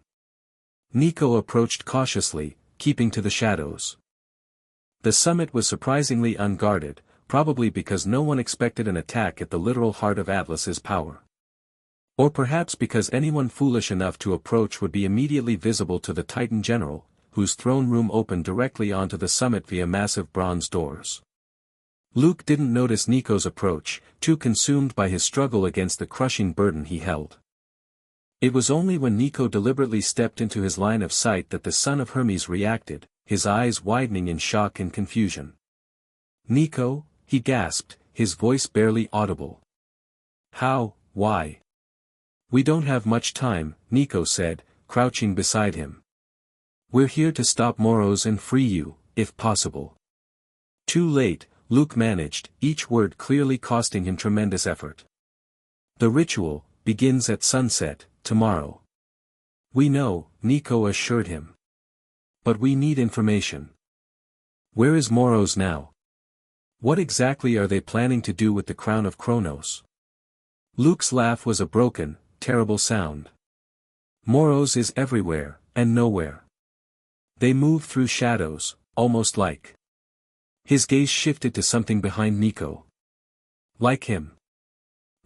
Nico approached cautiously, keeping to the shadows. The summit was surprisingly unguarded, probably because no one expected an attack at the literal heart of Atlas's power. Or perhaps because anyone foolish enough to approach would be immediately visible to the Titan general, whose throne room opened directly onto the summit via massive bronze doors. Luke didn't notice Nico's approach, too consumed by his struggle against the crushing burden he held. It was only when Nico deliberately stepped into his line of sight that the son of Hermes reacted, his eyes widening in shock and confusion. Nico, he gasped, his voice barely audible. How, why? We don't have much time, Nico said, crouching beside him. We're here to stop Moros and free you, if possible. Too late, Luke managed, each word clearly costing him tremendous effort. The ritual begins at sunset, tomorrow. We know, Nico assured him. But we need information. Where is Moros now? What exactly are they planning to do with the crown of Kronos? Luke's laugh was a broken, terrible sound. Moros is everywhere, and nowhere. They move through shadows, almost like. His gaze shifted to something behind Nico. Like him.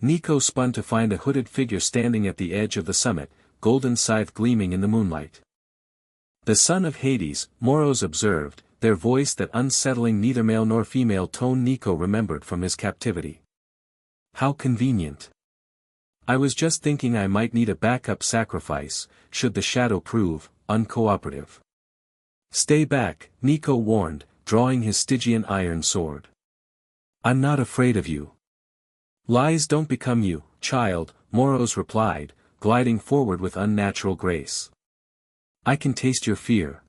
Nico spun to find a hooded figure standing at the edge of the summit, golden scythe gleaming in the moonlight. The son of Hades, Moros observed, their voice that unsettling neither male nor female tone Nico remembered from his captivity. How convenient. I was just thinking I might need a backup sacrifice, should the shadow prove uncooperative. Stay back, Nico warned, drawing his Stygian iron sword. I'm not afraid of you. Lies don't become you, child, Moros replied, gliding forward with unnatural grace. I can taste your fear.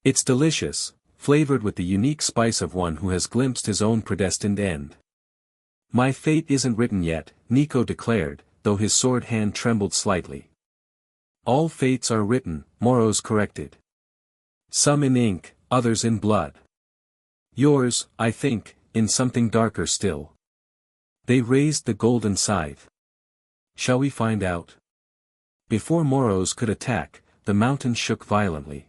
It's delicious, flavored with the unique spice of one who has glimpsed his own predestined end. My fate isn't written yet, Nico declared, though his sword hand trembled slightly. All fates are written, Moros corrected. Some in ink, others in blood. Yours, I think, in something darker still. They raised the golden scythe. Shall we find out? Before Moros could attack, the mountain shook violently.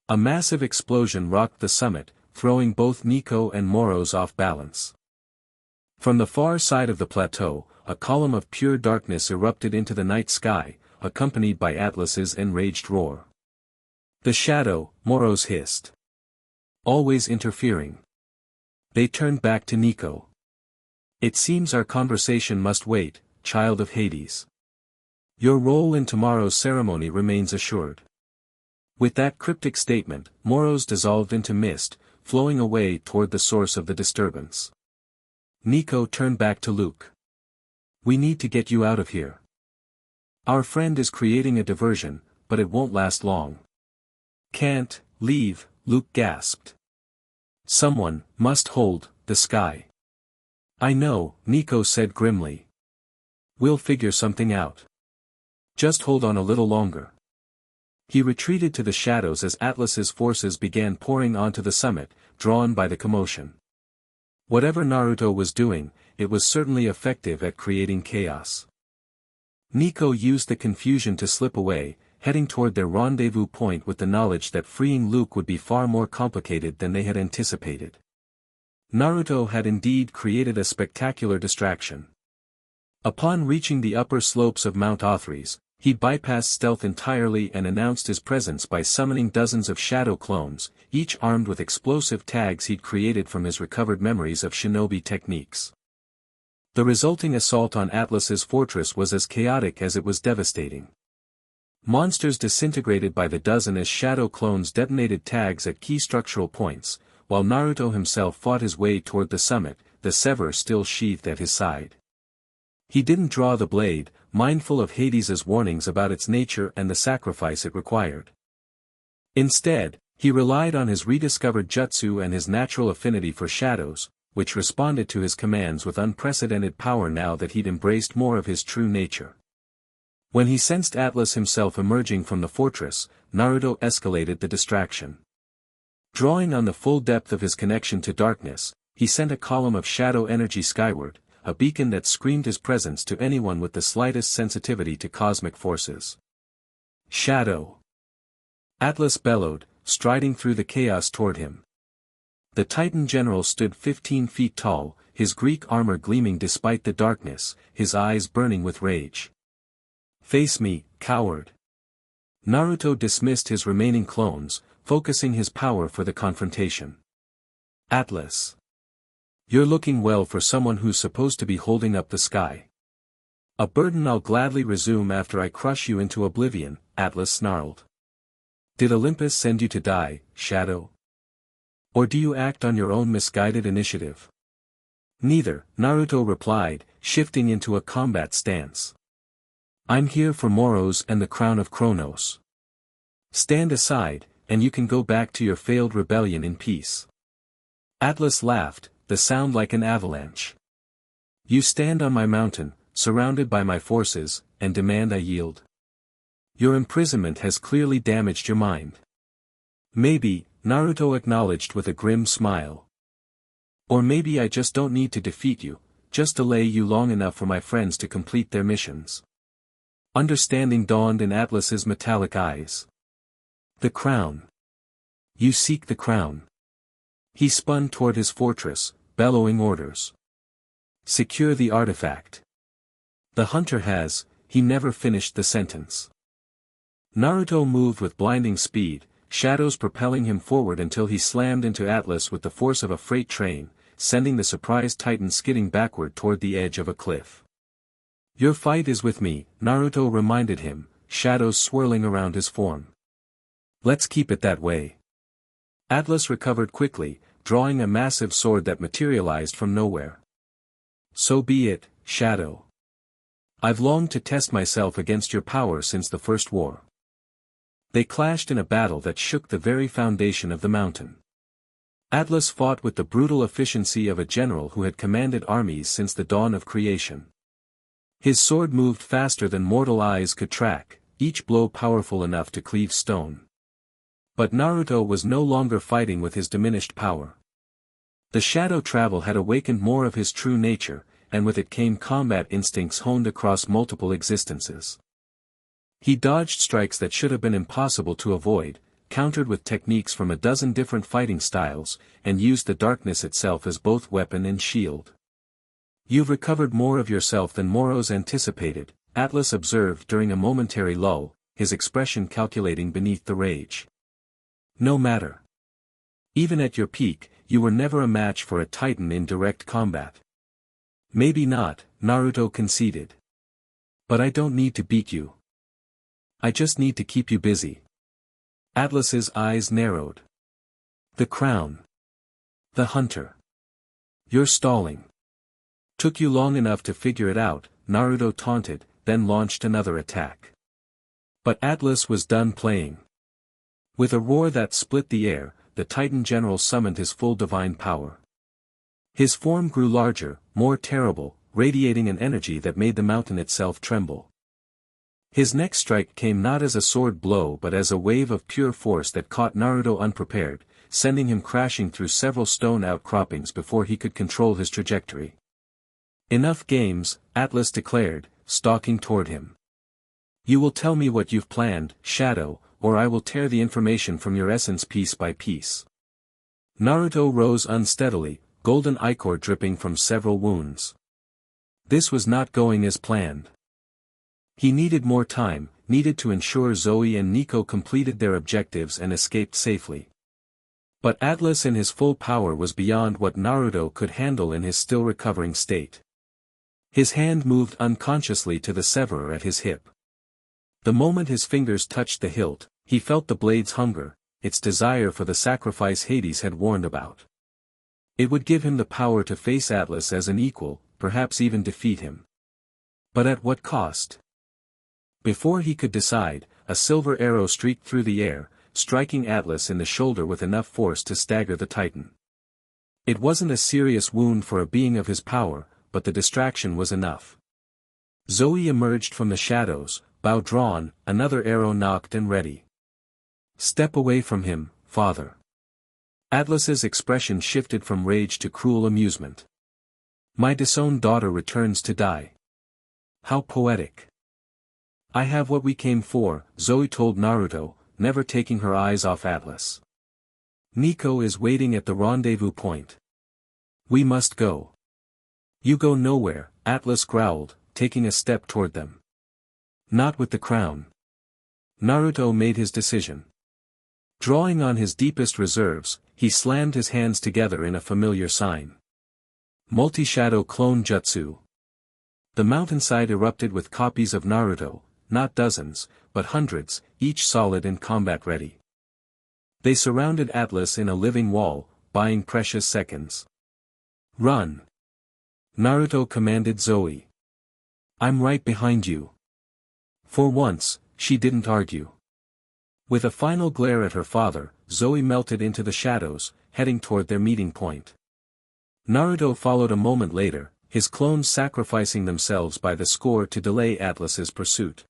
A massive explosion rocked the summit, throwing both Nico and Moros off balance. From the far side of the plateau, a column of pure darkness erupted into the night sky, accompanied by Atlas's enraged roar. The shadow, Moros hissed. Always interfering. They turned back to Nico. It seems our conversation must wait, child of Hades. Your role in tomorrow's ceremony remains assured. With that cryptic statement, Moros dissolved into mist, flowing away toward the source of the disturbance. Nico turned back to Luke. We need to get you out of here. Our friend is creating a diversion, but it won't last long. Can't leave, Luke gasped. Someone must hold the sky. I know, Nico said grimly. We'll figure something out. Just hold on a little longer. He retreated to the shadows as Atlas's forces began pouring onto the summit, drawn by the commotion. Whatever Naruto was doing, it was certainly effective at creating chaos. Nico used the confusion to slip away, heading toward their rendezvous point with the knowledge that freeing Luke would be far more complicated than they had anticipated. Naruto had indeed created a spectacular distraction. Upon reaching the upper slopes of Mount Othries, he bypassed stealth entirely and announced his presence by summoning dozens of shadow clones, each armed with explosive tags he'd created from his recovered memories of shinobi techniques. The resulting assault on Atlas's fortress was as chaotic as it was devastating. Monsters disintegrated by the dozen as shadow clones detonated tags at key structural points, while Naruto himself fought his way toward the summit, the saber still sheathed at his side. He didn't draw the blade, mindful of Hades's warnings about its nature and the sacrifice it required. Instead, he relied on his rediscovered jutsu and his natural affinity for shadows, which responded to his commands with unprecedented power now that he'd embraced more of his true nature. When he sensed Atlas himself emerging from the fortress, Naruto escalated the distraction. Drawing on the full depth of his connection to darkness, he sent a column of shadow energy skyward, a beacon that screamed his presence to anyone with the slightest sensitivity to cosmic forces. Shadow! Atlas bellowed, striding through the chaos toward him. The Titan general stood 15 feet tall, his Greek armor gleaming despite the darkness, his eyes burning with rage. Face me, coward! Naruto dismissed his remaining clones, focusing his power for the confrontation. Atlas! You're looking well for someone who's supposed to be holding up the sky. A burden I'll gladly resume after I crush you into oblivion, Atlas snarled. Did Olympus send you to die, Shadow? Or do you act on your own misguided initiative? Neither, Naruto replied, shifting into a combat stance. I'm here for Moros and the crown of Kronos. Stand aside, and you can go back to your failed rebellion in peace. Atlas laughed, the sound like an avalanche. You stand on my mountain, surrounded by my forces, and demand I yield. Your imprisonment has clearly damaged your mind. Maybe, Naruto acknowledged with a grim smile. Or maybe I just don't need to defeat you, just delay you long enough for my friends to complete their missions. Understanding dawned in Atlas's metallic eyes. The crown. You seek the crown. He spun toward his fortress, bellowing orders. Secure the artifact. The hunter has, he never finished the sentence. Naruto moved with blinding speed, shadows propelling him forward until he slammed into Atlas with the force of a freight train, sending the surprised Titan skidding backward toward the edge of a cliff. Your fight is with me, Naruto reminded him, shadows swirling around his form. Let's keep it that way. Atlas recovered quickly, drawing a massive sword that materialized from nowhere. So be it, Shadow. I've longed to test myself against your power since the first war. They clashed in a battle that shook the very foundation of the mountain. Atlas fought with the brutal efficiency of a general who had commanded armies since the dawn of creation. His sword moved faster than mortal eyes could track, each blow powerful enough to cleave stone. But Naruto was no longer fighting with his diminished power. The shadow travel had awakened more of his true nature, and with it came combat instincts honed across multiple existences. He dodged strikes that should have been impossible to avoid, countered with techniques from a dozen different fighting styles, and used the darkness itself as both weapon and shield. "You've recovered more of yourself than Moros anticipated," Atlas observed during a momentary lull, his expression calculating beneath the rage. "No matter. Even at your peak, you were never a match for a Titan in direct combat." "Maybe not," Naruto conceded. "But I don't need to beat you. I just need to keep you busy." Atlas's eyes narrowed. "The crown. The hunter. You're stalling. Took you long enough to figure it out," Naruto taunted, then launched another attack. But Atlas was done playing. With a roar that split the air, the Titan general summoned his full divine power. His form grew larger, more terrible, radiating an energy that made the mountain itself tremble. His next strike came not as a sword blow but as a wave of pure force that caught Naruto unprepared, sending him crashing through several stone outcroppings before he could control his trajectory. "Enough games," Atlas declared, stalking toward him. "You will tell me what you've planned, Shadow, or I will tear the information from your essence piece by piece." Naruto rose unsteadily, golden ichor dripping from several wounds. This was not going as planned. He needed more time, needed to ensure Zoe and Nico completed their objectives and escaped safely. But Atlas in his full power was beyond what Naruto could handle in his still recovering state. His hand moved unconsciously to the severer at his hip. The moment his fingers touched the hilt, he felt the blade's hunger, its desire for the sacrifice Hades had warned about. It would give him the power to face Atlas as an equal, perhaps even defeat him. But at what cost? Before he could decide, a silver arrow streaked through the air, striking Atlas in the shoulder with enough force to stagger the Titan. It wasn't a serious wound for a being of his power, but the distraction was enough. Zoe emerged from the shadows, bow drawn, another arrow nocked and ready. "Step away from him, father." Atlas's expression shifted from rage to cruel amusement. "My disowned daughter returns to die. How poetic." "I have what we came for," Zoe told Naruto, never taking her eyes off Atlas. "Nico is waiting at the rendezvous point. We must go." "You go nowhere," Atlas growled, taking a step toward them. "Not with the crown." Naruto made his decision. Drawing on his deepest reserves, he slammed his hands together in a familiar sign. Multi-shadow clone jutsu. The mountainside erupted with copies of Naruto, not dozens, but hundreds, each solid and combat-ready. They surrounded Atlas in a living wall, buying precious seconds. "Run!" Naruto commanded Zoe. "I'm right behind you." For once, she didn't argue. With a final glare at her father, Zoe melted into the shadows, heading toward their meeting point. Naruto followed a moment later, his clones sacrificing themselves by the score to delay Atlas's pursuit.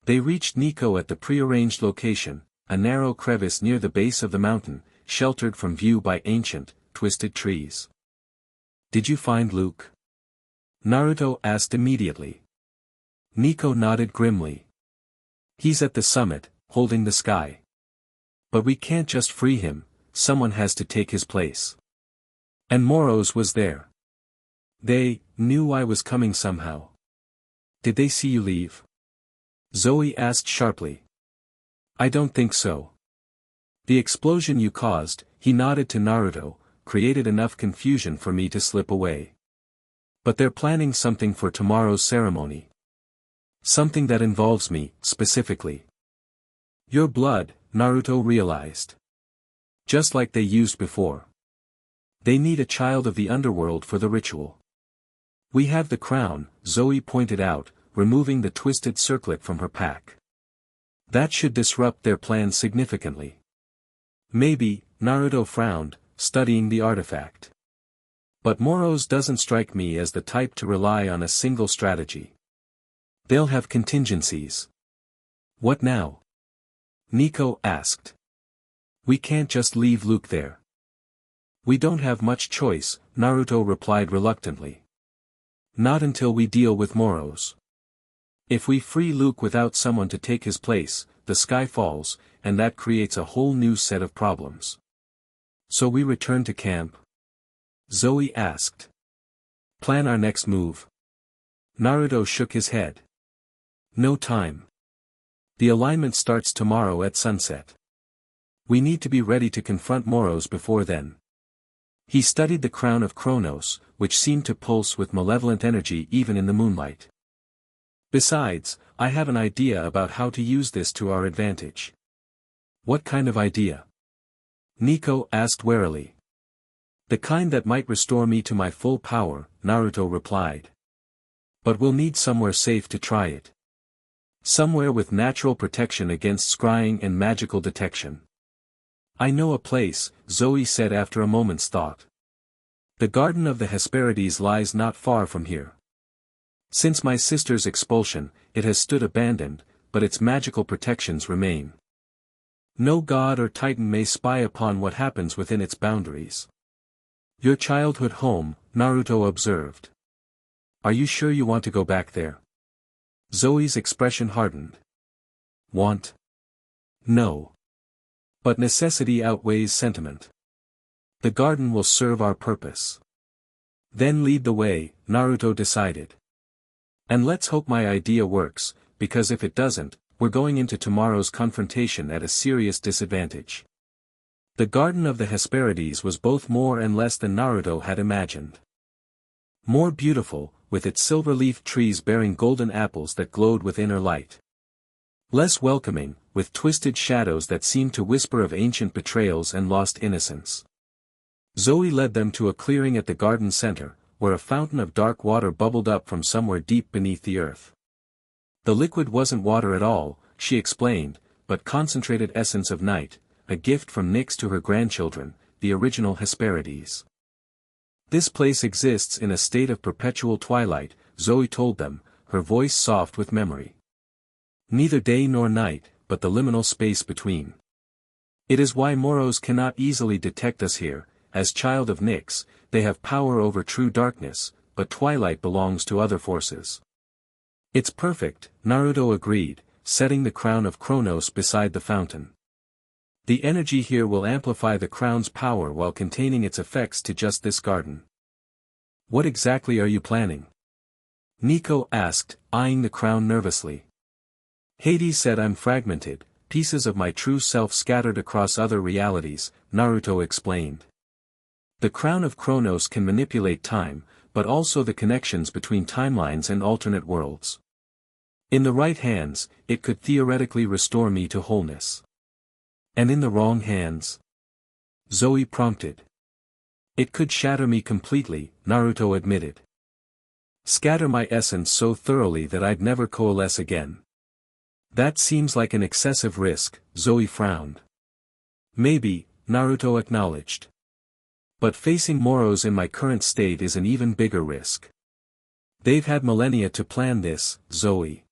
They reached Nico at the prearranged location, a narrow crevice near the base of the mountain, sheltered from view by ancient, twisted trees. "Did you find Luke?" Naruto asked immediately. Nico nodded grimly. "He's at the summit, holding the sky. But we can't just free him, someone has to take his place. And Moros was there. They knew I was coming somehow." "Did they see you leave?" Zoe asked sharply. "I don't think so. The explosion you caused," he nodded to Naruto, "created enough confusion for me to slip away. But they're planning something for tomorrow's ceremony. Something that involves me, specifically. Your blood," Naruto realized. "Just like they used before. They need a child of the underworld for the ritual." "We have the crown," Zoe pointed out, removing the twisted circlet from her pack. "That should disrupt their plans significantly." "Maybe," Naruto frowned, studying the artifact. "But Moros doesn't strike me as the type to rely on a single strategy. They'll have contingencies." "What now?" Nico asked. "We can't just leave Luke there. We don't have much choice, Naruto replied reluctantly. Not until we deal with Moros. If we free Luke without someone to take his place, the sky falls, and that creates a whole new set of problems. So we return to camp? Zoe asked. Plan our next move. Naruto shook his head. No time. The alignment starts tomorrow at sunset. We need to be ready to confront Moros before then. He studied the crown of Kronos, which seemed to pulse with malevolent energy even in the moonlight. Besides, I have an idea about how to use this to our advantage. What kind of idea? Nico asked warily. The kind that might restore me to my full power, Naruto replied. But we'll need somewhere safe to try it. Somewhere with natural protection against scrying and magical detection. I know a place, Zoe said after a moment's thought. The Garden of the Hesperides lies not far from here. Since my sister's expulsion, it has stood abandoned, but its magical protections remain. No god or titan may spy upon what happens within its boundaries. Your childhood home, Naruto observed. Are you sure you want to go back there? Zoe's expression hardened. Want? No. But necessity outweighs sentiment. The garden will serve our purpose. Then lead the way, Naruto decided. And let's hope my idea works, because if it doesn't, we're going into tomorrow's confrontation at a serious disadvantage. The Garden of the Hesperides was both more and less than Naruto had imagined. More beautiful, with its silver-leaf trees bearing golden apples that glowed with inner light. Less welcoming, with twisted shadows that seemed to whisper of ancient betrayals and lost innocence. Zoe led them to a clearing at the garden center, where a fountain of dark water bubbled up from somewhere deep beneath the earth. The liquid wasn't water at all, she explained, but concentrated essence of night, a gift from Nyx to her grandchildren, the original Hesperides. This place exists in a state of perpetual twilight, Zoe told them, her voice soft with memory. Neither day nor night, but the liminal space between. It is why Moros cannot easily detect us here. As child of Nyx, they have power over true darkness, but twilight belongs to other forces. It's perfect, Naruto agreed, setting the crown of Kronos beside the fountain. The energy here will amplify the crown's power while containing its effects to just this garden. What exactly are you planning? Nico asked, eyeing the crown nervously. Hades said I'm fragmented, pieces of my true self scattered across other realities, Naruto explained. The crown of Kronos can manipulate time, but also the connections between timelines and alternate worlds. In the right hands, it could theoretically restore me to wholeness. And in the wrong hands? Zoe prompted. It could shatter me completely, Naruto admitted. Scatter my essence so thoroughly that I'd never coalesce again. That seems like an excessive risk, Zoe frowned. Maybe, Naruto acknowledged. But facing Moros in my current state is an even bigger risk. They've had millennia to plan this, Zoe.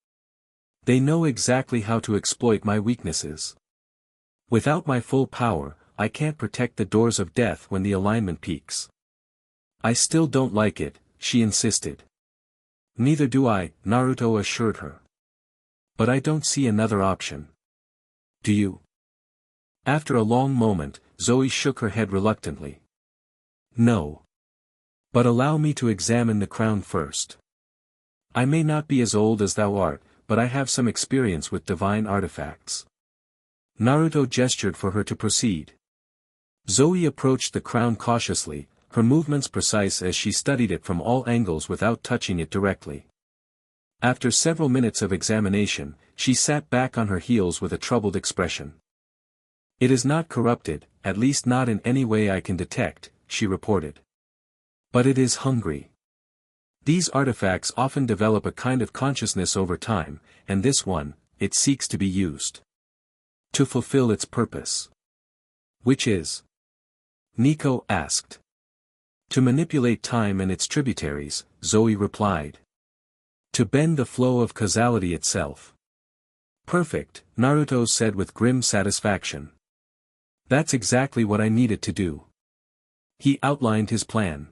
They know exactly how to exploit my weaknesses. Without my full power, I can't protect the doors of death when the alignment peaks. I still don't like it, she insisted. Neither do I, Naruto assured her. But I don't see another option. Do you? After a long moment, Zoe shook her head reluctantly. No. But allow me to examine the crown first. I may not be as old as thou art, but I have some experience with divine artifacts. Naruto gestured for her to proceed. Zoe approached the crown cautiously, her movements precise as she studied it from all angles without touching it directly. After several minutes of examination, she sat back on her heels with a troubled expression. It is not corrupted, at least not in any way I can detect, she reported. But it is hungry. These artifacts often develop a kind of consciousness over time, and this one, it seeks to be used. To fulfill its purpose. Which is? Nico asked. To manipulate time and its tributaries, Zoe replied. To bend the flow of causality itself. Perfect, Naruto said with grim satisfaction. That's exactly what I needed to do. He outlined his plan.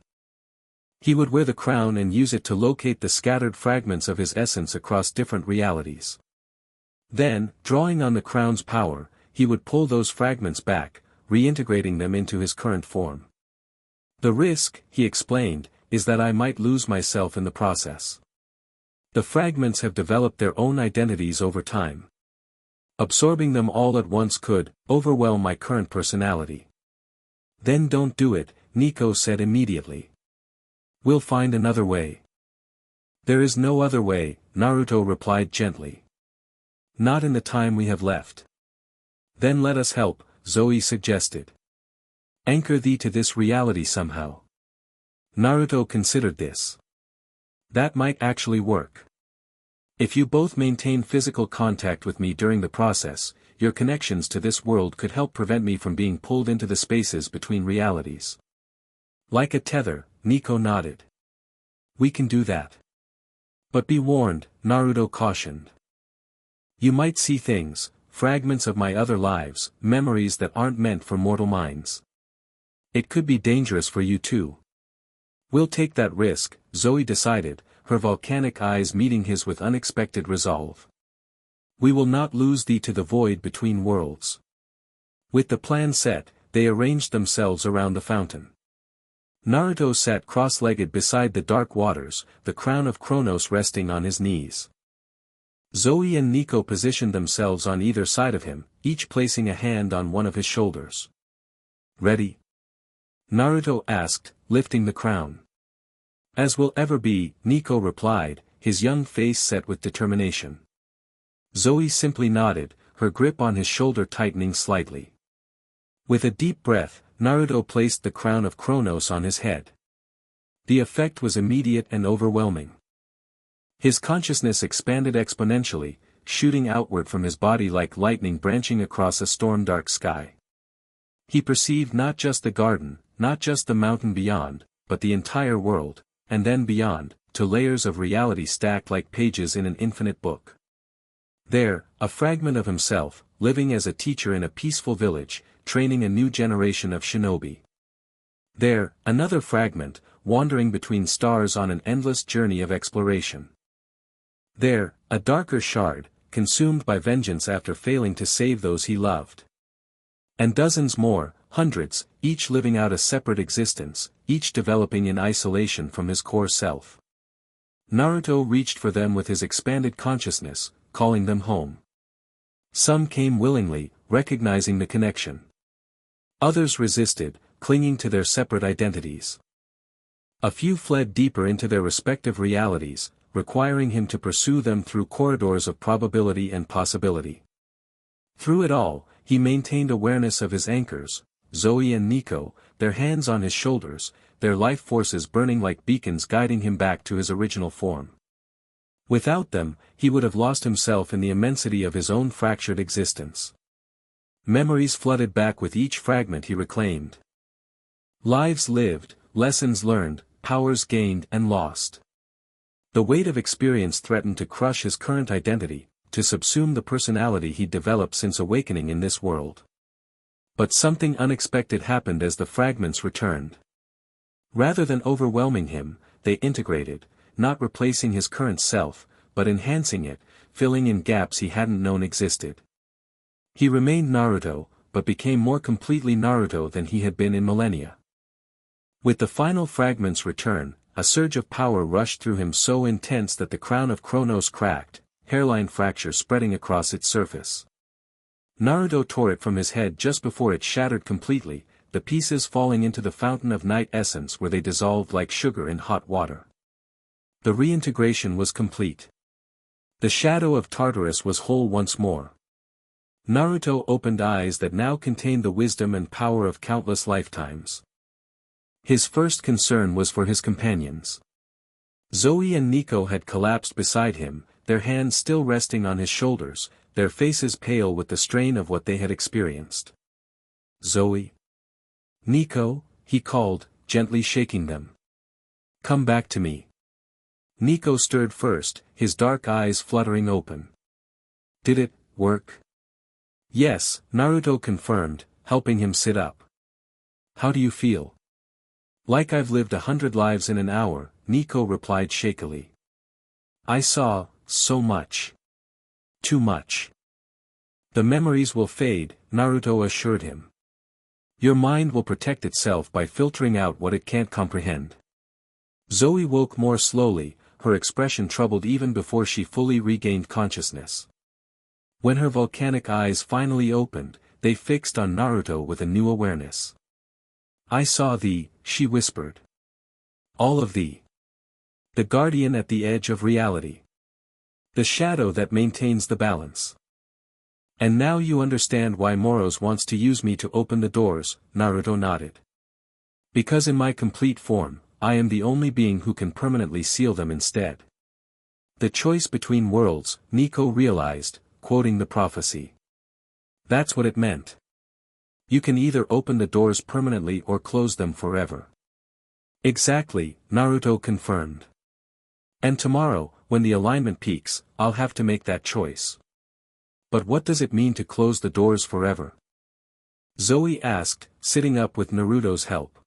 He would wear the crown and use it to locate the scattered fragments of his essence across different realities. Then, drawing on the crown's power, he would pull those fragments back, reintegrating them into his current form. The risk, he explained, is that I might lose myself in the process. The fragments have developed their own identities over time. Absorbing them all at once could overwhelm my current personality. Then don't do it, Nico said immediately. We'll find another way. There is no other way, Naruto replied gently. Not in the time we have left. Then let us help, Zoe suggested. Anchor thee to this reality somehow. Naruto considered this. That might actually work. If you both maintain physical contact with me during the process, your connections to this world could help prevent me from being pulled into the spaces between realities. Like a tether, Nico nodded. We can do that. But be warned, Naruto cautioned. You might see things, fragments of my other lives, memories that aren't meant for mortal minds. It could be dangerous for you too. We'll take that risk, Zoe decided, her volcanic eyes meeting his with unexpected resolve. We will not lose thee to the void between worlds. With the plan set, they arranged themselves around the fountain. Naruto sat cross-legged beside the dark waters, the crown of Kronos resting on his knees. Zoe and Nico positioned themselves on either side of him, each placing a hand on one of his shoulders. Ready? Naruto asked, lifting the crown. As will ever be, Nico replied, his young face set with determination. Zoe simply nodded, her grip on his shoulder tightening slightly. With a deep breath, Naruto placed the crown of Kronos on his head. The effect was immediate and overwhelming. His consciousness expanded exponentially, shooting outward from his body like lightning branching across a storm-dark sky. He perceived not just the garden, not just the mountain beyond, but the entire world, and then beyond, to layers of reality stacked like pages in an infinite book. There, a fragment of himself, living as a teacher in a peaceful village, training a new generation of shinobi. There, another fragment, wandering between stars on an endless journey of exploration. There, a darker shard, consumed by vengeance after failing to save those he loved. And dozens more, hundreds, each living out a separate existence, each developing in isolation from his core self. Naruto reached for them with his expanded consciousness, calling them home. Some came willingly, recognizing the connection. Others resisted, clinging to their separate identities. A few fled deeper into their respective realities, requiring him to pursue them through corridors of probability and possibility. Through it all, he maintained awareness of his anchors, Zoe and Nico, their hands on his shoulders, their life forces burning like beacons guiding him back to his original form. Without them, he would have lost himself in the immensity of his own fractured existence. Memories flooded back with each fragment he reclaimed. Lives lived, lessons learned, powers gained and lost. The weight of experience threatened to crush his current identity, to subsume the personality he'd developed since awakening in this world. But something unexpected happened as the fragments returned. Rather than overwhelming him, they integrated, not replacing his current self, but enhancing it, filling in gaps he hadn't known existed. He remained Naruto, but became more completely Naruto than he had been in millennia. With the final fragment's return, a surge of power rushed through him so intense that the crown of Kronos cracked, hairline fracture spreading across its surface. Naruto tore it from his head just before it shattered completely, the pieces falling into the fountain of night essence where they dissolved like sugar in hot water. The reintegration was complete. The shadow of Tartarus was whole once more. Naruto opened eyes that now contained the wisdom and power of countless lifetimes. His first concern was for his companions. Zoe and Nico had collapsed beside him, their hands still resting on his shoulders, their faces pale with the strain of what they had experienced. Zoe. Nico, he called, gently shaking them. Come back to me. Nico stirred first, his dark eyes fluttering open. Did it work? Yes, Naruto confirmed, helping him sit up. How do you feel? Like I've lived 100 lives in an hour, Nico replied shakily. I saw, so much. Too much. The memories will fade, Naruto assured him. Your mind will protect itself by filtering out what it can't comprehend. Zoe woke more slowly, her expression troubled even before she fully regained consciousness. When her volcanic eyes finally opened, they fixed on Naruto with a new awareness. I saw thee, she whispered. All of thee. The guardian at the edge of reality. The shadow that maintains the balance. And now you understand why Moros wants to use me to open the doors, Naruto nodded. Because in my complete form, I am the only being who can permanently seal them instead. The choice between worlds, Nico realized, quoting the prophecy. That's what it meant. You can either open the doors permanently or close them forever. Exactly, Naruto confirmed. And tomorrow, when the alignment peaks, I'll have to make that choice. But what does it mean to close the doors forever? Zoe asked, sitting up with Naruto's help.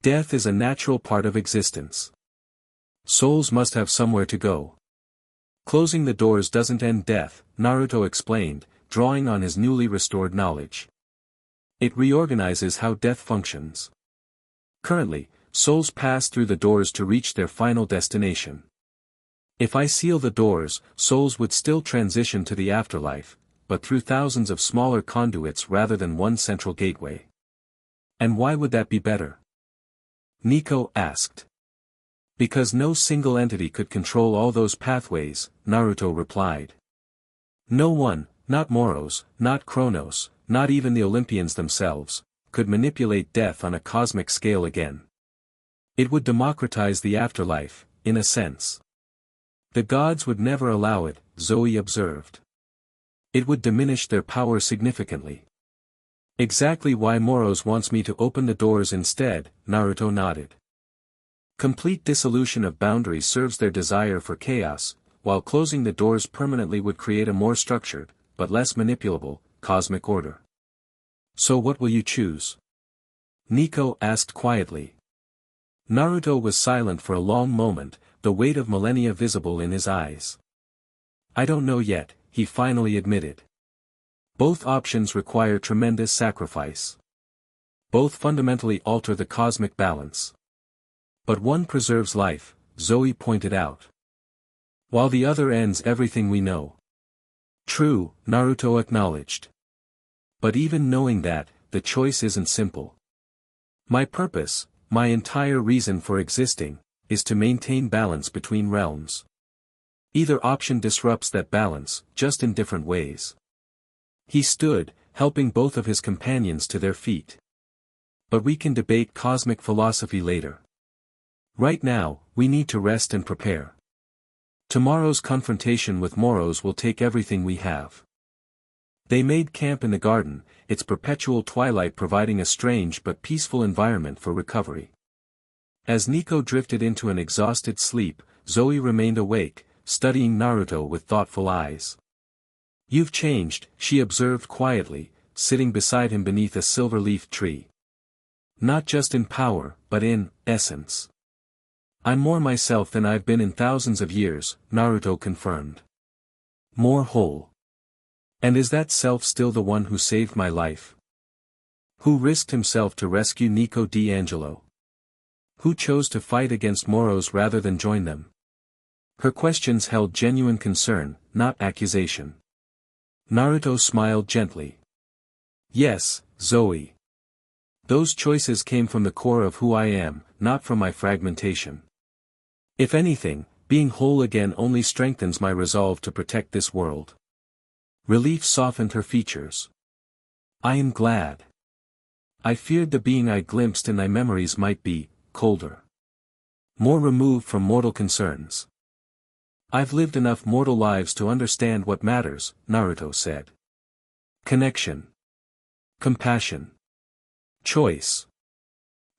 Death is a natural part of existence. Souls must have somewhere to go. Closing the doors doesn't end death, Naruto explained, drawing on his newly restored knowledge. It reorganizes how death functions. Currently, souls pass through the doors to reach their final destination. If I seal the doors, souls would still transition to the afterlife, but through thousands of smaller conduits rather than one central gateway. And why would that be better? Nico asked. Because no single entity could control all those pathways, Naruto replied. No one, not Moros, not Chronos, not even the Olympians themselves, could manipulate death on a cosmic scale again. It would democratize the afterlife, in a sense. The gods would never allow it, Zoe observed. It would diminish their power significantly. Exactly why Moros wants me to open the doors instead, Naruto nodded. Complete dissolution of boundaries serves their desire for chaos, while closing the doors permanently would create a more structured, but less manipulable, cosmic order. So what will you choose? Nico asked quietly. Naruto was silent for a long moment, the weight of millennia visible in his eyes. I don't know yet, he finally admitted. Both options require tremendous sacrifice. Both fundamentally alter the cosmic balance. But one preserves life, Zoe pointed out. While the other ends everything we know. True, Naruto acknowledged. But even knowing that, the choice isn't simple. My purpose, my entire reason for existing, is to maintain balance between realms. Either option disrupts that balance, just in different ways. He stood, helping both of his companions to their feet. But we can debate cosmic philosophy later. Right now, we need to rest and prepare. Tomorrow's confrontation with Moros will take everything we have. They made camp in the garden, its perpetual twilight providing a strange but peaceful environment for recovery. As Nico drifted into an exhausted sleep, Zoe remained awake, studying Naruto with thoughtful eyes. You've changed, she observed quietly, sitting beside him beneath a silver-leafed tree. Not just in power, but in essence. I'm more myself than I've been in thousands of years, Naruto confirmed. More whole. And is that self still the one who saved my life? Who risked himself to rescue Nico D'Angelo? Who chose to fight against Moros rather than join them? Her questions held genuine concern, not accusation. Naruto smiled gently. Yes, Zoe. Those choices came from the core of who I am, not from my fragmentation. If anything, being whole again only strengthens my resolve to protect this world. Relief softened her features. I am glad. I feared the being I glimpsed in thy memories might be colder. More removed from mortal concerns. I've lived enough mortal lives to understand what matters, Naruto said. Connection. Compassion. Choice.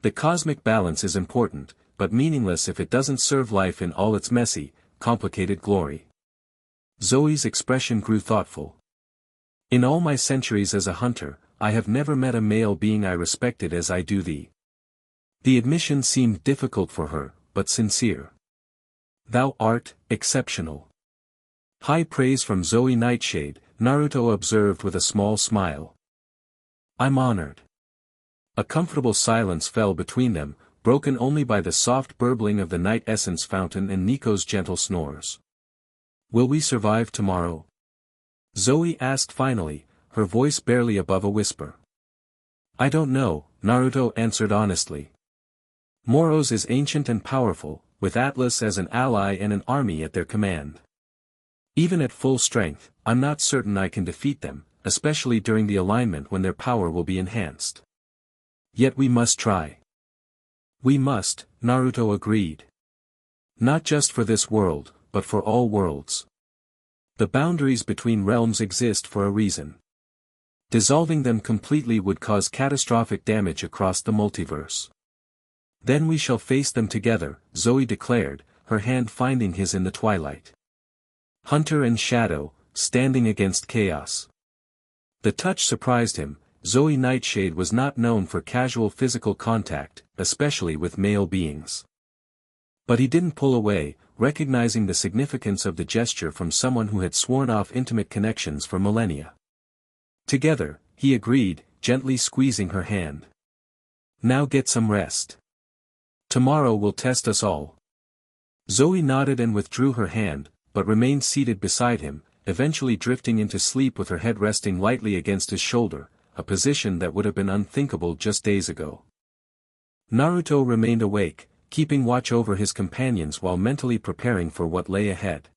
The cosmic balance is important, but meaningless if it doesn't serve life in all its messy, complicated glory. Zoe's expression grew thoughtful. In all my centuries as a hunter, I have never met a male being I respected as I do thee. The admission seemed difficult for her, but sincere. Thou art exceptional. High praise from Zoë Nightshade, Naruto observed with a small smile. I'm honored. A comfortable silence fell between them, broken only by the soft burbling of the night essence fountain and Nico's gentle snores. Will we survive tomorrow? Zoe asked finally, her voice barely above a whisper. I don't know, Naruto answered honestly. Moros is ancient and powerful, with Atlas as an ally and an army at their command. Even at full strength, I'm not certain I can defeat them, especially during the alignment when their power will be enhanced. Yet we must try. We must, Naruto agreed. Not just for this world, but for all worlds. The boundaries between realms exist for a reason. Dissolving them completely would cause catastrophic damage across the multiverse. Then we shall face them together, Zoe declared, her hand finding his in the twilight. Hunter and Shadow, standing against chaos. The touch surprised him. Zoë Nightshade was not known for casual physical contact, especially with male beings. But he didn't pull away, recognizing the significance of the gesture from someone who had sworn off intimate connections for millennia. Together, he agreed, gently squeezing her hand. Now get some rest. Tomorrow will test us all. Zoe nodded and withdrew her hand, but remained seated beside him, eventually drifting into sleep with her head resting lightly against his shoulder, a position that would have been unthinkable just days ago. Naruto remained awake, keeping watch over his companions while mentally preparing for what lay ahead.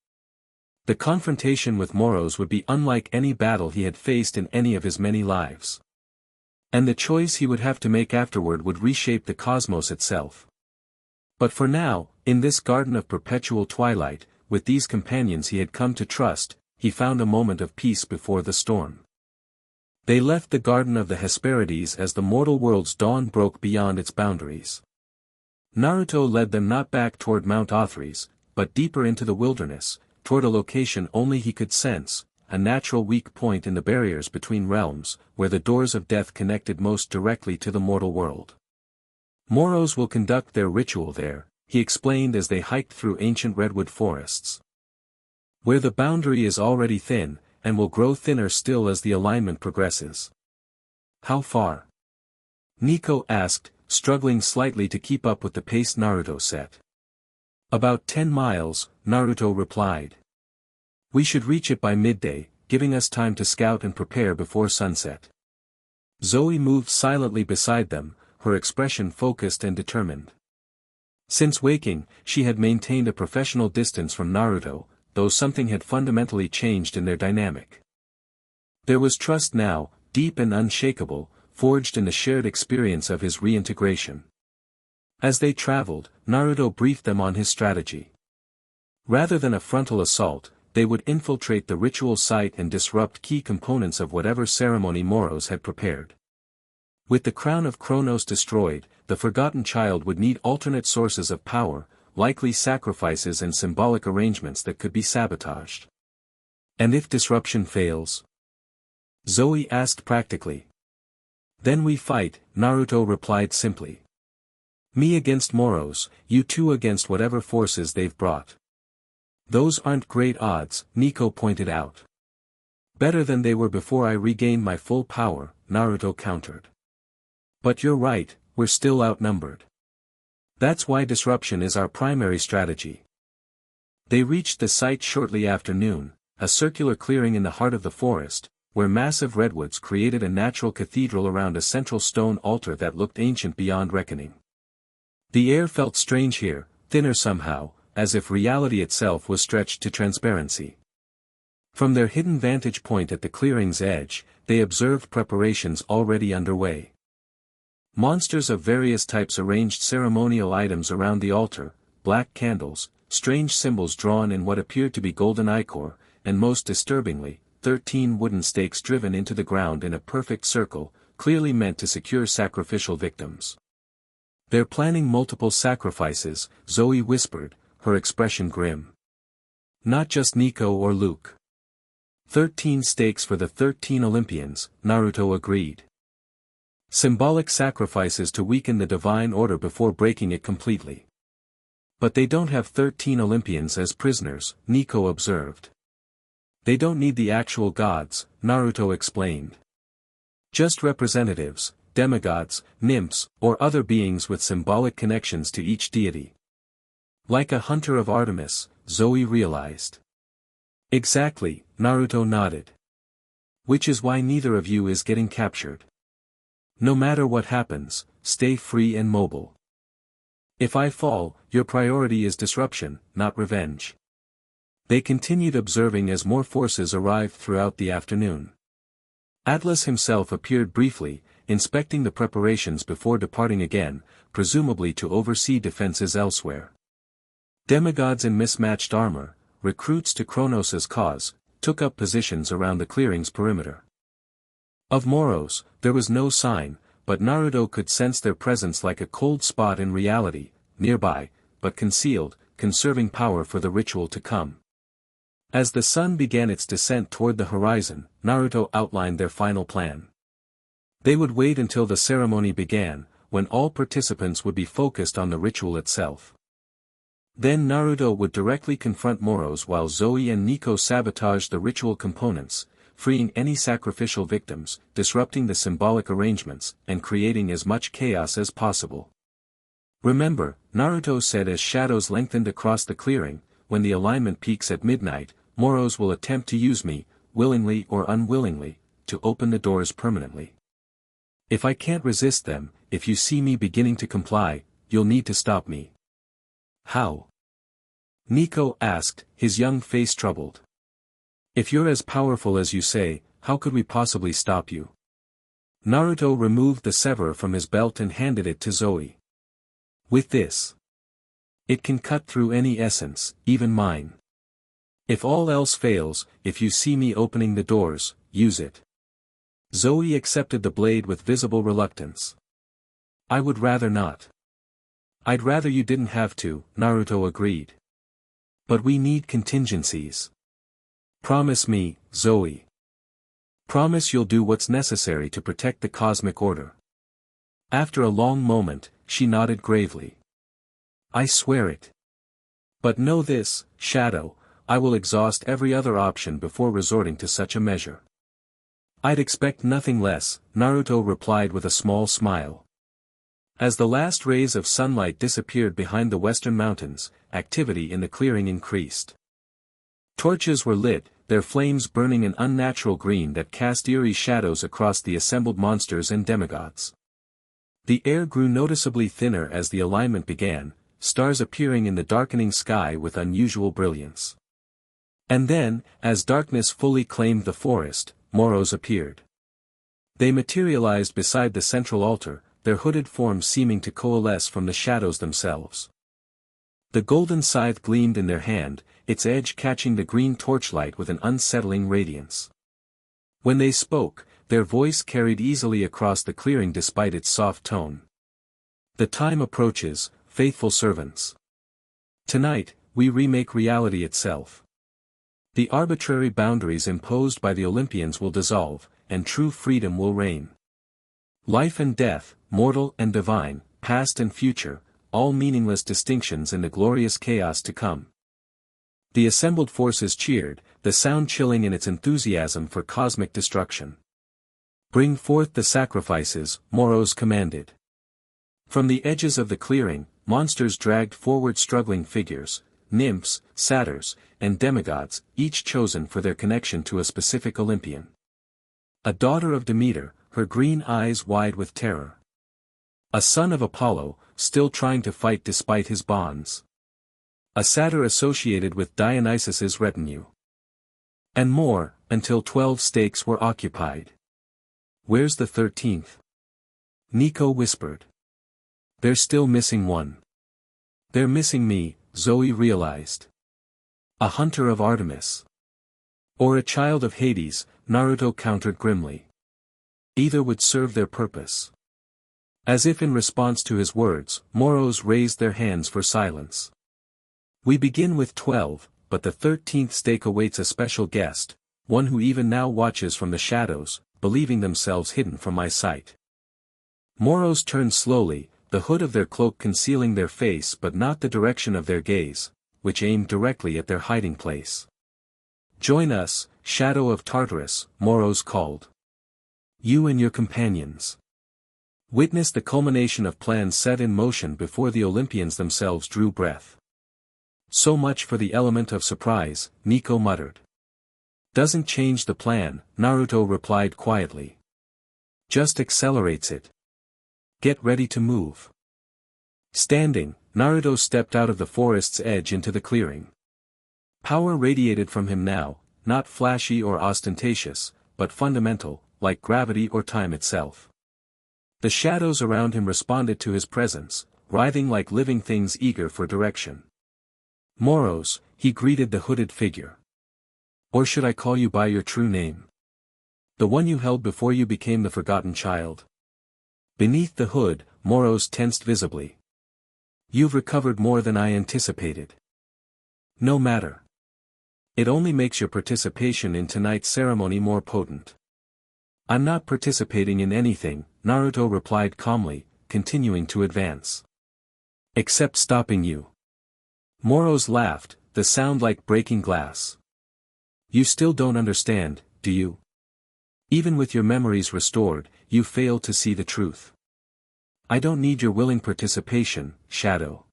The confrontation with Moros would be unlike any battle he had faced in any of his many lives. And the choice he would have to make afterward would reshape the cosmos itself. But for now, in this garden of perpetual twilight, with these companions he had come to trust, he found a moment of peace before the storm. They left the Garden of the Hesperides as the mortal world's dawn broke beyond its boundaries. Naruto led them not back toward Mount Othries, but deeper into the wilderness, toward a location only he could sense, a natural weak point in the barriers between realms, where the doors of death connected most directly to the mortal world. Moros will conduct their ritual there, he explained as they hiked through ancient redwood forests. Where the boundary is already thin, and will grow thinner still as the alignment progresses. How far? Nico asked, struggling slightly to keep up with the pace Naruto set. About 10 miles, Naruto replied. We should reach it by midday, giving us time to scout and prepare before sunset. Zoe moved silently beside them, her expression focused and determined. Since waking, she had maintained a professional distance from Naruto, though something had fundamentally changed in their dynamic. There was trust now, deep and unshakable, forged in the shared experience of his reintegration. As they traveled, Naruto briefed them on his strategy. Rather than a frontal assault, they would infiltrate the ritual site and disrupt key components of whatever ceremony Moros had prepared. With the crown of Kronos destroyed, the forgotten child would need alternate sources of power, likely sacrifices and symbolic arrangements that could be sabotaged. And if disruption fails? Zoe asked practically. Then we fight, Naruto replied simply. Me against Moros, you two against whatever forces they've brought. Those aren't great odds, Nico pointed out. Better than they were before I regained my full power, Naruto countered. But you're right, we're still outnumbered. That's why disruption is our primary strategy. They reached the site shortly after noon, a circular clearing in the heart of the forest, where massive redwoods created a natural cathedral around a central stone altar that looked ancient beyond reckoning. The air felt strange here, thinner somehow, as if reality itself was stretched to transparency. From their hidden vantage point at the clearing's edge, they observed preparations already underway. Monsters of various types arranged ceremonial items around the altar, black candles, strange symbols drawn in what appeared to be golden ichor, and most disturbingly, 13 wooden stakes driven into the ground in a perfect circle, clearly meant to secure sacrificial victims. They're planning multiple sacrifices, Zoe whispered, her expression grim. Not just Nico or Luke. 13 stakes for the 13 Olympians, Naruto agreed. Symbolic sacrifices to weaken the divine order before breaking it completely. But they don't have 13 Olympians as prisoners, Nico observed. They don't need the actual gods, Naruto explained. Just representatives, demigods, nymphs, or other beings with symbolic connections to each deity. Like a hunter of Artemis, Zoe realized. Exactly, Naruto nodded. Which is why neither of you is getting captured. No matter what happens, stay free and mobile. If I fall, your priority is disruption, not revenge. They continued observing as more forces arrived throughout the afternoon. Atlas himself appeared briefly, inspecting the preparations before departing again, presumably to oversee defenses elsewhere. Demigods in mismatched armor, recruits to Kronos' cause, took up positions around the clearing's perimeter. Of Moros, there was no sign, but Naruto could sense their presence like a cold spot in reality, nearby, but concealed, conserving power for the ritual to come. As the sun began its descent toward the horizon, Naruto outlined their final plan. They would wait until the ceremony began, when all participants would be focused on the ritual itself. Then Naruto would directly confront Moros while Zoe and Nico sabotaged the ritual components, freeing any sacrificial victims, disrupting the symbolic arrangements, and creating as much chaos as possible. Remember, Naruto said as shadows lengthened across the clearing, when the alignment peaks at midnight, Moros will attempt to use me, willingly or unwillingly, to open the doors permanently. If I can't resist them, if you see me beginning to comply, you'll need to stop me. How? Nico asked, his young face troubled. If you're as powerful as you say, how could we possibly stop you? Naruto removed the sever from his belt and handed it to Zoe. With this, it can cut through any essence, even mine. If all else fails, if you see me opening the doors, use it. Zoe accepted the blade with visible reluctance. I would rather not. I'd rather you didn't have to, Naruto agreed. But we need contingencies. Promise me, Zoe. Promise you'll do what's necessary to protect the cosmic order. After a long moment, she nodded gravely. I swear it. But know this, Shadow, I will exhaust every other option before resorting to such a measure. I'd expect nothing less, Naruto replied with a small smile. As the last rays of sunlight disappeared behind the western mountains, activity in the clearing increased. Torches were lit, their flames burning an unnatural green that cast eerie shadows across the assembled monsters and demigods. The air grew noticeably thinner as the alignment began, stars appearing in the darkening sky with unusual brilliance. And then, as darkness fully claimed the forest, Moros appeared. They materialized beside the central altar, their hooded forms seeming to coalesce from the shadows themselves. The golden scythe gleamed in their hand, its edge catching the green torchlight with an unsettling radiance. When they spoke, their voice carried easily across the clearing despite its soft tone. The time approaches, faithful servants. Tonight, we remake reality itself. The arbitrary boundaries imposed by the Olympians will dissolve, and true freedom will reign. Life and death, mortal and divine, past and future, all meaningless distinctions in the glorious chaos to come. The assembled forces cheered, the sound chilling in its enthusiasm for cosmic destruction. Bring forth the sacrifices, Moros commanded. From the edges of the clearing, monsters dragged forward struggling figures, nymphs, satyrs, and demigods, each chosen for their connection to a specific Olympian. A daughter of Demeter, her green eyes wide with terror. A son of Apollo, still trying to fight despite his bonds. A satyr associated with Dionysus's retinue. And more, until 12 stakes were occupied. Where's the 13th? Nico whispered. They're still missing one. They're missing me, Zoe realized. A hunter of Artemis. Or a child of Hades, Naruto countered grimly. Either would serve their purpose. As if in response to his words, Moros raised their hands for silence. We begin with 12, but the 13th stake awaits a special guest, one who even now watches from the shadows, believing themselves hidden from my sight. Moros turned slowly, the hood of their cloak concealing their face but not the direction of their gaze, which aimed directly at their hiding place. "Join us, Shadow of Tartarus," Moros called. "You and your companions. Witness the culmination of plans set in motion before the Olympians themselves drew breath." "So much for the element of surprise," Nico muttered. "Doesn't change the plan," Naruto replied quietly. "Just accelerates it. Get ready to move." Standing, Naruto stepped out of the forest's edge into the clearing. Power radiated from him now, not flashy or ostentatious, but fundamental, like gravity or time itself. The shadows around him responded to his presence, writhing like living things eager for direction. "Moros," he greeted the hooded figure. "Or should I call you by your true name? The one you held before you became the forgotten child?" Beneath the hood, Moros tensed visibly. "You've recovered more than I anticipated." "No matter. It only makes your participation in tonight's ceremony more potent." "I'm not participating in anything," Naruto replied calmly, continuing to advance. "Except stopping you." Moros laughed, the sound like breaking glass. "You still don't understand, do you? Even with your memories restored, you fail to see the truth. I don't need your willing participation, Shadow.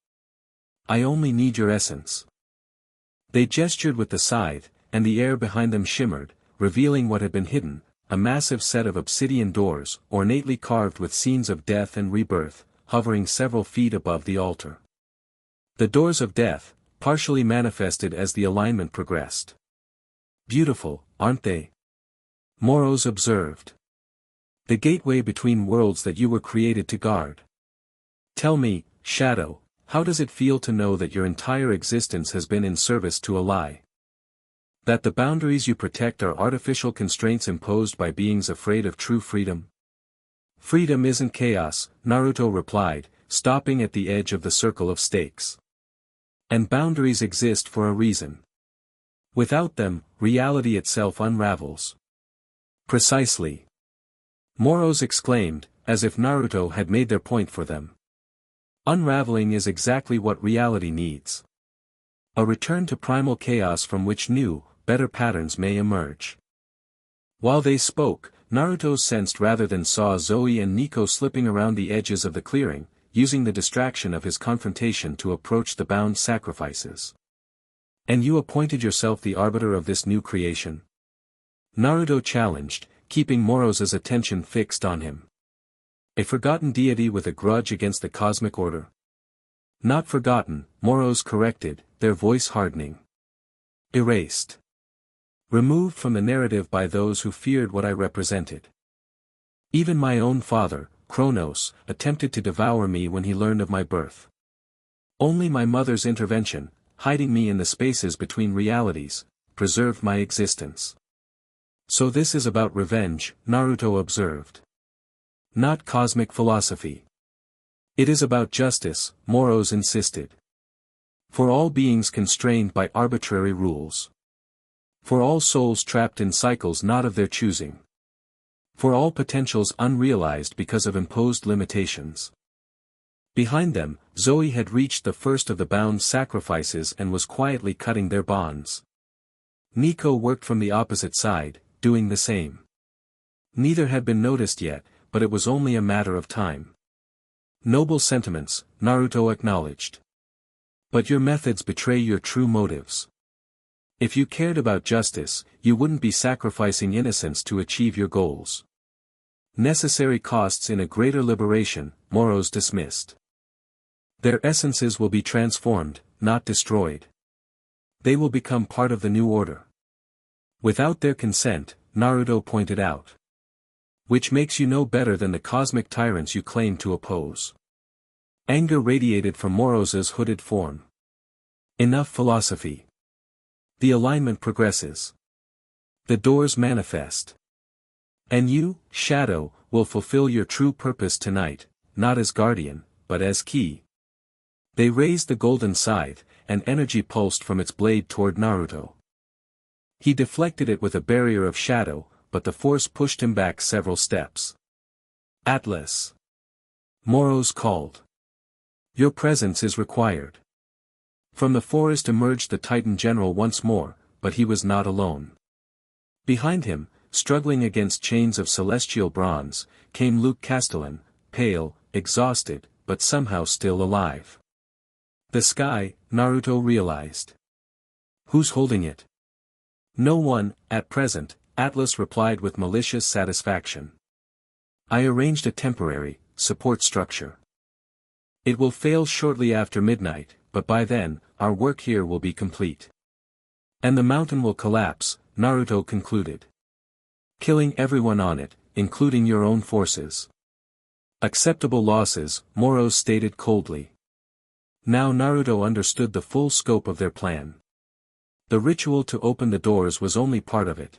I only need your essence." They gestured with the scythe, and the air behind them shimmered, revealing what had been hidden, a massive set of obsidian doors, ornately carved with scenes of death and rebirth, hovering several feet above the altar. The doors of death, partially manifested as the alignment progressed. "Beautiful, aren't they?" Moros observed. "The gateway between worlds that you were created to guard. Tell me, Shadow, how does it feel to know that your entire existence has been in service to a lie? That the boundaries you protect are artificial constraints imposed by beings afraid of true freedom?" "Freedom isn't chaos," Naruto replied, stopping at the edge of the circle of stakes. "And boundaries exist for a reason. Without them, reality itself unravels." "Precisely." Moros exclaimed, as if Naruto had made their point for them. "Unraveling is exactly what reality needs. A return to primal chaos from which new, better patterns may emerge." While they spoke, Naruto sensed rather than saw Zoe and Nico slipping around the edges of the clearing, using the distraction of his confrontation to approach the bound sacrifices. "And you appointed yourself the arbiter of this new creation?" Naruto challenged, keeping Moros's attention fixed on him. "A forgotten deity with a grudge against the cosmic order?" "Not forgotten," Moros corrected, their voice hardening. "Erased. Removed from the narrative by those who feared what I represented. Even my own father, Kronos, attempted to devour me when he learned of my birth. Only my mother's intervention, hiding me in the spaces between realities, preserved my existence." "So this is about revenge," Naruto observed. "Not cosmic philosophy. It is about justice," Moros insisted. "For all beings constrained by arbitrary rules. For all souls trapped in cycles not of their choosing. For all potentials unrealized because of imposed limitations." Behind them, Zoe had reached the first of the bound sacrifices and was quietly cutting their bonds. Nico worked from the opposite side, doing the same. Neither had been noticed yet, but it was only a matter of time. "Noble sentiments," Naruto acknowledged. "But your methods betray your true motives. If you cared about justice, you wouldn't be sacrificing innocence to achieve your goals. Necessary costs in a greater liberation," Moros dismissed. "Their essences will be transformed, not destroyed. They will become part of the new order." "Without their consent," Naruto pointed out. "Which makes you no better than the cosmic tyrants you claim to oppose." Anger radiated from Moros's hooded form. "Enough philosophy. The alignment progresses. The doors manifest. And you, Shadow, will fulfill your true purpose tonight, not as guardian, but as key." They raised the golden scythe, and energy pulsed from its blade toward Naruto. He deflected it with a barrier of shadow, but the force pushed him back several steps. "Atlas! Moros called. Your presence is required. From the forest emerged the Titan general once more, but he was not alone. Behind him, struggling against chains of celestial bronze, came Luke Castellan, pale, exhausted, but somehow still alive. The sky, Naruto realized. Who's holding it? No one, at present, Atlas replied with malicious satisfaction. I arranged a temporary, support structure. It will fail shortly after midnight, but by then, our work here will be complete. And the mountain will collapse, Naruto concluded. Killing everyone on it, including your own forces. Acceptable losses, Moros stated coldly. Now Naruto understood the full scope of their plan. The ritual to open the doors was only part of it.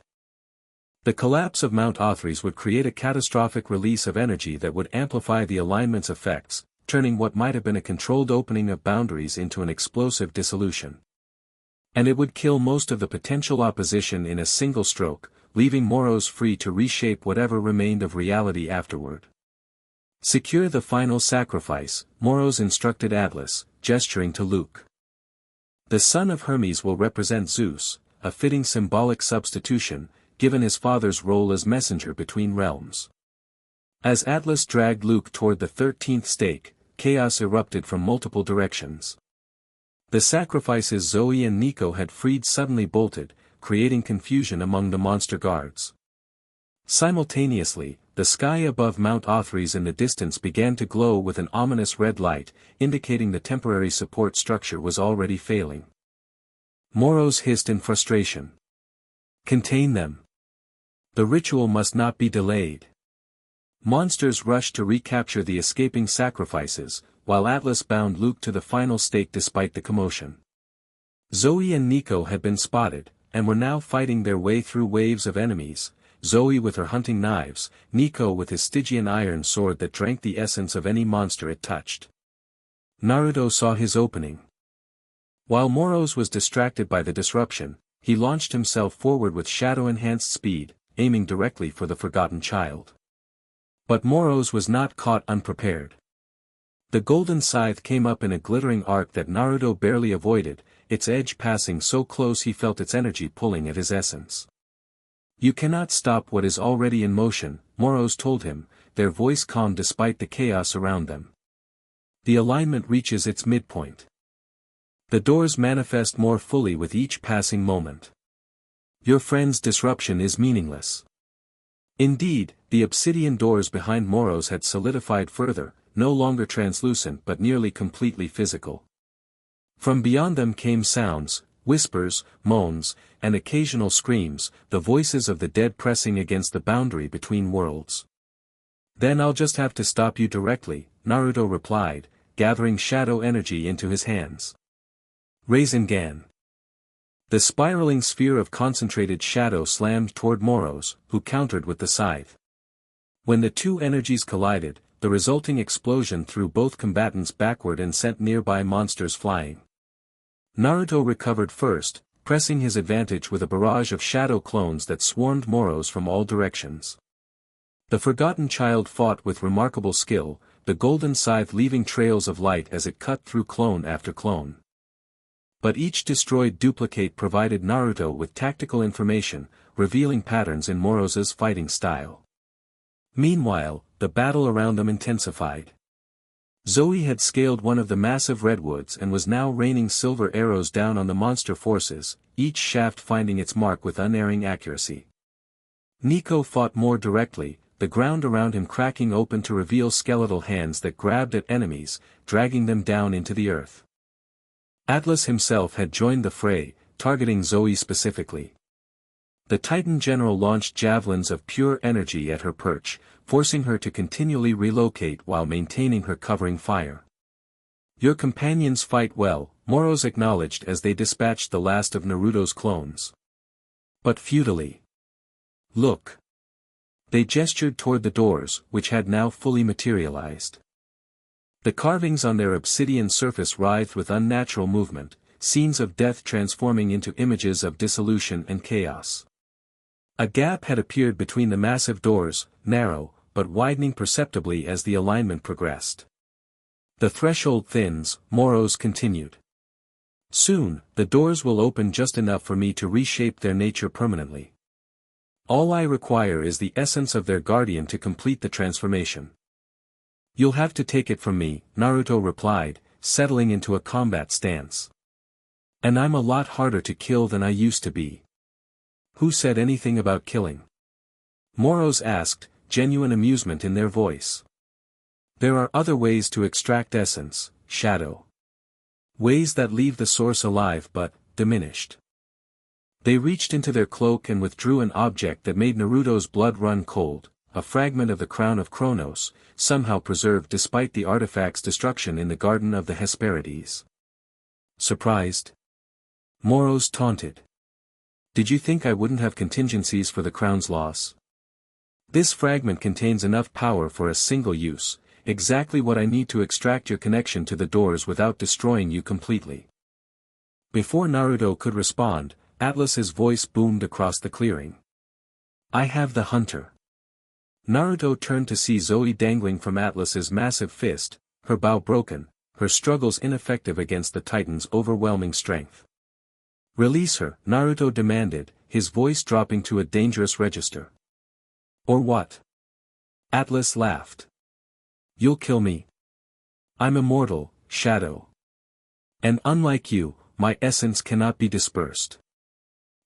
The collapse of Mount Athres would create a catastrophic release of energy that would amplify the alignment's effects, turning what might have been a controlled opening of boundaries into an explosive dissolution. And it would kill most of the potential opposition in a single stroke, leaving Moros free to reshape whatever remained of reality afterward. Secure the final sacrifice, Moros instructed Atlas, gesturing to Luke. The son of Hermes will represent Zeus, a fitting symbolic substitution, given his father's role as messenger between realms. As Atlas dragged Luke toward the 13th stake, chaos erupted from multiple directions. The sacrifices Zoe and Nico had freed suddenly bolted, creating confusion among the monster guards. Simultaneously, the sky above Mount Athres in the distance began to glow with an ominous red light, indicating the temporary support structure was already failing. Moros hissed in frustration. Contain them. The ritual must not be delayed. Monsters rushed to recapture the escaping sacrifices, while Atlas bound Luke to the final stake despite the commotion. Zoe and Nico had been spotted, and were now fighting their way through waves of enemies, Zoe with her hunting knives, Nico with his Stygian iron sword that drank the essence of any monster it touched. Naruto saw his opening. While Moros was distracted by the disruption, he launched himself forward with shadow-enhanced speed, aiming directly for the forgotten child. But Moros was not caught unprepared. The golden scythe came up in a glittering arc that Naruto barely avoided, its edge passing so close he felt its energy pulling at his essence. You cannot stop what is already in motion, Moros told him, their voice calm despite the chaos around them. The alignment reaches its midpoint. The doors manifest more fully with each passing moment. Your friend's disruption is meaningless. Indeed, the obsidian doors behind Moros had solidified further, no longer translucent but nearly completely physical. From beyond them came sounds, whispers, moans, and occasional screams, the voices of the dead pressing against the boundary between worlds. Then I'll just have to stop you directly, Naruto replied, gathering shadow energy into his hands. Rasengan. The spiraling sphere of concentrated shadow slammed toward Moros, who countered with the scythe. When the two energies collided, the resulting explosion threw both combatants backward and sent nearby monsters flying. Naruto recovered first, pressing his advantage with a barrage of shadow clones that swarmed Moros from all directions. The forgotten child fought with remarkable skill, the golden scythe leaving trails of light as it cut through clone after clone. But each destroyed duplicate provided Naruto with tactical information, revealing patterns in Moros's fighting style. Meanwhile, the battle around them intensified. Zoe had scaled one of the massive redwoods and was now raining silver arrows down on the monster forces, each shaft finding its mark with unerring accuracy. Nico fought more directly, the ground around him cracking open to reveal skeletal hands that grabbed at enemies, dragging them down into the earth. Atlas himself had joined the fray, targeting Zoe specifically. The Titan general launched javelins of pure energy at her perch, forcing her to continually relocate while maintaining her covering fire. Your companions fight well, Moros acknowledged as they dispatched the last of Naruto's clones. But futilely. Look. They gestured toward the doors, which had now fully materialized. The carvings on their obsidian surface writhed with unnatural movement, scenes of death transforming into images of dissolution and chaos. A gap had appeared between the massive doors, narrow, but widening perceptibly as the alignment progressed. The threshold thins, Moros continued. Soon, the doors will open just enough for me to reshape their nature permanently. All I require is the essence of their guardian to complete the transformation. You'll have to take it from me, Naruto replied, settling into a combat stance. And I'm a lot harder to kill than I used to be. Who said anything about killing? Moros asked, genuine amusement in their voice. There are other ways to extract essence, Shadow. Ways that leave the source alive but diminished. They reached into their cloak and withdrew an object that made Naruto's blood run cold, a fragment of the crown of Kronos, somehow preserved despite the artifact's destruction in the Garden of the Hesperides. Surprised? Moros taunted. Did you think I wouldn't have contingencies for the crown's loss? This fragment contains enough power for a single use, exactly what I need to extract your connection to the doors without destroying you completely. Before Naruto could respond, Atlas's voice boomed across the clearing. I have the hunter. Naruto turned to see Zoe dangling from Atlas's massive fist, her bow broken, her struggles ineffective against the Titan's overwhelming strength. Release her, Naruto demanded, his voice dropping to a dangerous register. Or what? Atlas laughed. You'll kill me. I'm immortal, Shadow. And unlike you, my essence cannot be dispersed.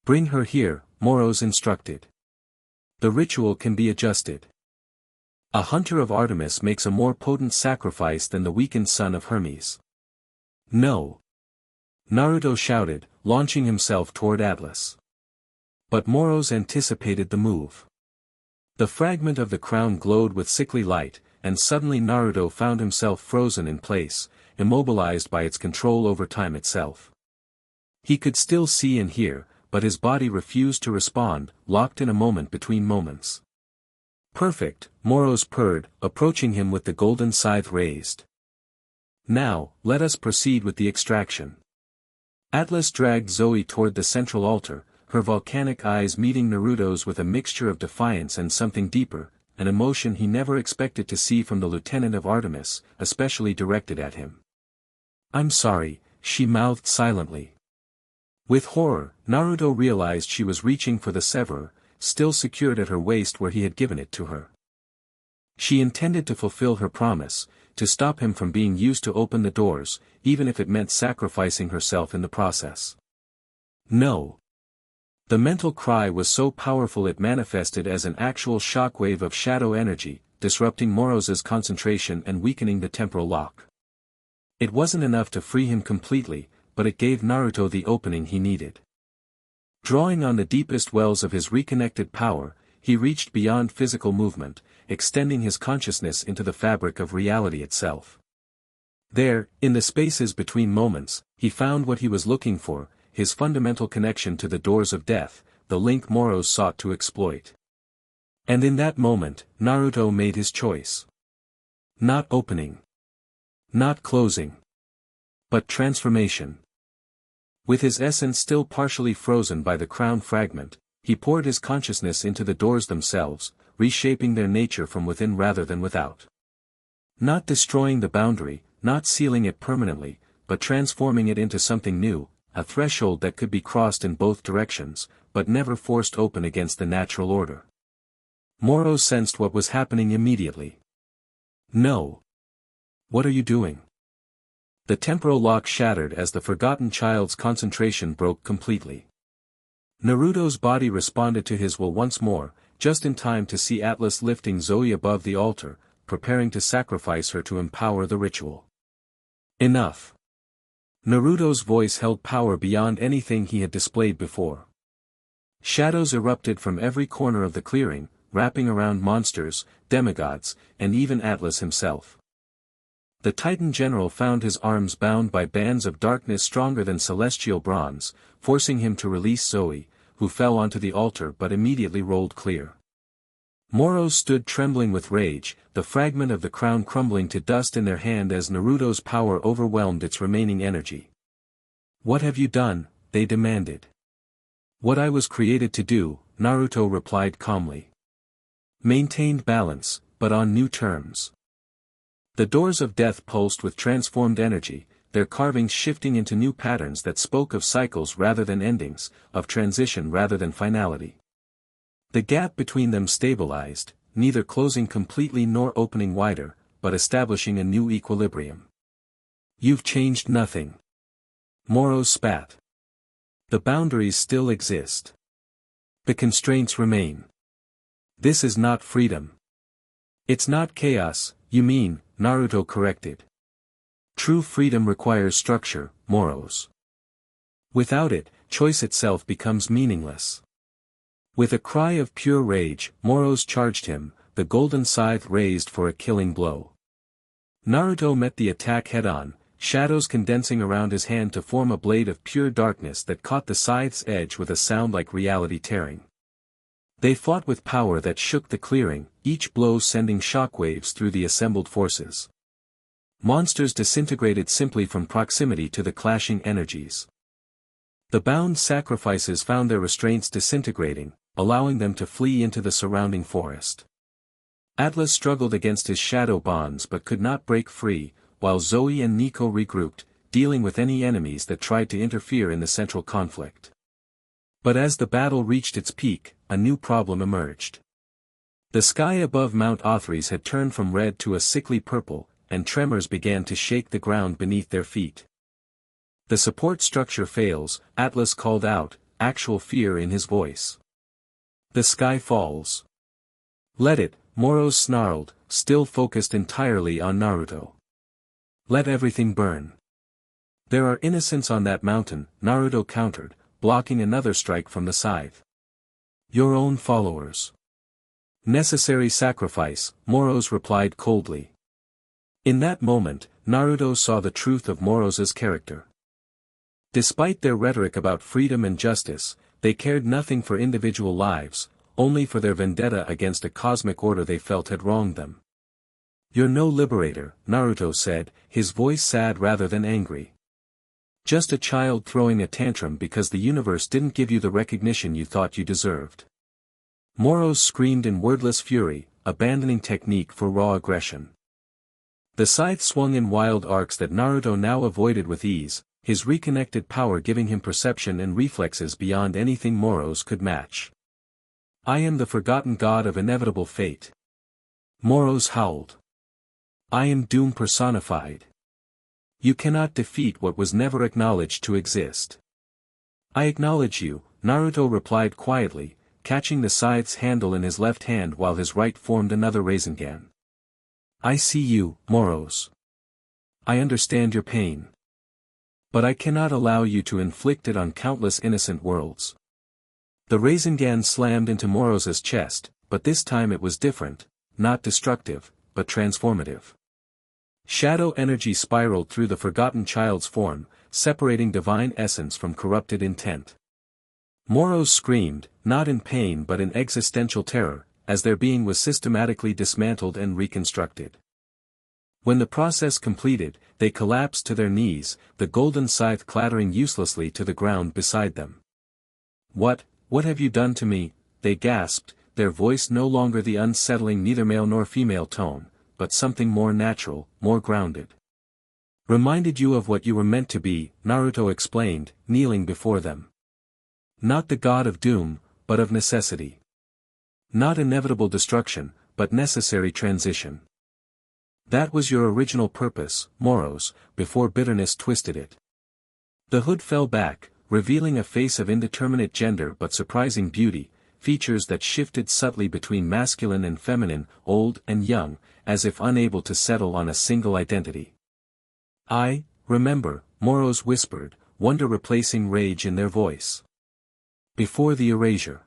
Bring her here, Moros instructed. The ritual can be adjusted. A hunter of Artemis makes a more potent sacrifice than the weakened son of Hermes. No. Naruto shouted, launching himself toward Atlas. But Moros anticipated the move. The fragment of the crown glowed with sickly light, and suddenly Naruto found himself frozen in place, immobilized by its control over time itself. He could still see and hear, but his body refused to respond, locked in a moment between moments. Perfect, Moros purred, approaching him with the golden scythe raised. Now, let us proceed with the extraction. Atlas dragged Zoe toward the central altar, her volcanic eyes meeting Naruto's with a mixture of defiance and something deeper, an emotion he never expected to see from the lieutenant of Artemis, especially directed at him. I'm sorry, she mouthed silently. With horror, Naruto realized she was reaching for the severer, still secured at her waist where he had given it to her. She intended to fulfill her promise, to stop him from being used to open the doors, even if it meant sacrificing herself in the process. No. The mental cry was so powerful it manifested as an actual shockwave of shadow energy, disrupting Moros's concentration and weakening the temporal lock. It wasn't enough to free him completely, but it gave Naruto the opening he needed. Drawing on the deepest wells of his reconnected power, he reached beyond physical movement, extending his consciousness into the fabric of reality itself. There, in the spaces between moments, he found what he was looking for, his fundamental connection to the doors of death, the link Moros sought to exploit. And in that moment, Naruto made his choice. Not opening. Not closing. But transformation. With his essence still partially frozen by the crown fragment, he poured his consciousness into the doors themselves, reshaping their nature from within rather than without. Not destroying the boundary, not sealing it permanently, but transforming it into something new, a threshold that could be crossed in both directions, but never forced open against the natural order. Moro sensed what was happening immediately. No. What are you doing? The temporal lock shattered as the forgotten child's concentration broke completely. Naruto's body responded to his will once more, just in time to see Atlas lifting Zoe above the altar, preparing to sacrifice her to empower the ritual. Enough. Naruto's voice held power beyond anything he had displayed before. Shadows erupted from every corner of the clearing, wrapping around monsters, demigods, and even Atlas himself. The Titan general found his arms bound by bands of darkness stronger than celestial bronze, forcing him to release Zoe, who fell onto the altar but immediately rolled clear. Moro stood trembling with rage, the fragment of the crown crumbling to dust in their hand as Naruto's power overwhelmed its remaining energy. What have you done? They demanded. What I was created to do, Naruto replied calmly. Maintained balance, but on new terms. The doors of death pulsed with transformed energy, their carvings shifting into new patterns that spoke of cycles rather than endings, of transition rather than finality. The gap between them stabilized, neither closing completely nor opening wider, but establishing a new equilibrium. "You've changed nothing." Moros spat. "The boundaries still exist. The constraints remain. This is not freedom." "It's not chaos, you mean," Naruto corrected. "True freedom requires structure, Moros. Without it, choice itself becomes meaningless." With a cry of pure rage, Moros charged him, the golden scythe raised for a killing blow. Naruto met the attack head-on, shadows condensing around his hand to form a blade of pure darkness that caught the scythe's edge with a sound like reality tearing. They fought with power that shook the clearing, each blow sending shockwaves through the assembled forces. Monsters disintegrated simply from proximity to the clashing energies. The bound sacrifices found their restraints disintegrating, allowing them to flee into the surrounding forest. Atlas struggled against his shadow bonds but could not break free, while Zoe and Nico regrouped, dealing with any enemies that tried to interfere in the central conflict. But as the battle reached its peak, a new problem emerged. The sky above Mount Othrys had turned from red to a sickly purple, and tremors began to shake the ground beneath their feet. "The support structure fails," Atlas called out, actual fear in his voice. "The sky falls." "Let it," Moros snarled, still focused entirely on Naruto. "Let everything burn." "There are innocents on that mountain," Naruto countered, blocking another strike from the scythe. "Your own followers." "Necessary sacrifice," Moros replied coldly. In that moment, Naruto saw the truth of Moros's character. Despite their rhetoric about freedom and justice, they cared nothing for individual lives, only for their vendetta against a cosmic order they felt had wronged them. "You're no liberator," Naruto said, his voice sad rather than angry. "Just a child throwing a tantrum because the universe didn't give you the recognition you thought you deserved." Moros screamed in wordless fury, abandoning technique for raw aggression. The scythe swung in wild arcs that Naruto now avoided with ease, his reconnected power giving him perception and reflexes beyond anything Moros could match. "I am the forgotten god of inevitable fate." Moros howled. "I am doom personified. You cannot defeat what was never acknowledged to exist." "I acknowledge you," Naruto replied quietly, catching the scythe's handle in his left hand while his right formed another Rasengan. "I see you, Moros. I understand your pain. But I cannot allow you to inflict it on countless innocent worlds." The Rasengan slammed into Moros's chest, but this time it was different, not destructive, but transformative. Shadow energy spiraled through the forgotten child's form, separating divine essence from corrupted intent. Moros screamed, not in pain but in existential terror, as their being was systematically dismantled and reconstructed. When the process completed, they collapsed to their knees, the golden scythe clattering uselessly to the ground beside them. What have you done to me?" they gasped, their voice no longer the unsettling neither male nor female tone, but something more natural, more grounded. "Reminded you of what you were meant to be," Naruto explained, kneeling before them. "Not the god of doom, but of necessity. Not inevitable destruction, but necessary transition. That was your original purpose, Moros, before bitterness twisted it." The hood fell back, revealing a face of indeterminate gender but surprising beauty, features that shifted subtly between masculine and feminine, old and young, as if unable to settle on a single identity. "I remember," Moros whispered, wonder replacing rage in their voice. "Before the erasure.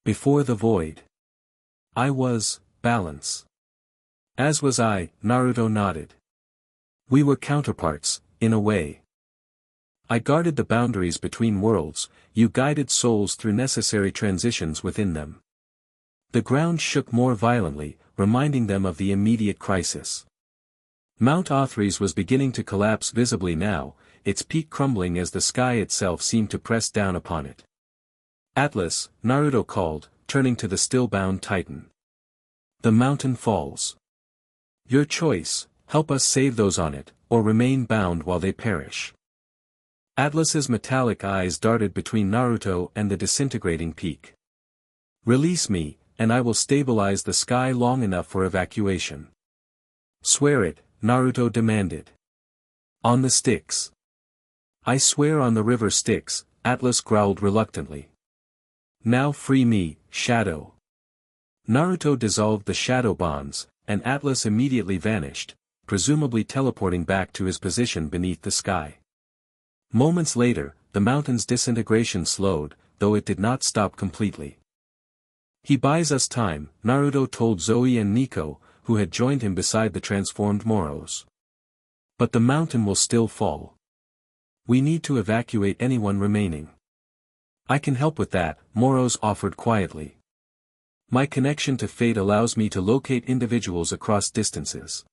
Before the void. I was balance." "As was I," Naruto nodded. "We were counterparts, in a way. I guarded the boundaries between worlds, you guided souls through necessary transitions within them." The ground shook more violently, reminding them of the immediate crisis. Mount Othrys was beginning to collapse visibly now, its peak crumbling as the sky itself seemed to press down upon it. "Atlas," Naruto called, turning to the still-bound Titan. The mountain falls. Your choice, help us save those on it, or remain bound while they perish. Atlas's metallic eyes darted between Naruto and the disintegrating peak. Release me, and I will stabilize the sky long enough for evacuation. Swear it, Naruto demanded. On the Styx. I swear on the river Styx, Atlas growled reluctantly. Now free me, Shadow. Naruto dissolved the shadow bonds, and Atlas immediately vanished, presumably teleporting back to his position beneath the sky. Moments later, the mountain's disintegration slowed, though it did not stop completely. He buys us time, Naruto told Zoe and Nico, who had joined him beside the transformed Moros. But the mountain will still fall. We need to evacuate anyone remaining. I can help with that, Moros offered quietly. My connection to fate allows me to locate individuals across distances.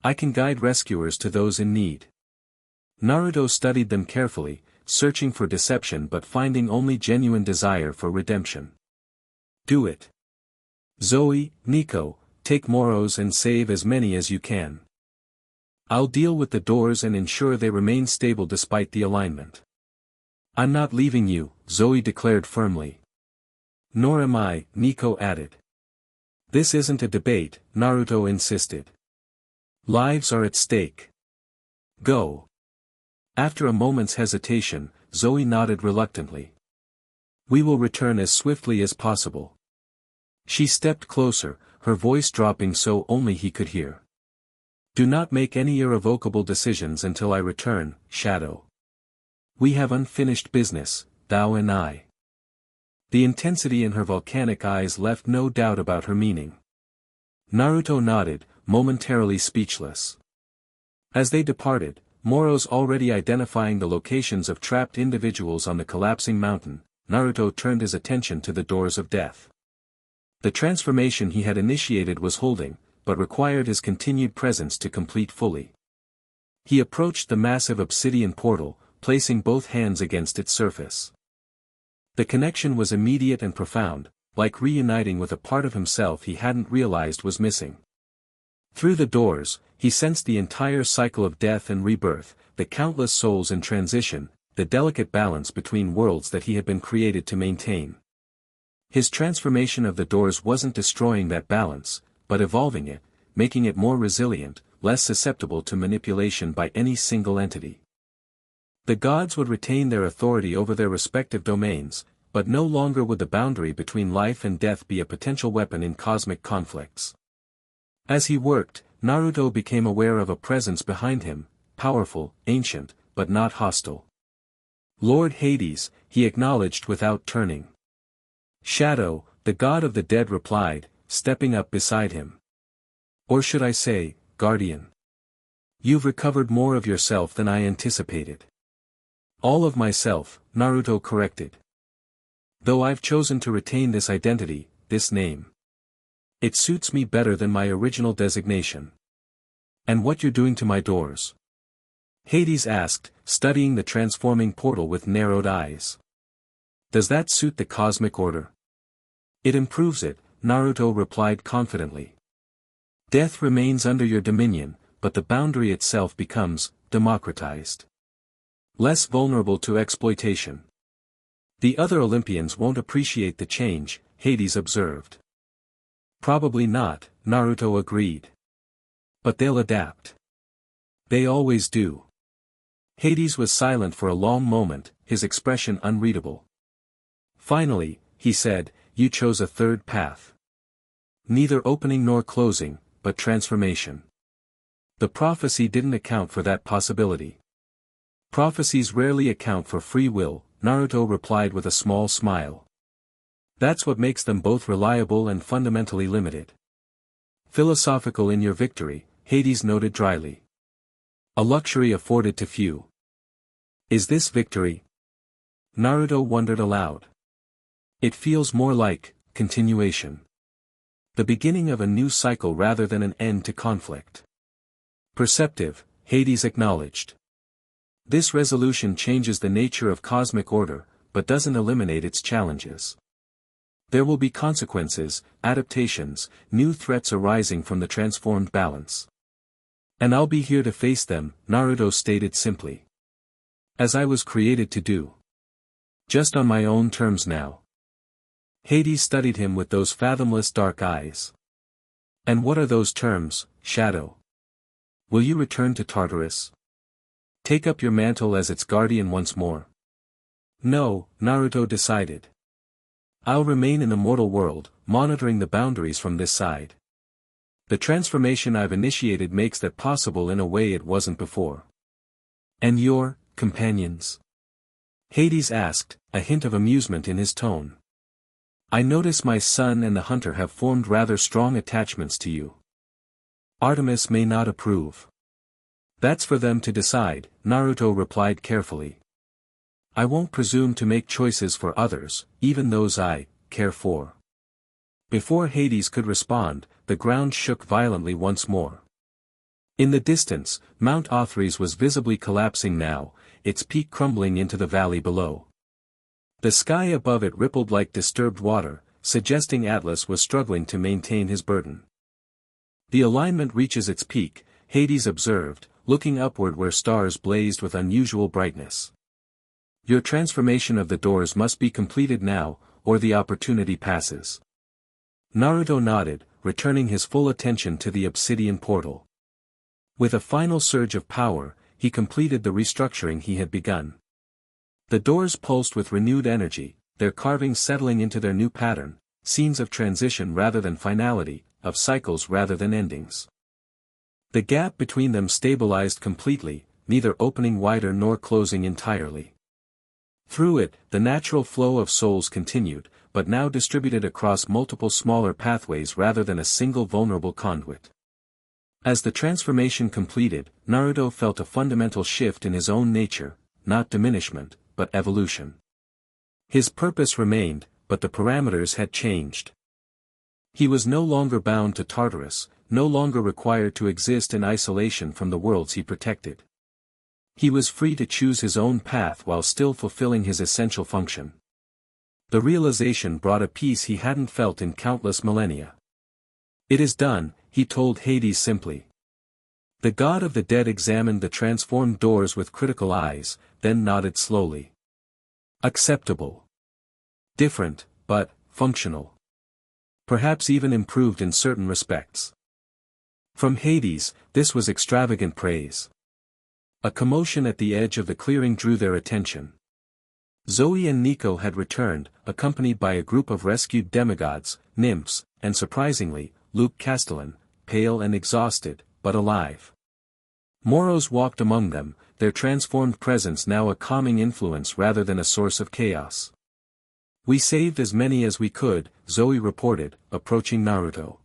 I can guide rescuers to those in need. Naruto studied them carefully, searching for deception but finding only genuine desire for redemption. Do it. Zoe, Nico, take Moros and save as many as you can. I'll deal with the doors and ensure they remain stable despite the alignment. I'm not leaving you, Zoe declared firmly. Nor am I, Nico added. This isn't a debate, Naruto insisted. Lives are at stake. Go. After a moment's hesitation, Zoe nodded reluctantly. We will return as swiftly as possible. She stepped closer, her voice dropping so only he could hear. Do not make any irrevocable decisions until I return, Shadow. We have unfinished business, thou and I. The intensity in her volcanic eyes left no doubt about her meaning. Naruto nodded, momentarily speechless. As they departed, Moros already identifying the locations of trapped individuals on the collapsing mountain, Naruto turned his attention to the doors of death. The transformation he had initiated was holding, but required his continued presence to complete fully. He approached the massive obsidian portal, placing both hands against its surface. The connection was immediate and profound, like reuniting with a part of himself he hadn't realized was missing. Through the doors, he sensed the entire cycle of death and rebirth, the countless souls in transition, the delicate balance between worlds that he had been created to maintain. His transformation of the doors wasn't destroying that balance, but evolving it, making it more resilient, less susceptible to manipulation by any single entity. The gods would retain their authority over their respective domains, but no longer would the boundary between life and death be a potential weapon in cosmic conflicts. As he worked, Naruto became aware of a presence behind him, powerful, ancient, but not hostile. Lord Hades, he acknowledged without turning. Shadow, the god of the dead replied, stepping up beside him. Or should I say, guardian. You've recovered more of yourself than I anticipated. All of myself, Naruto corrected. Though I've chosen to retain this identity, this name. It suits me better than my original designation. And what you're doing to my doors? Hades asked, studying the transforming portal with narrowed eyes. Does that suit the cosmic order? It improves it, Naruto replied confidently. Death remains under your dominion, but the boundary itself becomes democratized. Less vulnerable to exploitation. The other Olympians won't appreciate the change, Hades observed. Probably not, Naruto agreed. But they'll adapt. They always do. Hades was silent for a long moment, his expression unreadable. Finally, he said, you chose a third path. Neither opening nor closing, but transformation. The prophecy didn't account for that possibility. Prophecies rarely account for free will, Naruto replied with a small smile. That's what makes them both reliable and fundamentally limited. Philosophical in your victory, Hades noted dryly. A luxury afforded to few. Is this victory? Naruto wondered aloud. It feels more like continuation. The beginning of a new cycle rather than an end to conflict. Perceptive, Hades acknowledged. This resolution changes the nature of cosmic order, but doesn't eliminate its challenges. There will be consequences, adaptations, new threats arising from the transformed balance. And I'll be here to face them, Naruto stated simply. As I was created to do. Just on my own terms now. Hades studied him with those fathomless dark eyes. And what are those terms, Shadow? Will you return to Tartarus? Take up your mantle as its guardian once more? No, Naruto decided. I'll remain in the mortal world, monitoring the boundaries from this side. The transformation I've initiated makes that possible in a way it wasn't before. And your companions? Hades asked, a hint of amusement in his tone. I notice my son and the hunter have formed rather strong attachments to you. Artemis may not approve. That's for them to decide, Naruto replied carefully. I won't presume to make choices for others, even those I care for. Before Hades could respond, the ground shook violently once more. In the distance, Mount Othrys was visibly collapsing now, its peak crumbling into the valley below. The sky above it rippled like disturbed water, suggesting Atlas was struggling to maintain his burden. The alignment reaches its peak, Hades observed, looking upward where stars blazed with unusual brightness. Your transformation of the doors must be completed now, or the opportunity passes. Naruto nodded, returning his full attention to the obsidian portal. With a final surge of power, he completed the restructuring he had begun. The doors pulsed with renewed energy, their carvings settling into their new pattern, scenes of transition rather than finality, of cycles rather than endings. The gap between them stabilized completely, neither opening wider nor closing entirely. Through it, the natural flow of souls continued, but now distributed across multiple smaller pathways rather than a single vulnerable conduit. As the transformation completed, Naruto felt a fundamental shift in his own nature, not diminishment, but evolution. His purpose remained, but the parameters had changed. He was no longer bound to Tartarus, no longer required to exist in isolation from the worlds he protected. He was free to choose his own path while still fulfilling his essential function. The realization brought a peace he hadn't felt in countless millennia. It is done, he told Hades simply. The god of the dead examined the transformed doors with critical eyes, then nodded slowly. Acceptable. Different, but functional. Perhaps even improved in certain respects. From Hades, this was extravagant praise. A commotion at the edge of the clearing drew their attention. Zoe and Nico had returned, accompanied by a group of rescued demigods, nymphs, and surprisingly, Luke Castellan, pale and exhausted, but alive. Moros walked among them, their transformed presence now a calming influence rather than a source of chaos. We saved as many as we could, Zoe reported, approaching Naruto.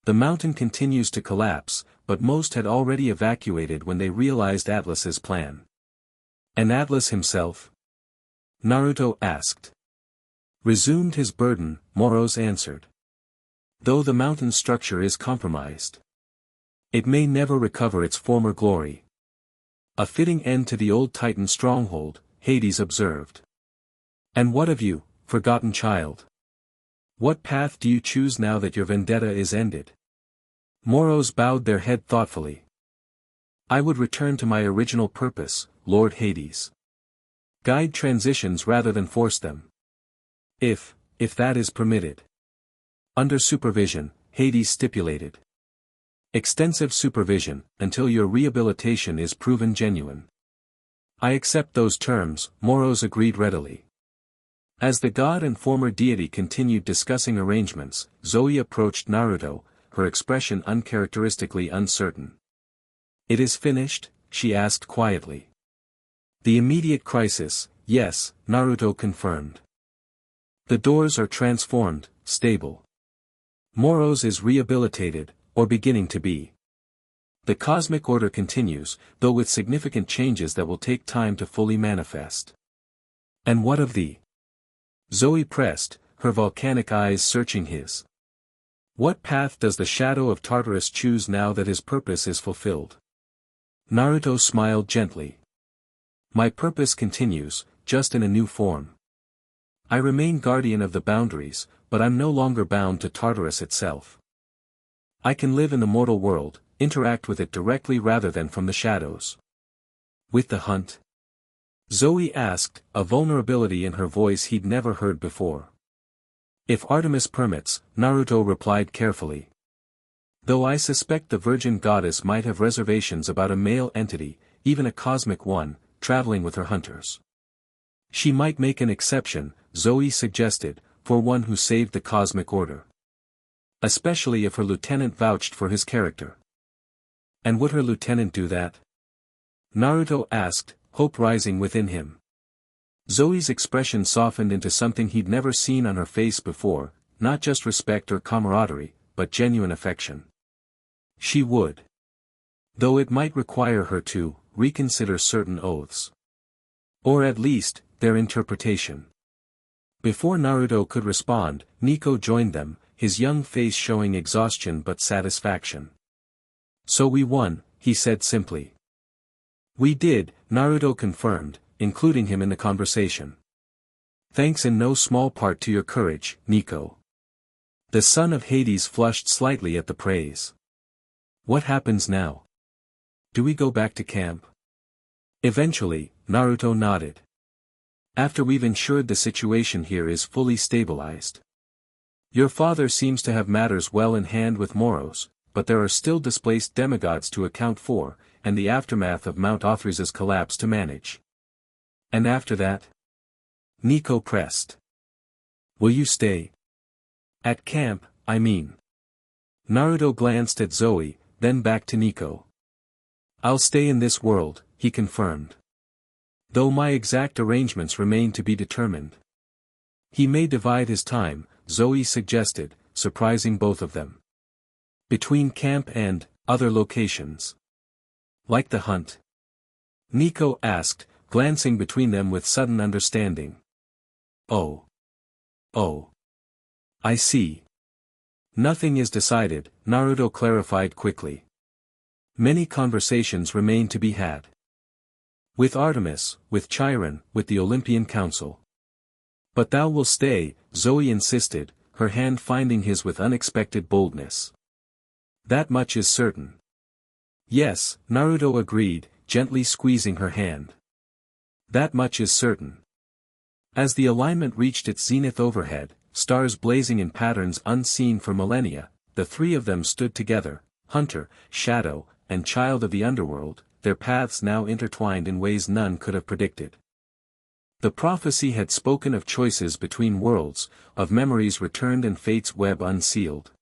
The mountain continues to collapse, but most had already evacuated when they realized Atlas's plan. And Atlas himself? Naruto asked. Resumed his burden, Moros answered. Though the mountain structure is compromised. It may never recover its former glory. A fitting end to the old Titan stronghold, Hades observed. And what of you, forgotten child? What path do you choose now that your vendetta is ended? Moros bowed their head thoughtfully. I would return to my original purpose, Lord Hades. Guide transitions rather than force them. If that is permitted. Under supervision, Hades stipulated. Extensive supervision, until your rehabilitation is proven genuine. I accept those terms, Moros agreed readily. As the god and former deity continued discussing arrangements, Zoe approached Naruto, her expression uncharacteristically uncertain. It is finished? She asked quietly. The immediate crisis, yes, Naruto confirmed. The doors are transformed, stable. Moros is rehabilitated, or beginning to be. The cosmic order continues, though with significant changes that will take time to fully manifest. And what of thee? Zoe pressed, her volcanic eyes searching his. What path does the shadow of Tartarus choose now that his purpose is fulfilled? Naruto smiled gently. My purpose continues, just in a new form. I remain guardian of the boundaries, but I'm no longer bound to Tartarus itself. I can live in the mortal world, interact with it directly rather than from the shadows. With the hunt? Zoe asked, a vulnerability in her voice he'd never heard before. If Artemis permits, Naruto replied carefully. Though I suspect the virgin goddess might have reservations about a male entity, even a cosmic one, traveling with her hunters. She might make an exception, Zoe suggested, for one who saved the cosmic order. Especially if her lieutenant vouched for his character. And would her lieutenant do that? Naruto asked, hope rising within him. Zoe's expression softened into something he'd never seen on her face before, not just respect or camaraderie, but genuine affection. She would. Though it might require her to reconsider certain oaths. Or at least, their interpretation. Before Naruto could respond, Nico joined them, his young face showing exhaustion but satisfaction. So we won, he said simply. We did, Naruto confirmed, including him in the conversation. Thanks in no small part to your courage, Nico. The son of Hades flushed slightly at the praise. What happens now? Do we go back to camp? Eventually, Naruto nodded. After we've ensured the situation here is fully stabilized. Your father seems to have matters well in hand with Moros, but there are still displaced demigods to account for, and the aftermath of Mount Othrisa's collapse to manage. And after that? Nico pressed. Will you stay? At camp, I mean. Naruto glanced at Zoe, then back to Nico. I'll stay in this world, he confirmed. Though my exact arrangements remain to be determined. He may divide his time, Zoe suggested, surprising both of them. Between camp and other locations. Like the hunt? Nico asked, glancing between them with sudden understanding. Oh. I see. Nothing is decided, Naruto clarified quickly. Many conversations remain to be had. With Artemis, with Chiron, with the Olympian Council. But thou will stay, Zoe insisted, her hand finding his with unexpected boldness. That much is certain. Yes, Naruto agreed, gently squeezing her hand. That much is certain. As the alignment reached its zenith overhead, stars blazing in patterns unseen for millennia, the three of them stood together, hunter, shadow, and child of the underworld, their paths now intertwined in ways none could have predicted. The prophecy had spoken of choices between worlds, of memories returned and fate's web unsealed.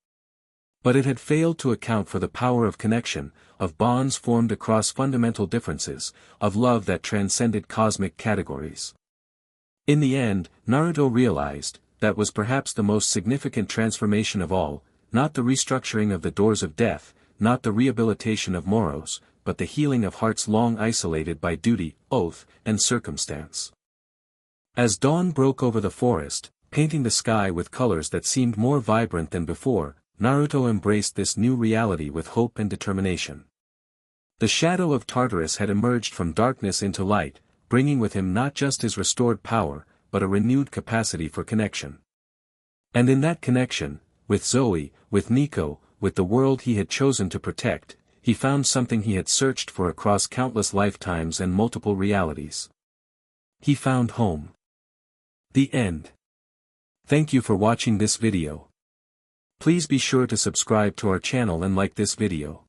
But it had failed to account for the power of connection, of bonds formed across fundamental differences, of love that transcended cosmic categories. In the end, Naruto realized, that was perhaps the most significant transformation of all, not the restructuring of the doors of death, not the rehabilitation of Moros, but the healing of hearts long isolated by duty, oath, and circumstance. As dawn broke over the forest, painting the sky with colors that seemed more vibrant than before, Naruto embraced this new reality with hope and determination. The shadow of Tartarus had emerged from darkness into light, bringing with him not just his restored power, but a renewed capacity for connection. And in that connection, with Zoe, with Nico, with the world he had chosen to protect, he found something he had searched for across countless lifetimes and multiple realities. He found home. The end. Thank you for watching this video. Please be sure to subscribe to our channel and like this video.